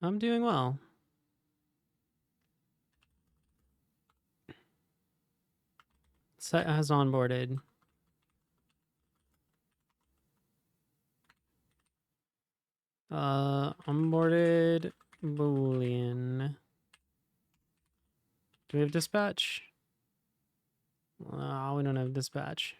I'm doing well. Set has onboarded. Onboarded Boolean. Do we have dispatch? We don't have dispatch.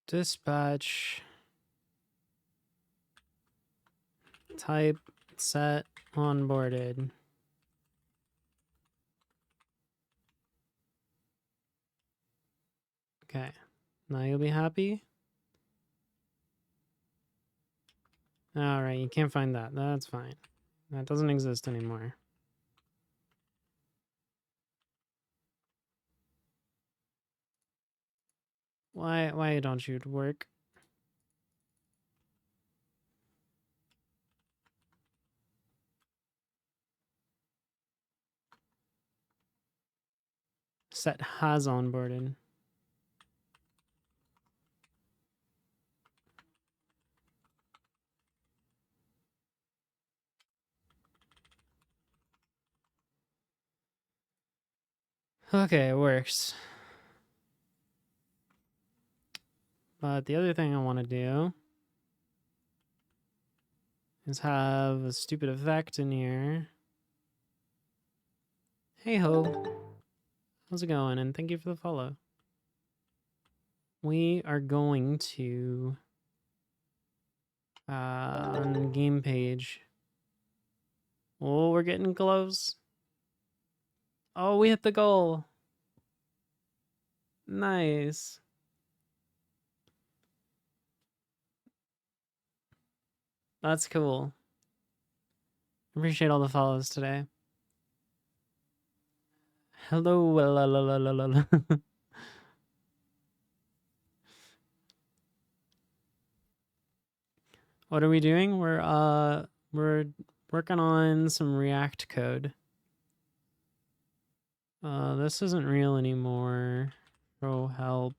Dispatch. Type set onboarded. Okay. Now you'll be happy. All right, you can't find that. That's fine. That doesn't exist anymore. Why don't you work? Set has onboarded. Okay, it works. But the other thing I want to do Let's have a stupid effect in here. Hey ho. How's it going? And thank you for the follow. We are going to on game page. Oh, we're getting close. Oh, we hit the goal. Nice. That's cool. Appreciate all the follows today. Hello. La, la, la, la, la, la. What are we doing? We're working on some React code. This isn't real anymore. Show help.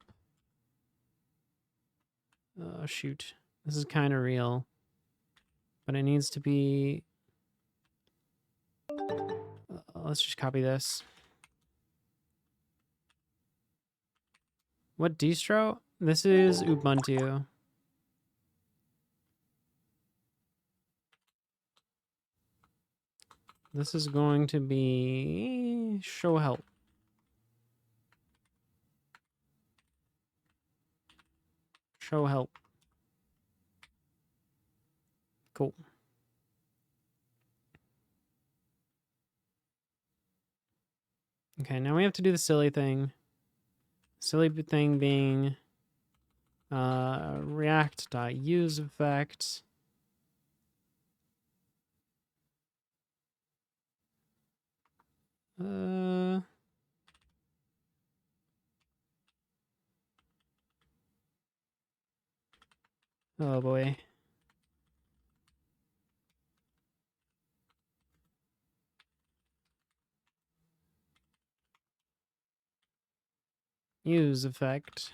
Oh shoot. This is kind of real. But it needs to be let's just copy this. What distro? This is Ubuntu. This is going to be show help. Show help. Cool. Okay, now we have to do the silly thing. Silly thing being react.use effect. Oh boy. Use effect.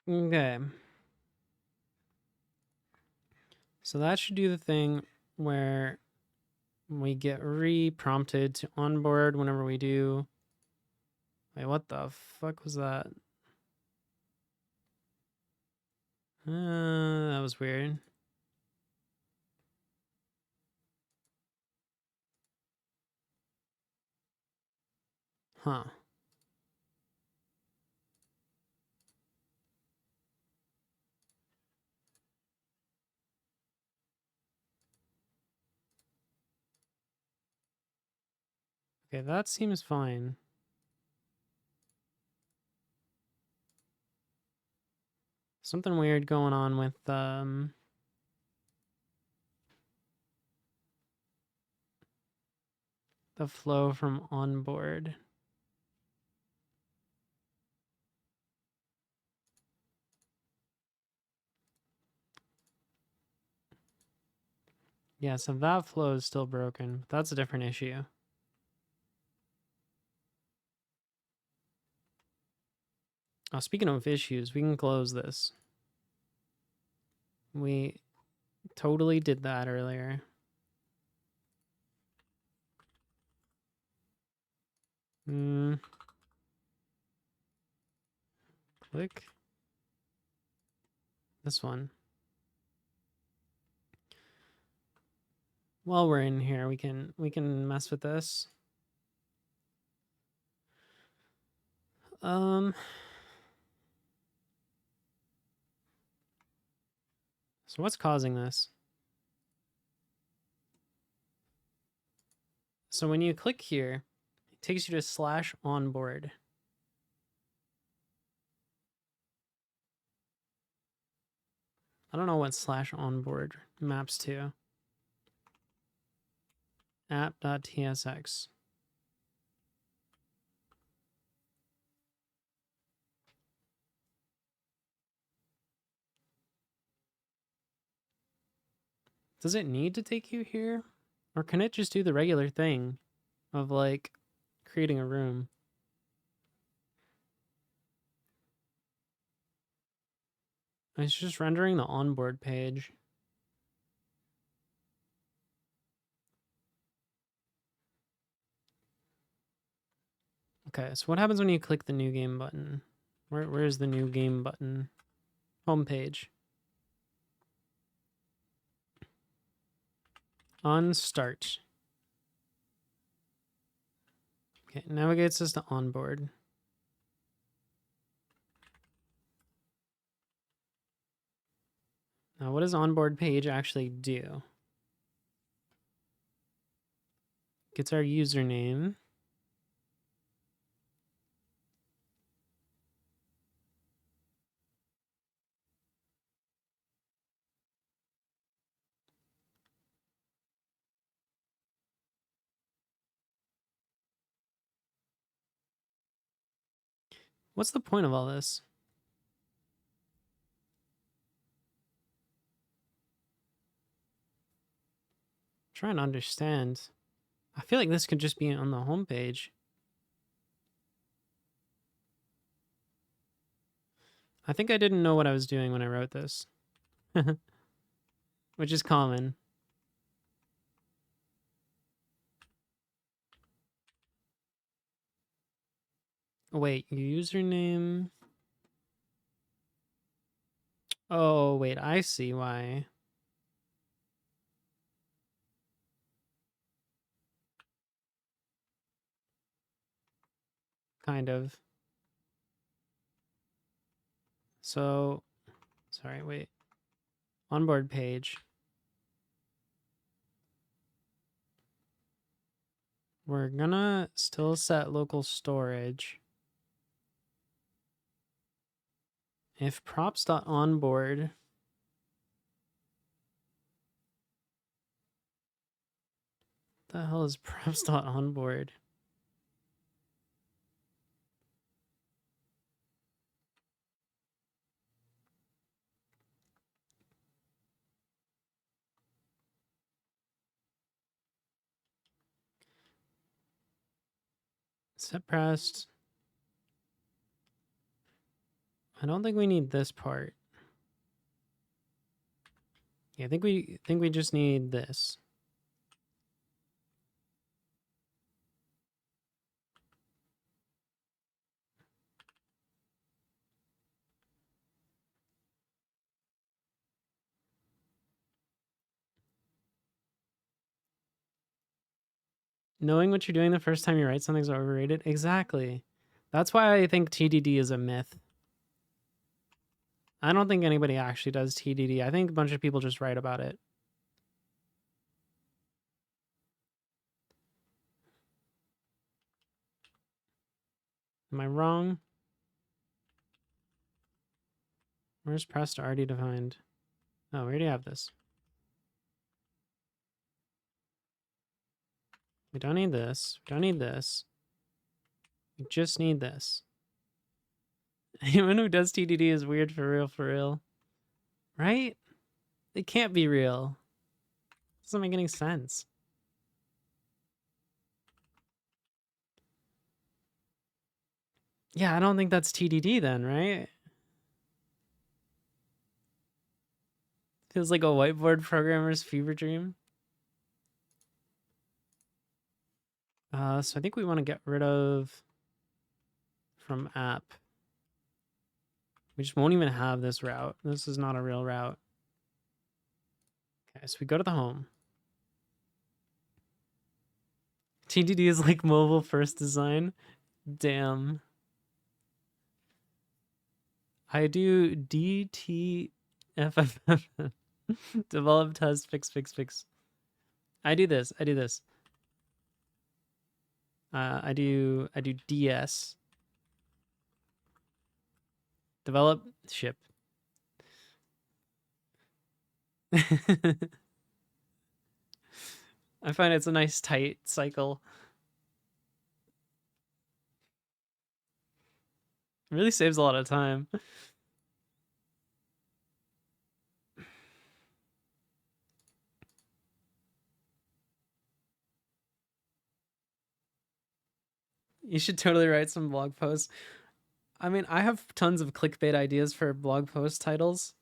Okay. So that should do the thing where we get re-prompted to onboard whenever we do. Wait, what the fuck was that? That was weird. Huh. Okay, that seems fine. Something weird going on with the flow from onboard. Yeah, so that flow is still broken. That's a different issue. Oh, speaking of issues, we can close this. We totally did that earlier. Click this one. While we're in here, we can mess with this. So what's causing this? So when you click here, it takes you to /onboard. I don't know what /onboard maps to. App.tsx. Does it need to take you here? Or can it just do the regular thing of like creating a room? It's just rendering the onboard page. Okay, so what happens when you click the new game button? Where's the new game button? Home page. On start. Okay, navigates us to onboard. Now, what does onboard page actually do? Gets our username. What's the point of all this? Trying to understand. I feel like this could just be on the home page. I think I didn't know what I was doing when I wrote this. Which is common. Wait, username. Oh, wait, I see why. Kind of. So, sorry, wait. Onboard page. We're gonna still set local storage. If props.onboard. The hell is props.onboard? Set pressed. I don't think we need this part. Yeah, I think we just need this. Knowing what you're doing the first time you write something's overrated? Exactly. That's why I think TDD is a myth. I don't think anybody actually does TDD. I think a bunch of people just write about it. Am I wrong? Where's pressed already defined? Oh, we already have this. We don't need this. We don't need this. We just need this. Anyone who does TDD is weird for real. Right? It can't be real. It doesn't make any sense. Yeah, I don't think that's TDD then, right? Feels like a whiteboard programmer's fever dream. So I think we want to get rid of from app. We just won't even have this route. This is not a real route. Okay, so we go to the home. TDD is like mobile first design. Damn. I do DTFFF. Develop, test, fix. I do this. I do DS. Develop, ship. I find it's a nice tight cycle. It really saves a lot of time. You should totally write some blog posts. I mean, I have tons of clickbait ideas for blog post titles.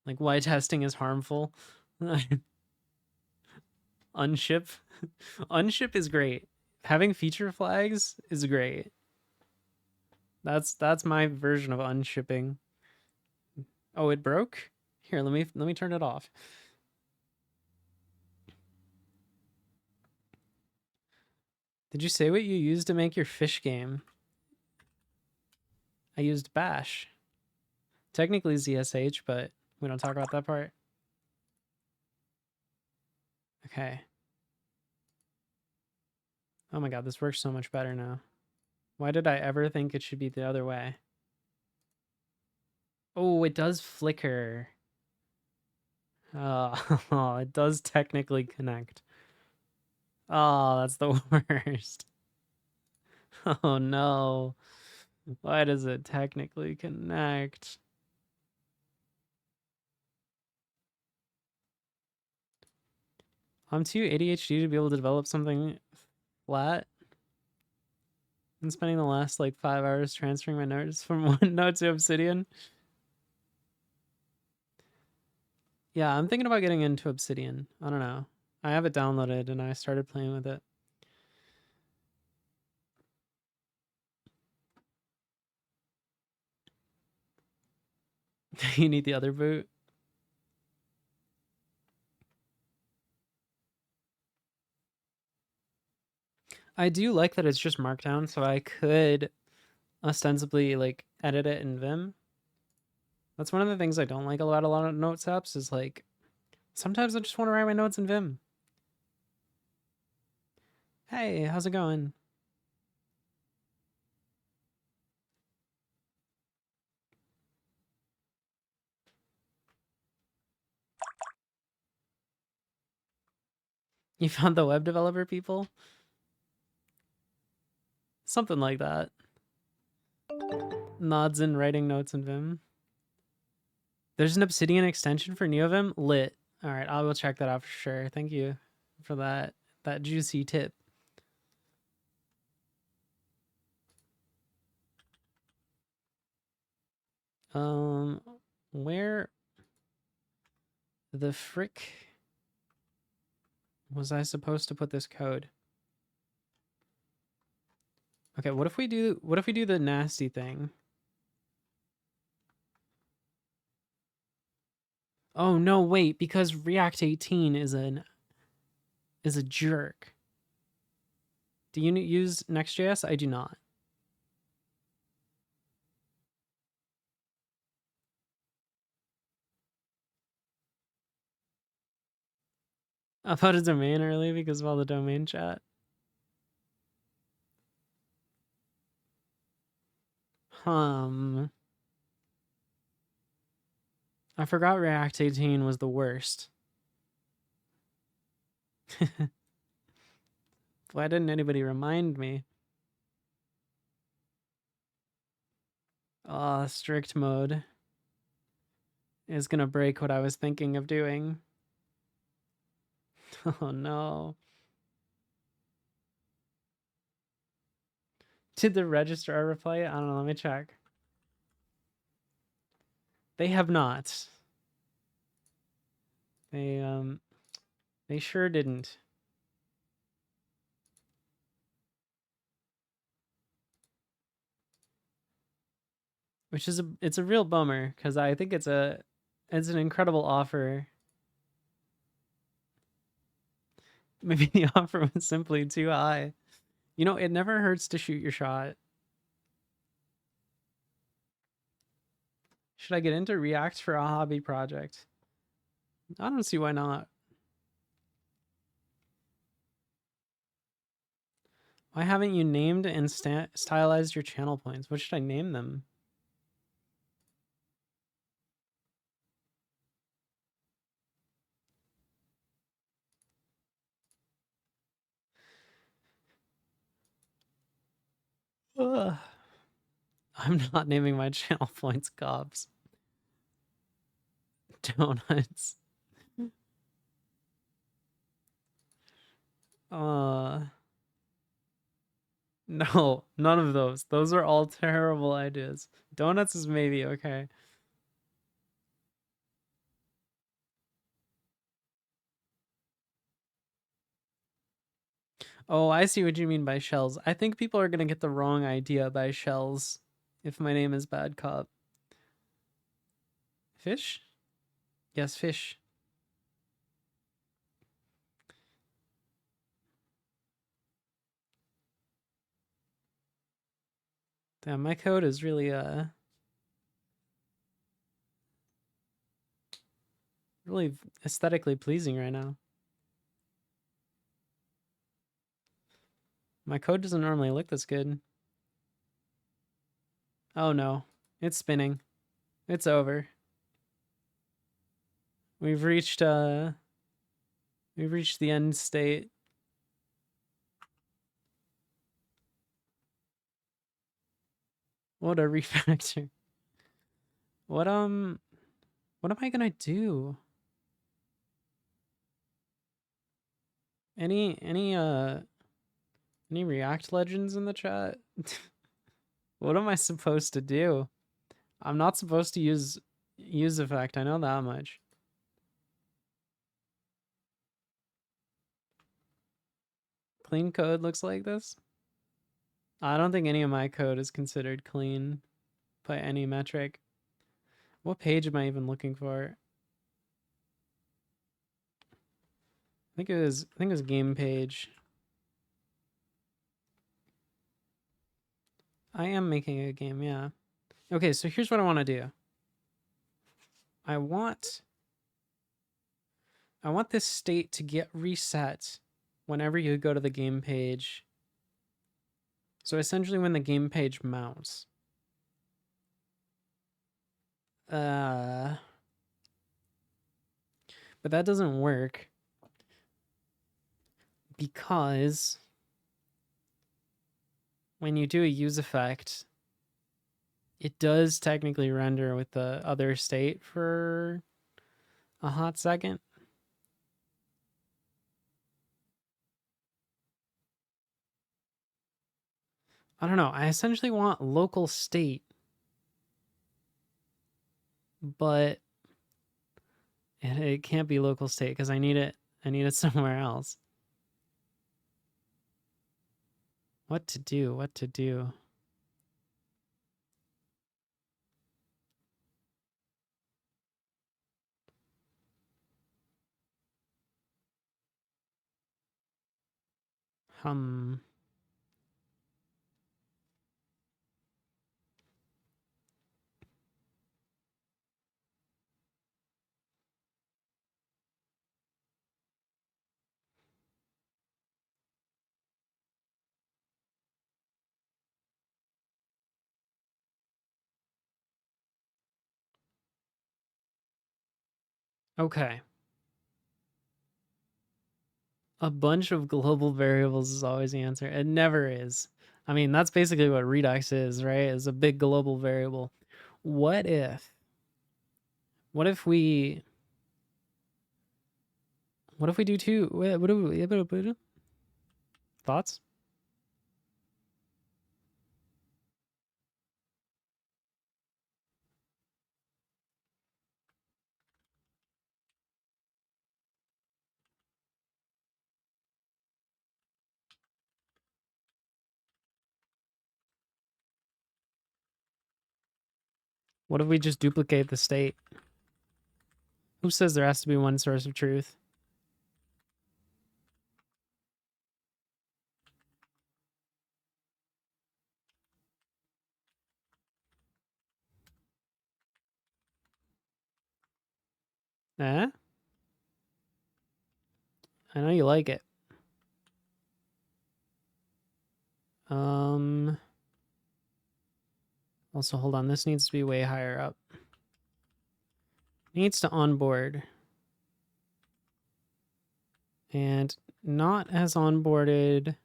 Like why testing is harmful. Unship. Unship is great. Having feature flags is great. That's my version of unshipping. Oh, it broke? Here, let me turn it off. Did you say what you used to make your fish game? I used bash. Technically ZSH, but we don't talk about that part. Okay. Oh my god, this works so much better now. Why did I ever think it should be the other way? Oh, it does flicker. Oh, it does technically connect. Oh, that's the worst. Oh no. Why does it technically connect? I'm too ADHD to be able to develop something flat. I'm spending the last like 5 hours transferring my notes from OneNote to Obsidian. Yeah, I'm thinking about getting into Obsidian. I don't know. I have it downloaded and I started playing with it. You need the other boot. I do like that it's just Markdown, so I could ostensibly like edit it in Vim. That's one of the things I don't like about a lot of notes apps is like sometimes I just want to write my notes in Vim. Hey, how's it going? You found the web developer people? Something like that. Nods in writing notes in Vim. There's an Obsidian extension for NeoVim? Lit. Alright, I will check that out for sure. Thank you for that juicy tip. Where the frick was I supposed to put this code? Okay, what if we do the nasty thing? Oh no, wait, because React 18 is a jerk. Do you use Next.js? I do not. I bought a domain early because of all the domain chat. I forgot React 18 was the worst. Why didn't anybody remind me? Strict mode is gonna break what I was thinking of doing. Oh no. Did the registrar reply? I don't know, let me check. They have not. They sure didn't. Which is it's a real bummer because I think it's an incredible offer. Maybe the offer was simply too high. You know, it never hurts to shoot your shot. Should I get into React for a hobby project? I don't see why not. Why haven't you named and stylized your channel points? What should I name them? Ugh. I'm not naming my channel points gobs. Donuts. No, none of those. Those are all terrible ideas. Donuts is maybe okay. Oh, I see what you mean by shells. I think people are gonna get the wrong idea by shells if my name is Bad Cop. Fish? Yes, fish. Damn, my code is really really aesthetically pleasing right now. My code doesn't normally look this good. Oh no, it's spinning. It's over. We've reached the end state. What a refactor. What am I gonna do? Any React legends in the chat? What am I supposed to do? I'm not supposed to use effect. I know that much. Clean code looks like this. I don't think any of my code is considered clean by any metric. What page am I even looking for? I think it was game page. I am making a game, yeah. Okay, so here's what I want to do. I want this state to get reset whenever you go to the game page. So essentially when the game page mounts. But that doesn't work because when you do a use effect, it does technically render with the other state for a hot second. I don't know. I essentially want local state, but it can't be local state because I need it somewhere else. What to do? What to do? Okay. A bunch of global variables is always the answer. It never is. I mean, that's basically what Redux is, right? Is a big global variable. What if we do two? What do we thoughts? What if we just duplicate the state? Who says there has to be one source of truth? Eh? I know you like it. Also, hold on. This needs to be way higher up. Needs to onboard. And not as onboarded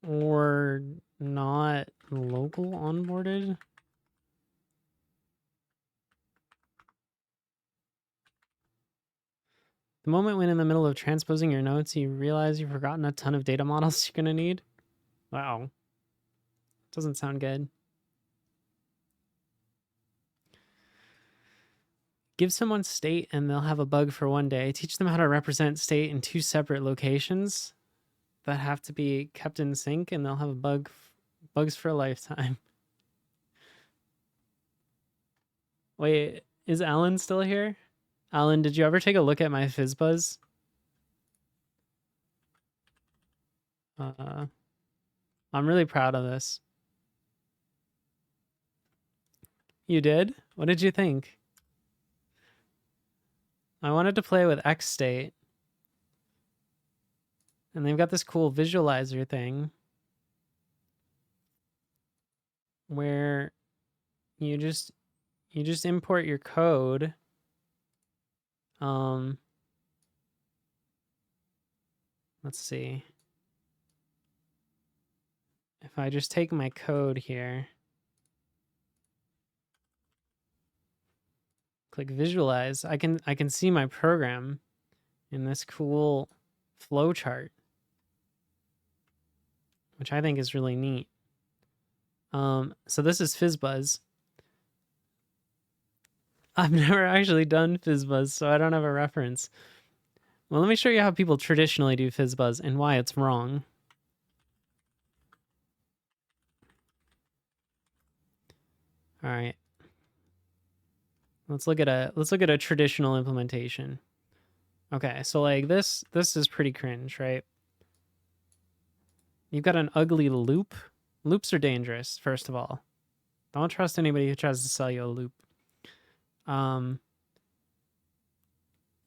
or not local onboarded. The moment when in the middle of transposing your notes, you realize you've forgotten a ton of data models you're going to need. Wow. Doesn't sound good. Give someone state and they'll have a bug for one day. Teach them how to represent state in 2 separate locations that have to be kept in sync, and they'll have a bugs for a lifetime. Wait, is Alan still here? Alan, did you ever take a look at my FizzBuzz? I'm really proud of this. You did? What did you think? I wanted to play with XState. And they've got this cool visualizer thing where you just import your code. Let's see. If I just take my code here, click visualize, I can see my program in this cool flowchart, which I think is really neat. So this is FizzBuzz. I've never actually done FizzBuzz, so I don't have a reference. Well, let me show you how people traditionally do FizzBuzz and why it's wrong. All right. Let's look at a traditional implementation. Okay, so like this is pretty cringe, right? You've got an ugly loop. Loops are dangerous, first of all. Don't trust anybody who tries to sell you a loop. And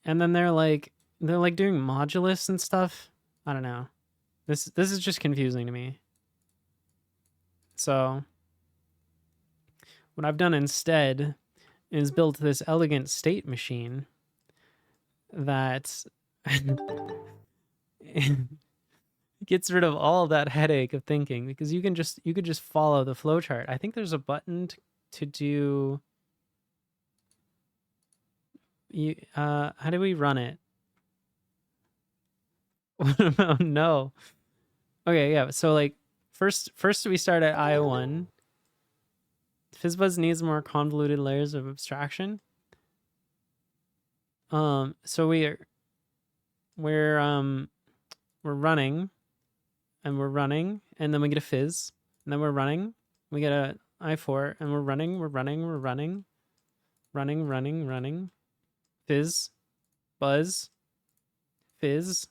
then they're like doing modulus and stuff. I don't know. This is just confusing to me. So what I've done instead is built this elegant state machine that gets rid of all that headache of thinking, because you could just follow the flowchart. I think there's a button to do. How do we run it? Oh no. Okay, yeah. So like first we start at IO1. FizzBuzz needs more convoluted layers of abstraction. So we're running, and we're running, and then we get a fizz, and then we're running, we get a I4, and we're running, fizz, buzz, fizz.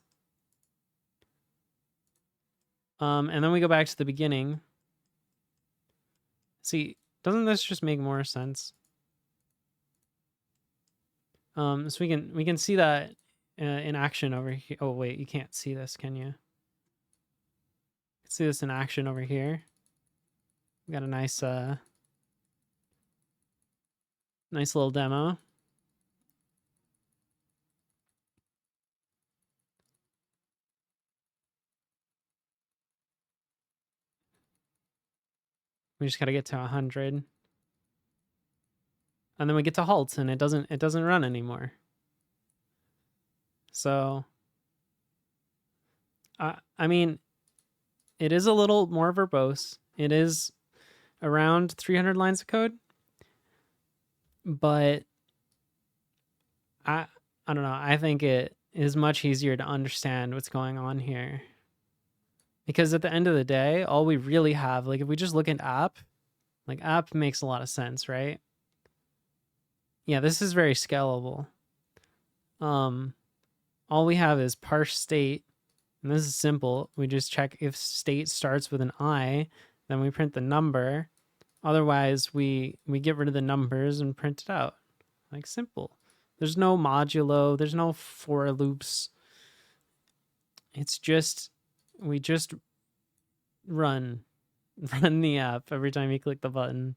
And then we go back to the beginning. See, doesn't this just make more sense? So we can see that in action over here. Oh wait, you can't see this, can you? See this in action over here. We got a nice nice little demo. We just got to get to 100. And then we get to halt, and it doesn't run anymore. So I mean, it is a little more verbose. It is around 300 lines of code, but I don't know. I think it is much easier to understand what's going on here. Because at the end of the day, all we really have, like if we just look at app, like app makes a lot of sense, right? Yeah, this is very scalable. All we have is parse state, and this is simple. We just check if state starts with an I, then we print the number. Otherwise, we get rid of the numbers and print it out. Like simple. There's no modulo, there's no for loops. It's just we just run the app every time you click the button.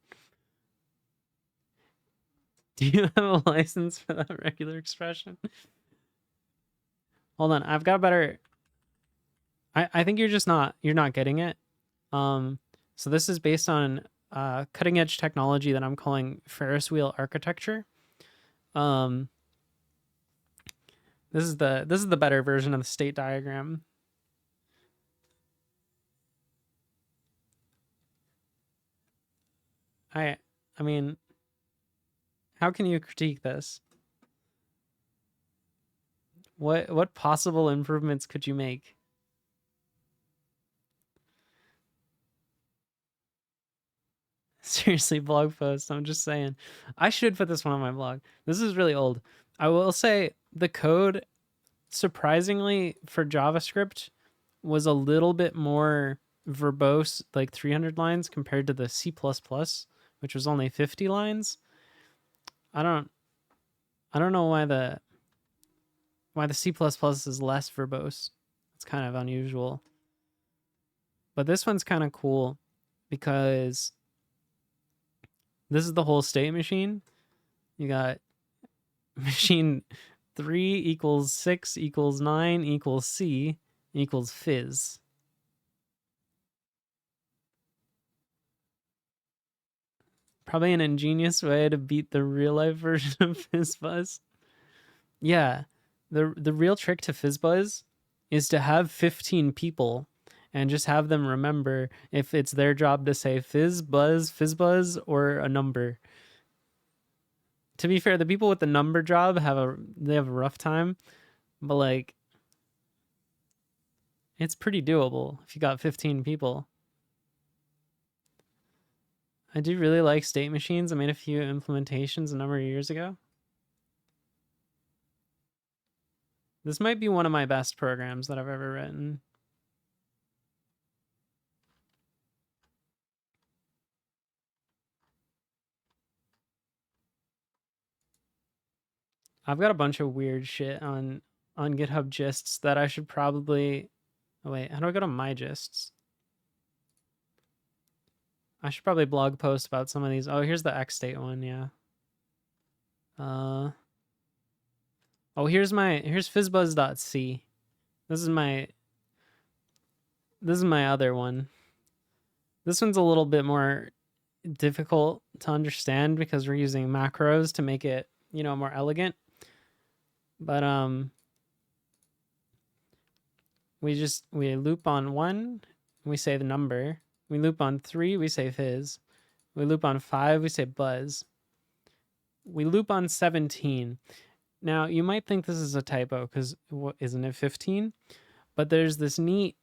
Do you have a license for that regular expression? Hold on, I've got better. I think you're not getting it. So this is based on cutting edge technology that I'm calling Ferris wheel architecture. This is the better version of the state diagram. I mean, how can you critique this? What possible improvements could you make? Seriously, blog post. I'm just saying. I should put this one on my blog. This is really old. I will say the code, surprisingly, for JavaScript was a little bit more verbose, like 300 lines compared to the C++, which was only 50 lines. I don't know why the C++ is less verbose. It's kind of unusual. But this one's kind of cool because this is the whole state machine. You got machine 3 equals 6 equals 9 equals C equals fizz. Probably an ingenious way to beat the real life version of FizzBuzz. Yeah, the real trick to FizzBuzz is to have 15 people and just have them remember if it's their job to say FizzBuzz, or a number. To be fair, the people with the number job have a rough time, but like it's pretty doable if you got 15 people. I do really like state machines. I made a few implementations a number of years ago. This might be one of my best programs that I've ever written. I've got a bunch of weird shit on GitHub gists that I should probably... Oh wait, how do I go to my gists? I should probably blog post about some of these. Oh, here's the XState one, yeah. Oh, here's fizzbuzz.c. This is my other one. This one's a little bit more difficult to understand because we're using macros to make it, you know, more elegant. But we loop on 1, we say the number. We loop on 3, we say fizz. We loop on 5, we say buzz. We loop on 17. Now, you might think this is a typo because isn't it 15? But there's this neat...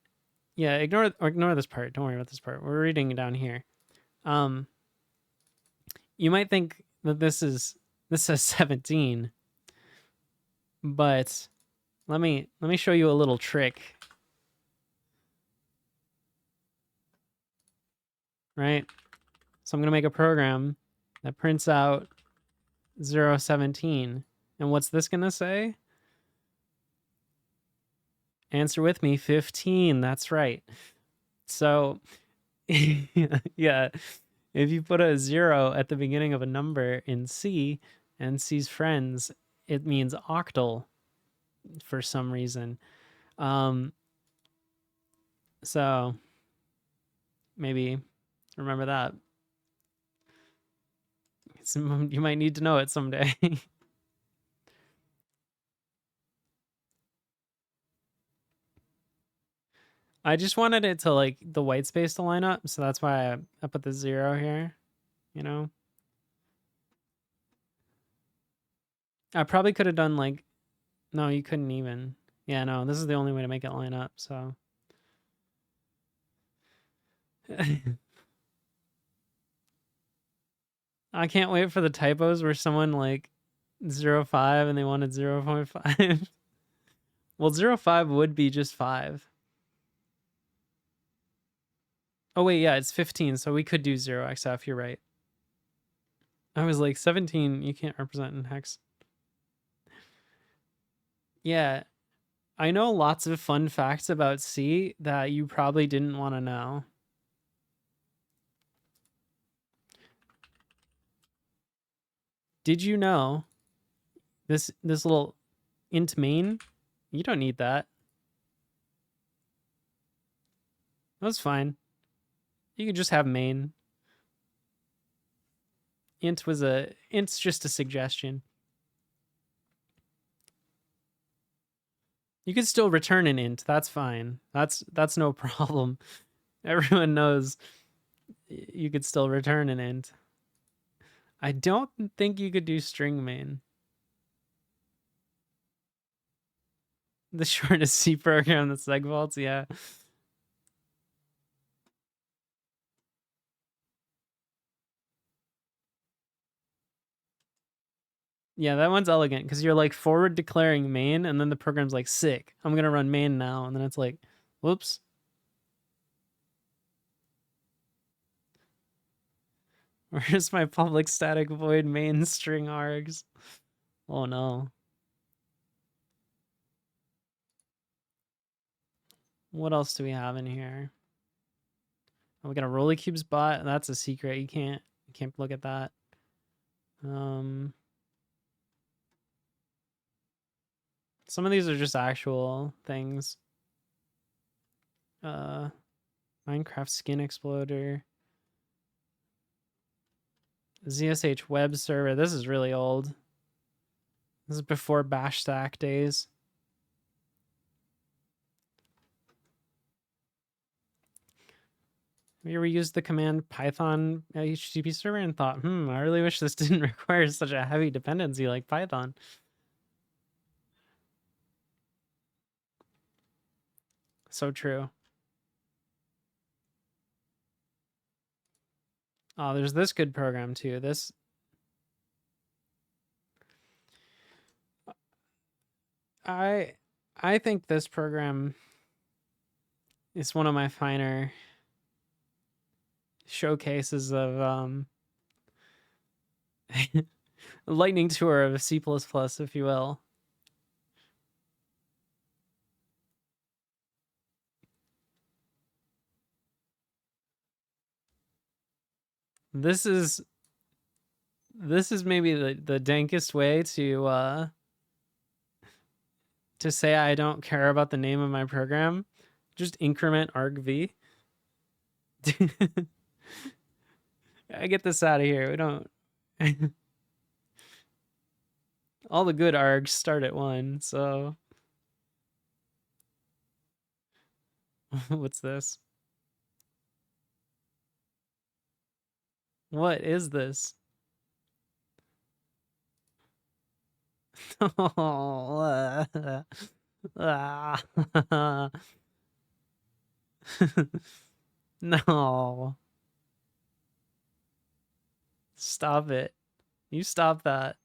Yeah, ignore this part. Don't worry about this part. We're reading down here. You might think that this says 17. But let me show you a little trick. Right? So I'm going to make a program that prints out 017. And what's this going to say? Answer with me, 15. That's right. So, yeah, if you put a 0 at the beginning of a number in C and C's friends, it means octal for some reason. So, maybe remember that. You might need to know it someday. I just wanted it to, like, the white space to line up, so that's why I put the 0 here, you know? I probably could have done, like... No, you couldn't even. Yeah, no, this is the only way to make it line up, so... I can't wait for the typos where someone, like, 0.5 and they wanted 0.5. Well, 0.5 would be just 5. Oh, wait, yeah, it's 15, so we could do 0xf, you're right. I was like, 17, you can't represent in hex. Yeah, I know lots of fun facts about C that you probably didn't want to know. Did you know this little int main? You don't need that. That's fine. You could just have main. Int's just a suggestion. You could still return an int. That's fine. That's no problem. Everyone knows you could still return an int. I don't think you could do string main. The shortest C program, the segfaults, yeah. Yeah, that one's elegant because you're like forward declaring main, and then the program's like, sick, I'm gonna run main now, and then it's like, whoops. Where's my public static void main string args? Oh no. What else do we have in here? Oh, we got a Rolly Cubes bot. That's a secret. You can't look at that. Some of these are just actual things. Minecraft skin exploder. ZSH web server. This is really old. This is before bash stack days. Have you ever used the command Python HTTP server and thought, I really wish this didn't require such a heavy dependency like Python? So true. Oh, there's this good program too. This. I think this program is one of my finer showcases of lightning tour of C++, if you will. This is maybe the dankest way to say I don't care about the name of my program. Just increment argv. I get this out of here. We don't. All the good args start at 1, so. What's this? What is this? No. Stop it. You stop that.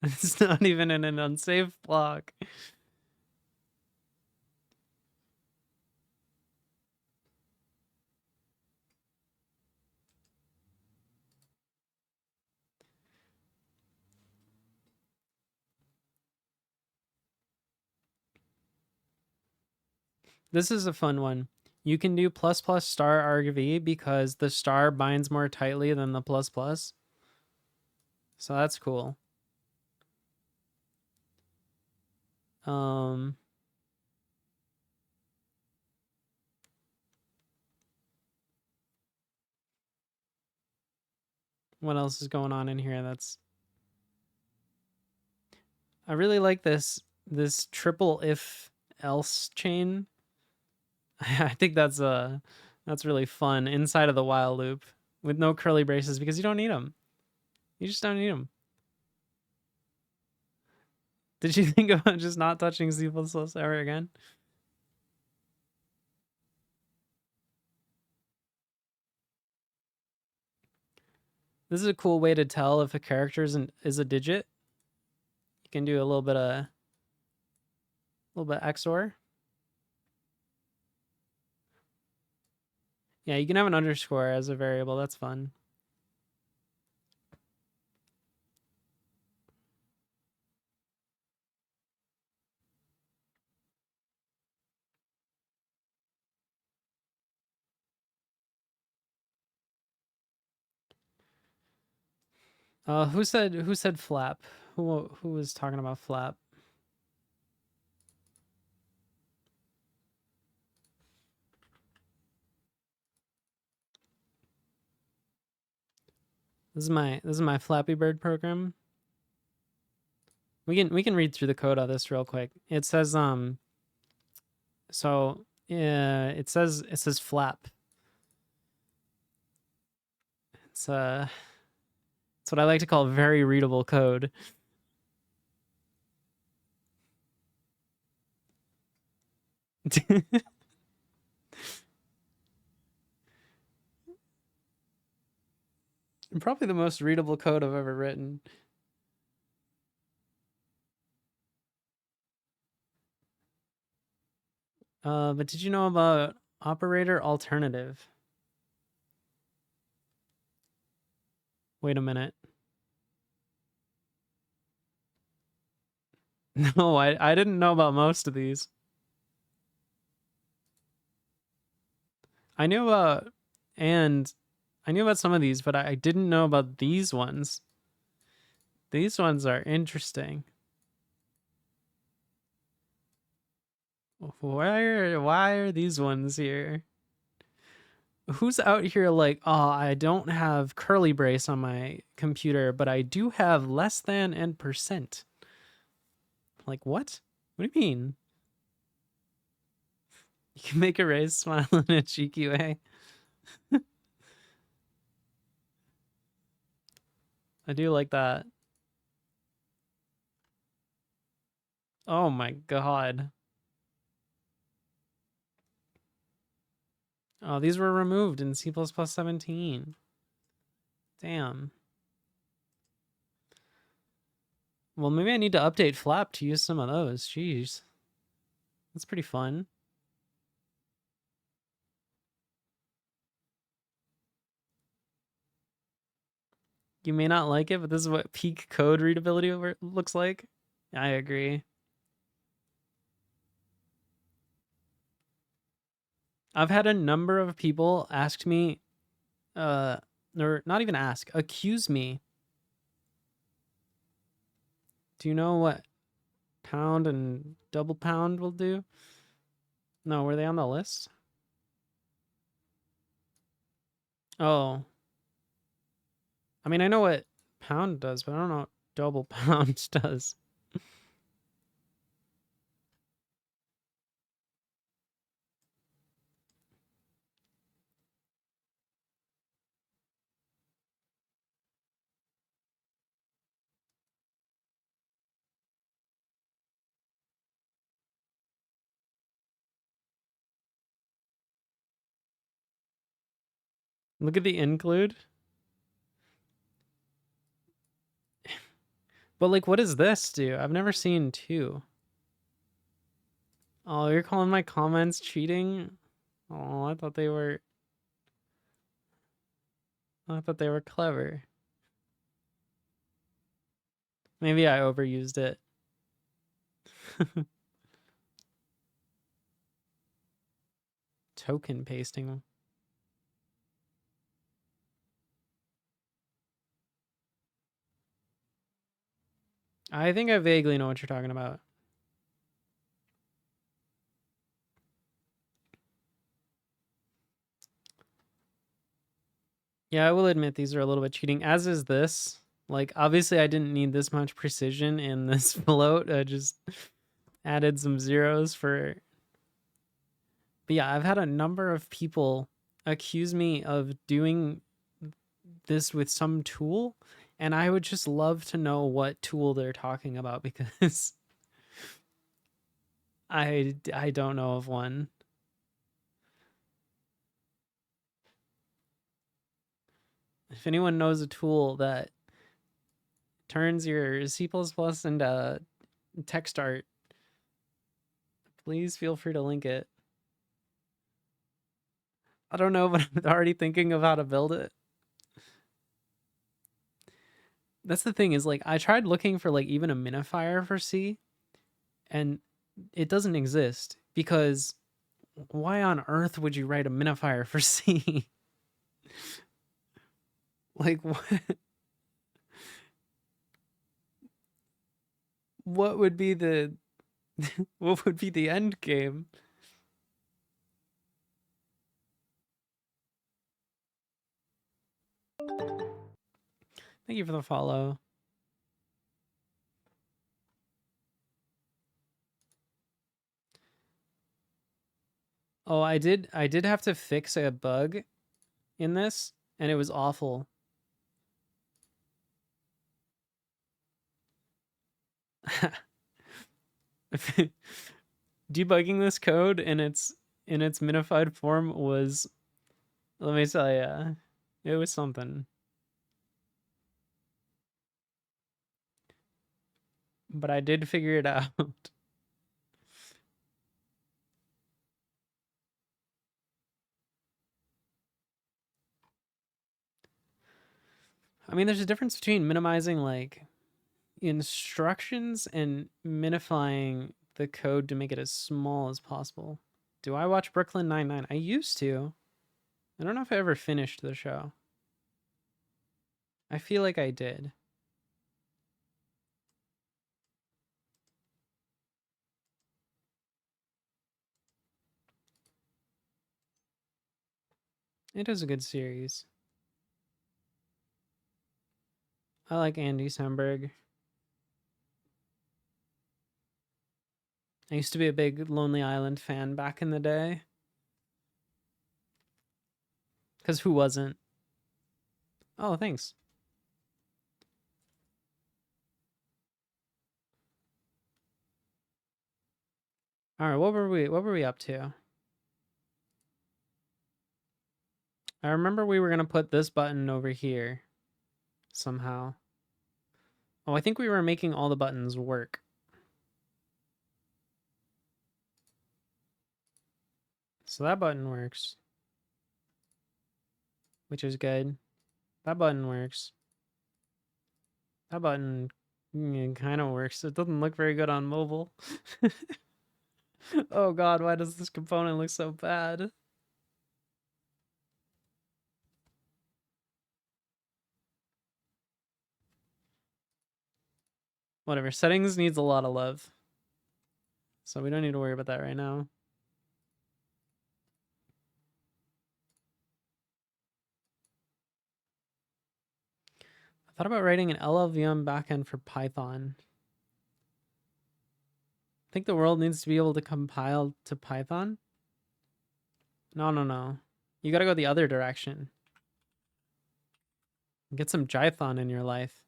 It's not even in an unsafe block. This is a fun one. You can do ++ star argv because the star binds more tightly than the ++. So that's cool. What else is going on in here? I really like this triple if else chain. I think that's really fun inside of the while loop with no curly braces because you don't need them. You just don't need them. Did you think about just not touching C++ ever again? This is a cool way to tell if a character is a digit. You can do a little bit XOR. Yeah, you can have an underscore as a variable. That's fun. Who said flap? Who was talking about flap? This is my Flappy Bird program. We can read through the code of this real quick. It says so it says flap. It's It's what I like to call very readable code. Probably the most readable code I've ever written. But did you know about operator alternative? Wait a minute. No, I didn't know about most of these. I knew about some of these, but I didn't know about these ones. These ones are interesting. Why are these ones here? Who's out here like, oh, I don't have curly brace on my computer, but I do have less than and percent. Like, what? What do you mean? You can make a raise smile in a cheeky way. I do like that. Oh my god. Oh, these were removed in C++17. Damn. Well, maybe I need to update Flap to use some of those. Jeez. That's pretty fun. You may not like it, but this is what peak code readability looks like. I agree. I've had a number of people ask me, or not even ask, accuse me. Do you know what pound and double pound will do? No, were they on the list? Oh. I mean, I know what pound does, but I don't know what double pound does. Look at the include. But like, what does this do? I've never seen two. Oh, you're calling my comments cheating? Oh, I thought they were clever. Maybe I overused it. Token pasting. I think I vaguely know what you're talking about. Yeah, I will admit these are a little bit cheating, as is this. Like, obviously I didn't need this much precision in this float. I just added some zeros for... But yeah, I've had a number of people accuse me of doing this with some tool, and I would just love to know what tool they're talking about, because I don't know of one. If anyone knows a tool that turns your C++ into text art, please feel free to link it. I don't know, but I'm already thinking of how to build it. That's the thing, is like, I tried looking for like even a minifier for C, and it doesn't exist, because why on earth would you write a minifier for C? Like, what would be the what would be the end game? Thank you for the follow. Oh, I did have to fix a bug in this, and it was awful. Debugging this code in its minified form was, let me tell you, it was something. But I did figure it out. I mean, there's a difference between minimizing like instructions and minifying the code to make it as small as possible. Do I watch Brooklyn Nine-Nine? I used to. I don't know if I ever finished the show. I feel like I did. It is a good series. I like Andy Samberg. I used to be a big Lonely Island fan back in the day. Because who wasn't? Oh, thanks. All right, what were we up to? I remember we were going to put this button over here somehow. Oh, I think we were making all the buttons work. So that button works, which is good. That button works. That button kind of works. It doesn't look very good on mobile. Oh god, why does this component look so bad? Whatever, settings needs a lot of love. So we don't need to worry about that right now. I thought about writing an LLVM backend for Python. I think the world needs to be able to compile to Python. No. You gotta go the other direction. Get some Jython in your life.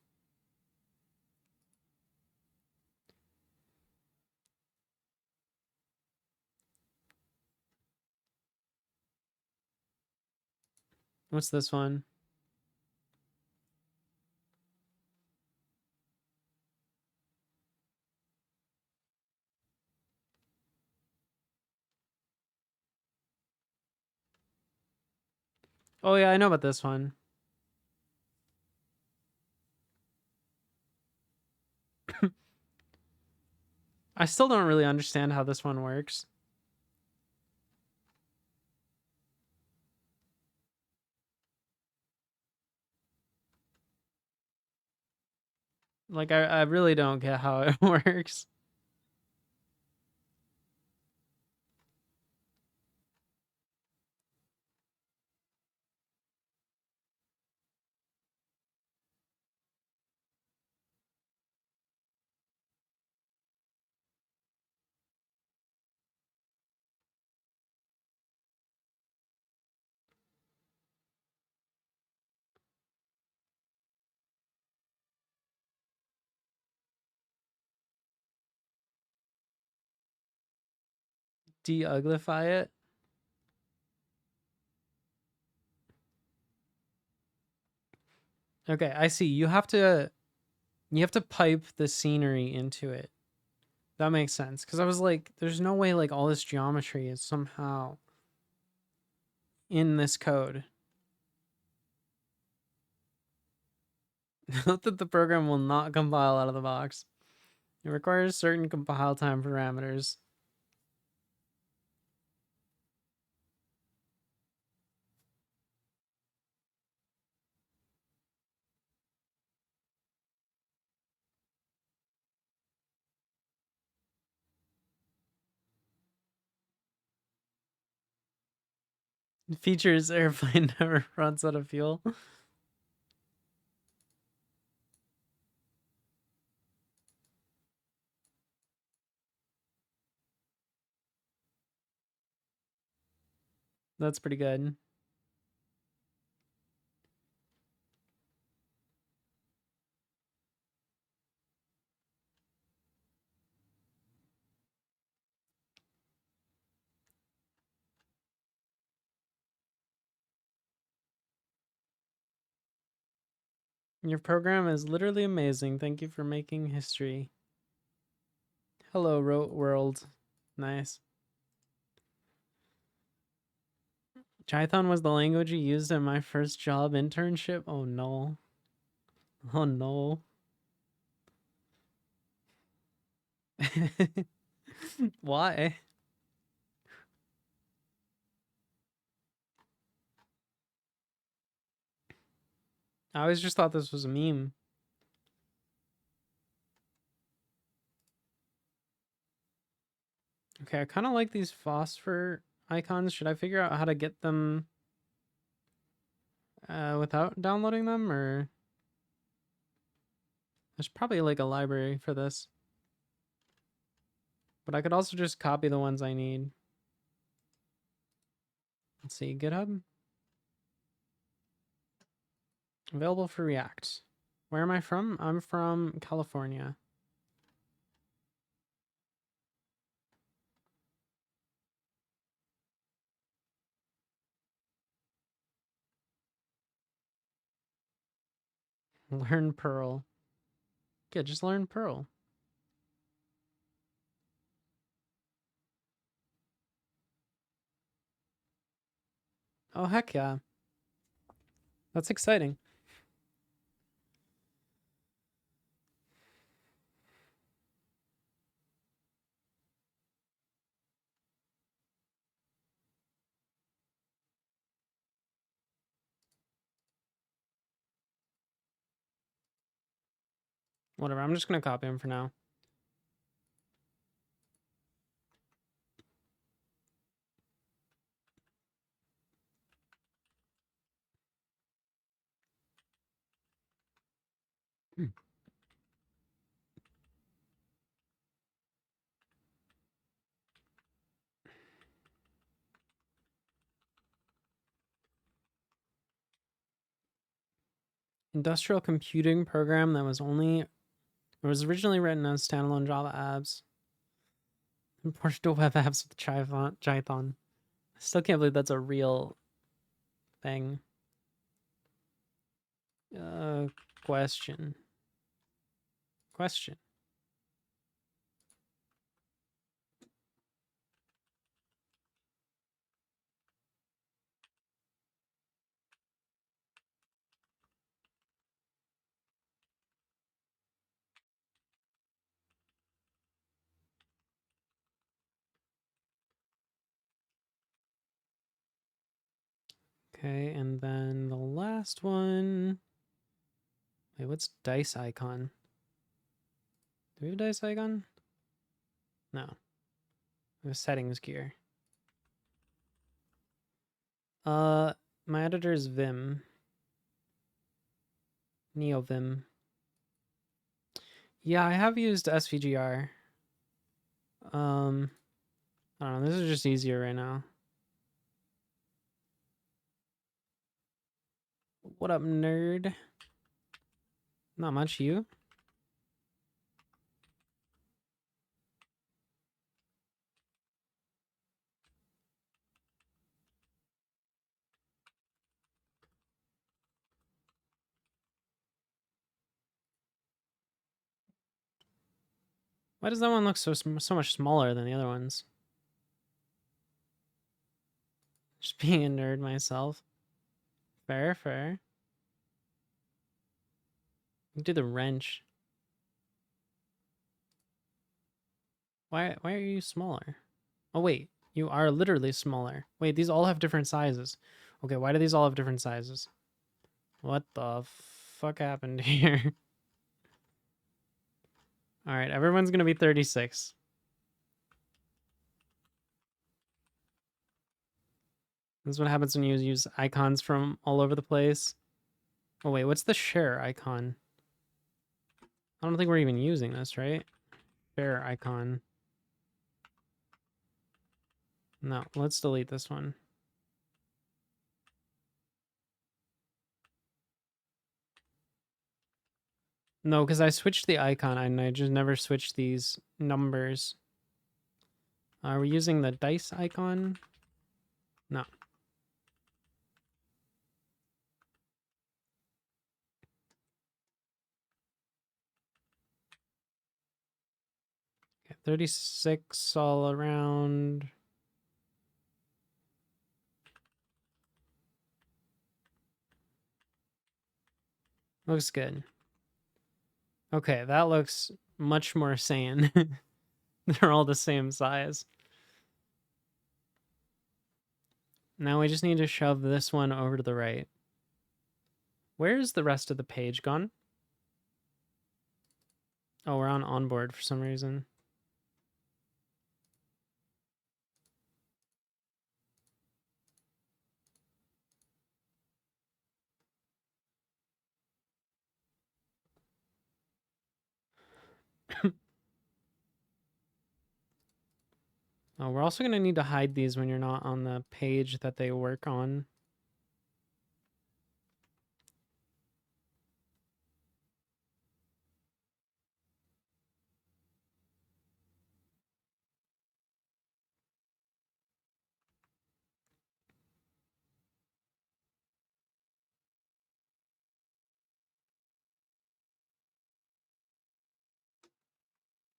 What's this one? Oh yeah, I know about this one. I still don't really understand how this one works. Like, I really don't get how it works. De-uglify it. Okay, I see. You have to pipe the scenery into it. That makes sense. Because I was like, there's no way like all this geometry is somehow in this code. Note that the program will not compile out of the box. It requires certain compile time parameters. Features airplane never runs out of fuel. That's pretty good. Your program is literally amazing. Thank you for making history. Hello, world. Nice. Python was the language you used in my first job internship? Oh no. Oh no. Why? I always just thought this was a meme. Okay, I kind of like these phosphor icons. Should I figure out how to get them without downloading them, or there's probably like a library for this. But I could also just copy the ones I need. Let's see, GitHub. Available for React. Where am I from? I'm from California. Learn Perl. Yeah, just learn Perl. Oh, heck yeah. That's exciting. Whatever, I'm just going to copy them for now. Industrial computing program that was originally written as standalone Java apps. Imported to web apps with Python. I still can't believe that's a real thing. Question. Okay, and then the last one. Wait, what's dice icon? Do we have a dice icon? No. We have settings gear. My editor is Vim. NeoVim. Yeah, I have used SVGR. I don't know, this is just easier right now. What up, nerd? Not much, you? Why does that one look so much smaller than the other ones? Just being a nerd myself. Fair. Do the wrench. Why are you smaller? Oh wait, you are literally smaller. Wait, these all have different sizes. Okay, why do these all have different sizes? What the fuck happened here? Alright, everyone's gonna be 36. This is what happens when you use icons from all over the place. Oh wait, what's the share icon? I don't think we're even using this, right? Share icon. No, let's delete this one. No, because I switched the icon and I just never switched these numbers. Are we using the dice icon? No. 36 all around. Looks good. Okay, that looks much more sane. They're all the same size. Now we just need to shove this one over to the right. Where's the rest of the page gone? Oh, we're on onboard for some reason. Oh, we're also going to need to hide these when you're not on the page that they work on.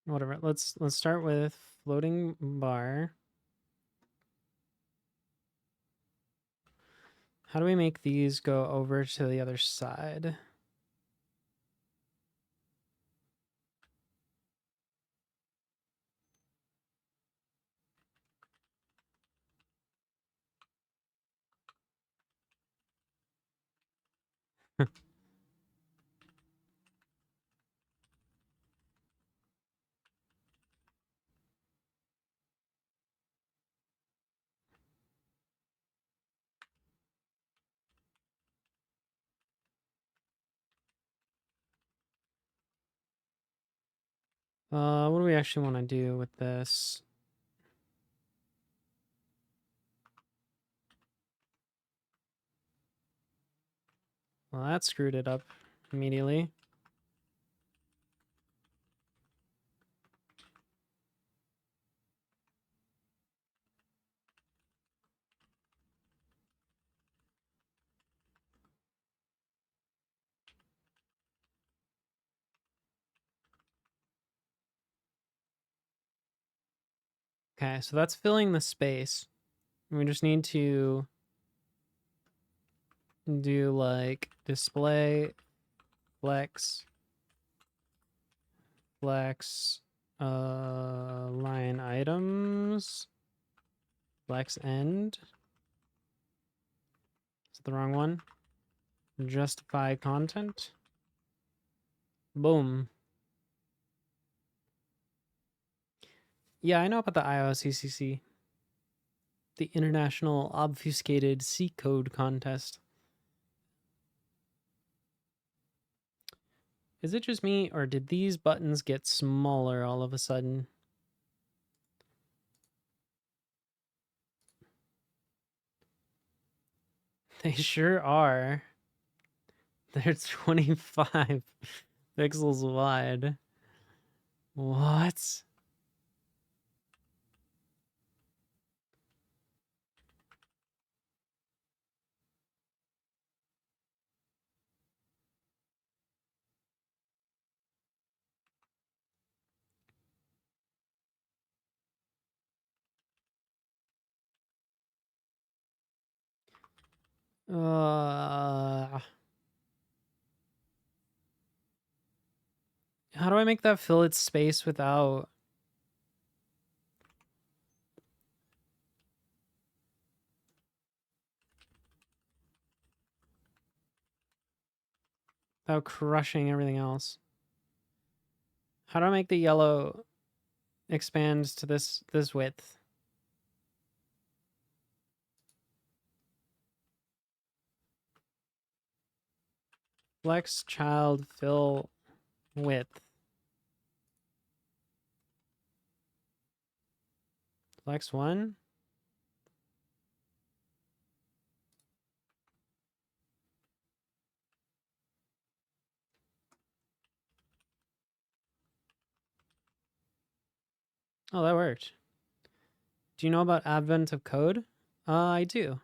Whatever. Let's start with floating bar. How do we make these go over to the other side? What do we actually want to do with this? Well, that screwed it up immediately. Okay, so that's filling the space. We just need to do like display, flex, line items, flex end. Is it the wrong one? Justify content. Boom. Yeah, I know about the IOCCC. The International Obfuscated C Code Contest. Is it just me, or did these buttons get smaller all of a sudden? They sure are. They're 25 pixels wide. What? How do I make that fill its space without... without crushing everything else? How do I make the yellow expand to this width? Flex child fill width. Flex 1. Oh, that worked. Do you know about Advent of Code? I do.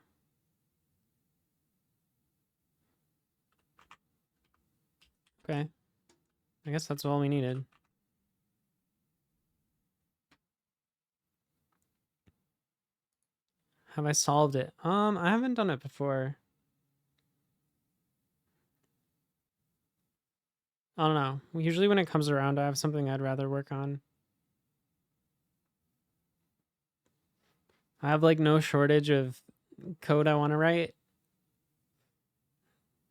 Okay. I guess that's all we needed. Have I solved it? I haven't done it before. I don't know. Usually when it comes around, I have something I'd rather work on. I have like no shortage of code I want to write.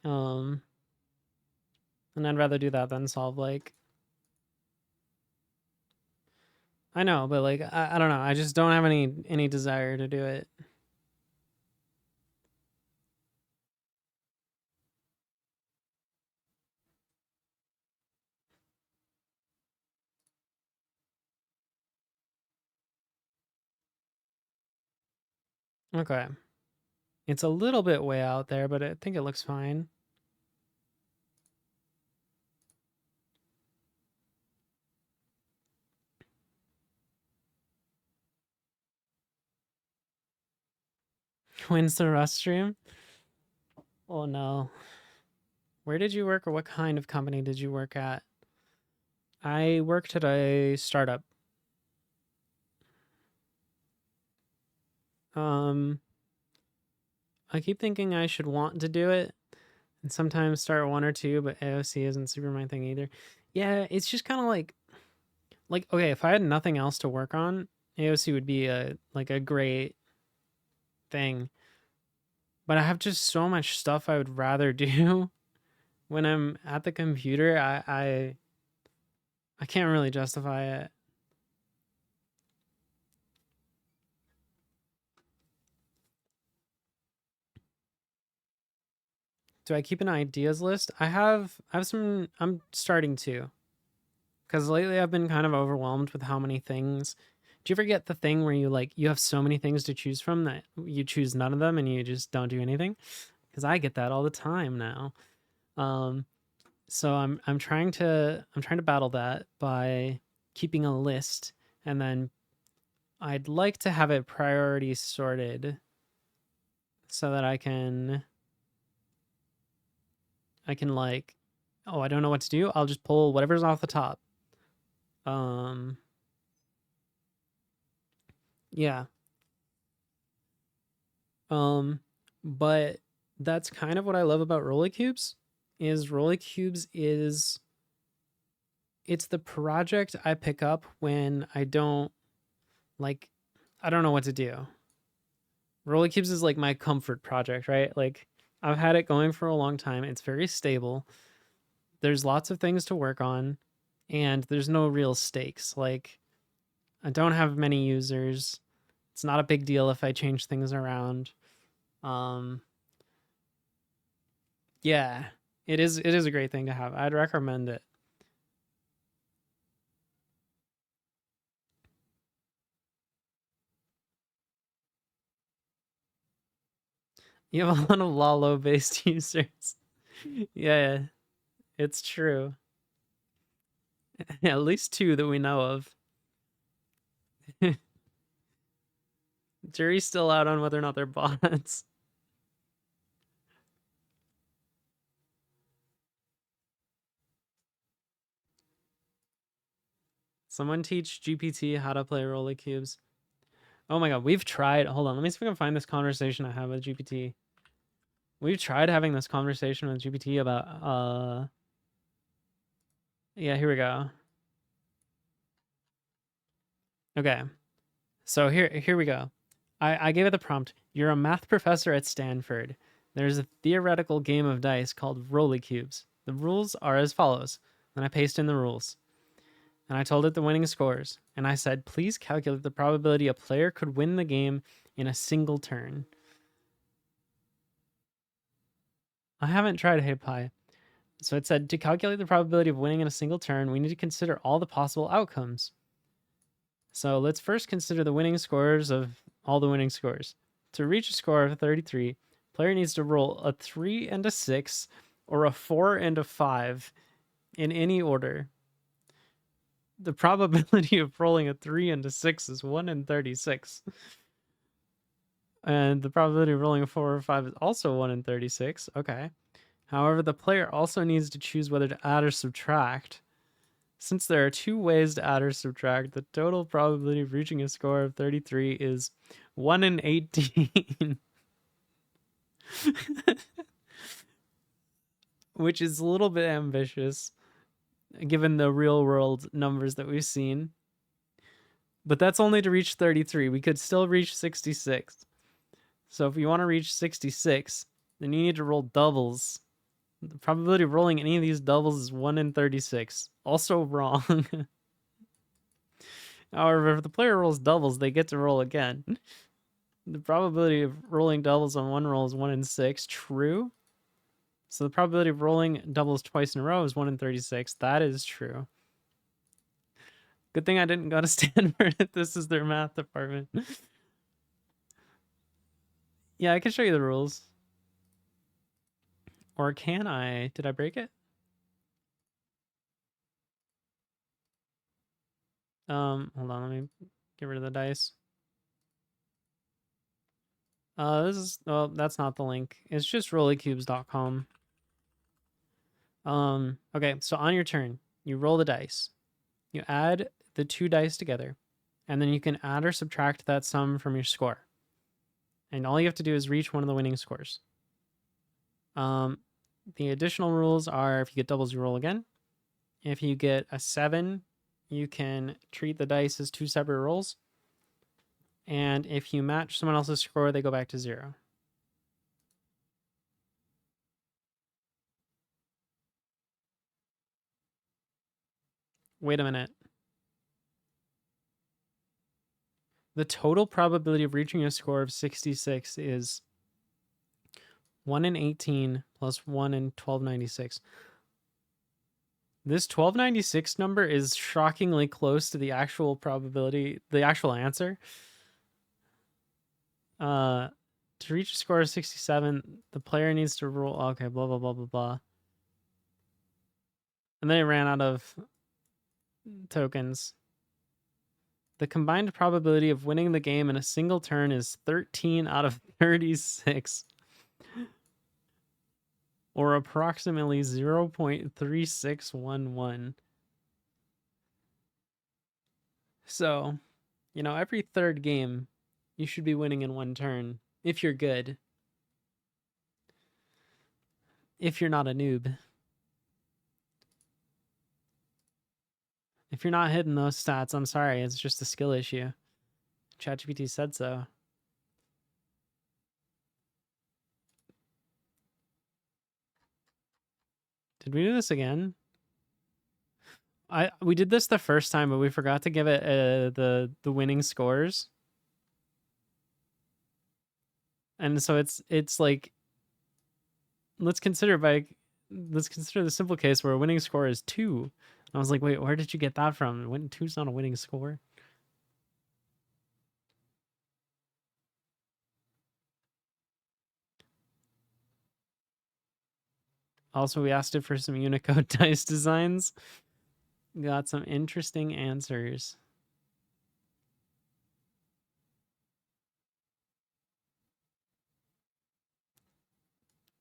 And I'd rather do that than solve like, I know, but like I don't know. I just don't have any desire to do it. Okay. It's a little bit way out there, but I think it looks fine. When's the Rust stream? Oh no. Where did you work or what kind of company did you work at? I worked at a startup. I keep thinking I should want to do it and sometimes start one or two, but AOC isn't super my thing either. Yeah, it's just kind of like okay, if I had nothing else to work on, AOC would be a great thing. But I have just so much stuff I would rather do when I'm at the computer. I can't really justify it. Do I keep an ideas list? I have some. I'm starting to, because lately I've been kind of overwhelmed with how many things. Do you ever get the thing where you have so many things to choose from that you choose none of them and you just don't do anything? Because I get that all the time now. So I'm trying to battle that by keeping a list, and then I'd like to have it priority sorted so that I can like, oh, I don't know what to do. I'll just pull whatever's off the top. Yeah. But that's kind of what I love about Rollicubes is Rollicubes is it's the project I pick up when I don't know what to do. Rollicubes is like my comfort project, right? Like I've had it going for a long time. It's very stable. There's lots of things to work on and there's no real stakes. Like I don't have many users. It's not a big deal if I change things around. Yeah, it is a great thing to have. I'd recommend it. You have a lot of Lalo based users. Yeah, it's true. At least two that we know of. Jury's still out on whether or not they're bots. Someone teach GPT how to play Rollicubes. Oh my god, we've tried. Hold on, let me see if I can find this conversation I have with GPT. We've tried having this conversation with GPT about yeah, here we go. Okay. So here we go. I gave it the prompt. You're a math professor at Stanford. There's a theoretical game of dice called Rollicubes. The rules are as follows. Then I paste in the rules. And I told it the winning scores. And I said, please calculate the probability a player could win the game in a single turn. I haven't tried Hey Pi. So it said, to calculate the probability of winning in a single turn, we need to consider all the possible outcomes. So let's first consider the winning scores of all the winning scores. To reach a score of 33, player needs to roll a 3 and a 6 or a 4 and a 5 in any order. The probability of rolling a 3 and a 6 is 1 in 36. And the probability of rolling a 4 or 5 is also 1 in 36. Okay. However, the player also needs to choose whether to add or subtract. Since there are two ways to add or subtract, the total probability of reaching a score of 33 is 1 in 18. Which is a little bit ambitious, given the real world numbers that we've seen. But that's only to reach 33. We could still reach 66. So if you want to reach 66, then you need to roll doubles. The probability of rolling any of these doubles is 1 in 36. Also wrong. However, if the player rolls doubles, they get to roll again. The probability of rolling doubles on one roll is 1 in 6. True. So the probability of rolling doubles twice in a row is 1 in 36. That is true. Good thing I didn't go to Stanford. This is their math department. Yeah, I can show you the rules. Or can I? Did I break it? Hold on, let me get rid of the dice. Well, that's not the link. It's just rollycubes.com. Okay, so on your turn, you roll the dice. You add the two dice together, and then you can add or subtract that sum from your score. And all you have to do is reach one of the winning scores. The additional rules are if you get doubles, you roll again. If you get a 7, you can treat the dice as 2 separate rolls. And if you match someone else's score, they go back to 0. Wait a minute. The total probability of reaching a score of 66 is 1 in 18 plus 1 in 1296. This 1296 number is shockingly close to the actual probability, the actual answer. To reach a score of 67, the player needs to roll. Okay, blah, blah, blah, blah, blah. And then it ran out of tokens. The combined probability of winning the game in a single turn is 13 out of 36. Or approximately 0.3611. So, every third game, you should be winning in one turn, if you're good. If you're not a noob. If you're not hitting those stats, I'm sorry, it's just a skill issue. ChatGPT said so. Did we do this again? We did this the first time, but we forgot to give it the winning scores. And so it's like, let's consider the simple case where a winning score is 2. And I was like, wait, where did you get that from? 2's not a winning score. Also, we asked it for some Unicode dice designs. Got some interesting answers.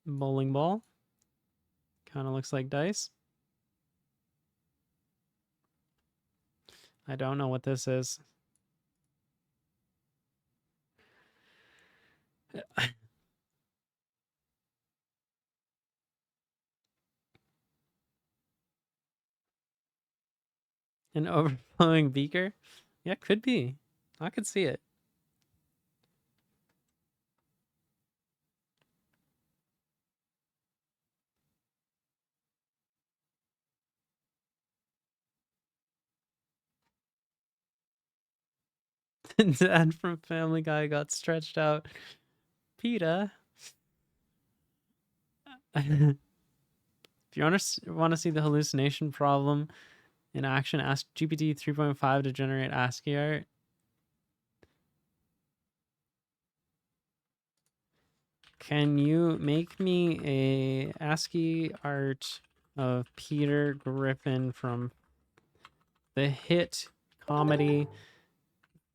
Bowling ball. Kind of looks like dice. I don't know what this is. An overflowing beaker? Yeah, could be. I could see it. Dad from Family Guy got stretched out. PETA. If you want to see the hallucination problem in action, ask GPT 3.5 to generate ASCII art. Can you make me a ASCII art of Peter Griffin from the hit comedy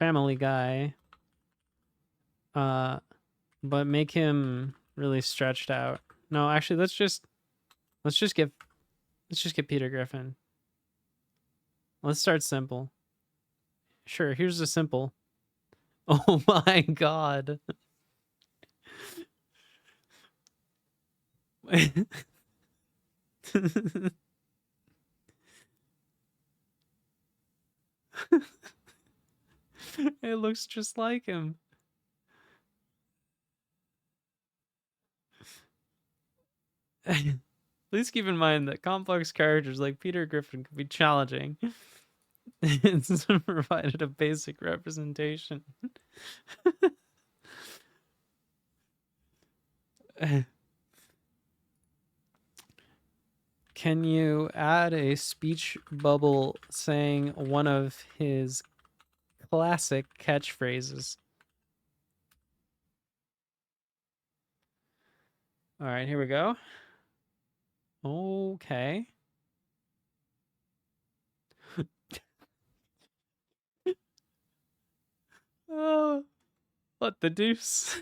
Family Guy, but make him really stretched out? No, actually, let's just get Peter Griffin. Let's start simple. Sure, here's a simple. Oh my god. It looks just like him. Please keep in mind that complex characters like Peter Griffin could be challenging. It's provided a basic representation. Can you add a speech bubble saying one of his classic catchphrases? All right, here we go. Okay. Oh, what the deuce?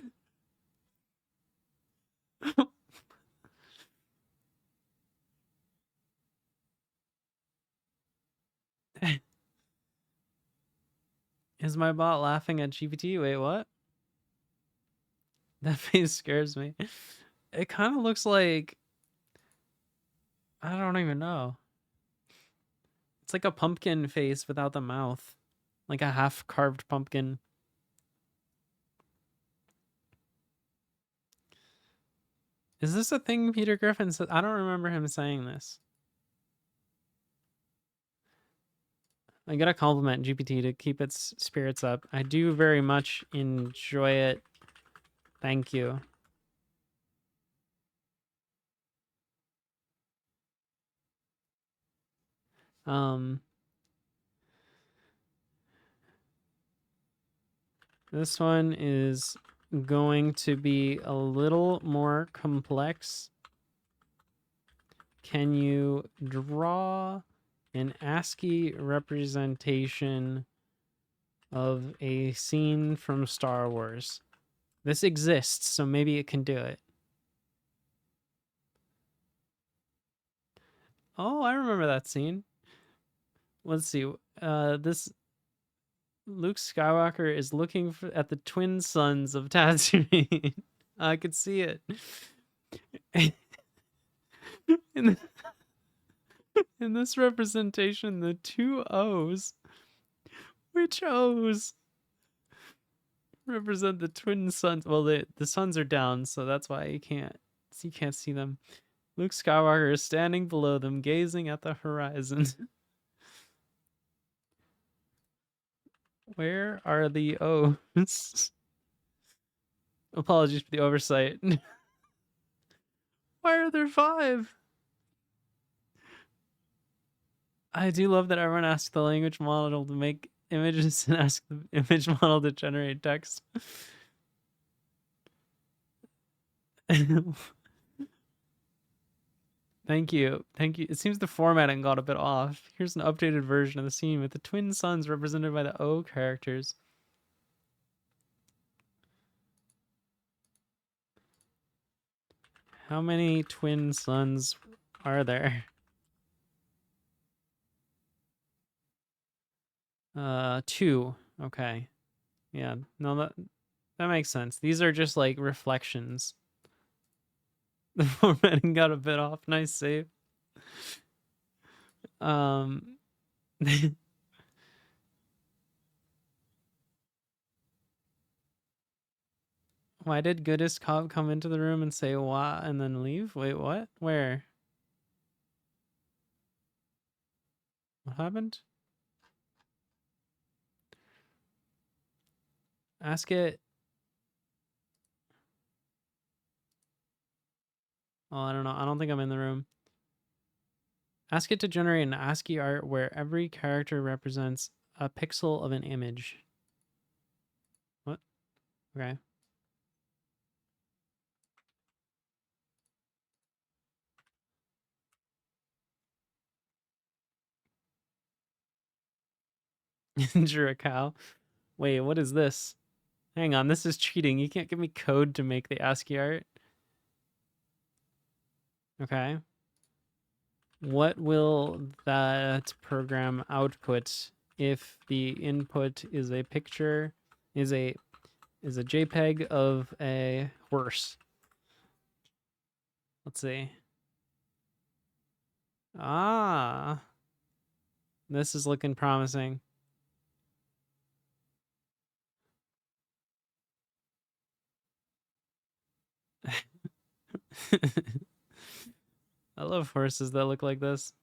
Is my bot laughing at GPT? Wait, what? That face scares me. It kind of looks like... I don't even know. It's like a pumpkin face without the mouth. Like a half-carved pumpkin. Is this a thing Peter Griffin said? I don't remember him saying this. I gotta compliment GPT to keep its spirits up. I do very much enjoy it. Thank you. This one is going to be a little more complex. Can you draw an ASCII representation of a scene from Star Wars? This exists, so maybe it can do it. Oh, I remember that scene. Let's see. This Luke Skywalker is looking at the twin sons of Tatooine. I could see it. In this representation, the two O's. Which O's represent the twin sons? Well, the suns are down, so that's why you can't see them. Luke Skywalker is standing below them, gazing at the horizon. Where are the O's? Apologies for the oversight. Why are there 5? I do love that everyone asks the language model to make images and ask the image model to generate text. Thank you. Thank you. It seems the formatting got a bit off. Here's an updated version of the scene with the twin suns represented by the O characters. How many twin suns are there? 2. Okay. Yeah, no, that makes sense. These are just like reflections. The formatting got a bit off. Nice save. Why did Goodest Cop come into the room and say "wah" and then leave? Wait, what? Where? What happened? Ask it. Oh, I don't know. I don't think I'm in the room. Ask it to generate an ASCII art where every character represents a pixel of an image. What? Okay. Injure a cow. Wait, what is this? Hang on, this is cheating. You can't give me code to make the ASCII art. Okay. What will that program output if the input is a picture, is a JPEG of a horse? Let's see. Ah, this is looking promising. I love horses that look like this.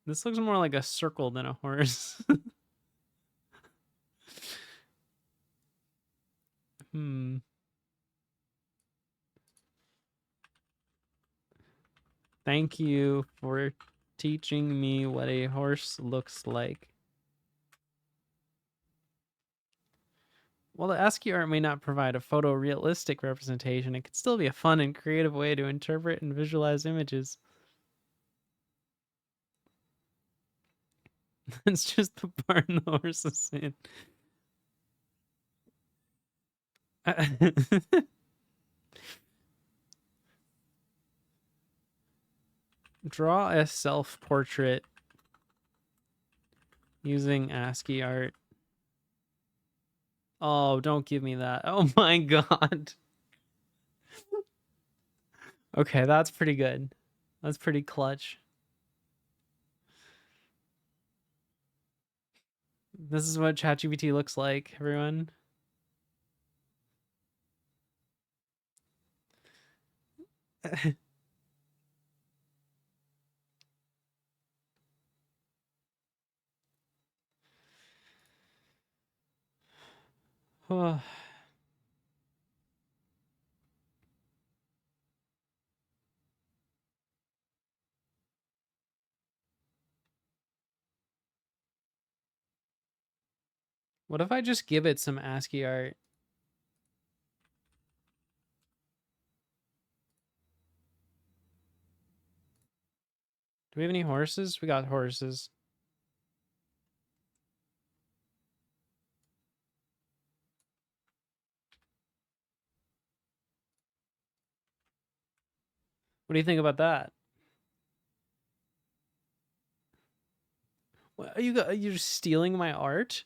This looks more like a circle than a horse. Hmm. Thank you for teaching me what a horse looks like. While the ASCII art may not provide a photorealistic representation, it could still be a fun and creative way to interpret and visualize images. It's just the barn the horse is in. Draw a self-portrait using ASCII art. Oh, don't give me that. Oh my god. Okay, that's pretty good. That's pretty clutch. This is what ChatGPT looks like, everyone. What if I just give it some ASCII art? Do we have any horses? We got horses. What do you think about that? What, you're stealing my art?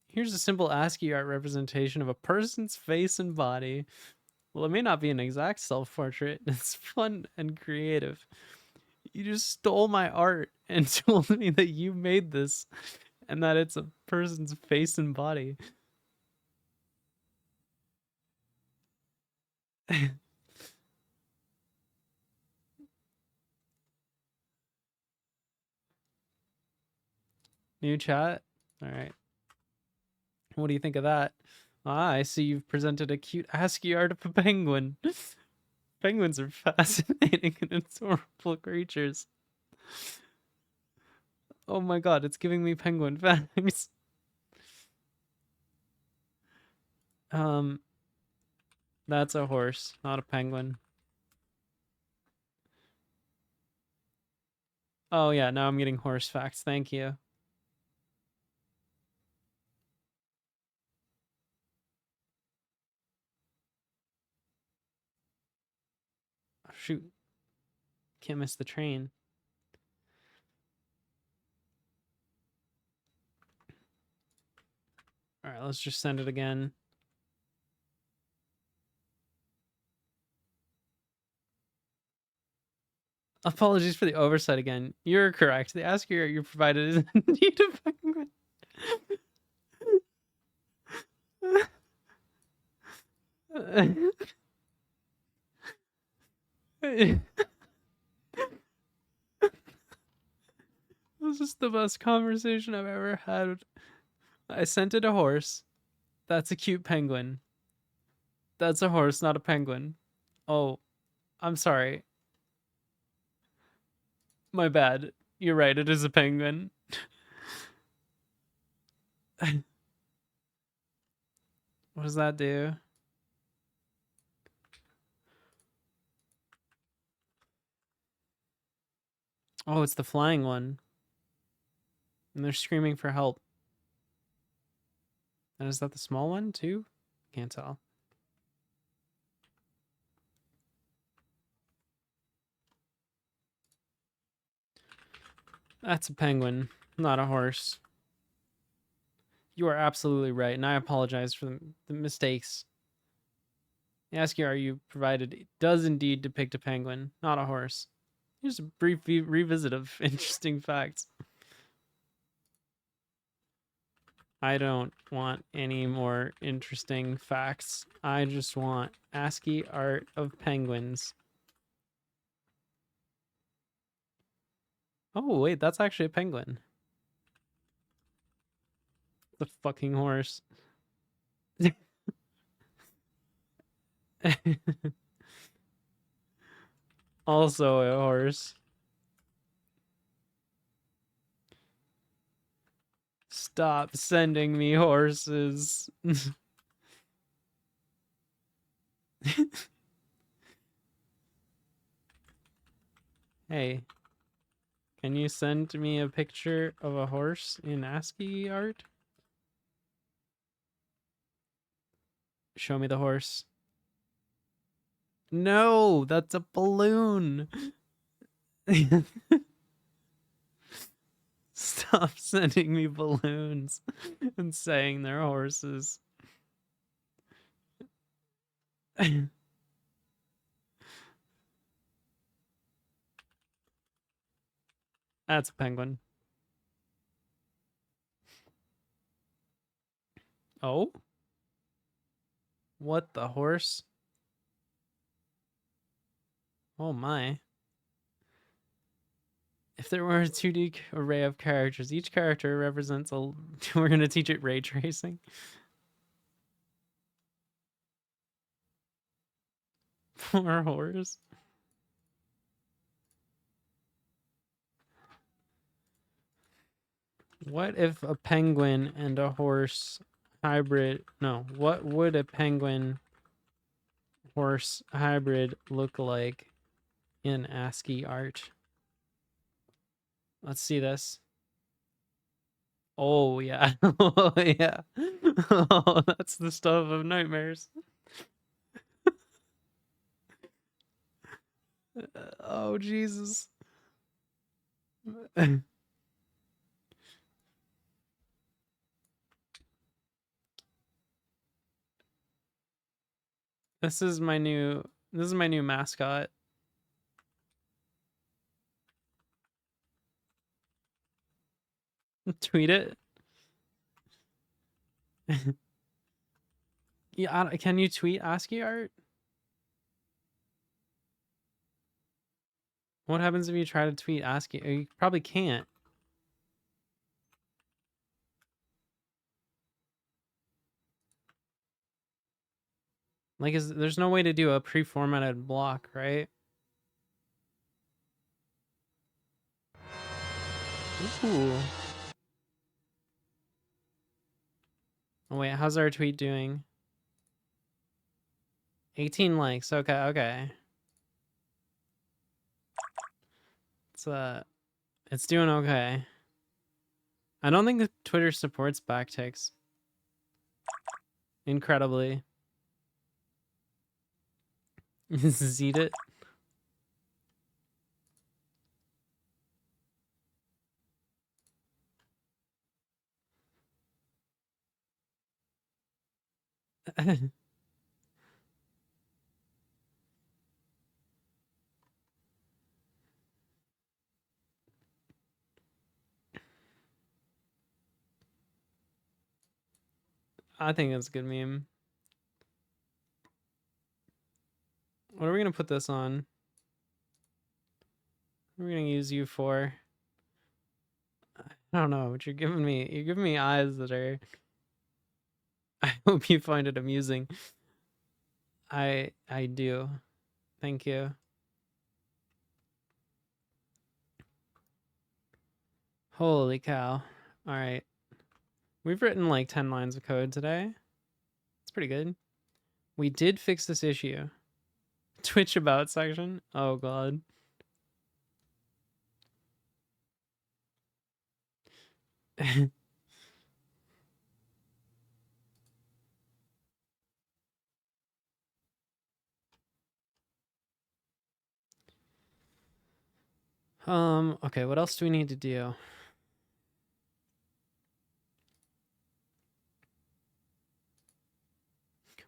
Here's a simple ASCII art representation of a person's face and body. Well, it may not be an exact self-portrait. It's fun and creative. You just stole my art and told me that you made this and that it's a person's face and body. New chat? All right. What do you think of that? Ah, I see you've presented a cute ASCII art of a penguin. Penguins are fascinating and adorable creatures. Oh my god, it's giving me penguin facts. That's a horse, not a penguin. Oh yeah, now I'm getting horse facts. Thank you. Oh, shoot. Can't miss the train. All right, let's just send it again. Apologies for the oversight again. You're correct. The ASCII art you provided is indeed a penguin. This is the best conversation I've ever had. I sent it a horse. That's a cute penguin. That's a horse, not a penguin. Oh, I'm sorry. My bad. You're right, it is a penguin. What does that do? Oh, it's the flying one. And they're screaming for help. And is that the small one too? Can't tell. That's a penguin, not a horse. You are absolutely right, and I apologize for the mistakes. The ASCII art you provided does indeed depict a penguin, not a horse. Here's a brief revisit of interesting facts. I don't want any more interesting facts. I just want ASCII art of penguins. Oh, wait, that's actually a penguin. The fucking horse. Also a horse. Stop sending me horses. Hey, can you send me a picture of a horse in ASCII art? Show me the horse. No, that's a balloon. Stop sending me balloons and saying they're horses. That's a penguin. Oh? What the horse? Oh my. If there were a 2D array of characters, each character represents a... We're going to teach it ray tracing. Poor horse. What if a penguin and a horse hybrid... No, what would a penguin horse hybrid look like in ASCII art? Let's see this. Oh, yeah. Oh, yeah. Oh, that's the stuff of nightmares. Oh, Jesus. This is my new mascot. Tweet it. Yeah, can you tweet ASCII art? What happens if you try to tweet ASCII? You probably can't. Like, there's no way to do a pre-formatted block, right? Ooh. Oh wait, how's our tweet doing? 18 likes. Okay, okay. It's doing okay. I don't think that Twitter supports backticks. Incredibly. Zeet it. I think it's a good meme. What are we gonna put this on? What are we gonna use you for? I don't know, but you're giving me eyes that are... I hope you find it amusing. I do. Thank you. Holy cow. All right. We've written like 10 lines of code today. It's pretty good. We did fix this issue. Twitch about section. Oh god. Okay, what else do we need to do?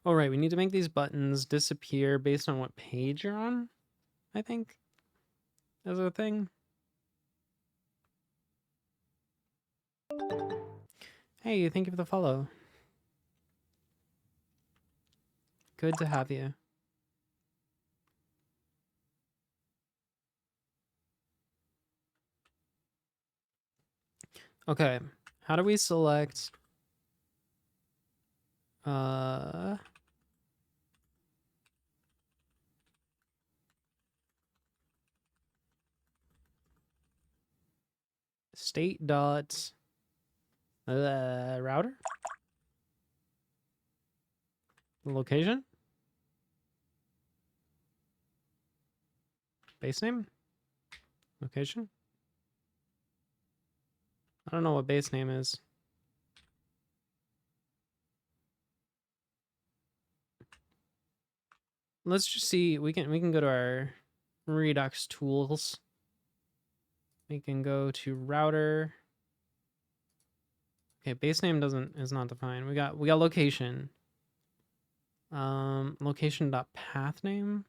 All right, we need to make these buttons disappear based on what page you're on, I think, as a thing. Hey, thank you for the follow. Good to have you. Okay, how do we select state dot router? The location? Base name? Location? I don't know what base name is. Let's just see. We can go to our Redux tools. We can go to router. Okay, base name is not defined. We got location. Location dot path name.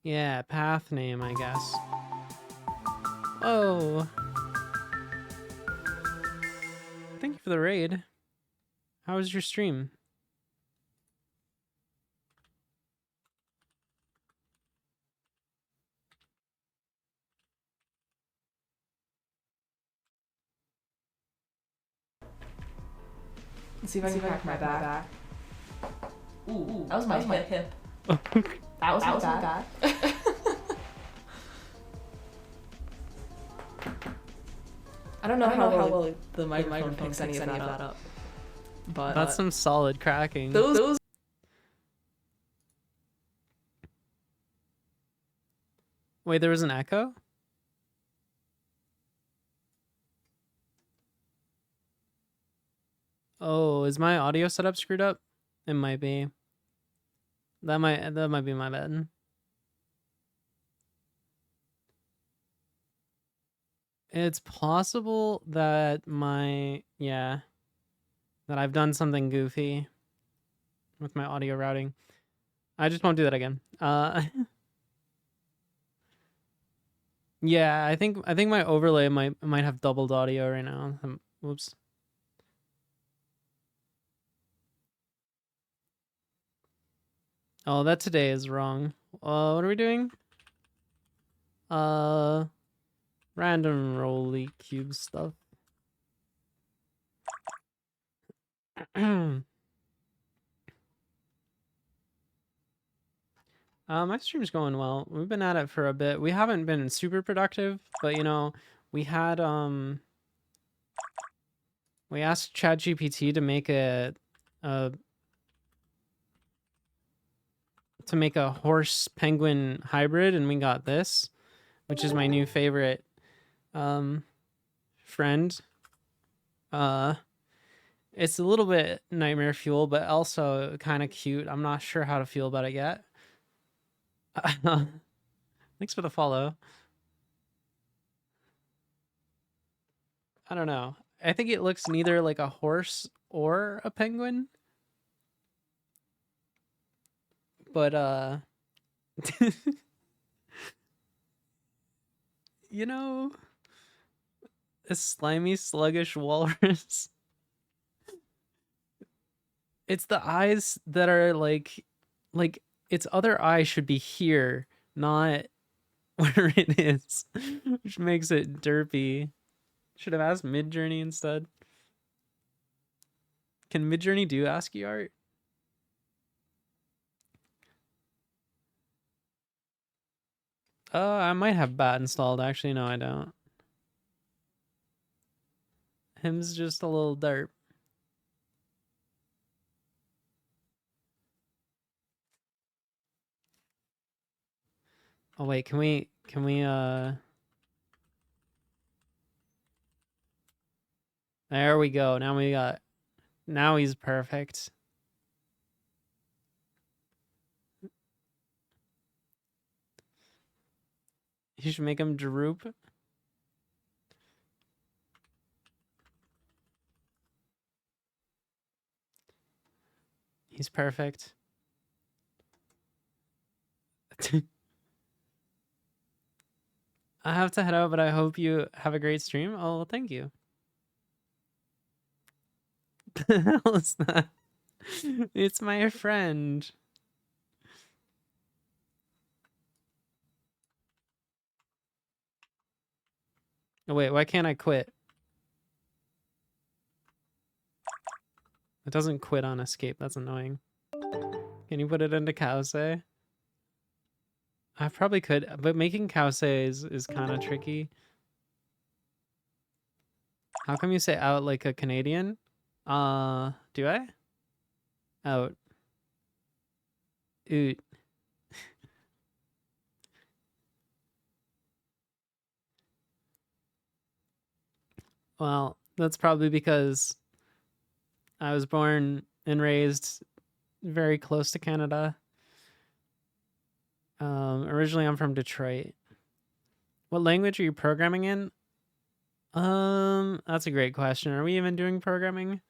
Yeah, path name, I guess. Oh. Thank you for the raid. How was your stream? Let's see if I can crack my back. Ooh, that was my hip. That was my back. I don't know how well the microphone picks any of that up. But That's some solid cracking. those Wait, there was an echo? Oh, is my audio setup screwed up? It might be. That might be my bad. It's possible that that I've done something goofy with my audio routing. I just won't do that again. Yeah, I think my overlay might have doubled audio right now. Whoops. Oh, that today is wrong. What are we doing? Random roly cube stuff. My stream's going well. We've been at it for a bit. We haven't been super productive, but you know, we had we asked ChatGPT to make a horse penguin hybrid, and we got this, which is my new favorite friend. It's a little bit nightmare fuel, but also kind of cute. I'm not sure how to feel about it yet. Thanks for the follow. I don't know. I think it looks neither like a horse or a penguin. But you know, a slimy, sluggish walrus. It's the eyes that are like its other eye should be here, not where it is, which makes it derpy. Should have asked Midjourney instead. Can Midjourney do ASCII art? I might have Bat installed. Actually, no, I don't. Him's just a little derp. Oh wait, can we there we go. Now he's perfect. You should make him droop. He's perfect. I have to head out, but I hope you have a great stream. Oh, well, thank you. The hell is that? It's my friend. Oh, wait, why can't I quit? It doesn't quit on escape. That's annoying. Can you put it into Kause? I probably could, but making Kause is kind of tricky. How come you say out like a Canadian? Do I? Out. Oot. Well, that's probably because I was born and raised very close to Canada. Originally I'm from Detroit. What language are you programming in? That's a great question. Are we even doing programming?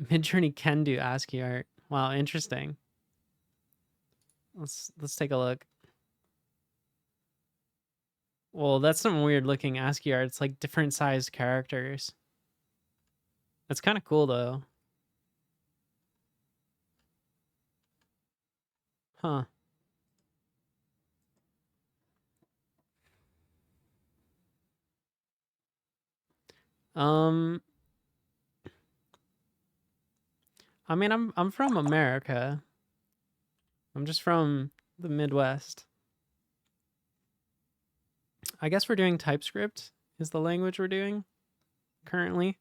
Midjourney can do ASCII art. Wow, interesting. Let's take a look. Well, that's some weird looking ASCII art. It's like different sized characters. That's kind of cool though. Huh. I mean, I'm from America. I'm just from the Midwest. I guess we're doing TypeScript is the language we're doing currently.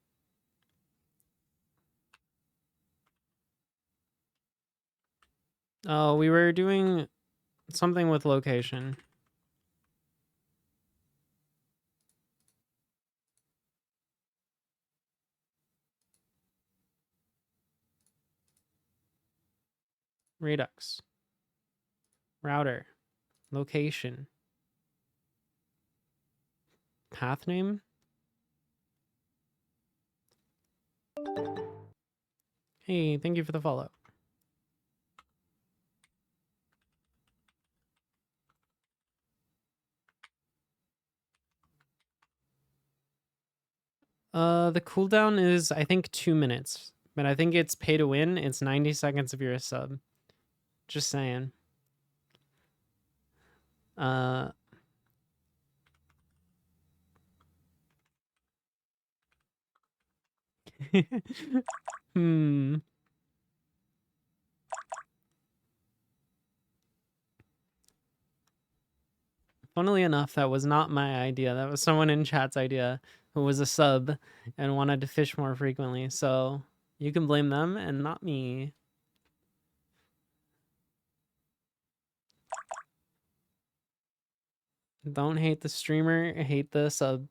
Oh, we were doing something with location. Redux. Router. Location. Path name. Hey, thank you for the follow. The cooldown is, I think, 2 minutes. But I think it's pay to win. It's 90 seconds if you're a sub. Just saying. Hmm. Funnily enough, that was not my idea. That was someone in chat's idea who was a sub and wanted to fish more frequently. So you can blame them and not me. Don't hate the streamer, hate the sub.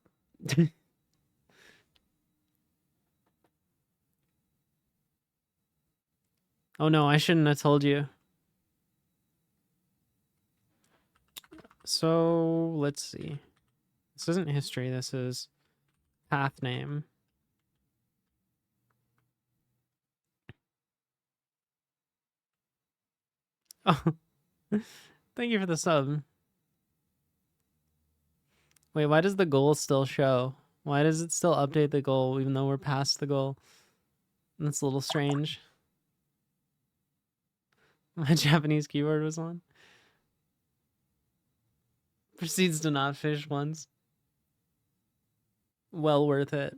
Oh no, I shouldn't have told you. So let's see. This isn't history, this is path name. Oh, thank you for the sub. Wait, why does the goal still show? Why does it still update the goal even though we're past the goal? That's a little strange. My Japanese keyboard was on. Proceeds to not fish once. Well worth it.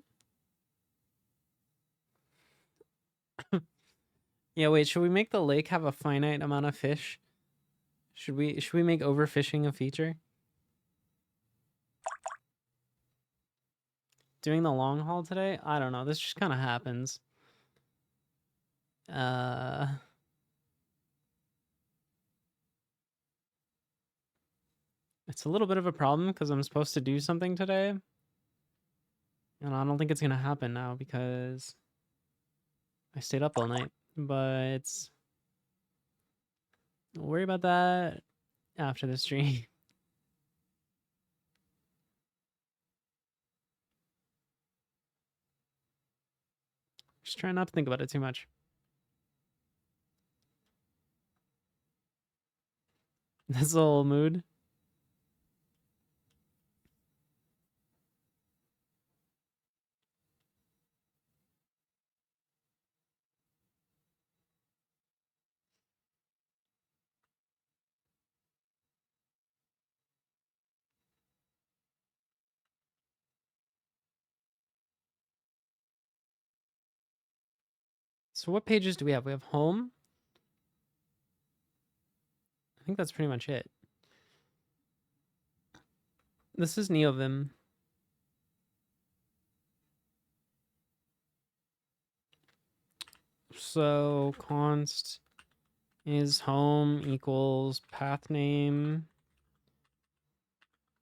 Yeah, wait, should we make the lake have a finite amount of fish? Should we make overfishing a feature? Doing the long haul today? I don't know. This just kind of happens. It's a little bit of a problem because I'm supposed to do something today. And I don't think it's going to happen now because I stayed up all night. But don't worry about that. after the stream. Just try not to think about it too much. This whole mood. So what pages do we have? We have home. I think that's pretty much it. This is Neovim. So const is home equals path name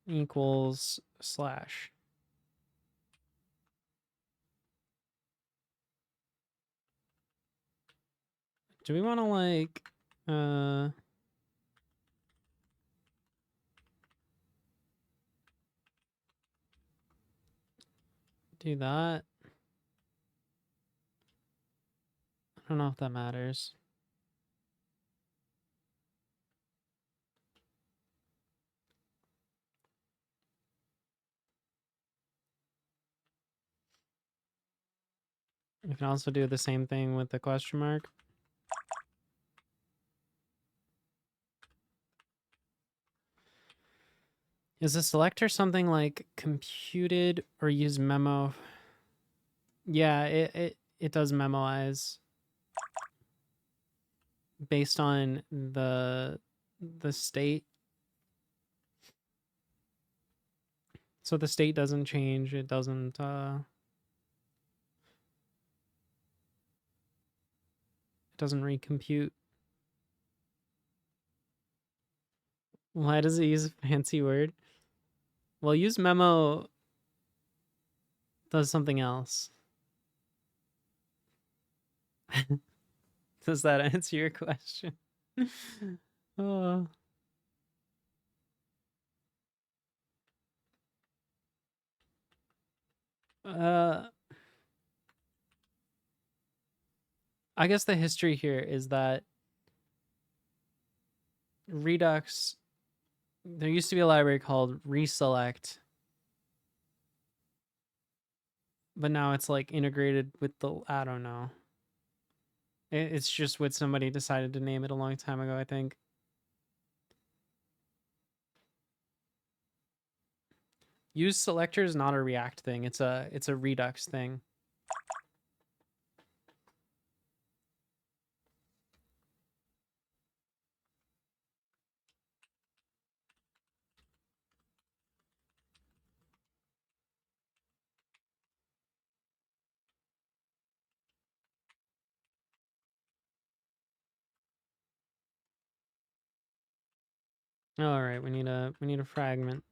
equals slash. Do we want to like do that? I don't know if that matters. We can also do the same thing with the question mark. Is the selector something like computed or use memo? Yeah, it does memoize based on the state. So the state doesn't change. It doesn't recompute. Why does it use a fancy word? Well, use memo does something else. Does that answer your question? Oh. I guess the history here is that Redux, there used to be a library called reselect, but now it's like integrated with the, I don't know. It's just what somebody decided to name it a long time ago, I think. Use selector is not a React thing. It's a Redux thing. All right, we need a fragment.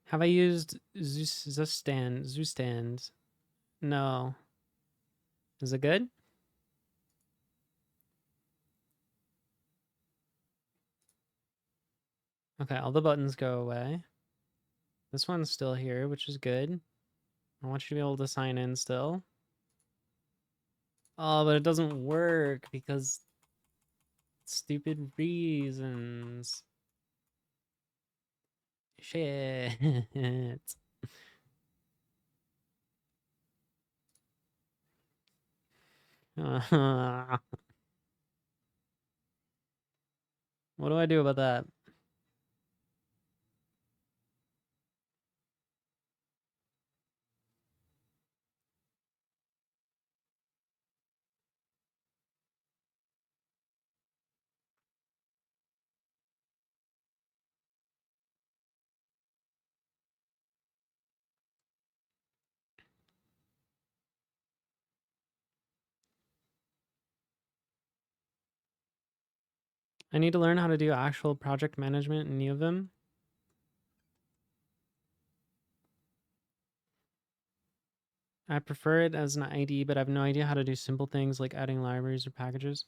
Have I used Zustand? No. Is it good? Okay, all the buttons go away. This one's still here, which is good. I want you to be able to sign in still. Oh, but it doesn't work because stupid reasons. Shit. What do I do about that? I need to learn how to do actual project management in Neovim. I prefer it as an ID, but I have no idea how to do simple things like adding libraries or packages.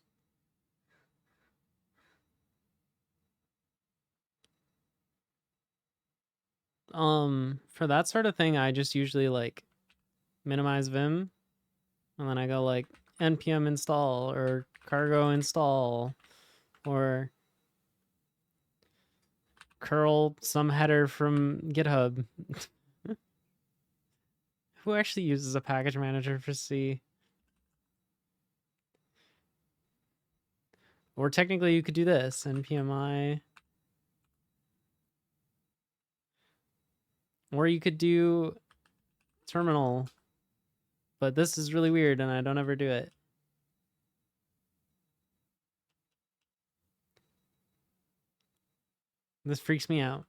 For that sort of thing, I just usually like minimize Vim, and then I go like npm install or cargo install or curl some header from GitHub. Who actually uses a package manager for C? Or technically you could do this, npmi. Or you could do terminal. But this is really weird and I don't ever do it. This freaks me out.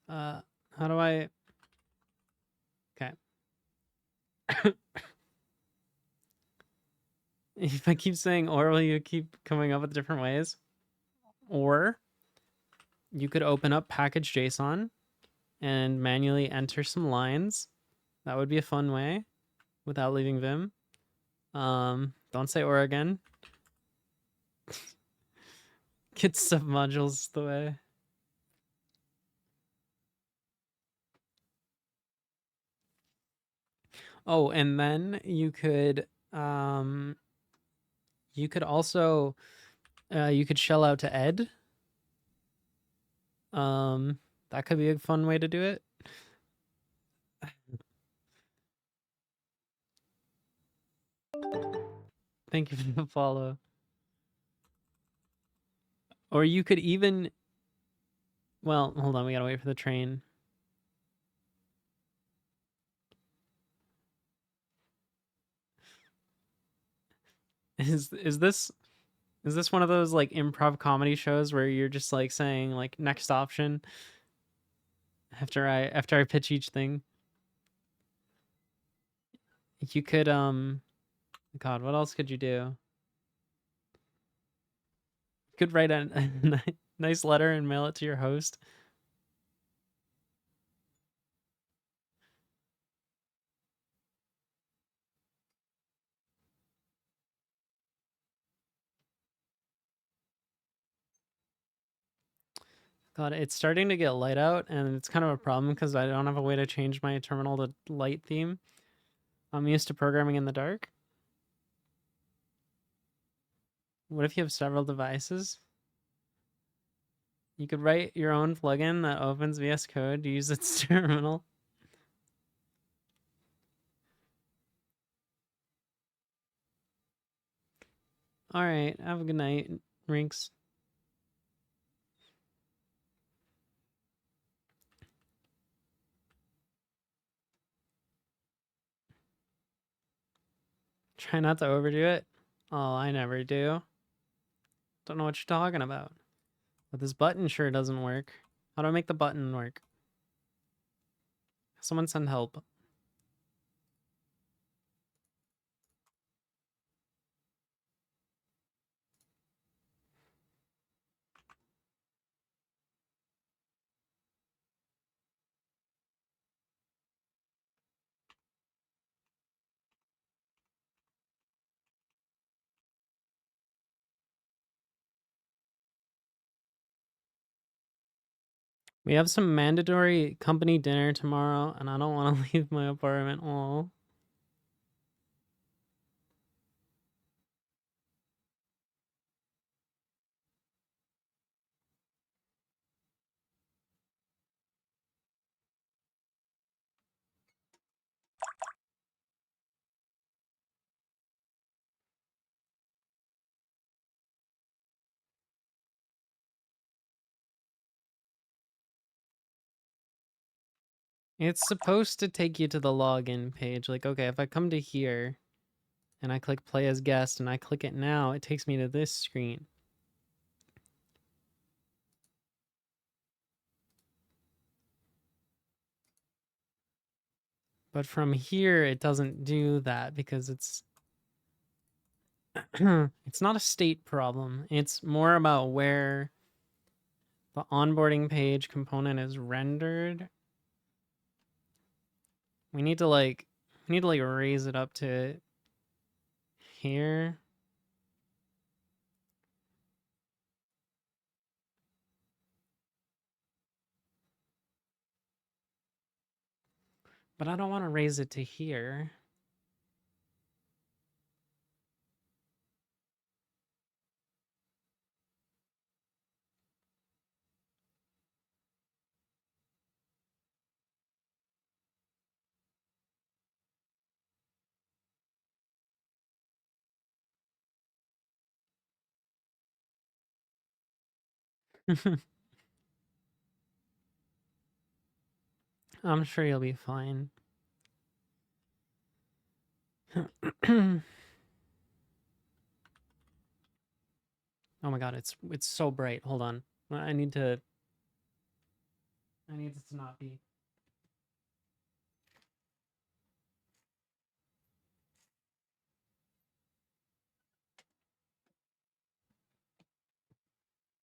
How do I... Okay. If I keep saying or, will you keep coming up with different ways? Or you could open up package.json and manually enter some lines. That would be a fun way without leaving Vim. Don't say or again. Get submodules the way. Oh, and then you could also you could shell out to Ed. That could be a fun way to do it. Thank you for the follow. Or you could even... Well, hold on, we gotta wait for the train. Is this one of those like improv comedy shows where you're just like saying like next option after I pitch each thing? You could God, what else could you do? You could write a nice letter and mail it to your host. God, it's starting to get light out, and it's kind of a problem because I don't have a way to change my terminal to light theme. I'm used to programming in the dark. What if you have several devices? You could write your own plugin that opens VS Code to use its terminal. All right, have a good night, Rinks. Try not to overdo it. Oh, I never do. Don't know what you're talking about. But this button sure doesn't work. How do I make the button work? Someone send help. We have some mandatory company dinner tomorrow, and I don't want to leave my apartment. Oh. It's supposed to take you to the login page. Like, okay, if I come to here and I click play as guest and I click it now, it takes me to this screen. But from here, it doesn't do that because it's it's not a state problem. It's more about where the onboarding page component is rendered. We need to raise it up to here. But I don't want to raise it to here. I'm sure you'll be fine. Oh my god, it's so bright. Hold on. I need this to not be.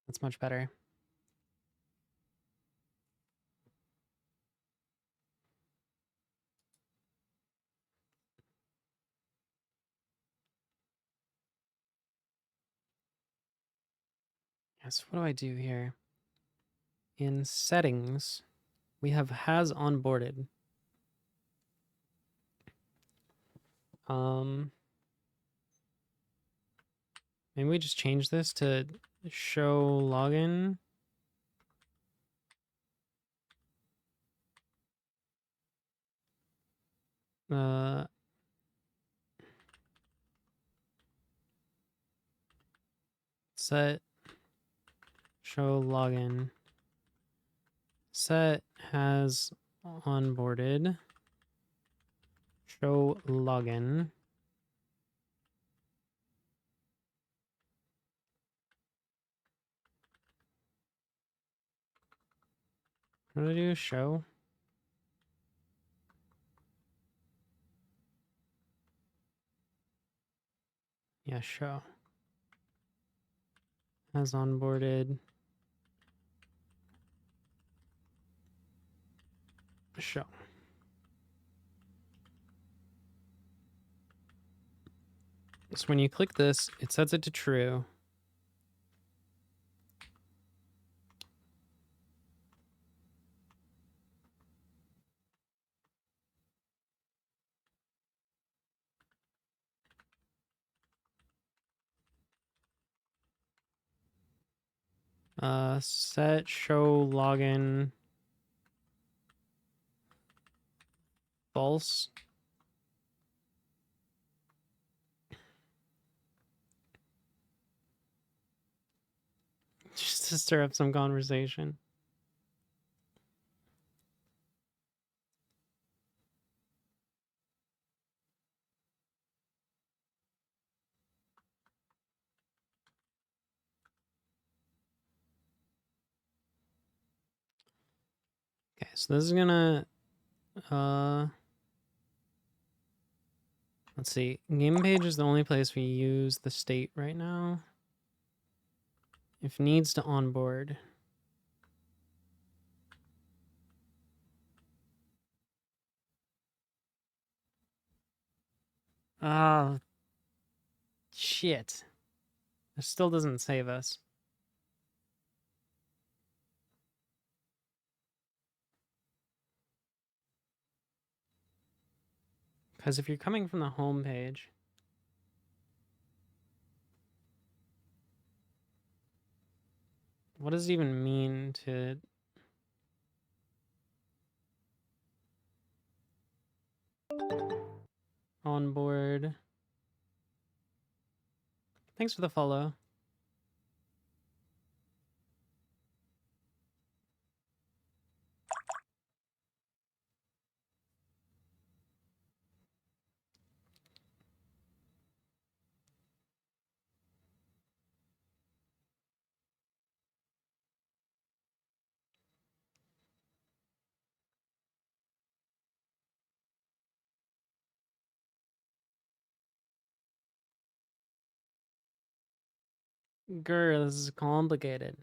That's much better. Yes, what do I do here? In settings, we have has onboarded. Maybe we just change this to show login. Set show login. Set has onboarded. Show login. What do I do? Show? Yeah, show. Has onboarded. Show. So when you click this, it sets it to true. Set show login false. Just to stir up some conversation. Okay, so this is gonna let's see. Game page is the only place we use the state right now. If needs to onboard. Ah, shit. It still doesn't save us. Because if you're coming from the home page, what does it even mean to onboard? Thanks for the follow. Grr, this is complicated.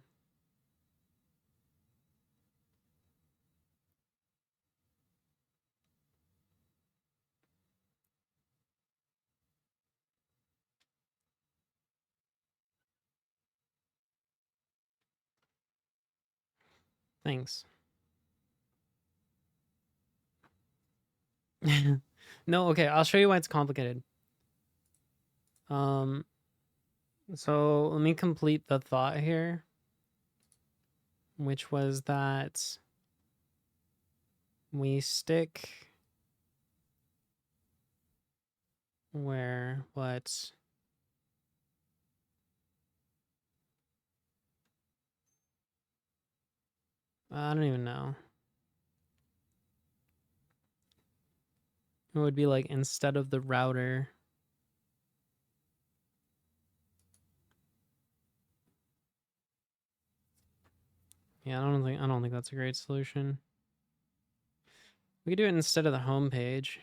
Thanks. No, okay, I'll show you why it's complicated. So let me complete the thought here, which was that we stick where what I don't even know. It would be like instead of the router. Yeah, I don't think that's a great solution. We could do it instead of the home page.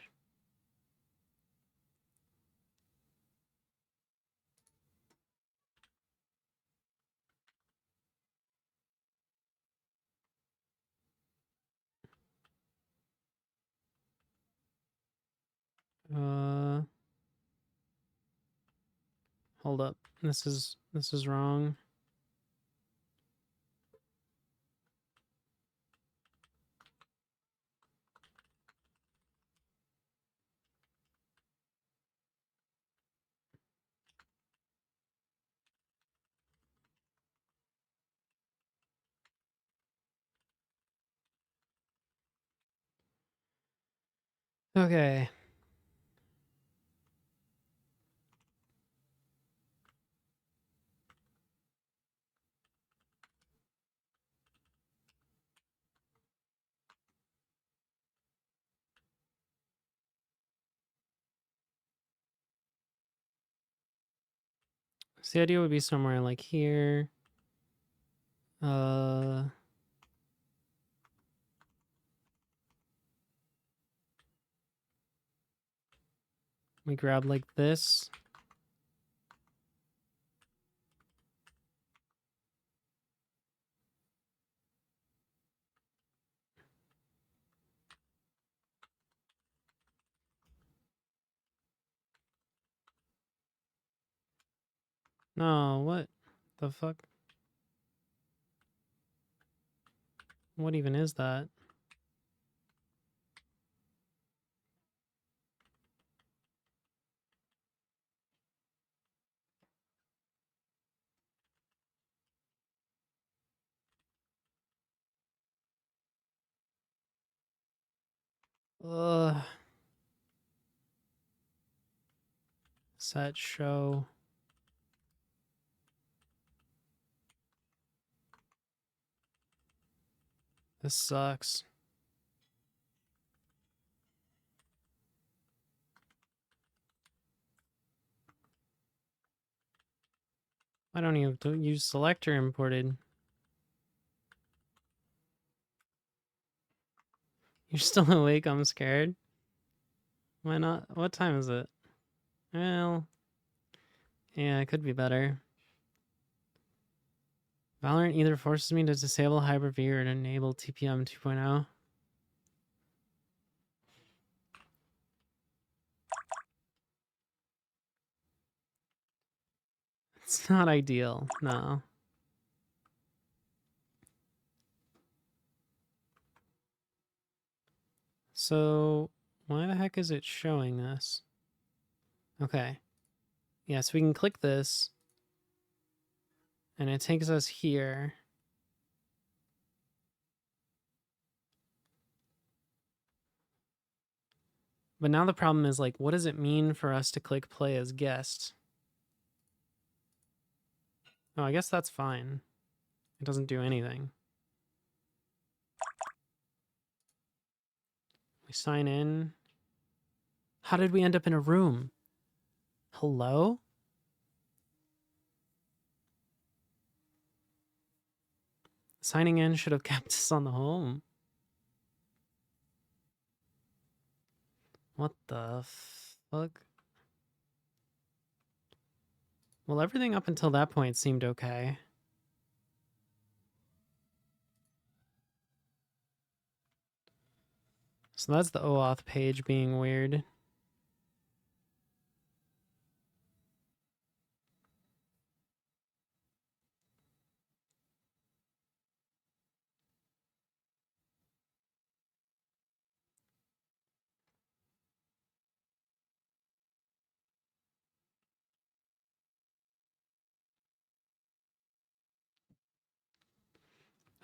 Hold up. This is wrong. Okay. So the idea would be somewhere like here. We grab like this. No, what the fuck? What even is that? Ugh. Set show. This sucks. I don't even have to use selector imported. You're still awake, I'm scared. Why not? What time is it? Well, yeah, it could be better. Valorant either forces me to disable Hyper-V or to enable TPM 2.0. It's not ideal, no. So, why the heck is it showing this? Okay. Yeah, so we can click this, and it takes us here. But now the problem is, like, what does it mean for us to click play as guest? Oh, I guess that's fine. It doesn't do anything. We sign in. How did we end up in a room? Hello? Signing in should have kept us on the home. What the fuck? Well, everything up until that point seemed okay. So that's the OAuth page being weird.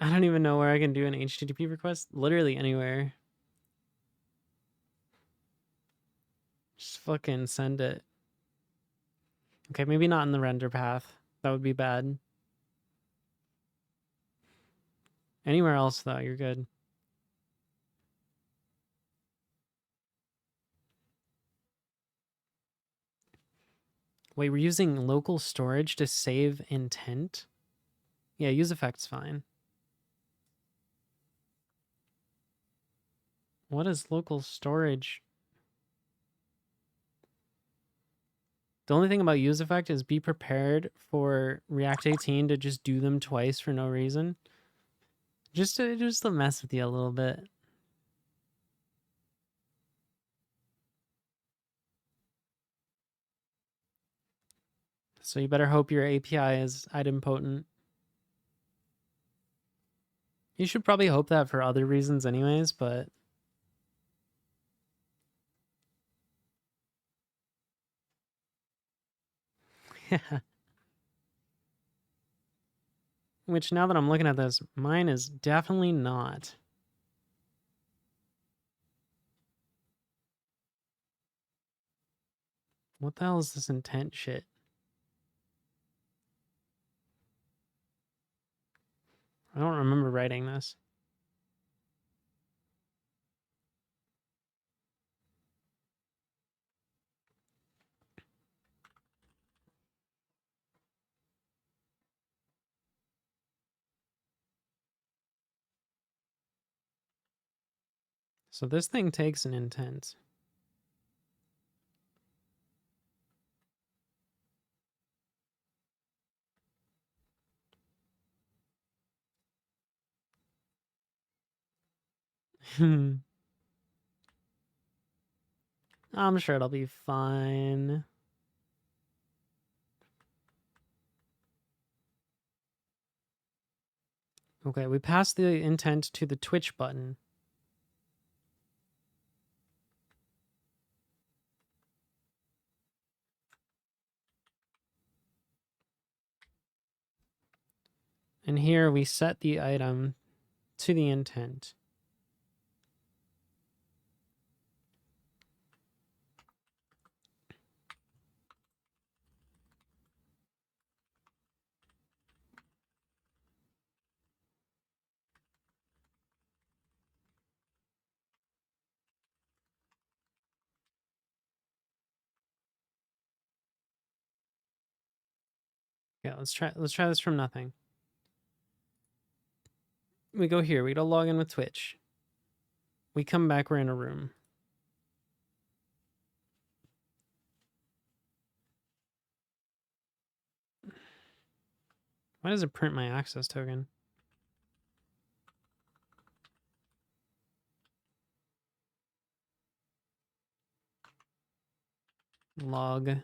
I don't even know where I can do an HTTP request. Literally anywhere. Just fucking send it. Okay, maybe not in the render path. That would be bad. Anywhere else, though, you're good. Wait, we're using local storage to save intent? Yeah, use effects fine. What is local storage? The only thing about use effect is be prepared for React 18 to just do them twice for no reason. Just to mess with you a little bit. So you better hope your API is idempotent. You should probably hope that for other reasons anyways, but... Yeah. Which, now that I'm looking at this, mine is definitely not. What the hell is this intent shit? I don't remember writing this. So this thing takes an intent. I'm sure it'll be fine. Okay, we passed the intent to the Twitch button. And here we set the item to the intent. Yeah, let's try this from nothing. We go here, we go log in with Twitch. We come back, we're in a room. Why does it print my access token? Log.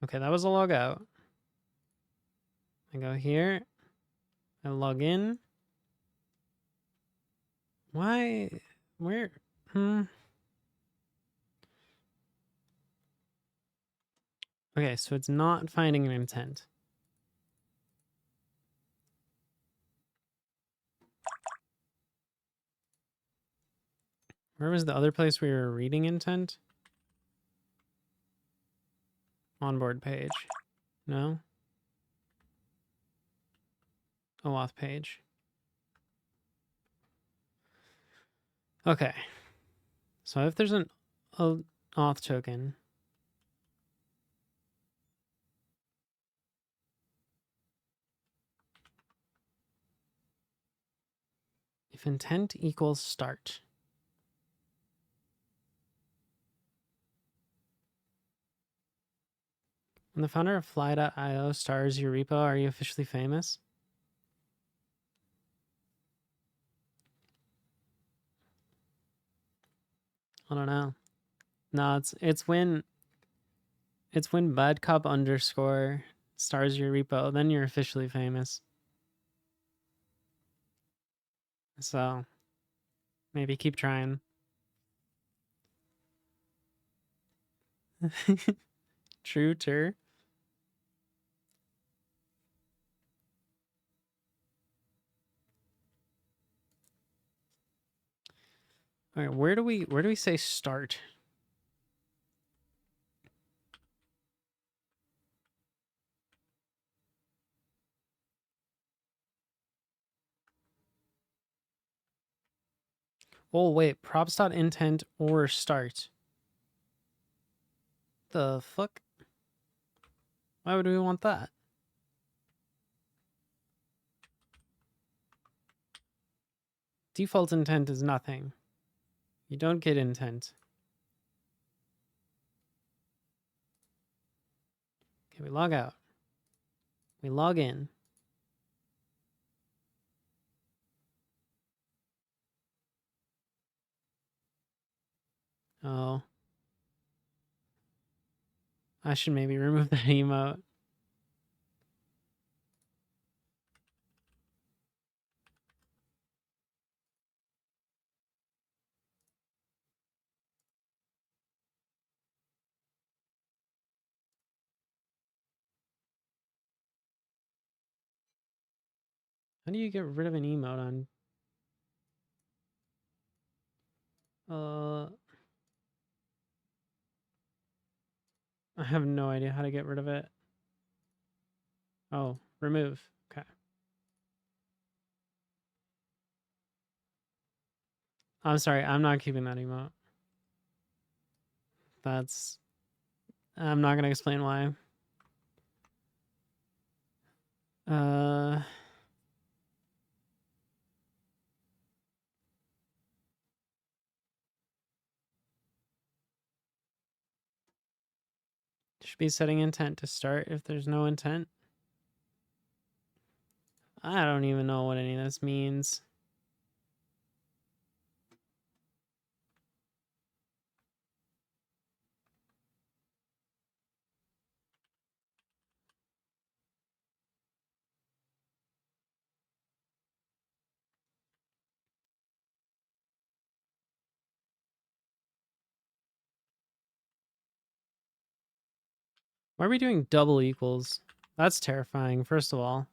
Okay, that was a log out. I go here. I log in. Why? Where? Okay, so it's not finding an intent. Where was the other place we were reading intent? Onboard page. No? OAuth page. Okay. So if there's an auth token, if intent equals start, when the founder of Fly.io stars your repo, are you officially famous? I don't know. No, it's when badcop_ stars your repo, then you're officially famous. So maybe keep trying. True, tur. All right, where do we say start? Oh wait, props.intent or start. The fuck? Why would we want that? Default intent is nothing. You don't get intent. Okay, we log out. We log in. Oh. I should maybe remove that emote. How do you get rid of an emote on? I have no idea how to get rid of it. Oh, remove. Okay. I'm sorry, I'm not keeping that emote. I'm not gonna explain why. Should be setting intent to start if there's no intent. I don't even know what any of this means. Why are we doing double equals? That's terrifying, first of all.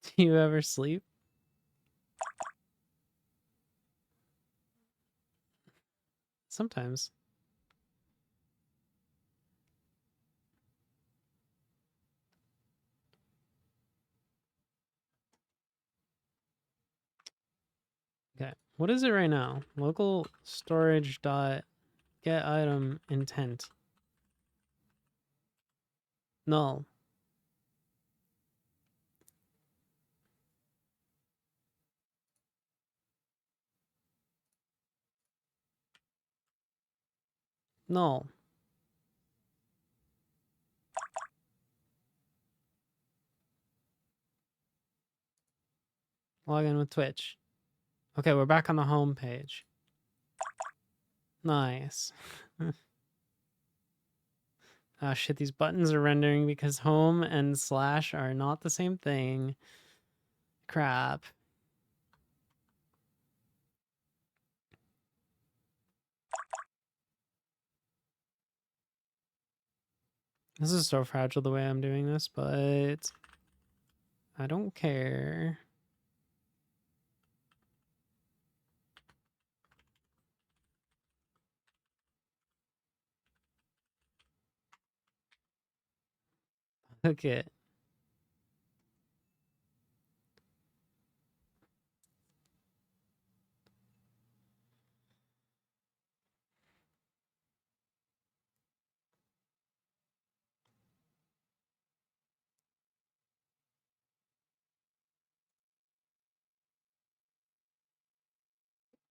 Do you ever sleep? Sometimes. Okay, what is it right now? Local storage dot get item intent. Null. Null. Log in with Twitch. Okay, we're back on the home page. Nice. Ah, shit, these buttons are rendering because home and slash are not the same thing. Crap. This is so fragile the way I'm doing this, but I don't care. Okay.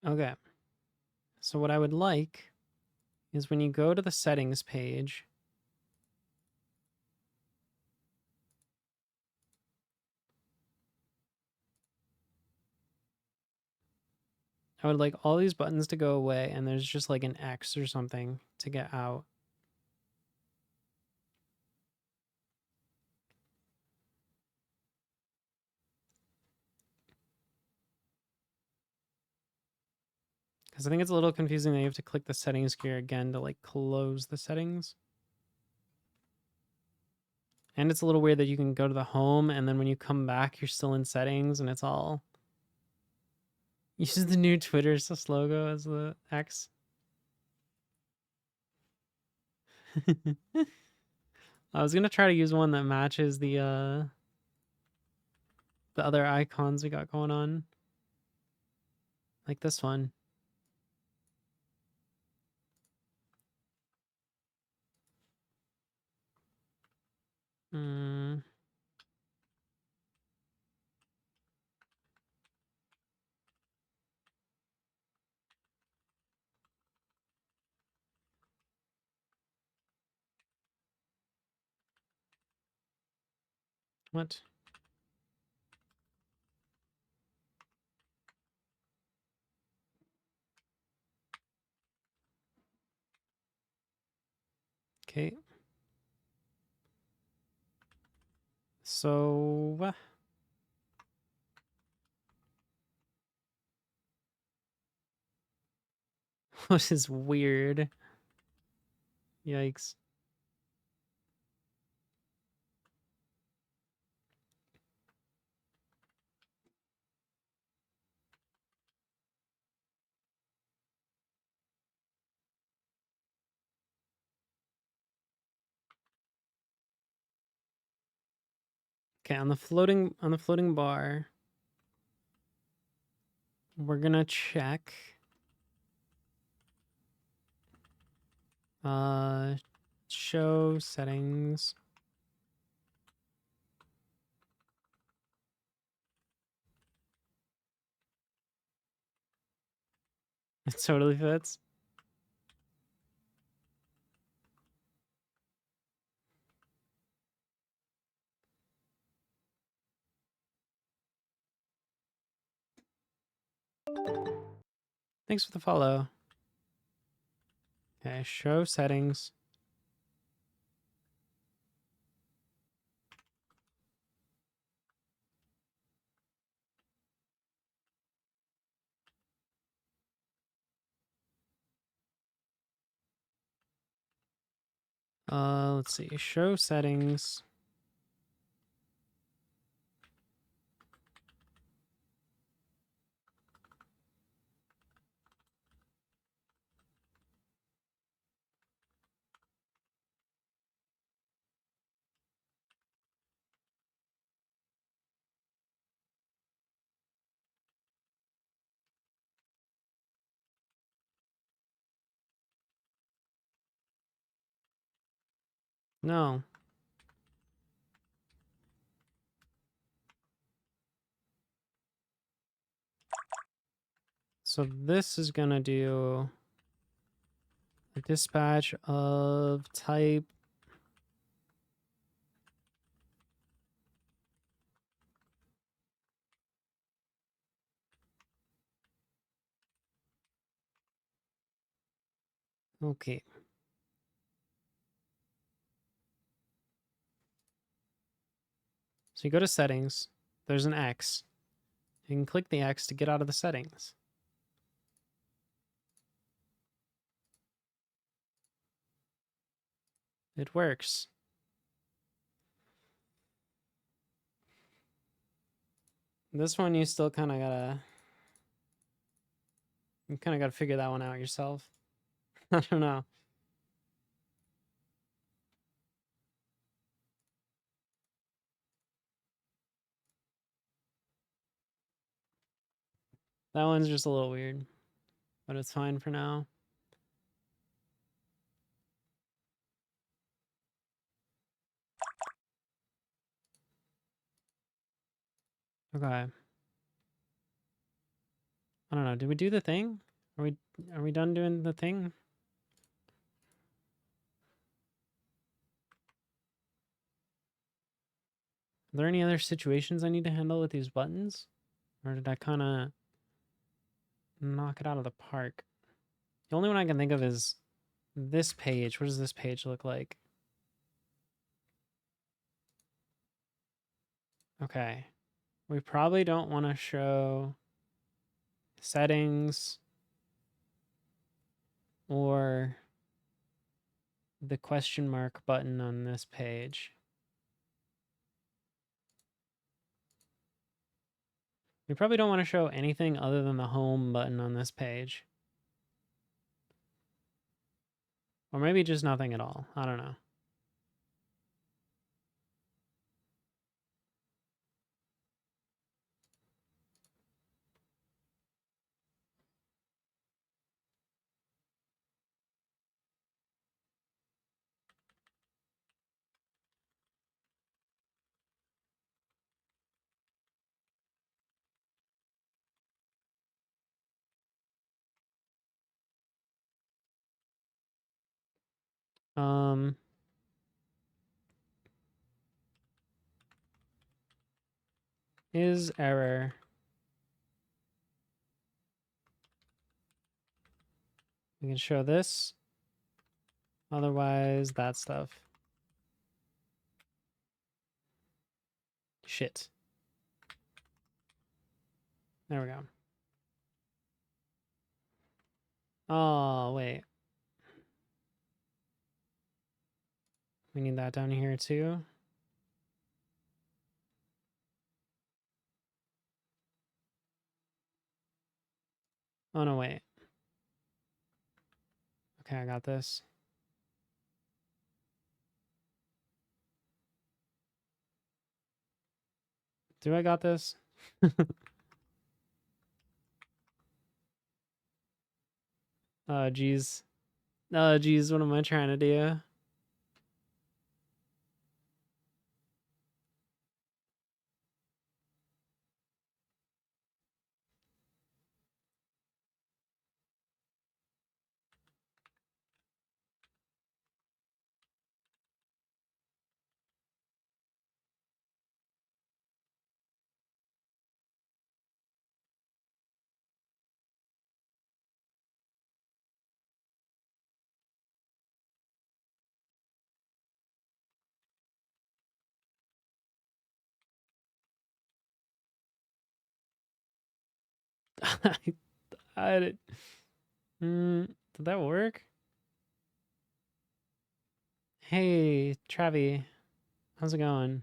Okay. So what I would like is when you go to the settings page, I would like all these buttons to go away, and there's just like an X or something to get out. Because I think it's a little confusing that you have to click the settings gear again to like close the settings. And it's a little weird that you can go to the home and then when you come back, you're still in settings and it's all... Use the new Twitter sus logo as the X. I was going to try to use one that matches the other icons we got going on. Like this one. What? Okay. So... This is weird. Yikes. Okay, on the floating bar, we're gonna check show settings. It totally fits. Thanks for the follow. Okay, show settings. Let's see, show settings. No. So this is gonna do a dispatch of type okay. So you go to settings, there's an X. You can click the X to get out of the settings. It works. This one you still kind of gotta figure that one out yourself. I don't know. That one's just a little weird, but it's fine for now. Okay. I don't know. Did we do the thing? Are we done doing the thing? Are there any other situations I need to handle with these buttons? Or did I kind of knock it out of the park. The only one I can think of is this page. What does this page look like? Okay. We probably don't want to show settings or the question mark button on this page. We probably don't want to show anything other than the home button on this page. Or maybe just nothing at all. I don't know. Is error. We can show this. Otherwise, that stuff. Shit. There we go. Oh, wait. We need that down here too. Oh, no, wait. Okay, I got this. Do I got this? Oh, geez. Oh, geez, what am I trying to do? I did. Did that work? Hey, Travi. How's it going?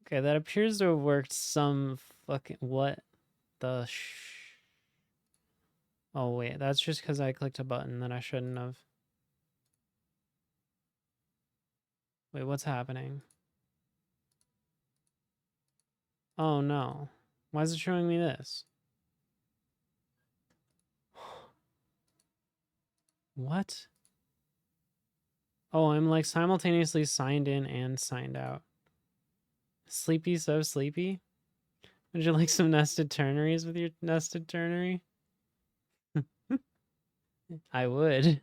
Okay, that appears to have worked some fucking... What the Oh, wait. That's just because I clicked a button that I shouldn't have. Wait, what's happening? Oh, no. Why is it showing me this? What? Oh, I'm like simultaneously signed in and signed out. Sleepy, so sleepy? Would you like some nested ternaries with your nested ternary? I would.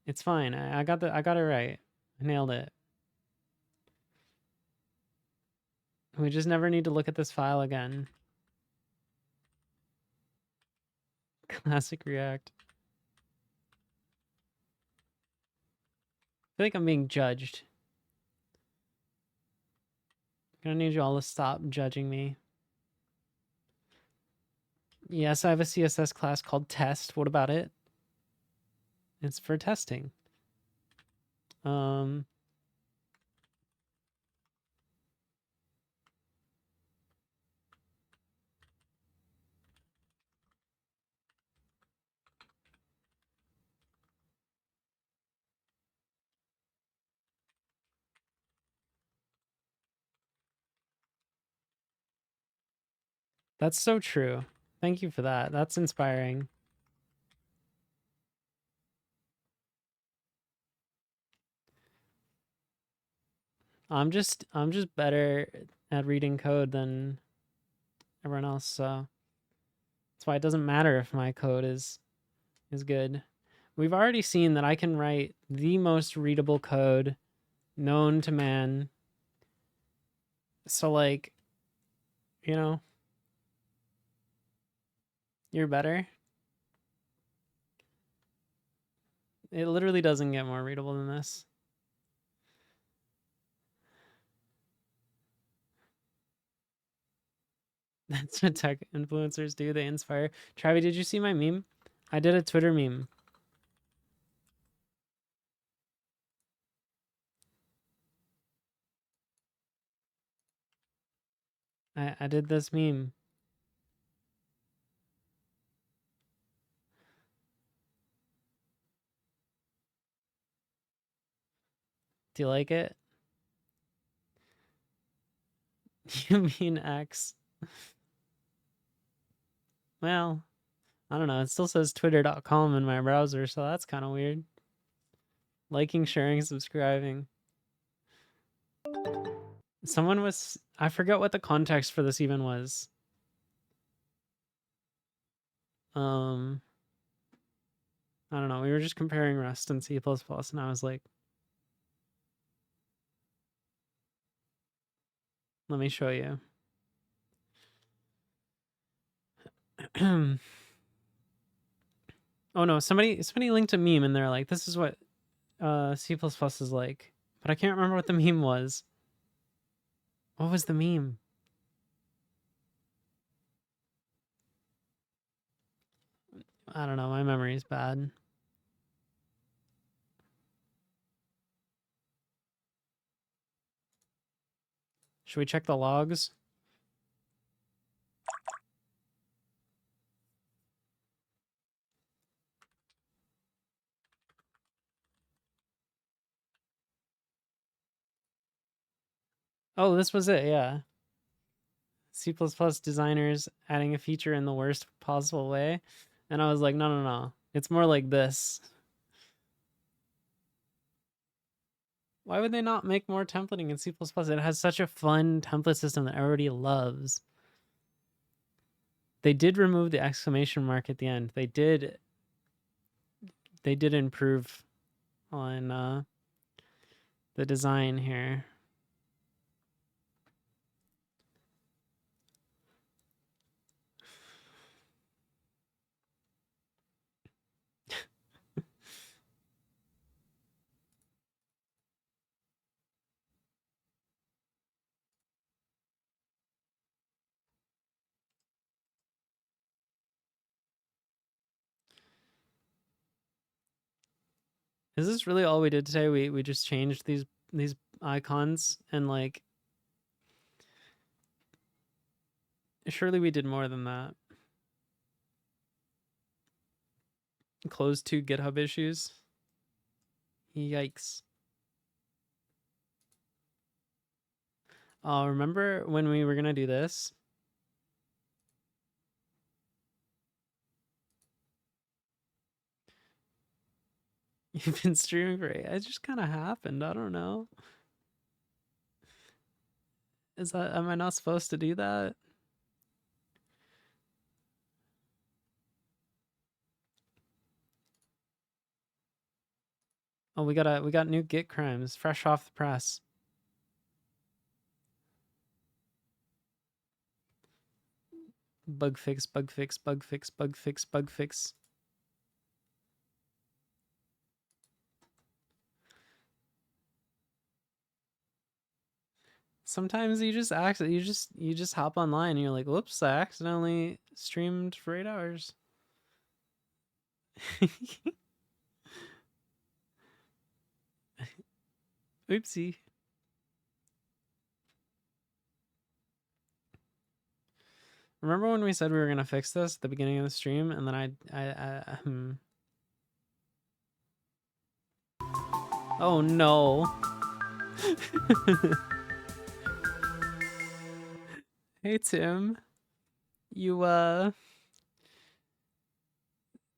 It's fine. I got it right. I nailed it. We just never need to look at this file again. Classic React. I feel like I'm being judged. I'm gonna need you all to stop judging me. Yes, I have a CSS class called test. What about it? It's for testing. That's so true. Thank you for that. That's inspiring. I'm just better at reading code than everyone else, so that's why it doesn't matter if my code is good. We've already seen that I can write the most readable code known to man So like, you know, you're better. It literally doesn't get more readable than this. That's what tech influencers do. They inspire. Travi, did you see my meme? I did a Twitter meme. I did this meme. Do you like it? You mean X? Well, I don't know. It still says twitter.com in my browser, so that's kind of weird. Liking, sharing, subscribing. Someone was... I forget what the context for this even was. I don't know. We were just comparing Rust and C++, and I was like, let me show you. Oh no, somebody linked a meme and they're like, this is what C++ is like. But I can't remember what the meme was. What was the meme? I don't know, my memory's bad. Should we check the logs? Oh, this was it, yeah. C++ designers adding a feature in the worst possible way. And I was like, no. It's more like this. Why would they not make more templating in C++? It has such a fun template system that everybody loves. They did remove the exclamation mark at the end. They did improve on the design here. Is this really all we did today? We just changed these icons and like surely we did more than that. Closed 2 GitHub issues. Yikes. Oh, remember when we were gonna do this? You've been streaming for 8. It just kind of happened. I don't know. Am I not supposed to do that? Oh, we got new Git crimes fresh off the press. Bug fix, bug fix, bug fix, bug fix, bug fix. Sometimes you just hop online and you're like, whoops, I accidentally streamed for 8 hours. Oopsie. Remember when we said we were gonna fix this at the beginning of the stream, and then Oh no. Hey Tim. You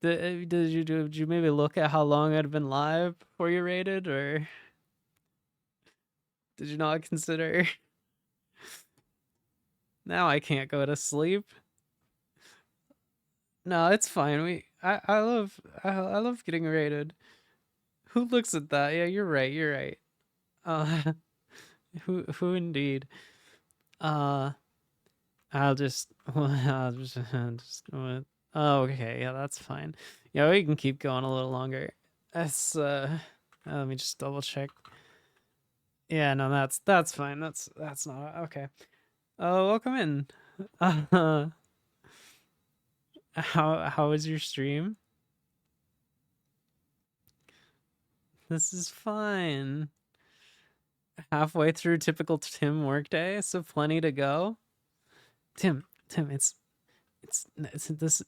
did you maybe look at how long I'd been live before you raided, or did you not consider? Now I can't go to sleep. No, it's fine. I love getting raided. Who looks at that? Yeah, you're right. Who indeed? I'll just, oh, okay, yeah, that's fine. Yeah, we can keep going a little longer. That's, let me just double check. Yeah, no, that's fine. That's not, okay. Oh, welcome in. How was your stream? This is fine. Halfway through typical Tim workday, so plenty to go. Tim, it's this.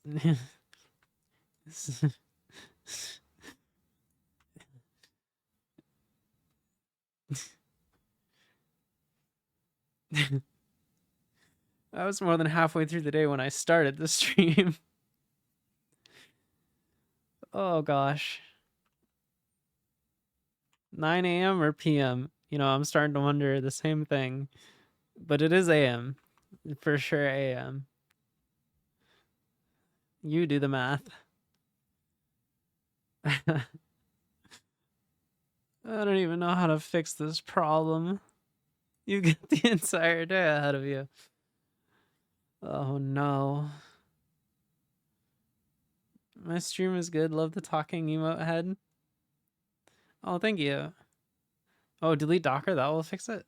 I was more than halfway through the day when I started the stream. Oh gosh. 9 a.m. or p.m. You know, I'm starting to wonder the same thing. But it is a.m. For sure a.m. You do the math. I don't even know how to fix this problem. You get the entire day ahead of you. Oh no. My stream is good. Love the talking emote head. Oh, thank you. Oh, delete Docker. That will fix it.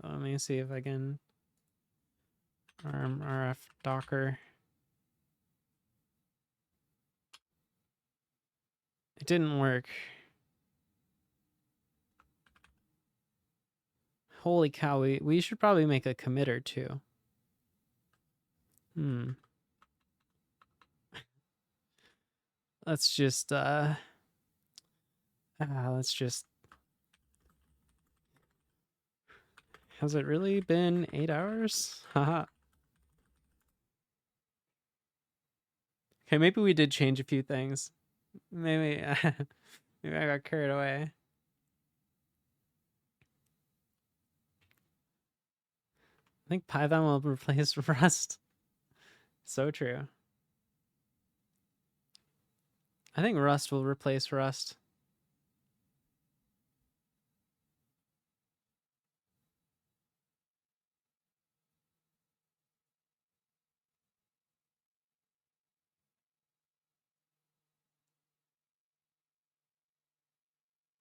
Oh, let me see if I can. RF Docker. It didn't work. Holy cow, we should probably make a commit or two. Let's just has it really been 8 hours? Haha. Okay, maybe we did change a few things. Maybe maybe I got carried away. I think Python will replace Rust. So true. I think Rust will replace Rust.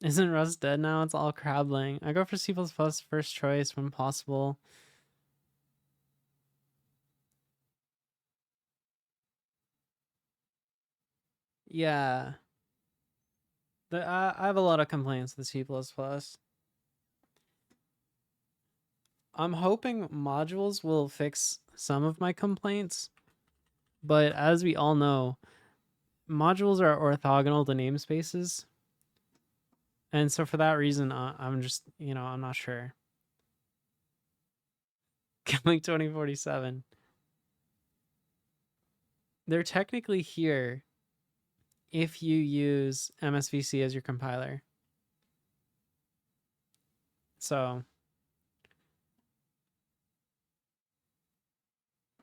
Isn't Rust dead now? It's all crabbling. I go for C++ first choice when possible. Yeah. I have a lot of complaints with C++. I'm hoping modules will fix some of my complaints, but as we all know, modules are orthogonal to namespaces. And so for that reason, I'm just, I'm not sure. Coming 2047. They're technically here if you use MSVC as your compiler. So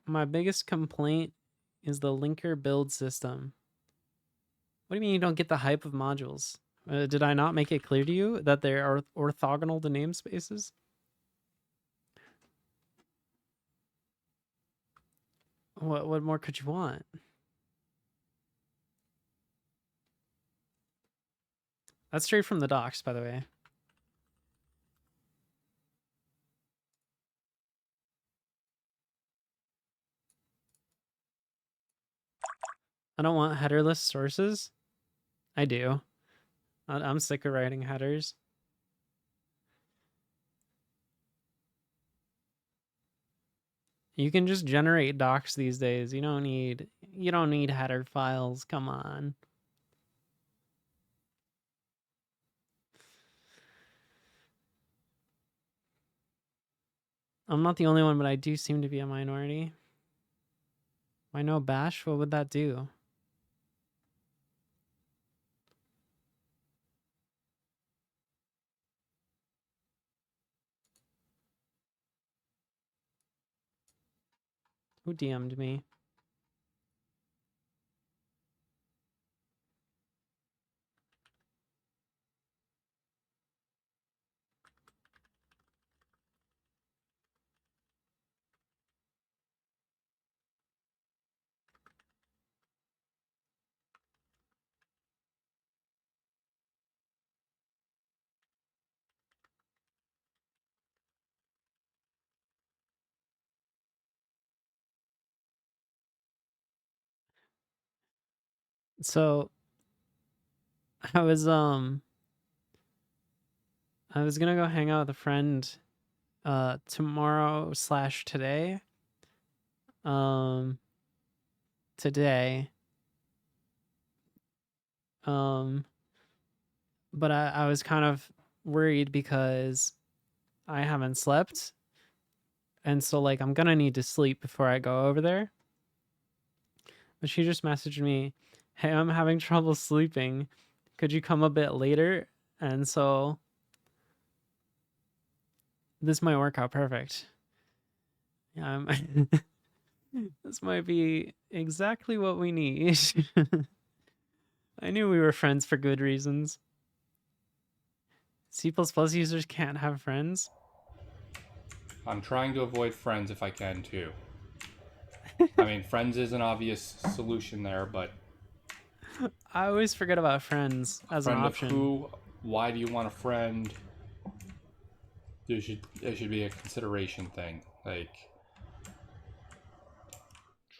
my biggest complaint is the linker build system. What do you mean you don't get the hype of modules? Did I not make it clear to you that they are orthogonal to namespaces? What more could you want? That's straight from the docs, by the way. I don't want headerless sources. I do. I'm sick of writing headers. You can just generate docs these days. You don't need header files. Come on. I'm not the only one, but I do seem to be a minority. Why no bash? What would that do? Who DM'd me? So I was gonna go hang out with a friend tomorrow / today. Today. But I was kind of worried because I haven't slept. And so like I'm gonna need to sleep before I go over there. But she just messaged me, "Hey, I'm having trouble sleeping. Could you come a bit later?" And so this might work out perfect. Yeah, this might be exactly what we need. I knew we were friends for good reasons. C++ users can't have friends. I'm trying to avoid friends if I can too. I mean, friends is an obvious solution there, but I always forget about friends as an friend of option. who? Why do you want a friend? There should be a consideration thing. Like,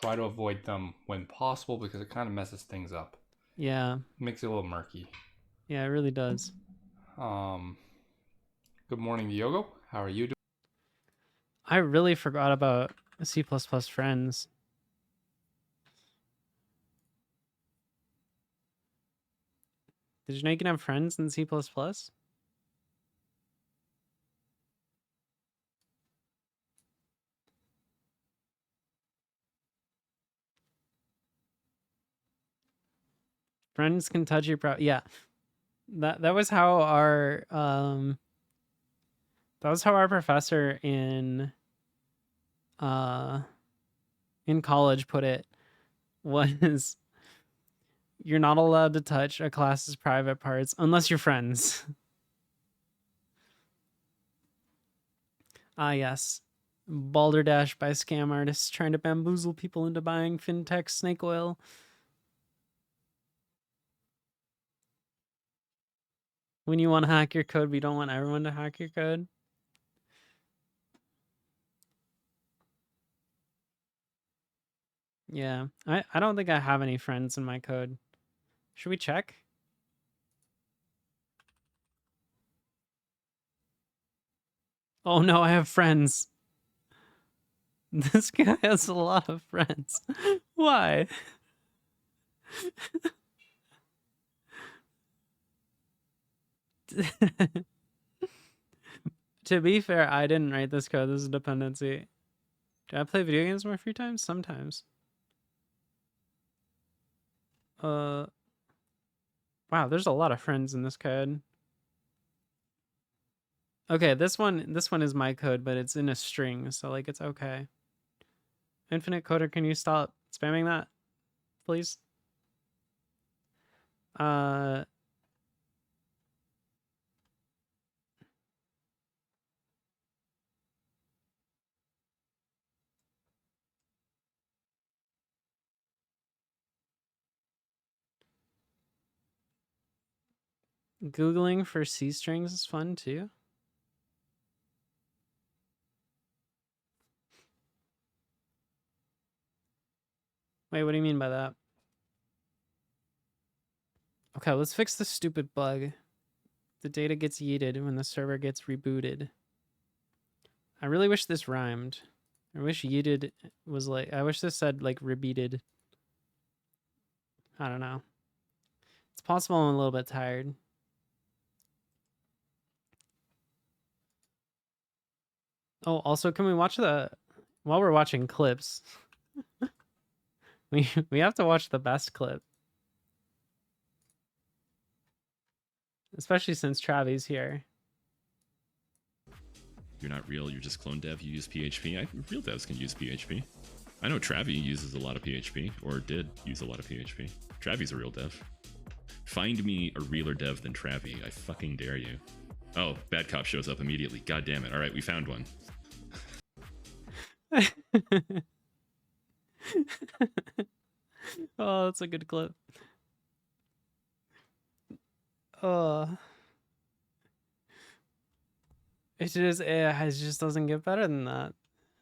try to avoid them when possible because it kind of messes things up. Yeah. Makes it a little murky. Yeah, it really does. Good morning, Diogo. How are you doing? I really forgot about C++ friends. Did you know you can have friends in C++? Friends can touch your yeah. That was how our professor in college put it, was you're not allowed to touch a class's private parts unless you're friends. Ah, yes. Balderdash by scam artists trying to bamboozle people into buying fintech snake oil. When you want to hack your code, but you don't want everyone to hack your code. Yeah, I don't think I have any friends in my code. Should we check? Oh no, I have friends. This guy has a lot of friends. Why? To be fair, I didn't write this code. This is a dependency. Do I play video games in my free time? Sometimes. Wow, there's a lot of friends in this code. Okay, this one is my code, but it's in a string, so like it's okay. Infinite Coder, can you stop spamming that, please? Googling for C strings is fun too. Wait, what do you mean by that? Okay, let's fix this stupid bug. The data gets yeeted when the server gets rebooted. I really wish this rhymed. I wish yeeted was like, I wish this said like rebeated. I don't know. It's possible I'm a little bit tired. Oh, also, can we watch while we're watching clips, we have to watch the best clip. Especially since Travi's here. You're not real, you're just clone dev, you use PHP. Real devs can use PHP. I know Travi uses a lot of PHP, or did use a lot of PHP. Travi's a real dev. Find me a realer dev than Travi, I fucking dare you. Oh, Bad Cop shows up immediately. God damn it. Alright, we found one. Oh, that's a good clip. It just doesn't get better than that.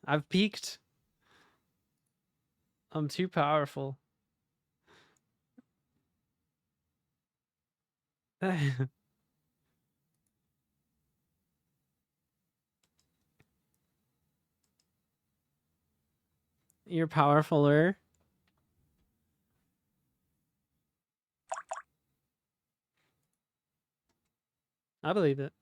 I've peaked. I'm too powerful. You're powerfuler. I believe it.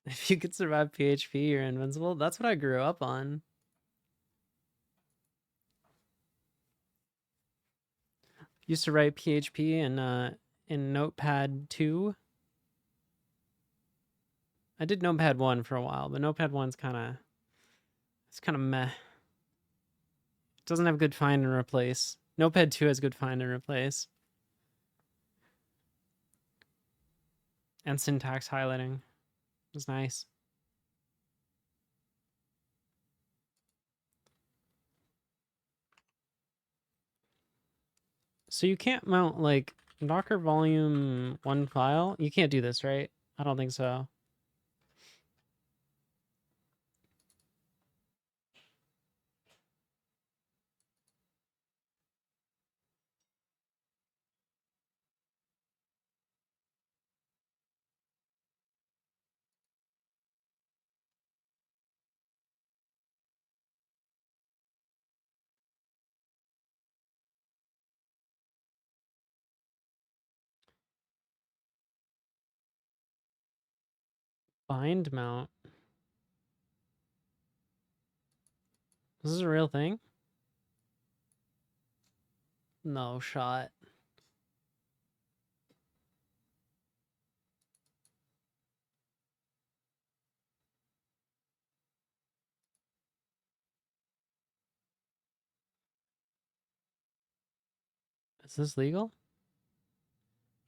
If you could survive PHP, you're invincible. That's what I grew up on. Used to write PHP in Notepad 2. I did Notepad 1 for a while, but Notepad 1's kind of meh. It doesn't have good find and replace. Notepad 2 has good find and replace. And syntax highlighting. It was nice. So you can't mount like Docker volume 1 file. You can't do this, right? I don't think so. Bind mount. This is a real thing? No shot. Is this legal?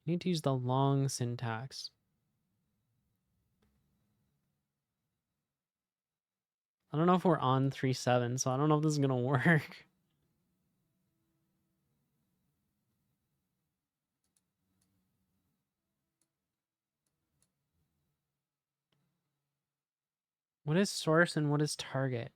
You need to use the long syntax. I don't know if we're on 3.7, so I don't know if this is gonna work. What is source and what is target?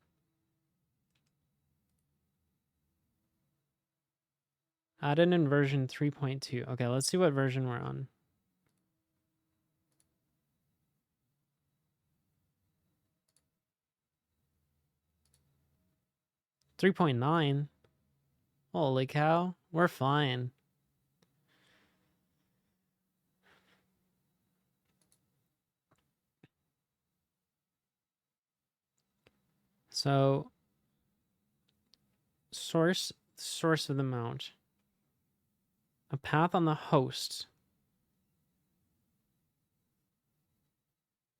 Added in version 3.2. Okay, let's see what version we're on. .9. Holy cow, we're fine. So, source of the mount. A path on the host.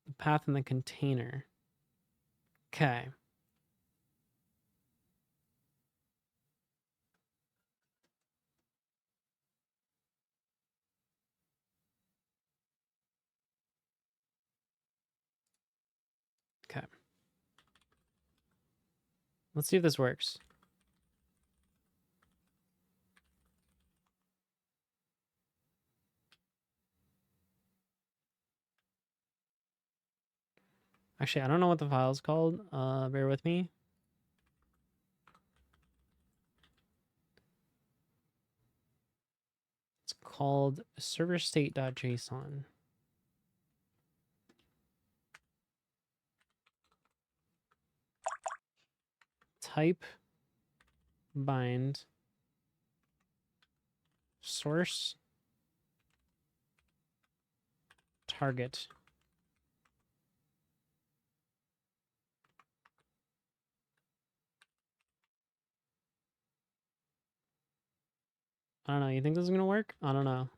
A path in the container. Okay. Okay. Let's see if this works. Actually, I don't know what the file is called. Bear with me. It's called serverstate.json. Type bind source target. I don't know. You think this is gonna work? I don't know.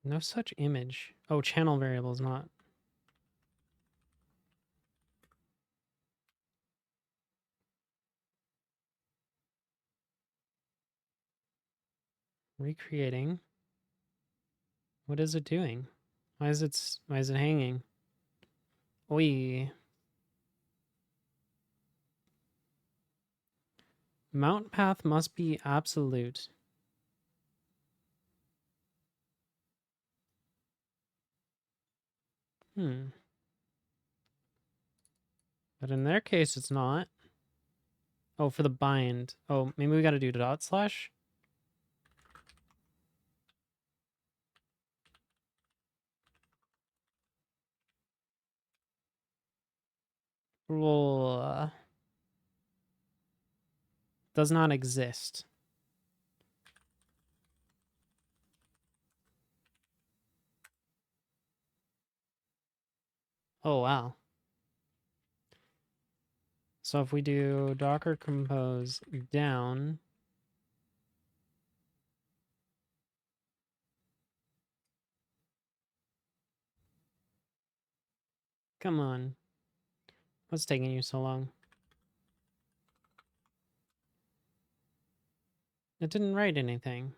No such image. Oh, channel variables, not. Recreating. What is it doing? Why is it hanging? Oi. Mount path must be absolute. But in their case, it's not. Oh, for the bind. Oh, maybe we got to do dot slash? Well, does not exist. Oh, wow. So if we do Docker compose down, come on. What's taking you so long? It didn't write anything.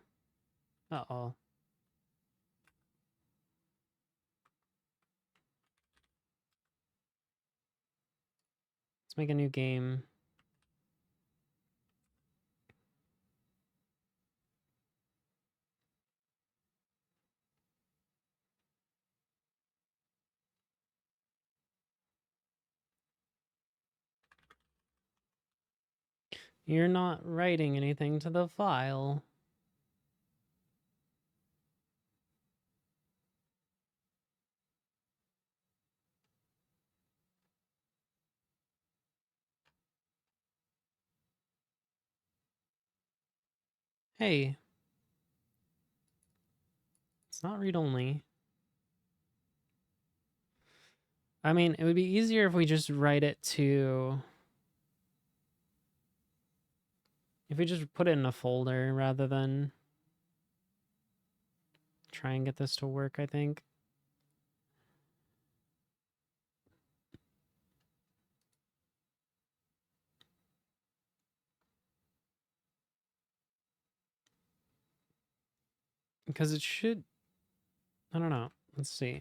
Uh-oh. Let's make a new game. You're not writing anything to the file. Hey. It's not read-only. I mean, it would be easier if we just write it to... If we just put it in a folder rather than try and get this to work, I think. Because it should... I don't know. Let's see.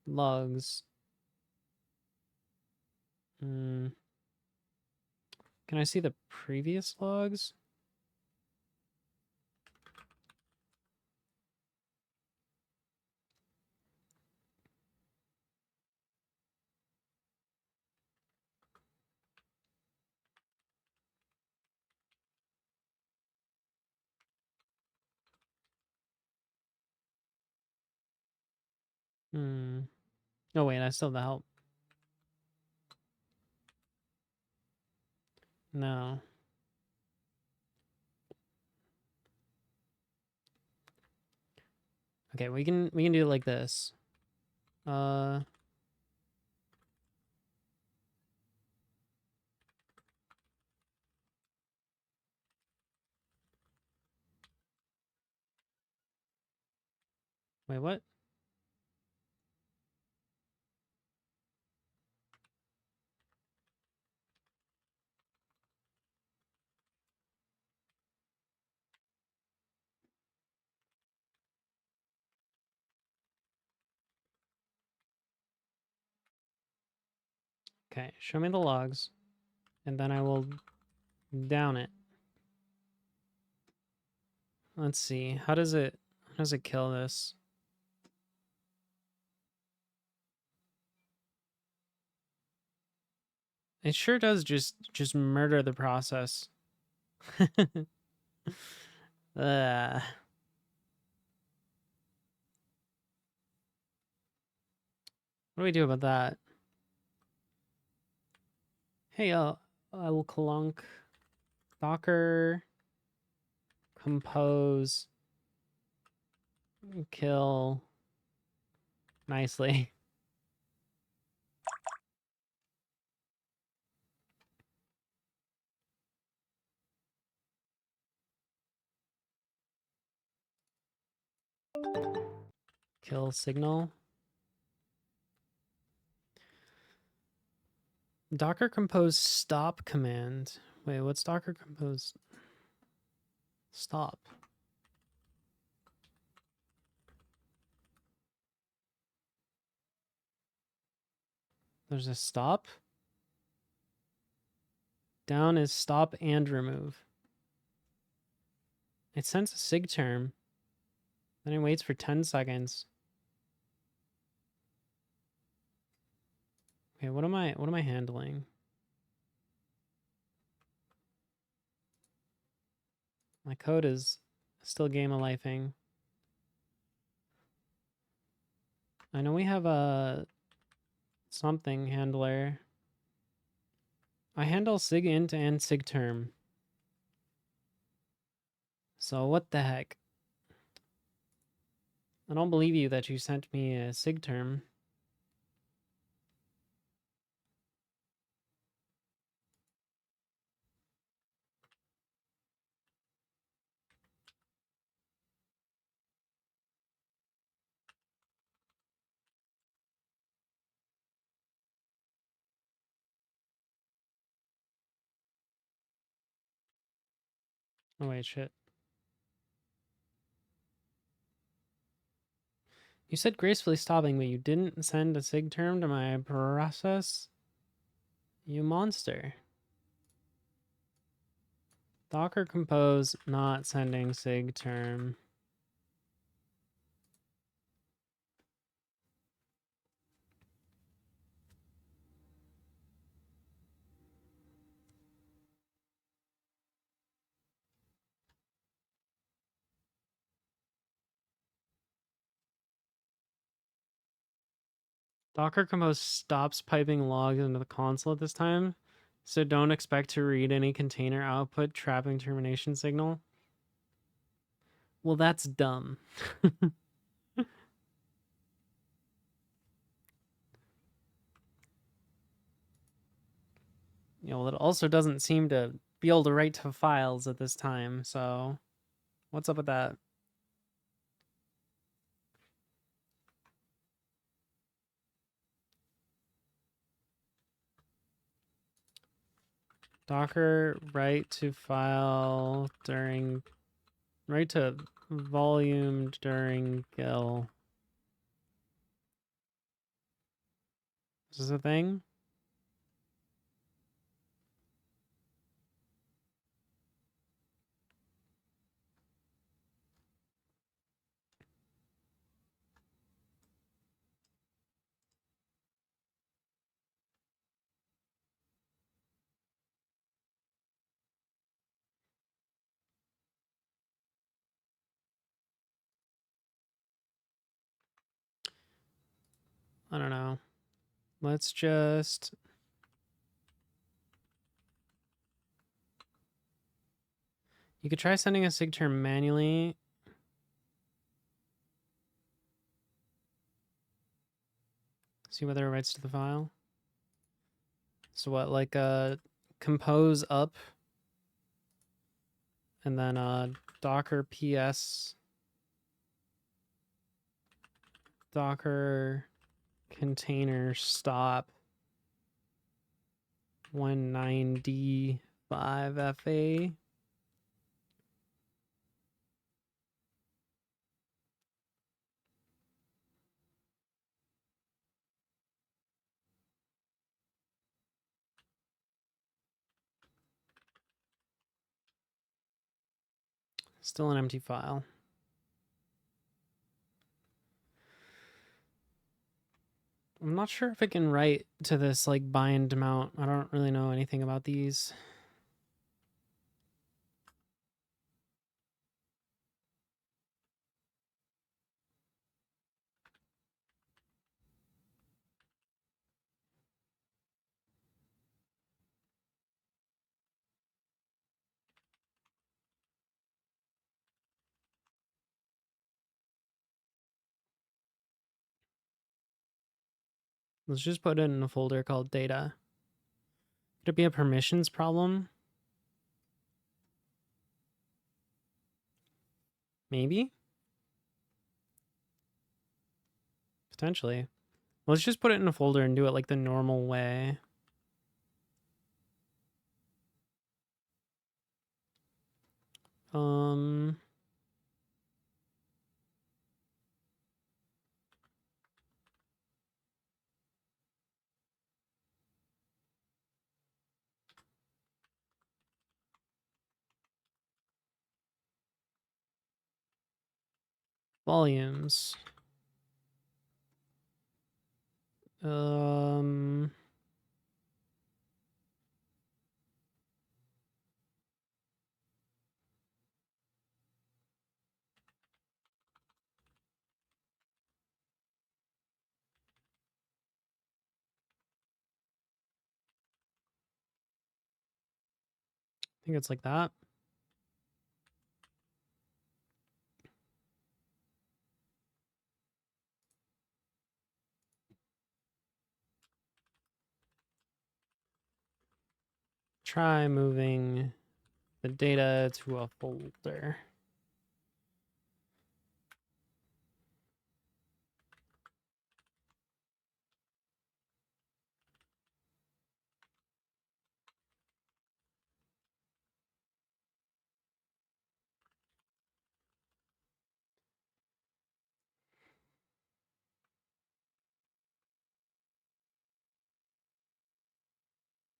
Logs. Can I see the previous logs? Oh wait, I still have the help. No. Okay, we can do it like this. Wait, what? Okay, show me the logs, and then I will down it. Let's see. How does it kill this? It sure does just murder the process. What do we do about that? Hey, I will clunk Docker compose kill nicely. Kill signal. Docker compose stop command. Wait, what's Docker compose? Stop. There's a stop? Down is stop and remove. It sends a sig term. Then it waits for 10 seconds. Okay, what am I handling? My code is still game-a-lifing. I know we have a something handler. I handle sig int and sig term. So what the heck? I don't believe you that you sent me a sig term. Oh wait, shit. You said gracefully stopping, but you didn't send a sig term to my process? You monster. Docker compose not sending sig term. Docker compose stops piping logs into the console at this time, so don't expect to read any container output trapping termination signal. Well, that's dumb. Well, it also doesn't seem to be able to write to files at this time, so what's up with that? Docker write to file during write to volume during GIL. Is this a thing? I don't know. Let's just... You could try sending a sig term manually. See whether it writes to the file. So what, like compose up and then docker ps docker container stop 19d5 fa. Still an empty file. I'm not sure if it can write to this like bind mount. I don't really know anything about these. Let's just put it in a folder called data. Could it be a permissions problem? Maybe? Potentially. Let's just put it in a folder and do it like the normal way. Volumes. Um. I think it's like that. Try moving the data to a folder.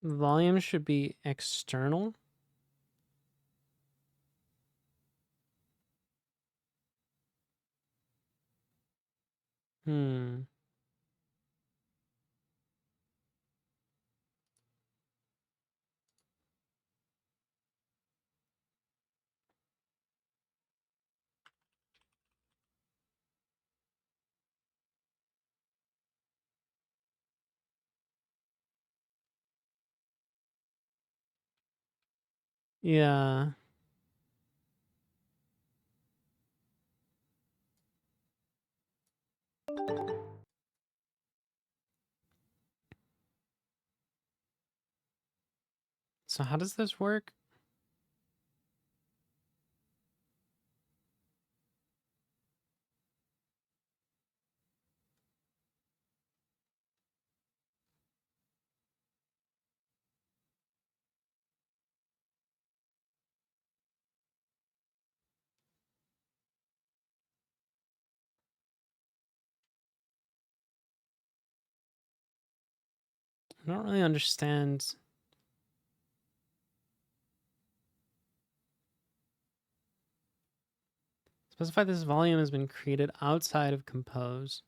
Volume should be external. Hmm. Yeah. So how does this work? I don't really understand. Specify this volume has been created outside of Compose.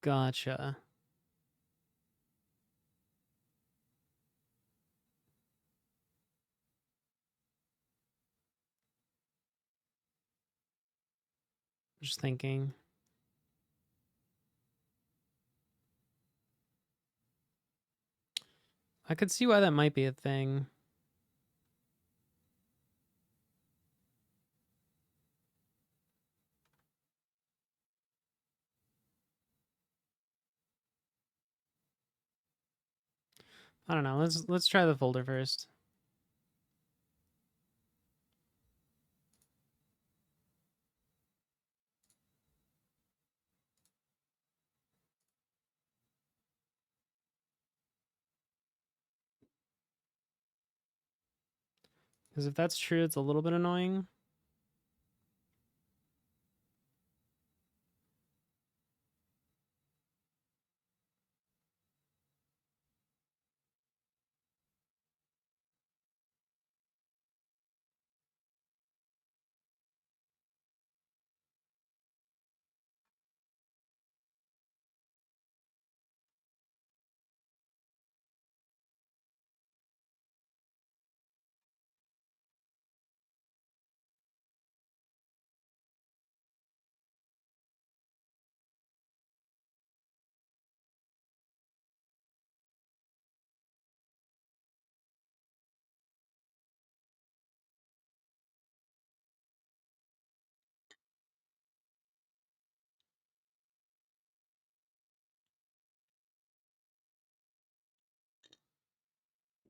Gotcha. Just thinking. I could see why that might be a thing. I don't know. Let's try the folder first. Because if that's true, it's a little bit annoying.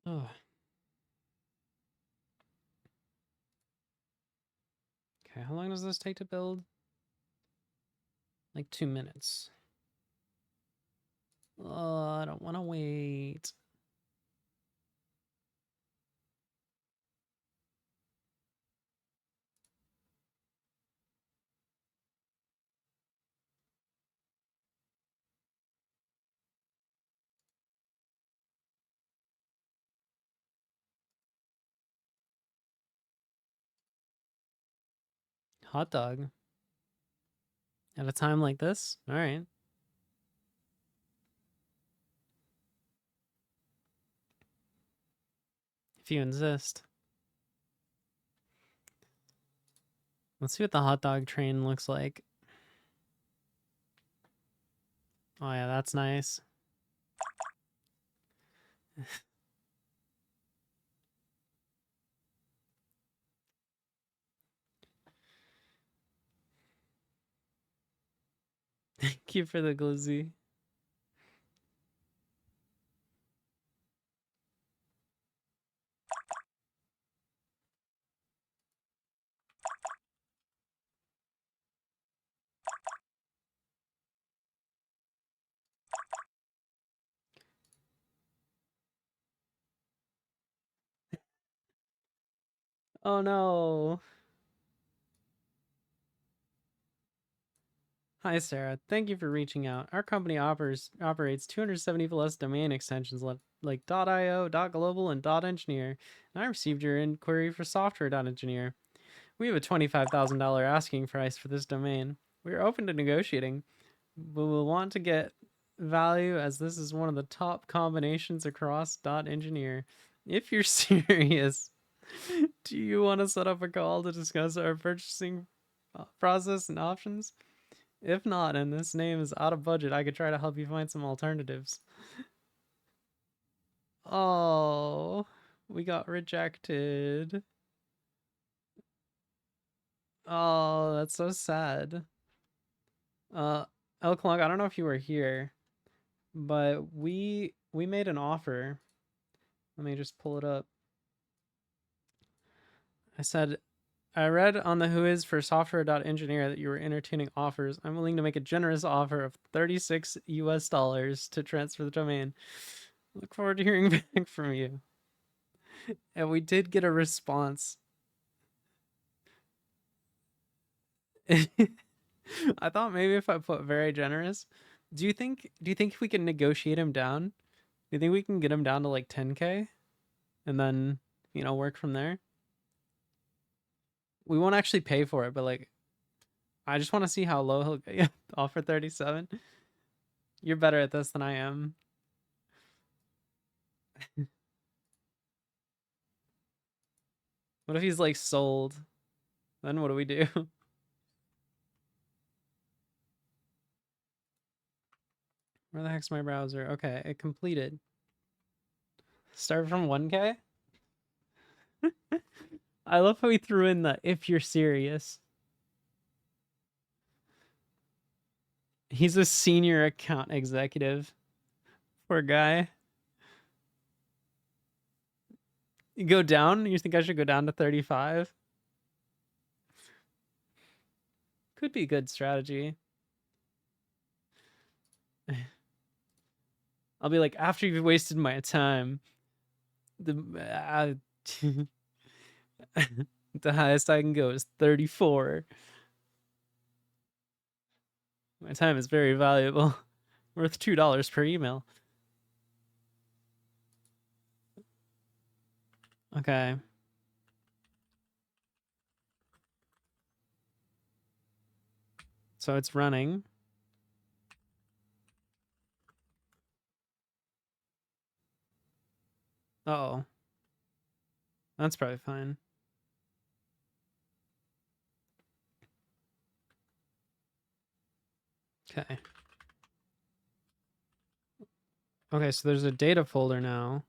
Oh. Okay, how long does this take to build? Like 2 minutes. Oh, I don't want to wait. Hot dog. At a time like this? All right. If you insist. Let's see what the hot dog train looks like. Oh yeah, that's nice. Thank you for the glizzy. Oh no. Hi Sarah, thank you for reaching out. Our company operates 270 plus domain extensions like .io, .global, and .engineer, and I received your inquiry for software.engineer. We have a $25,000 asking price for this domain. We are open to negotiating, but we'll want to get value as this is one of the top combinations across .engineer. If you're serious, do you want to set up a call to discuss our purchasing process and options? If not, and this name is out of budget, I could try to help you find some alternatives. Oh, we got rejected. Oh, that's so sad. Elk Long, I don't know if you were here, but we made an offer. Let me just pull it up. I said, I read on the Whois for software.engineer that you were entertaining offers. I'm willing to make a generous offer of $36 US to transfer the domain. Look forward to hearing back from you. And we did get a response. I thought maybe if I put very generous. Do you think we can negotiate him down? Do you think we can get him down to like 10K and then, work from there? We won't actually pay for it, but like I just want to see how low he'll get. Yeah, offer 37. You're better at this than I am. What if he's like sold? Then what do we do? Where the heck's my browser? Okay, it completed. Start from 1K? I love how he threw in the if you're serious. He's a senior account executive. Poor guy. You go down? You think I should go down to 35? Could be a good strategy. I'll be like, after you've wasted my time, the highest I can go is 34. My time is very valuable. Worth $2 per email. Okay. So it's running. Uh-oh. That's probably fine. Okay. Okay, so there's a data folder now.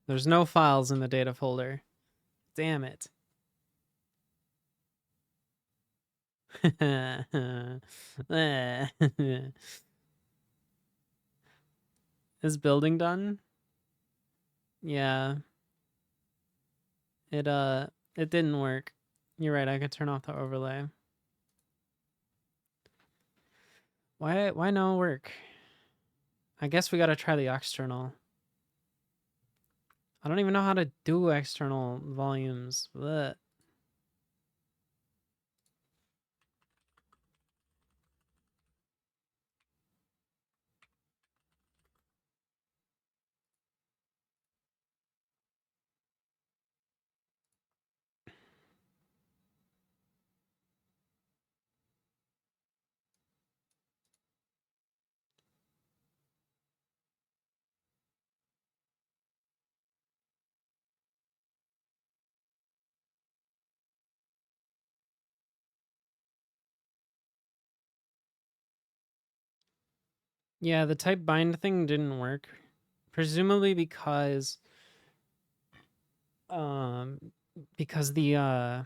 There's no files in the data folder. Damn it. Is building done? Yeah. It didn't work. You're right, I could turn off the overlay. Why no work? I guess we gotta try the external. I don't even know how to do external volumes. Blech. Yeah, the type bind thing didn't work. Presumably because the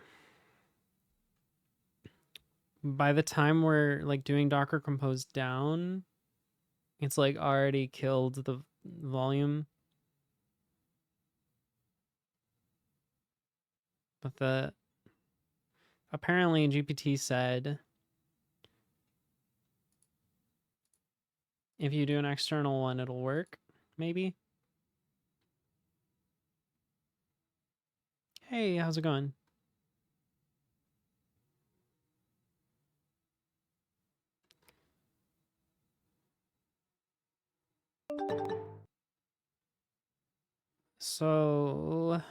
by the time we're like doing Docker Compose down, it's like already killed the volume. But apparently GPT said if you do an external one, it'll work, maybe. Hey, how's it going? So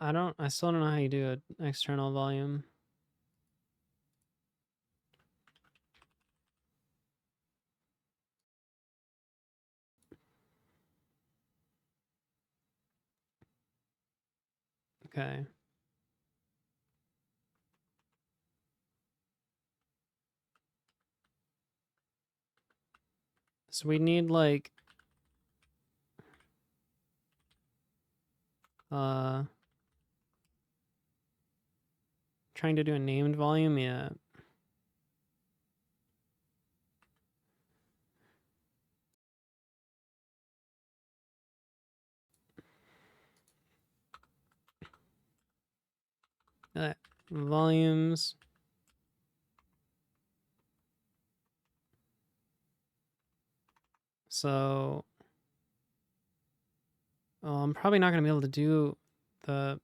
I still don't know how you do an external volume. Okay. So we need like trying to do a named volume, yeah. Volumes. So I'm probably not gonna be able to do the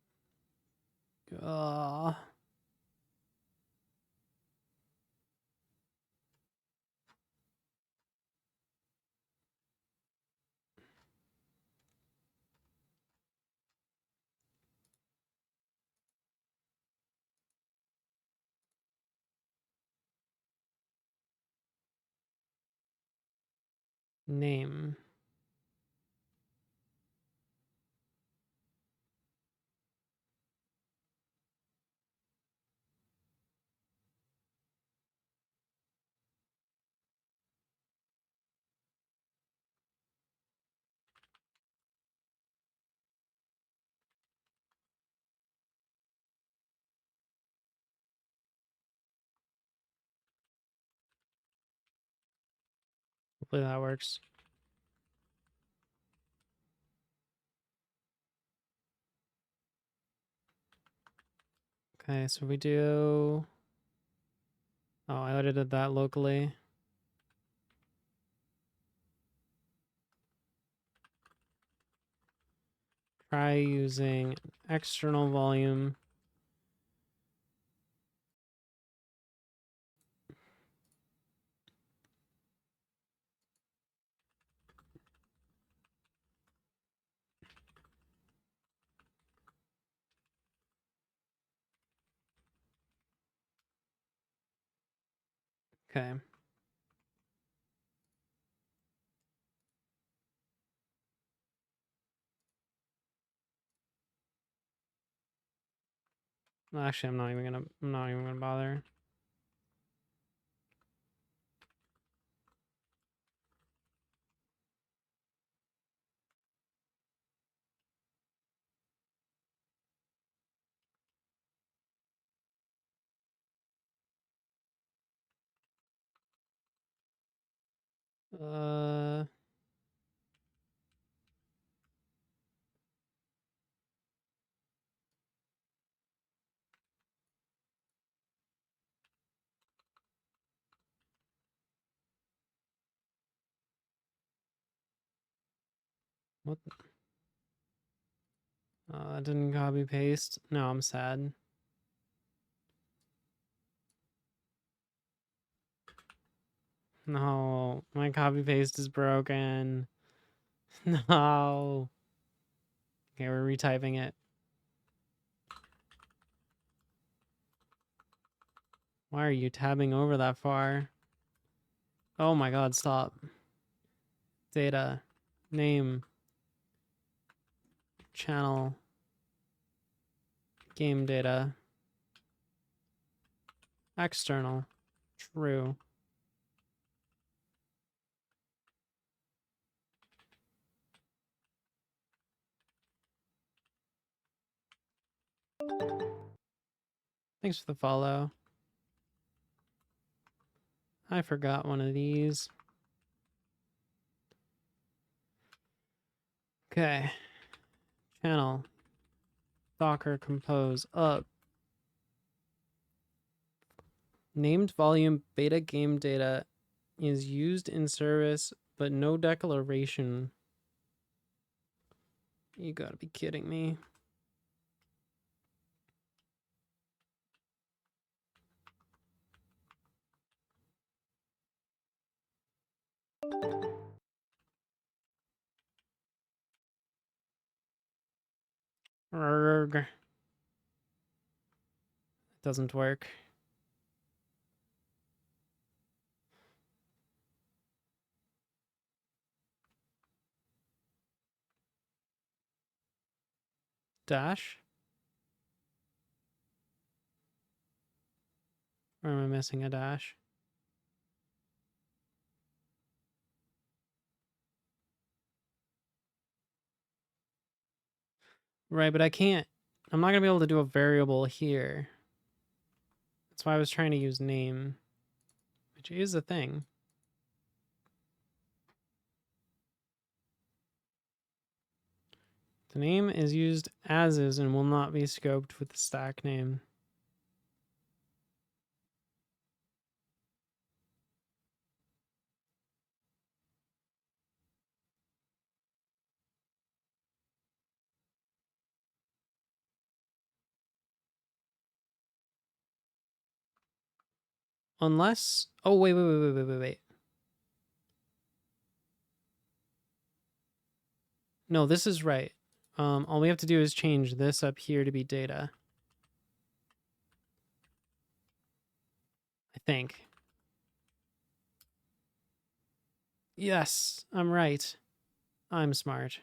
name. Hopefully that works. Okay, so we do. Oh, I edited that locally. Try using external volume. Okay. Well, actually, I'm not even gonna bother. What? I didn't copy paste. No, I'm sad. No, my copy paste is broken. No. Okay, we're retyping it. Why are you tabbing over that far? Oh my god, stop. Data. Name. Channel. Game data. External. True. Thanks for the follow. I forgot one of these. Okay. Channel. Docker compose up. Named volume beta game data is used in service, but no declaration. You gotta be kidding me. Arrgh. It doesn't work. Dash? Or am I missing a dash? Right, but I can't. I'm not gonna be able to do a variable here. That's why I was trying to use name, which is a thing. The name is used as is and will not be scoped with the stack name. Unless, oh, wait. No, this is right. All we have to do is change this up here to be data. I think. Yes, I'm right. I'm smart.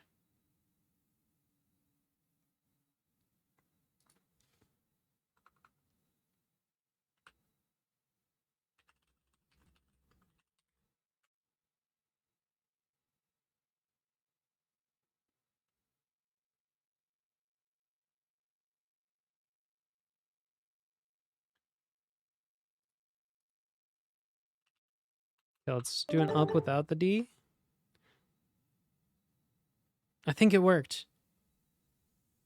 Okay, let's do an up without the D. I think it worked.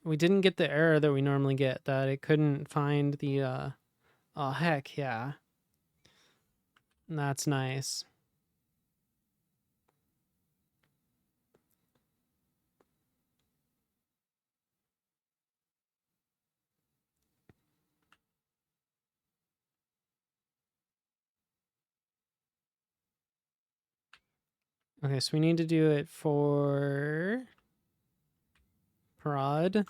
We didn't get the error that we normally get, that it couldn't find the, oh, heck yeah. That's nice. Okay, so we need to do it for prod.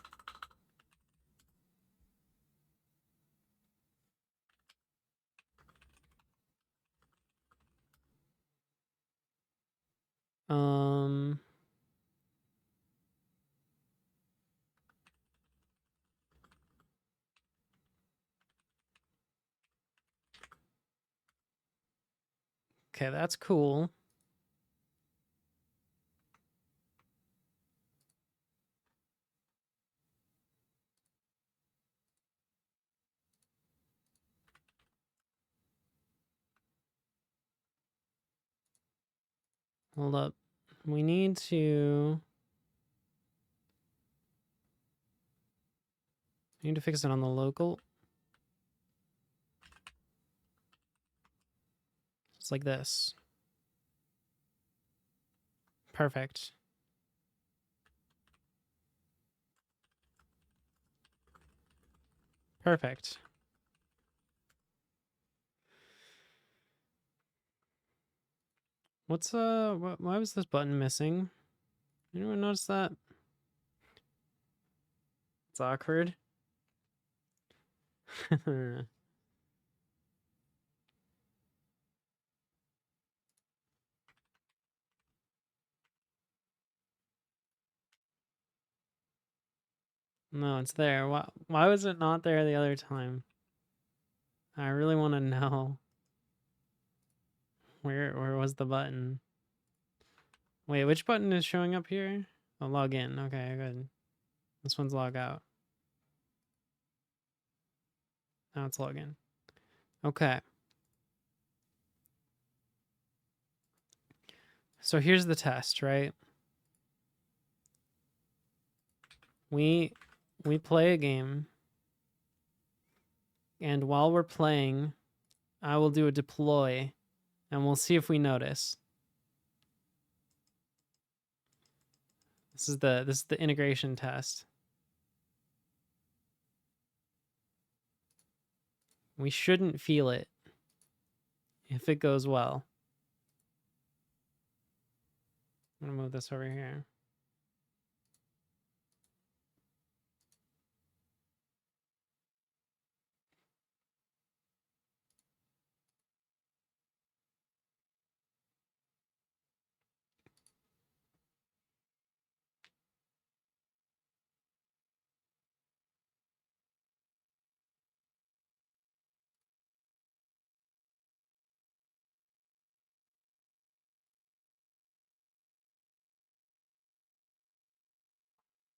Okay, that's cool. Hold up. We need to fix it on the local. It's like this. Perfect. Perfect. What's why was this button missing? Anyone notice that? awkward. No, it's there. Why was it not there the other time? I really want to know. Where was the button? Wait, which button is showing up here? Oh, log in. Okay, good. This one's log out. Now it's log in. Okay. So here's the test, right? We play a game, and while we're playing, I will do a deploy, and we'll see if we notice. This is the integration test. We shouldn't feel it if it goes well. I'm gonna move this over here.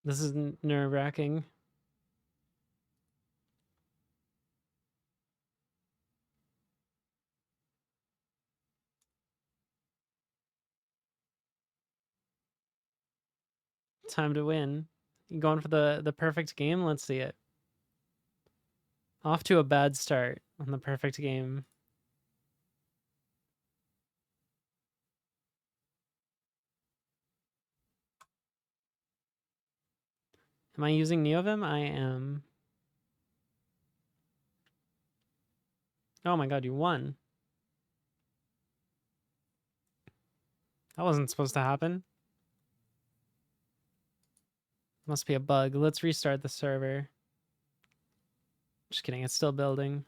This is nerve-wracking. Time to win. You going for the perfect game? Let's see it. Off to a bad start on the perfect game. Am I using NeoVim? I am. Oh my god, you won. That wasn't supposed to happen. Must be a bug. Let's restart the server. Just kidding, it's still building.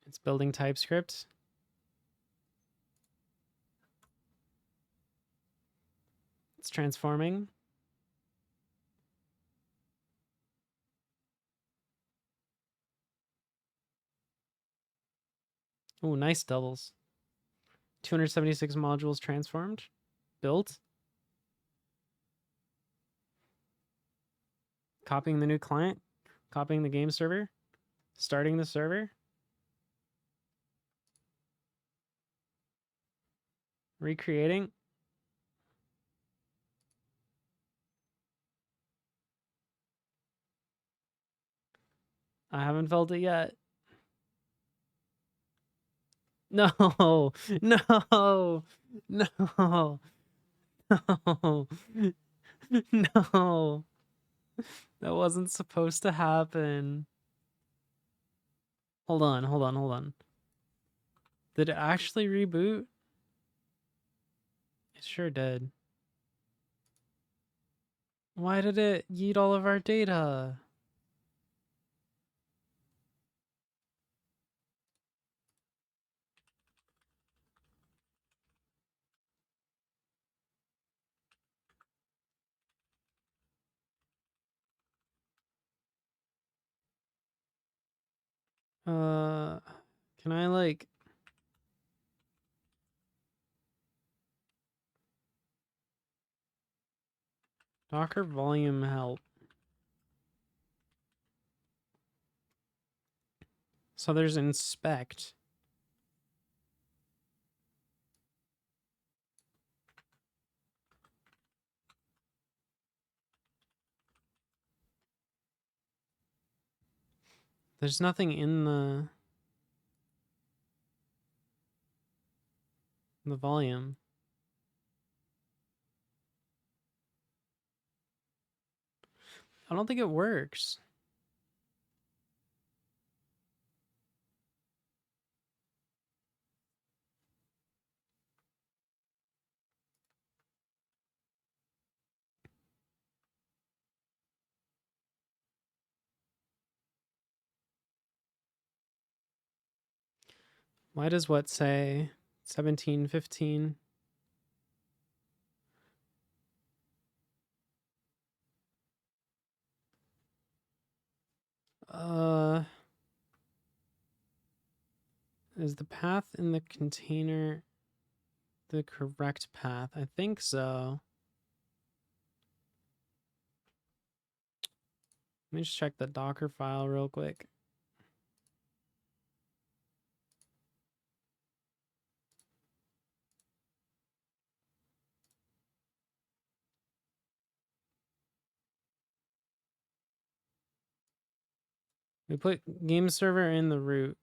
It's building TypeScript. It's transforming. Oh, nice doubles. 276 modules transformed. Built. Copying the new client. Copying the game server. Starting the server. Recreating. I haven't felt it yet. No, no, no, no, no. That wasn't supposed to happen. Hold on, hold on, hold on. Did it actually reboot? It sure did. Why did it yeet all of our data? Can I like... Docker volume help. So there's inspect. There's nothing in the volume. I don't think it works. Why does what say 1715? Is the path in the container the correct path? I think so. Let me just check the Docker file real quick. We put game server in the root.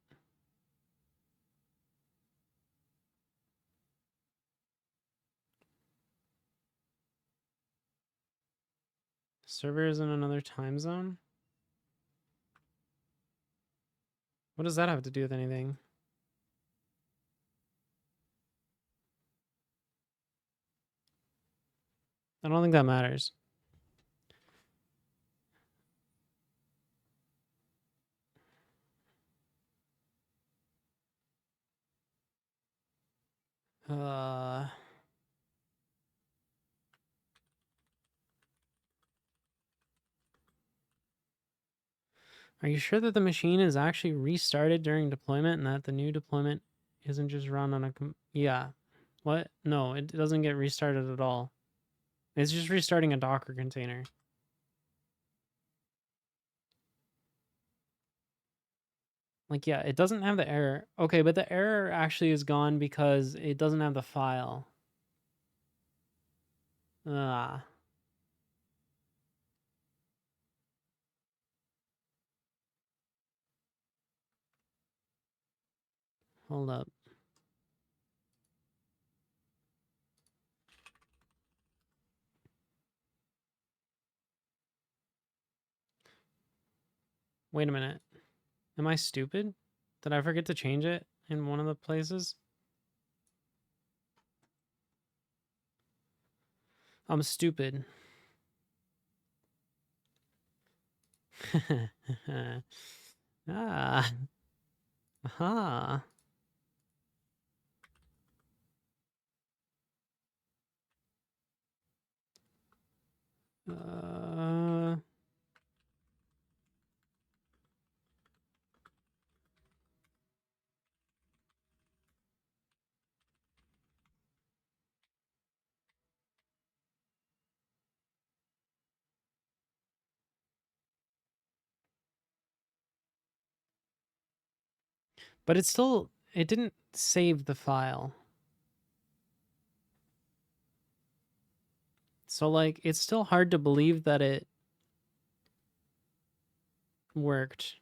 Server is in another time zone? What does that have to do with anything? I don't think that matters. Are you sure that the machine is actually restarted during deployment and that the new deployment isn't just run on a... Yeah. What? No, it doesn't get restarted at all. It's just restarting a Docker container. Like, yeah, it doesn't have the error. Okay, but the error actually is gone because it doesn't have the file. Ah. Hold up. Wait a minute. Am I stupid? Did I forget to change it in one of the places? I'm stupid. Ah. Aha. But it didn't save the file. So, like, it's still hard to believe that it worked.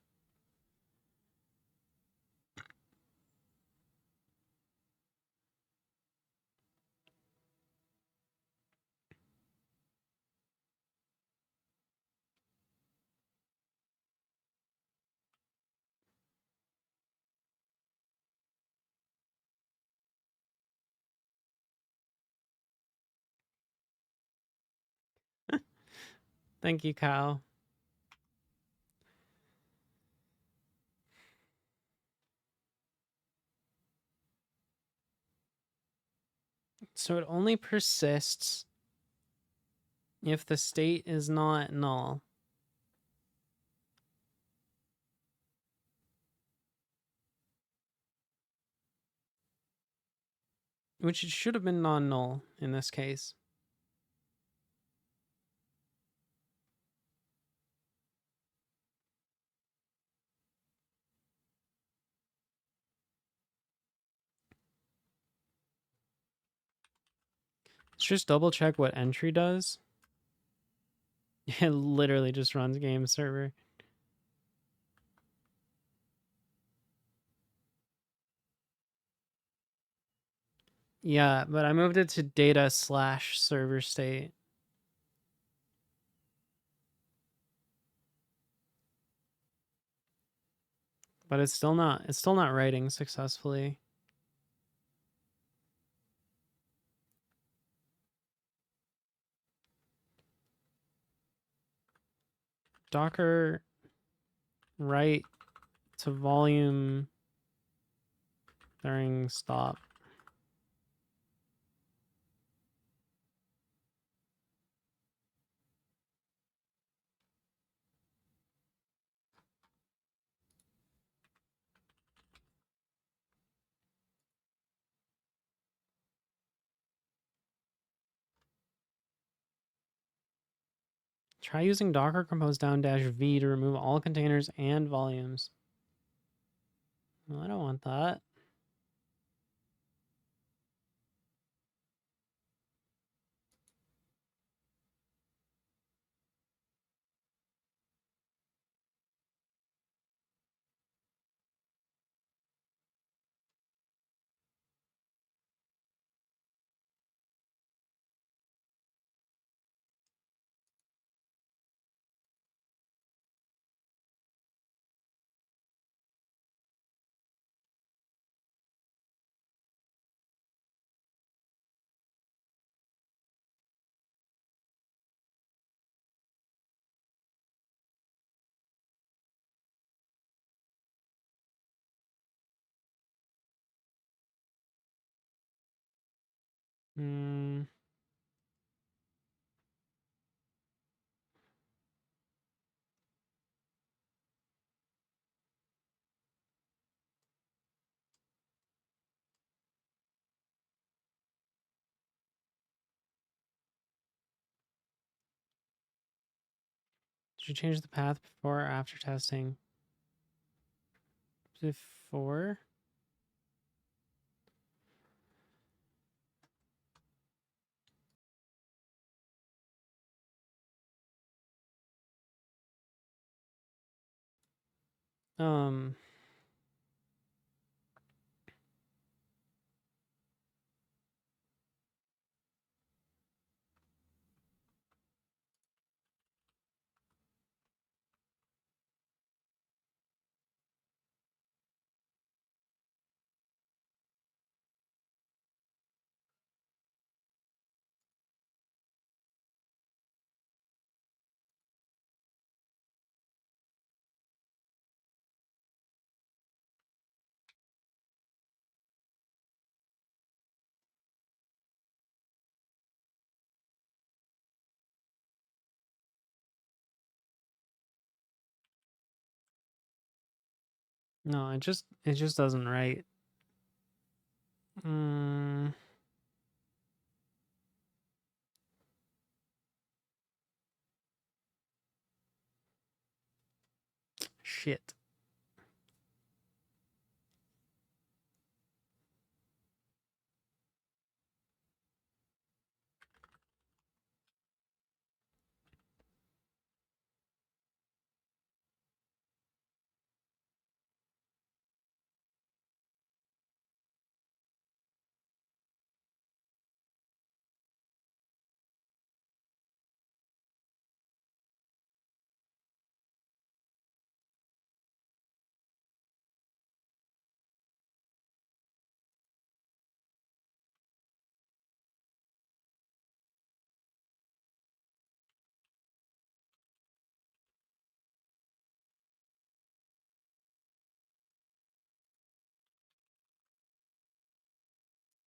Thank you, Kyle. So it only persists if the state is not null. Which it should have been non-null in this case. Let's just double check what entry does. It literally just runs game server. Yeah, but I moved it to data/server state. But it's still not writing successfully. Docker write to volume during stop. Try using Docker compose down -v to remove all containers and volumes. Well, I don't want that. Hmm. Did you change the path before or after testing? Before? Um, no, it just doesn't write. Mm, shit.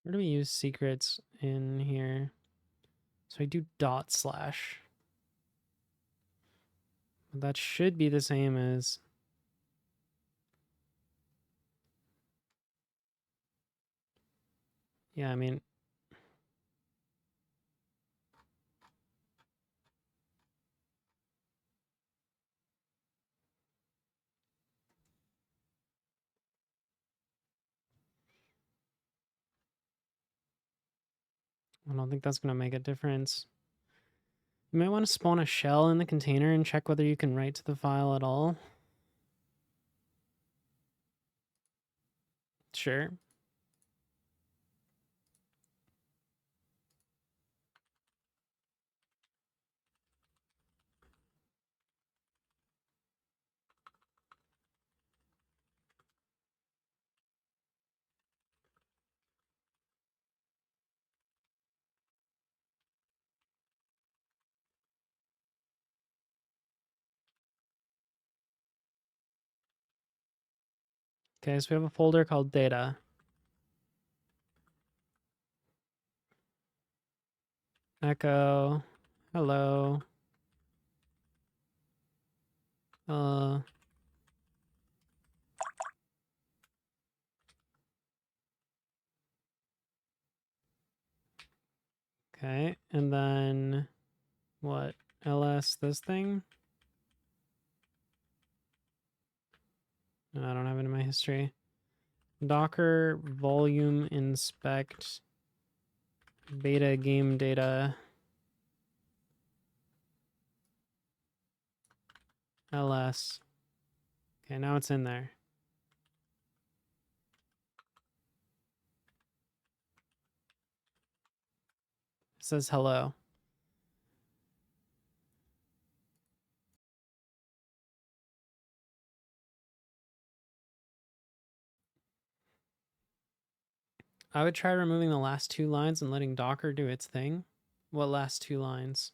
Where do we use secrets in here? So I do /. That should be the same as... Yeah, I mean... I don't think that's going to make a difference. You might want to spawn a shell in the container and check whether you can write to the file at all. Sure. Okay, so we have a folder called data. Echo. Hello. Okay, and then what? ls this thing? No, I don't have it in my history. Docker volume inspect beta game data ls. Okay, now it's in there. It says hello. I would try removing the last 2 lines and letting Docker do its thing. What last 2 lines?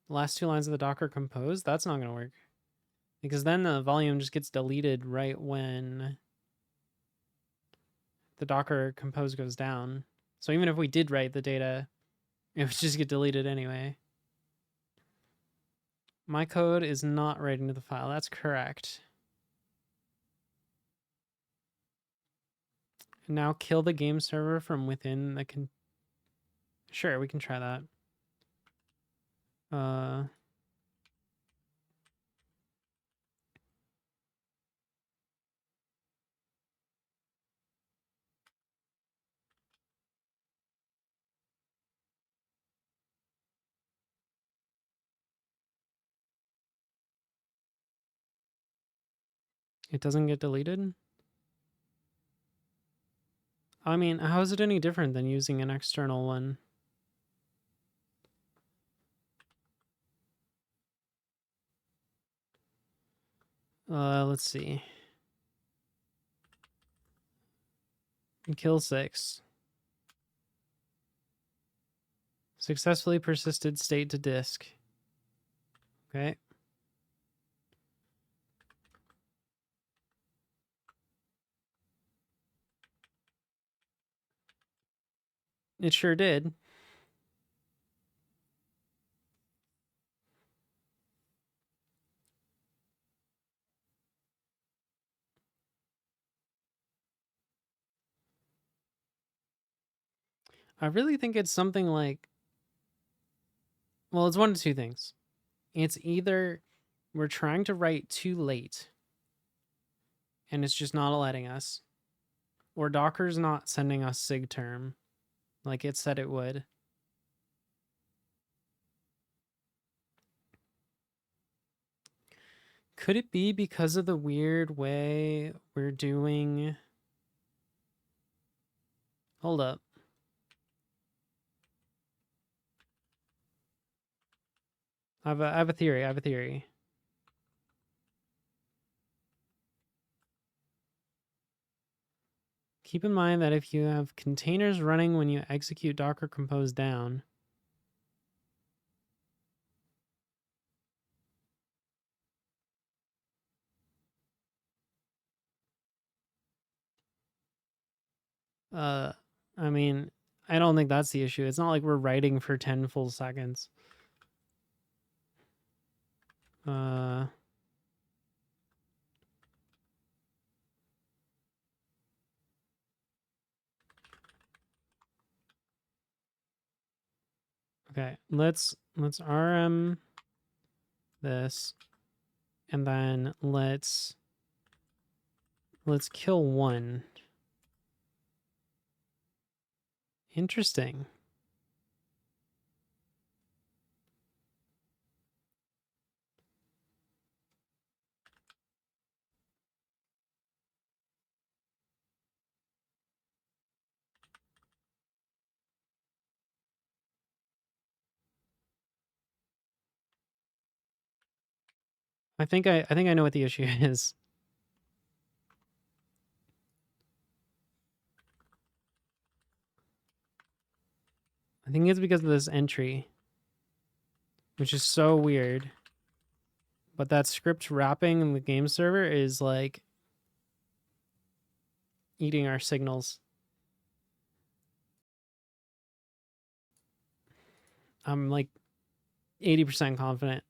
The last 2 lines of the Docker compose? That's not going to work. Because then the volume just gets deleted right when the Docker compose goes down. So even if we did write the data, it would just get deleted anyway. My code is not writing to the file. That's correct. Now kill the game server from within the Sure, we can try that. It doesn't get deleted? I mean, how is it any different than using an external one? Let's see. Kill 6. Successfully persisted state to disk. Okay. It sure did. I really think it's something like, well, it's one of 2 things. It's either we're trying to write too late and it's just not letting us, or Docker's not sending us sigterm like it said it would. Could it be because of the weird way we're doing... Hold up. I have a theory. Keep in mind that if you have containers running when you execute Docker Compose down, I mean, I don't think that's the issue. It's not like we're writing for 10 full seconds. Okay, let's rm this, and then let's kill 1. Interesting. I think I know what the issue is. I think it's because of this entry, which is so weird. But that script wrapping in the game server is like eating our signals. I'm like 80% confident.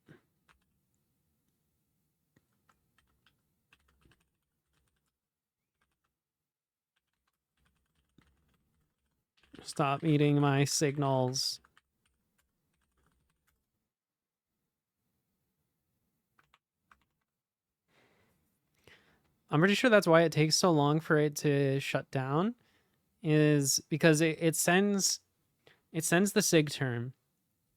Stop eating my signals. I'm pretty sure that's why it takes so long for it to shut down, is because it sends the sig term.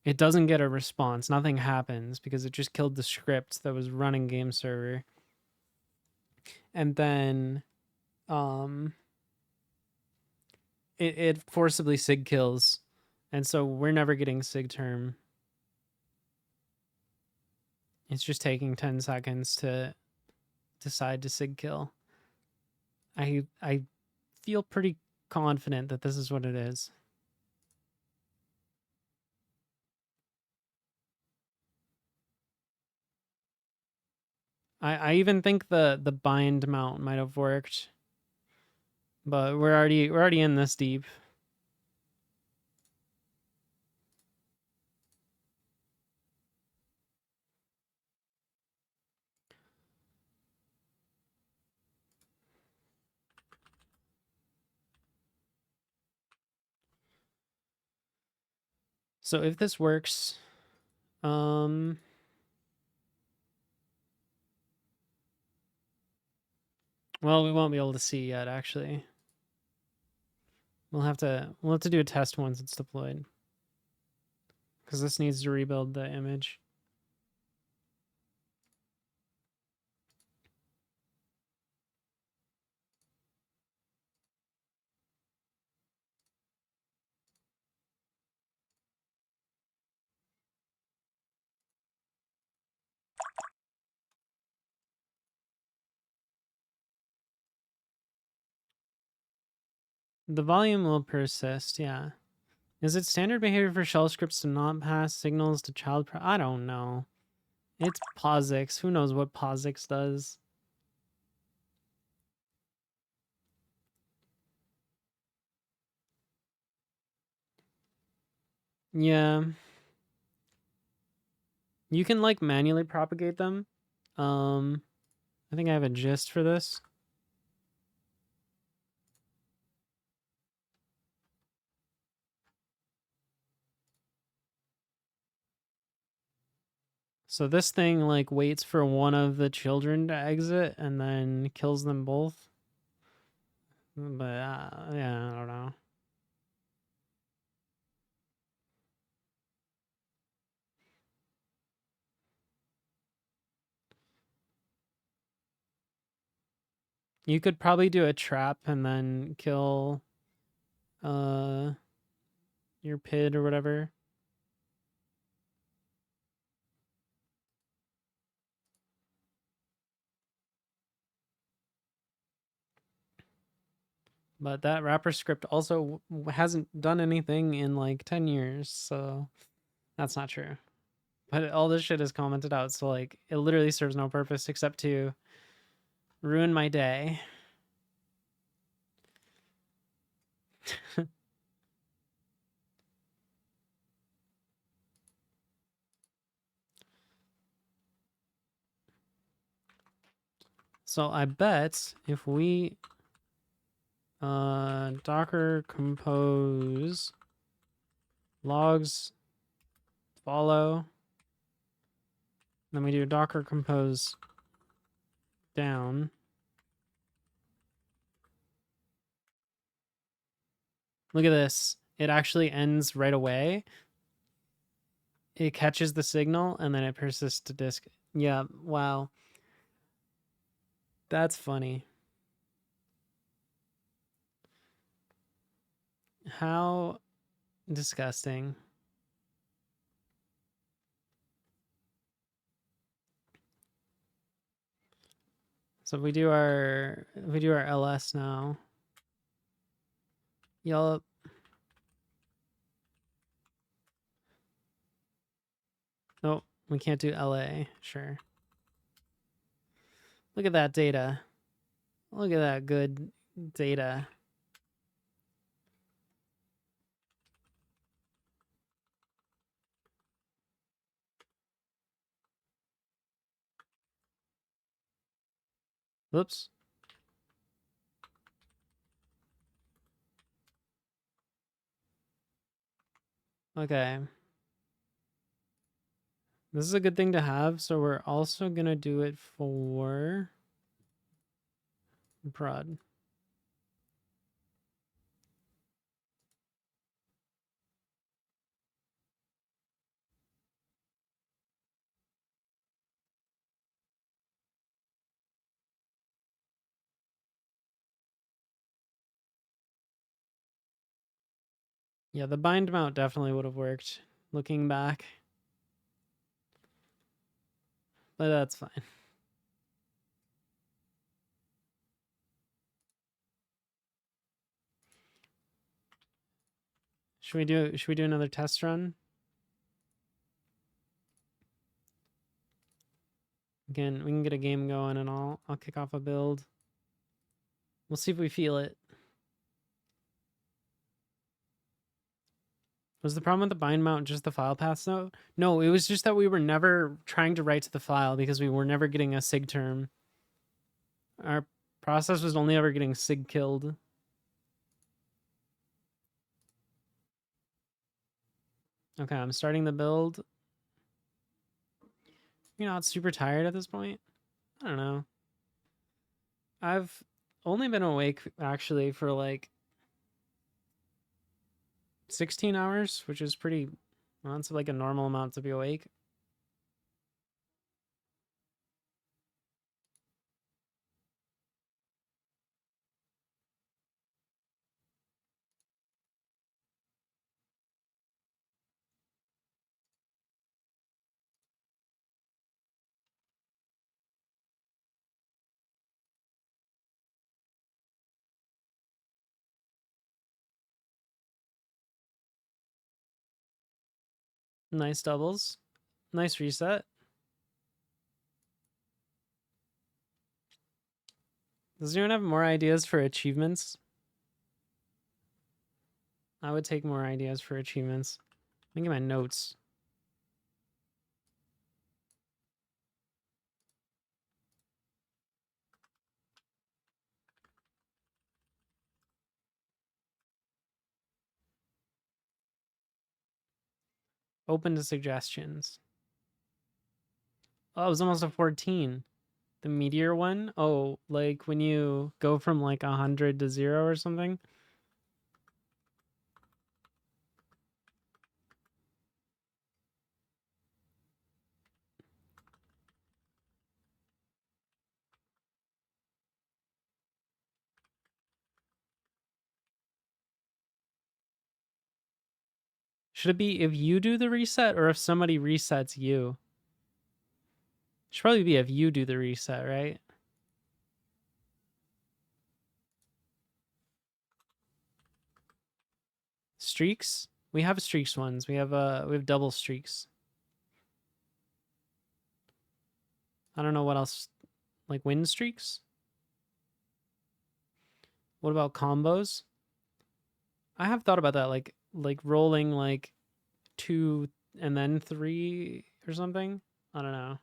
It doesn't get a response. Nothing happens because it just killed the script that was running game server. And then it forcibly sig kills. And so we're never getting sig term. It's just taking 10 seconds to decide to sig kill. I feel pretty confident that this is what it is. I even think the bind mount might have worked. But we're already in this deep. So if this works, well, we won't be able to see yet, actually. We'll have to do a test once it's deployed. Because this needs to rebuild the image. The volume will persist, yeah. Is it standard behavior for shell scripts to not pass signals to child I don't know. It's POSIX. Who knows what POSIX does? Yeah. You can like manually propagate them. I think I have a gist for this. So this thing like waits for one of the children to exit and then kills them both. But yeah, I don't know. You could probably do a trap and then kill your PID or whatever. But that wrapper script also hasn't done anything in like 10 years, so that's not true. But all this shit is commented out, so like it literally serves no purpose except to ruin my day. So I bet if we docker compose logs follow, then we do docker compose down. Look at this. It actually ends right away. It catches the signal and then it persists to disk. Yeah, wow. That's funny. How disgusting. So we do our ls now. Yup. Oh, we can't do LA. Sure. Look at that data. Look at that good data. Whoops. Okay. This is a good thing to have, so we're also gonna do it for prod. Yeah, the bind mount definitely would have worked looking back. But that's fine. Should we do another test run? Again, we can get a game going and I'll kick off a build. We'll see if we feel it. Was the problem with the bind mount just the file paths though? No, it was just that we were never trying to write to the file because we were never getting a sig term. Our process was only ever getting sig killed. Okay, I'm starting the build. You're not super tired at this point? I don't know. I've only been awake actually for like 16 hours, which is pretty, well, it's like a normal amount to be awake. Nice doubles. Nice reset. Does anyone have more ideas for achievements? I would take more ideas for achievements. Let me get my notes. Open to suggestions. Oh, it was almost a 14. The meteor one? Oh, like when you go from like 100 to 0 or something? Should it be if you do the reset or if somebody resets you? Should probably be if you do the reset, right? Streaks? We have streaks ones. We have double streaks. I don't know what else, like win streaks? What about combos? I have thought about that, like rolling like 2 and then 3 or something. I don't know.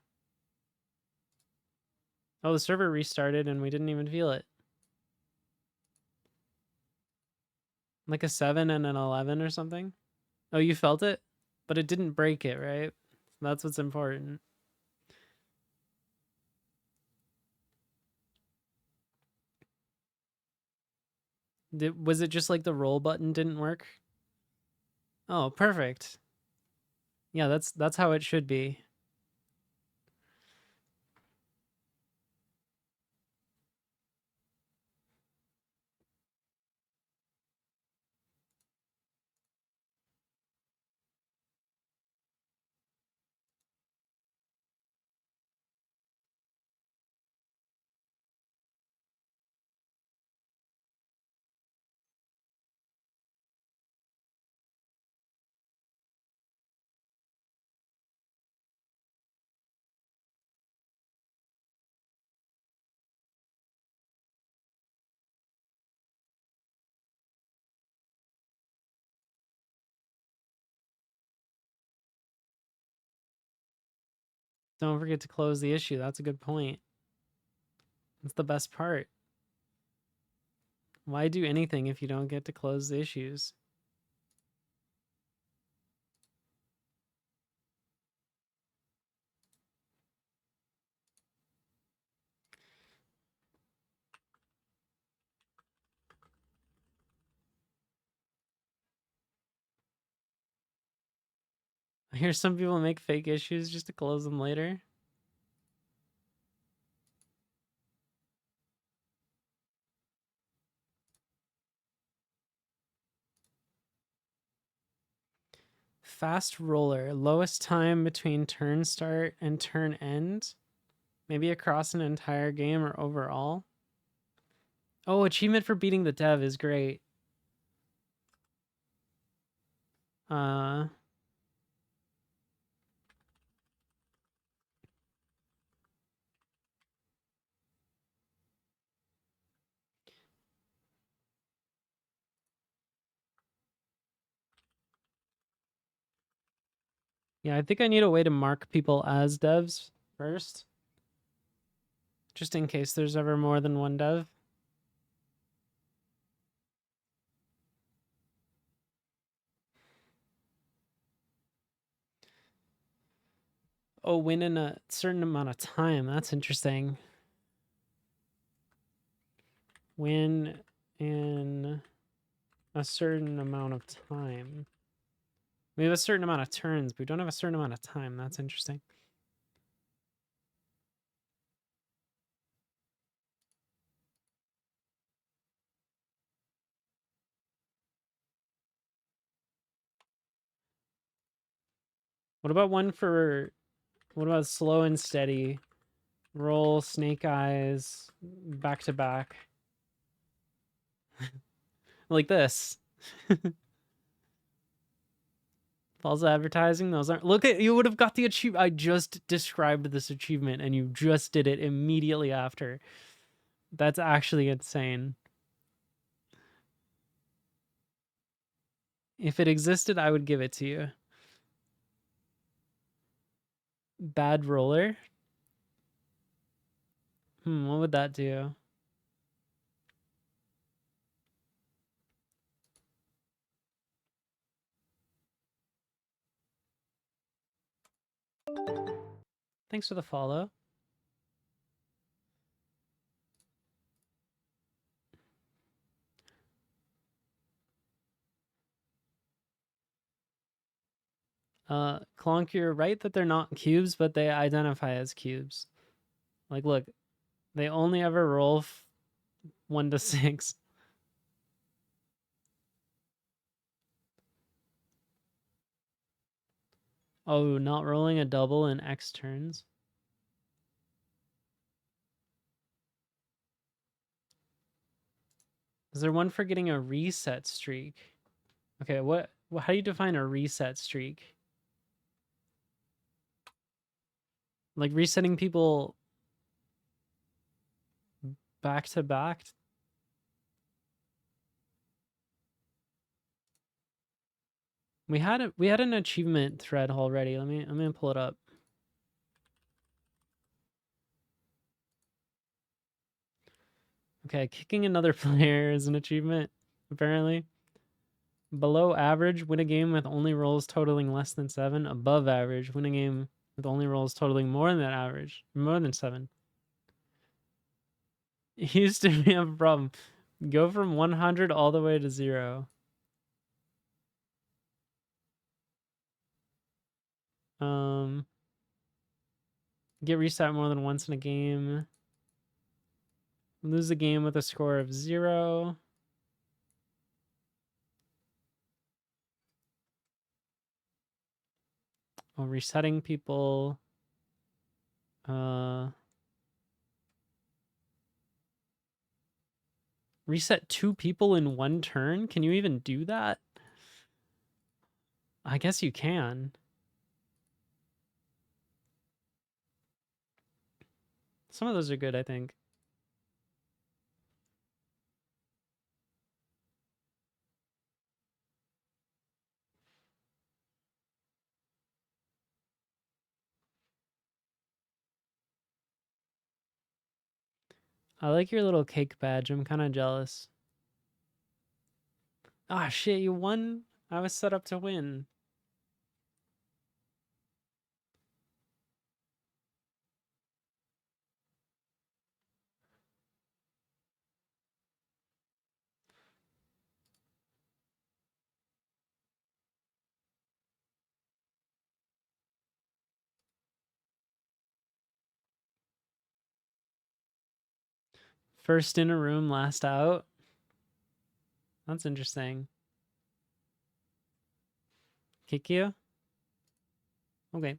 Oh, the server restarted and we didn't even feel it. Like a 7 and an 11 or something. Oh, you felt it? But it didn't break it, right? That's what's important. Was it just like the roll button didn't work? Oh, perfect. Yeah, that's how it should be. Don't forget to close the issue. That's a good point. That's the best part. Why do anything if you don't get to close the issues? I hear some people make fake issues just to close them later. Fast roller, lowest time between turn start and turn end. Maybe across an entire game or overall. Oh, achievement for beating the dev is great. Uh, yeah, I think I need a way to mark people as devs first. Just in case there's ever more than one dev. Oh, win in a certain amount of time. That's interesting. Win in a certain amount of time. We have a certain amount of turns, but we don't have a certain amount of time. That's interesting. What about one for... What about slow and steady? Roll, snake eyes, back to back. Like this. False advertising, those aren't... Look at... You would have got the achievement. I just described this achievement and you just did it immediately after. That's actually insane. If it existed, I would give it to you. Bad roller. What would that do? Thanks for the follow. Clonk, you're right that they're not cubes, but they identify as cubes. Like, look, they only ever roll 1 to 6. Oh, not rolling a double in X turns. Is there one for getting a reset streak? Okay, how do you define a reset streak? Like resetting people back to back? We had an achievement thread already. I'm gonna pull it up. Okay, kicking another player is an achievement, apparently. Below average, win a game with only rolls totaling less than 7. Above average, win a game with only rolls totaling more than average, more than 7. Used to be a problem. Go from 100 all the way to 0. Get reset more than once in a game. Lose a game with a score of 0. Oh, resetting people. Reset 2 people in 1 turn? Can you even do that? I guess you can. Some of those are good, I think. I like your little cake badge. I'm kind of jealous. Ah, shit, you won? I was set up to win. First in a room, last out. That's interesting. Kick you? Okay.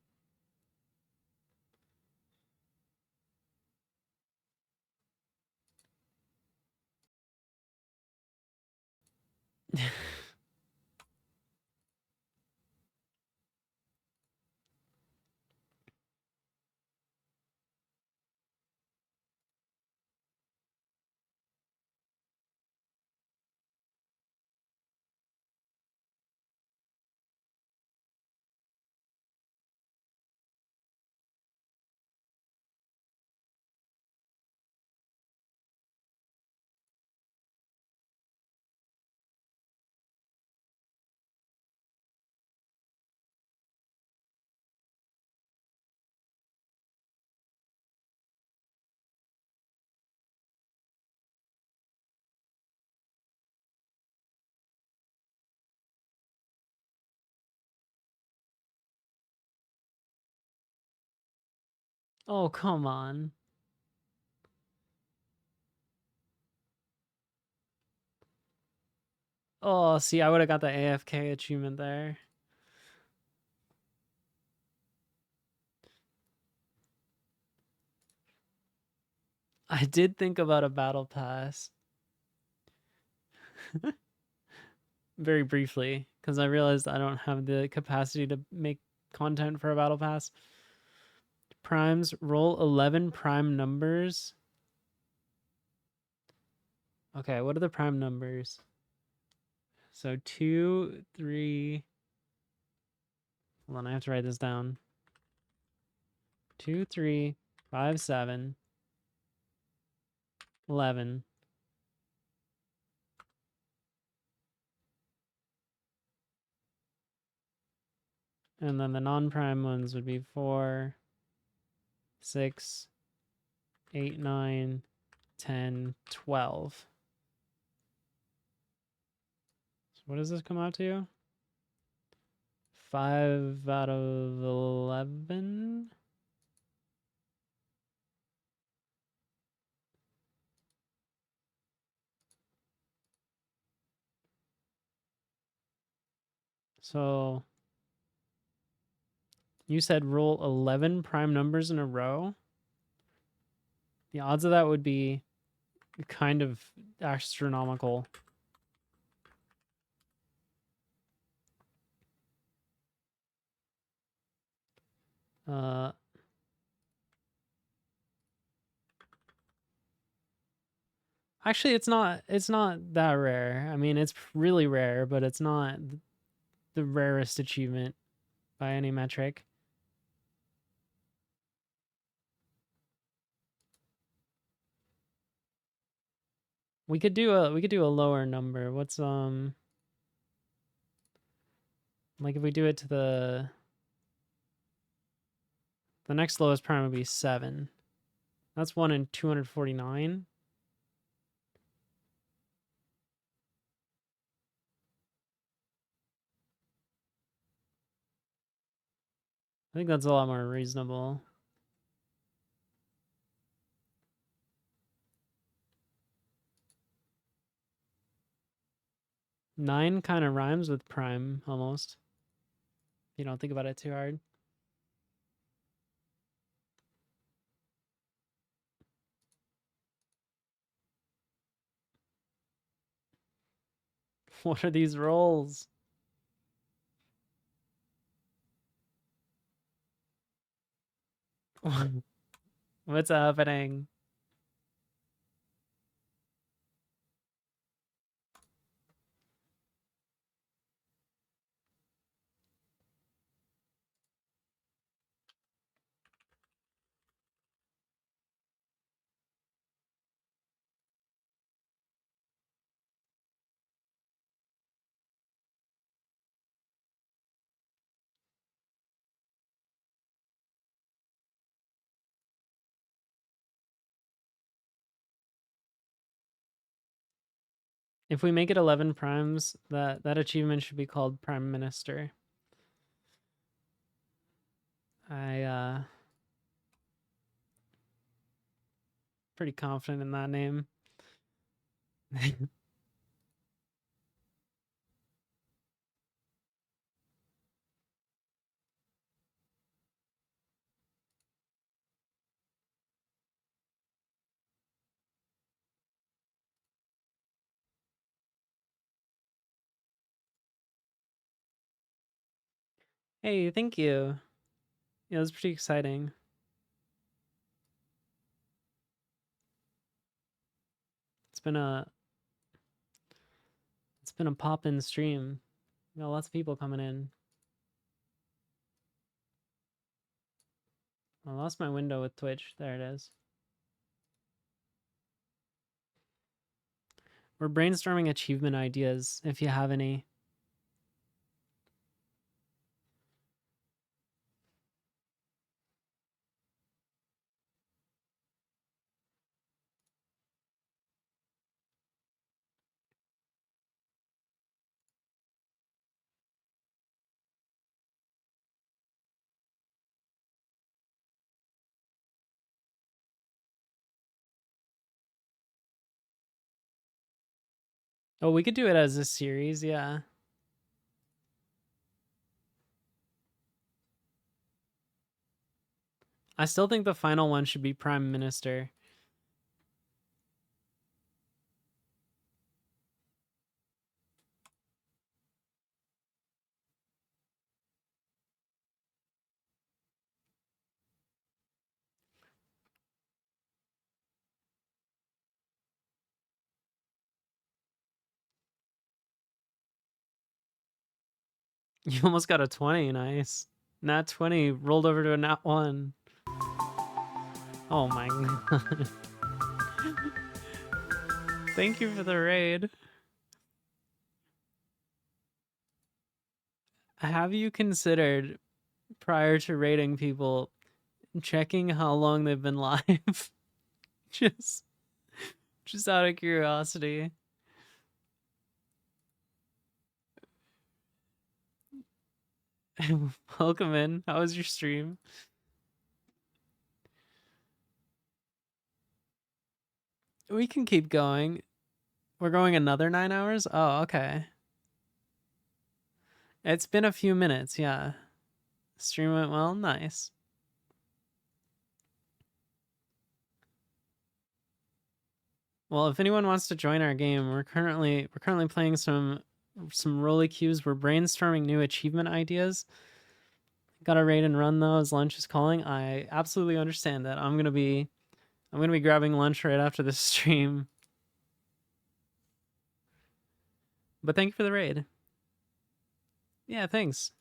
Oh, come on. Oh, see, I would have got the AFK achievement there. I did think about a battle pass. Very briefly, because I realized I don't have the capacity to make content for a battle pass. Primes, roll 11 prime numbers. Okay, what are the prime numbers? So 2, 3. Hold on, I have to write this down. 2, 3, 5, 7, 11. And then the non-prime ones would be 4, 6, 8, 9, 10, 12. So what does this come out to? 5 out of 11? So you said roll 11 prime numbers in a row? The odds of that would be kind of astronomical. Actually, it's not that rare. I mean, it's really rare, but it's not the rarest achievement by any metric. We could do a lower number. What's like if we do it to the next lowest prime would be 7. That's 1 in 249. I think that's a lot more reasonable. Nine kind of rhymes with prime almost. You don't think about it too hard. What are these rolls? What's happening? If we make it 11 primes, that achievement should be called Prime Minister. Pretty confident in that name. Hey, thank you. Yeah, it was pretty exciting. It's been a pop-in stream. We got lots of people coming in. I lost my window with Twitch. There it is. We're brainstorming achievement ideas, if you have any. Oh, we could do it as a series, yeah. I still think the final one should be Prime Minister. You almost got a 20, nice. Nat 20 rolled over to a nat 1. Oh my god. Thank you for the raid. Have you considered, prior to raiding people, checking how long they've been live? just out of curiosity. Welcome in. How was your stream? We can keep going. We're going another 9 hours? Oh, okay. It's been a few minutes, yeah. Stream went well? Nice. Well, if anyone wants to join our game, we're currently playing some roly cues. We're brainstorming new achievement ideas. Gotta raid and run though, as lunch is calling. I absolutely understand that. I'm gonna be grabbing lunch right after this stream. But thank you for the raid. Yeah, thanks.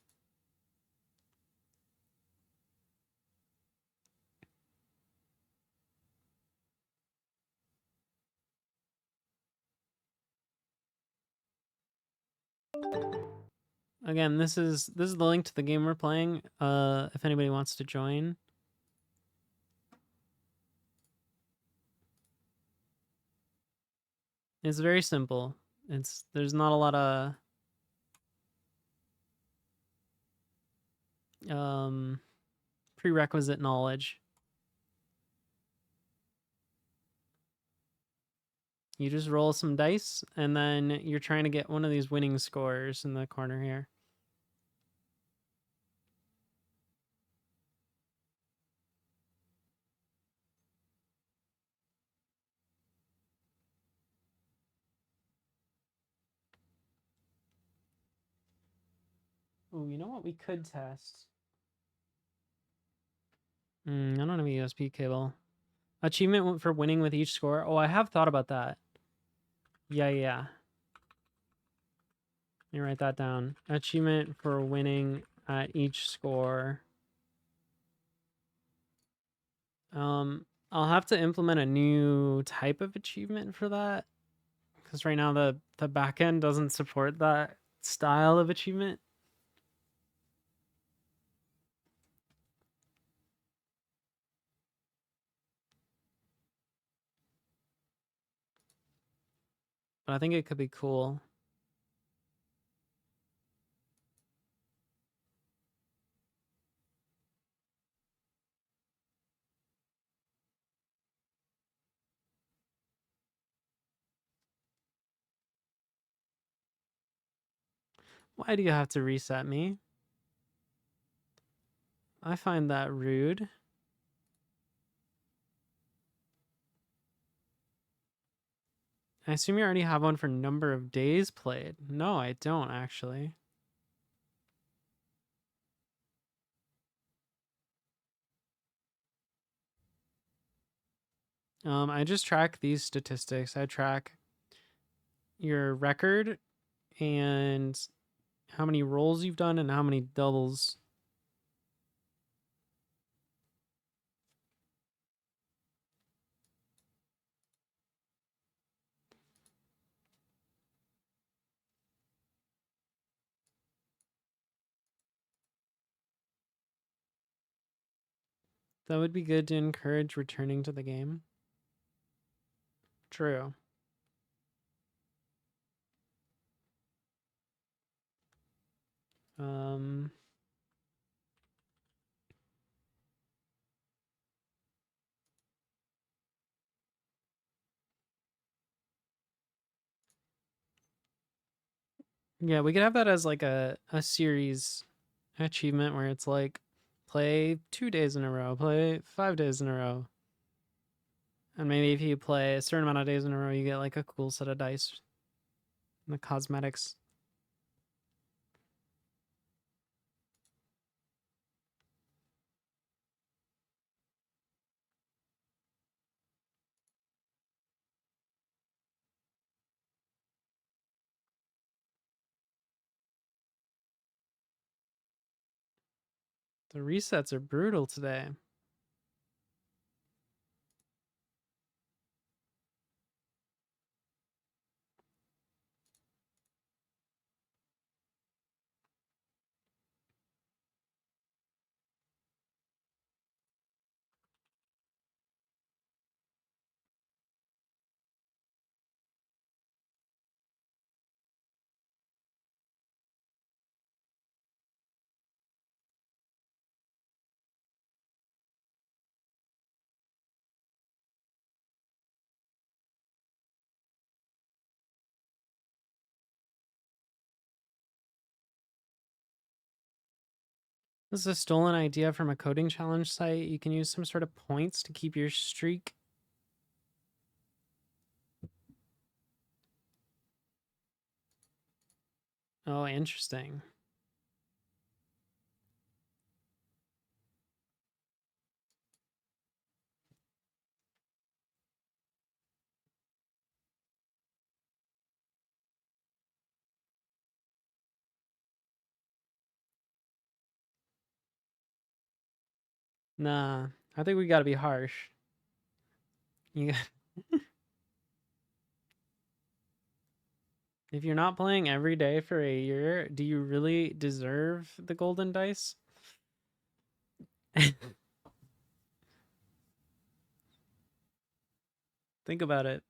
Again, this is the link to the game we're playing. If anybody wants to join. It's very simple. There's not a lot of prerequisite knowledge. You just roll some dice, and then you're trying to get one of these winning scores in the corner here. Oh, you know what we could test? I don't have a USB cable. Achievement for winning with each score. Oh, I have thought about that. Yeah. Let me write that down. Achievement for winning at each score. I'll have to implement a new type of achievement for that, because right now the backend doesn't support that style of achievement. But I think it could be cool. Why do you have to reset me? I find that rude. I assume you already have one for number of days played. No, I don't actually. I just track these statistics. I track your record and how many rolls you've done and how many doubles. That would be good to encourage returning to the game. True. Yeah, we could have that as like a series achievement where it's like play 2 days in a row, play 5 days in a row. And maybe if you play a certain amount of days in a row, you get like a cool set of dice. And the cosmetics. The resets are brutal today. This is a stolen idea from a coding challenge site. You can use some sort of points to keep your streak. Oh, interesting. Nah, I think we gotta be harsh. You If you're not playing every day for a year, do you really deserve the golden dice? Think about it.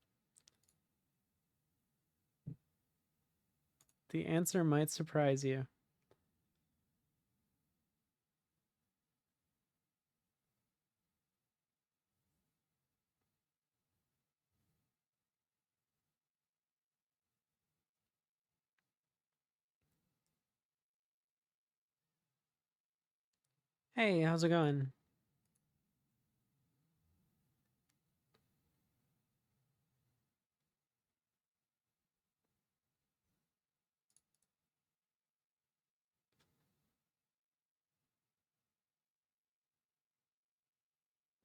The answer might surprise you. Hey, how's it going?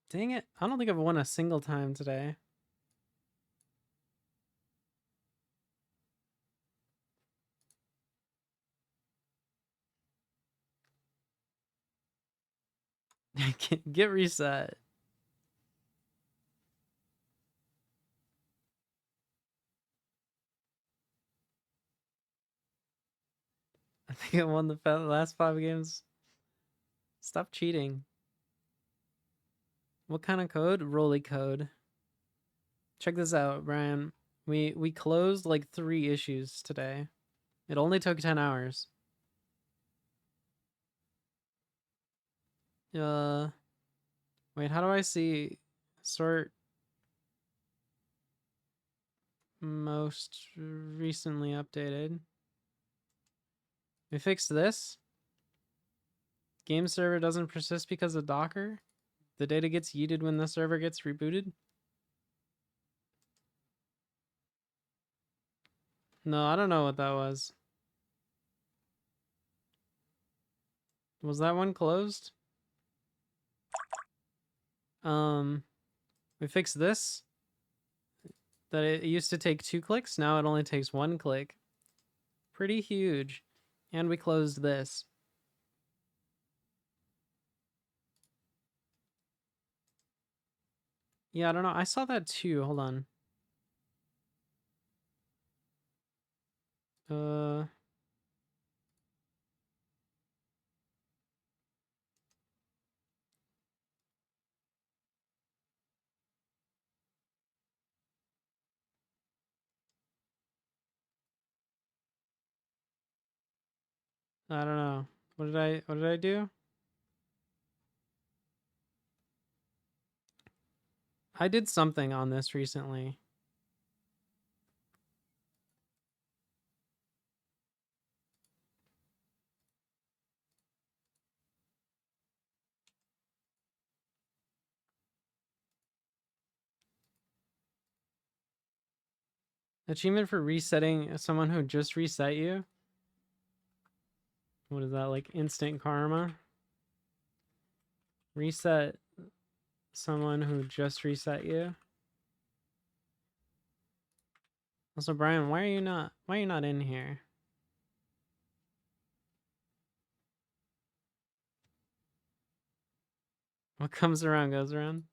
Dang it. I don't think I've won a single time today. Get reset. I think I won the last 5 games. Stop cheating. What kind of code? Rolly code. Check this out, Brian. We closed like 3 issues today. It only took 10 hours. Wait, how do I see sort most recently updated? We fixed this. Game server doesn't persist because of Docker. The data gets yeeted when the server gets rebooted. No, I don't know what that was. Was that one closed? We fixed this. That it used to take 2 clicks, now it only takes 1 click. Pretty huge. And we closed this. Yeah, I don't know. I saw that too. Hold on. I don't know. What did I do? I did something on this recently. Achievement for resetting someone who just reset you. What is that, like instant karma? Reset someone who just reset you. Also, Brian, why are you not in here? What comes around goes around.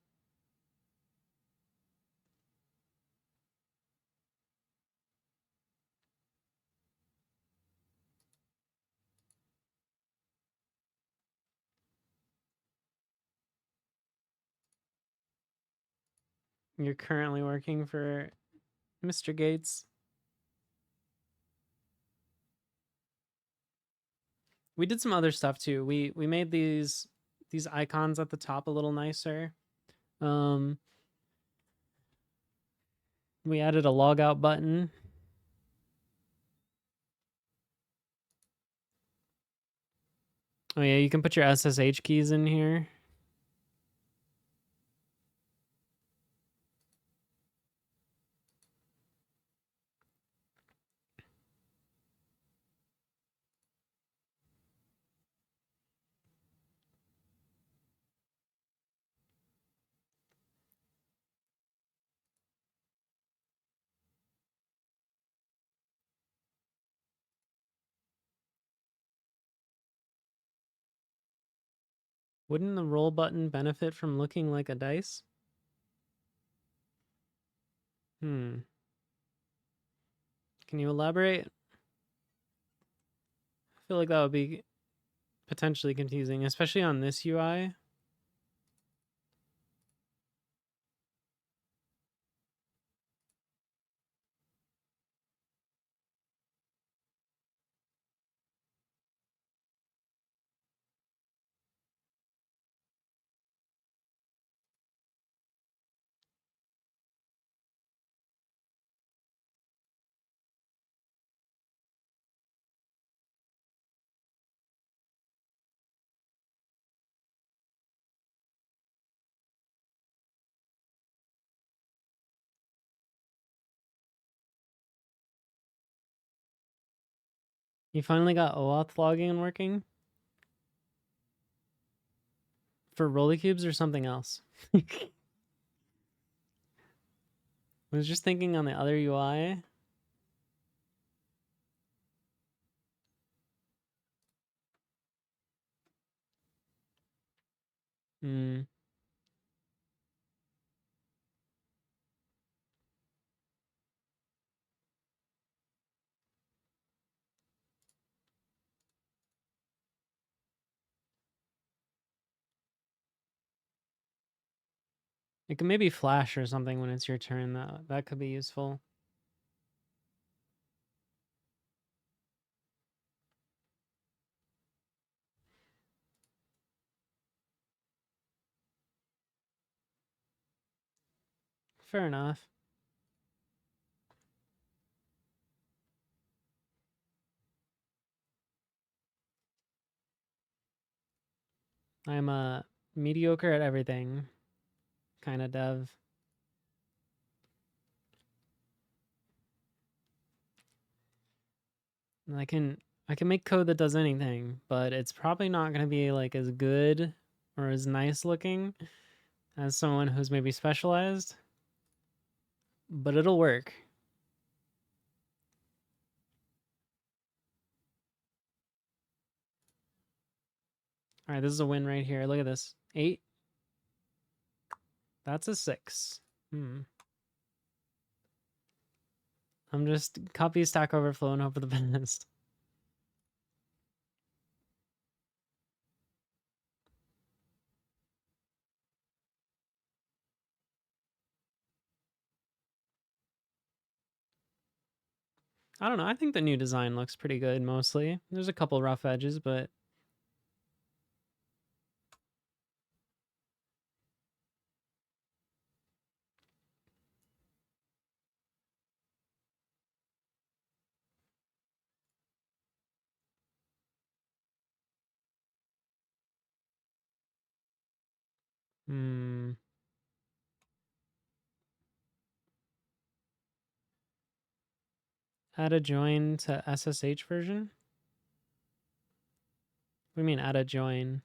You're currently working for Mr. Gates. We did some other stuff too. We made these icons at the top a little nicer. We added a logout button. Oh yeah, you can put your SSH keys in here. Wouldn't the roll button benefit from looking like a dice? Can you elaborate? I feel like that would be potentially confusing, especially on this UI. You finally got OAuth login working? For Rolly Cubes or something else? I was just thinking on the other UI. It can maybe flash or something when it's your turn. That could be useful. Fair enough. I'm a mediocre at everything kind of dev. And I can make code that does anything, but it's probably not going to be like as good or as nice looking as someone who's maybe specialized. But it'll work. All right, this is a win right here. Look at this. 8. That's a 6. I'm just copy Stack Overflow and hope for the best. I don't know. I think the new design looks pretty good mostly. There's a couple rough edges, but add a join to SSH version? What do you mean add a join?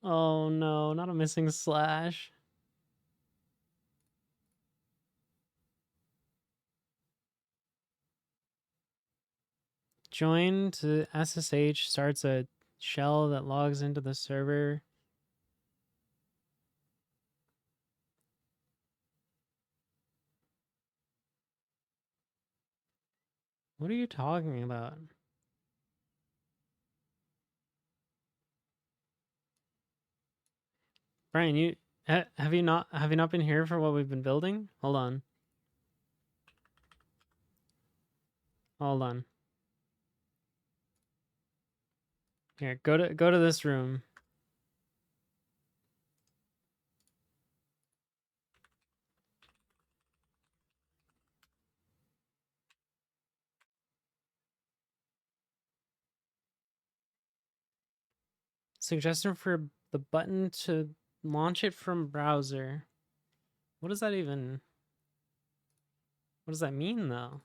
Oh no, not a missing slash. Join to SSH starts a shell that logs into the server. What are you talking about? Brian, you have you not been here for what we've been building? Hold on. Hold on. Here, go to this room. Suggestion for the button to launch it from browser. What does that mean though?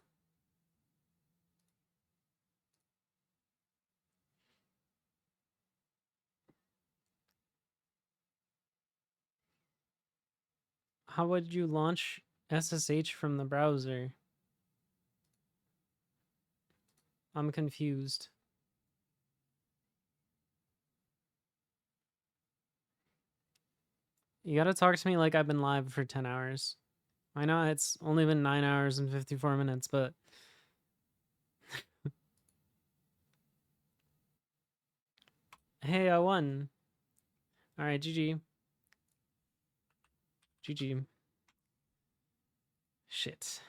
How would you launch SSH from the browser? I'm confused. You gotta talk to me like I've been live for 10 hours. I know it's only been 9 hours and 54 minutes, but... Hey, I won. Alright, GG. GG. Shit.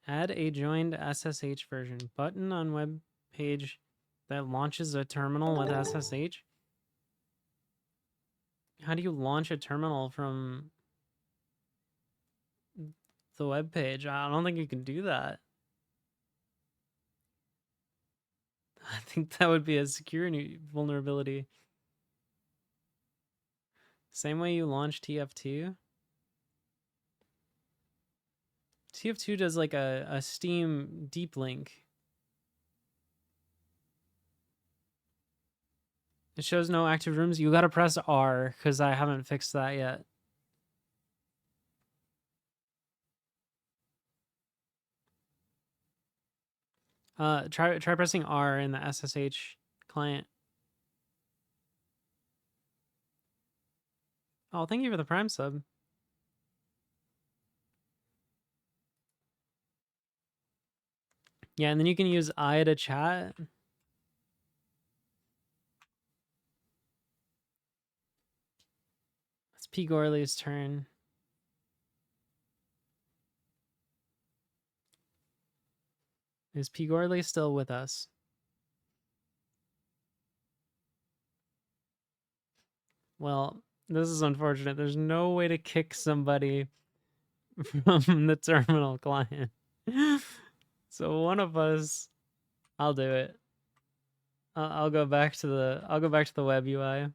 Add a joined SSH version. Button on web page that launches a terminal with SSH. How do you launch a terminal from the web page? I don't think you can do that. I think that would be a security vulnerability. Same way you launch TF2. TF2 does like a Steam deep link. It shows no active rooms. You gotta press R because I haven't fixed that yet. Try pressing R in the SSH client. Oh, thank you for the Prime sub. Yeah, and then you can use I to chat. It's P. Gorley's turn. Is P. Gorley still with us? Well, this is unfortunate. There's no way to kick somebody from the terminal client. So one of us, I'll do it. I'll go back to the web UI.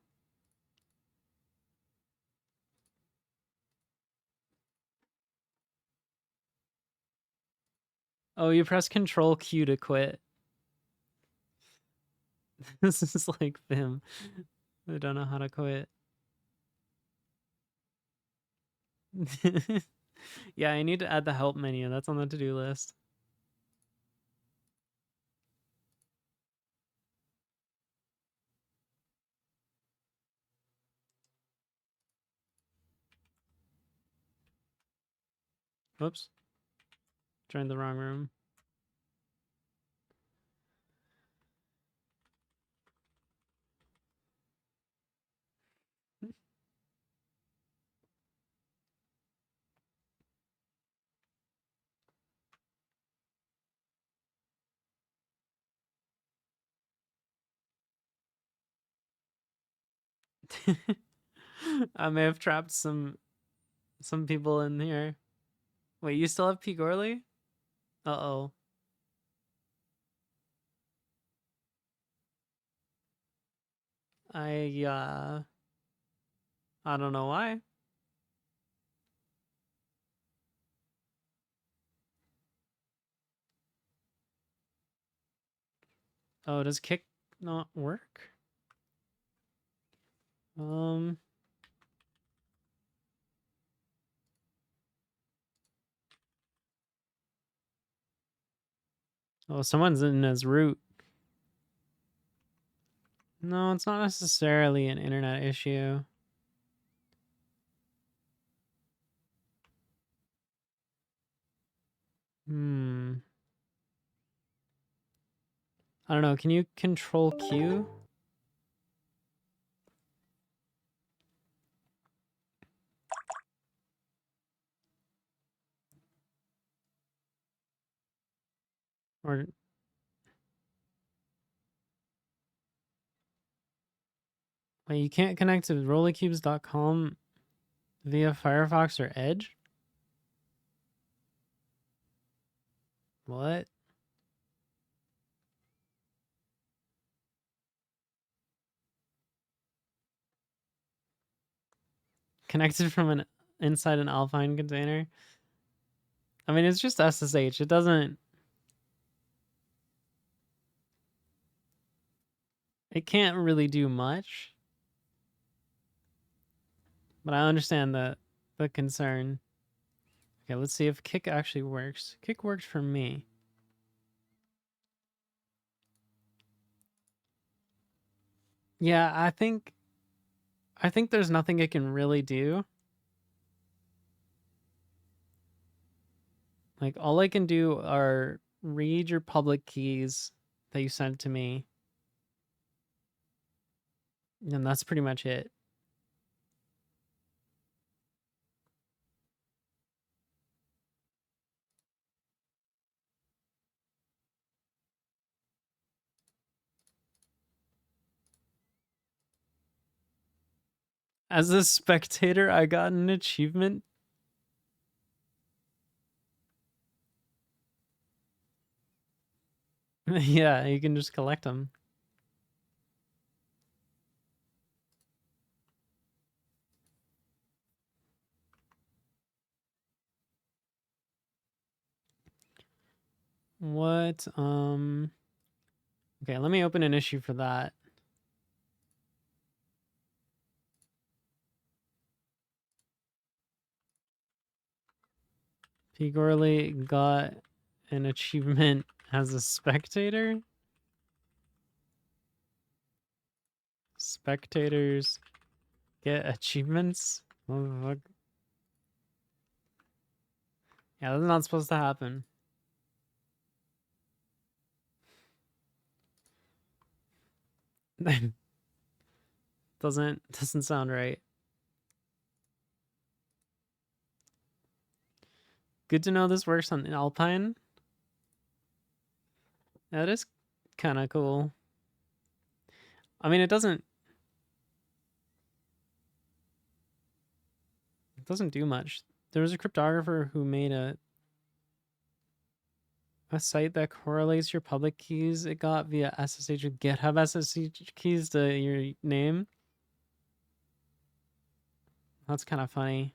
Oh, you press Control Q to quit. This is like them. I don't know how to quit. Yeah, I need to add the help menu. That's on the to-do list. Whoops. Joined the wrong room. I may have trapped some people in here. Wait, you still have P. Gorley? Uh-oh. I don't know why. Oh, does kick not work? Oh, someone's in as root. No, it's not necessarily an internet issue. I don't know. Can you Control Q? Or wait, you can't connect to rollycubes.com via Firefox or Edge? What? Connected from an inside an Alpine container? I mean, it's just SSH. It doesn't... It can't really do much. But I understand the concern. Okay, let's see if Kick actually works. Kick works for me. Yeah, I think there's nothing it can really do. Like, all I can do are read your public keys that you sent to me. And that's pretty much it. As a spectator, I got an achievement. Yeah, you can just collect them. What? Okay, let me open an issue for that. P. Gorley got an achievement As a spectator? Spectators get achievements? Motherfucker. Yeah, that's not supposed to happen. Doesn't sound right. Good to know this works on Alpine. That is kind of cool. I mean, it doesn't do much. There was a cryptographer who made a site that correlates your public keys it got via SSH with GitHub SSH keys to your name. That's kind of funny.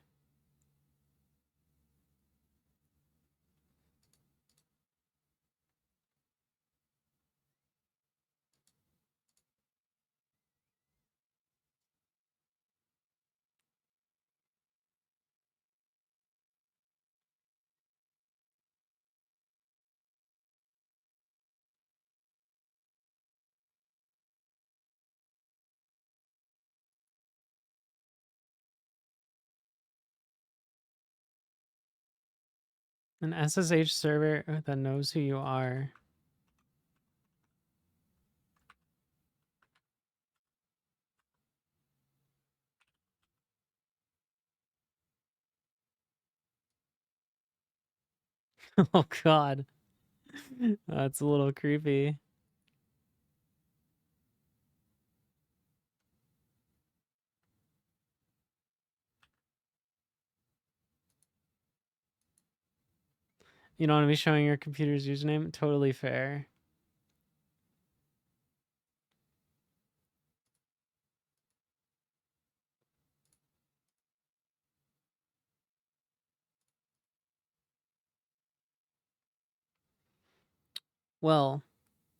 An SSH server that knows who you are. Oh god. That's a little creepy. You don't want to be showing your computer's username? Totally fair. Well,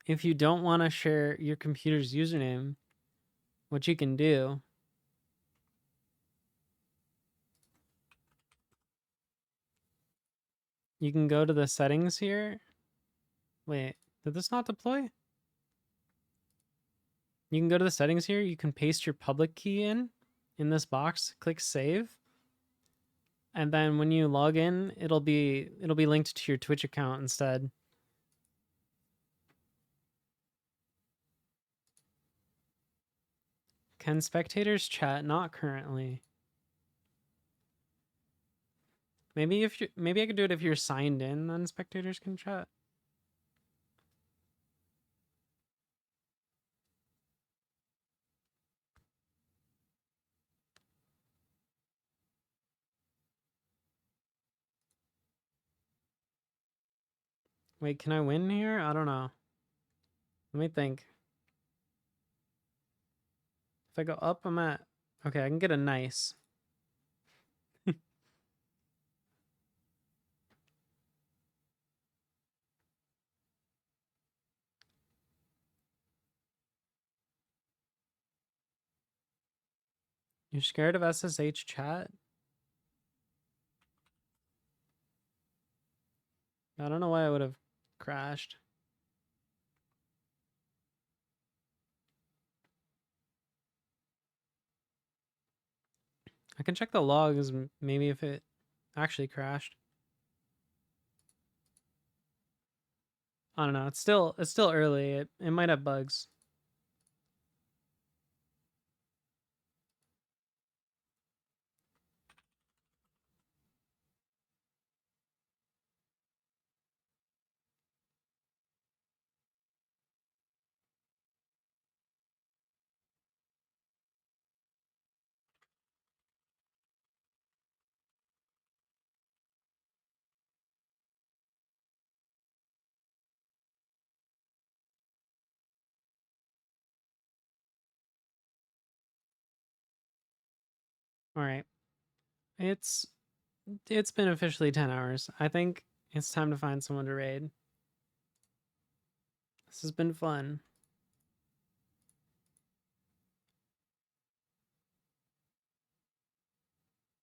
if you don't want to share your computer's username, what you can do you can go to the settings here. Wait, did this not deploy? You can go to the settings here. You can paste your public key in this box. Click save. And then when you log in, it'll be linked to your Twitch account instead. Can spectators chat? Not currently. Maybe I could do it if you're signed in, then spectators can chat. Wait, can I win here? I don't know. Let me think. If I go up, I'm at... Okay, I can get a nice. You're scared of SSH chat? I don't know why I would have crashed. I can check the logs, maybe if it actually crashed. I don't know. It's still early. It might have bugs. All right. It's been officially 10 hours. I think it's time to find someone to raid. This has been fun.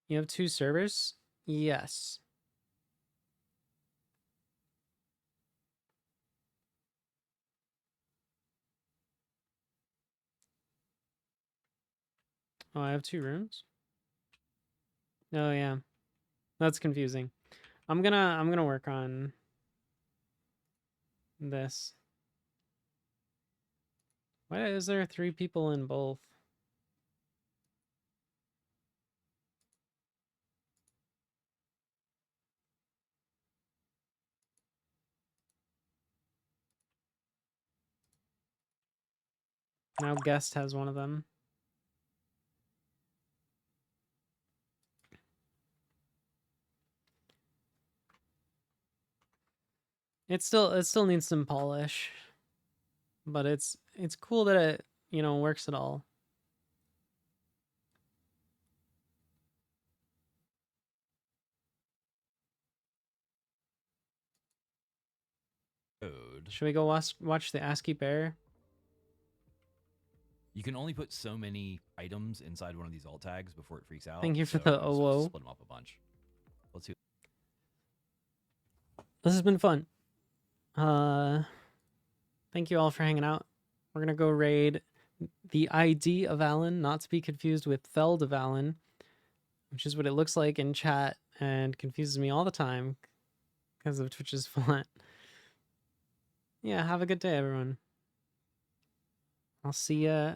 You have 2 servers? Yes. Oh, I have 2 rooms? Oh yeah. That's confusing. I'm gonna work on this. Why is there 3 people in both? Now guest has one of them. It still needs some polish, but it's cool that it, you know, works at all. Code. Should we go watch the ASCII bear? You can only put so many items inside one of these alt tags before it freaks out. Thank you for so the I'm just gonna OO. Split them up a bunch. Let's see. This has been fun. Thank you all for hanging out. We're gonna go raid the ID of Alan, not to be confused with Feld of Alan, which is what it looks like in chat and confuses me all the time because of Twitch's font. Yeah, have a good day, everyone. I'll see ya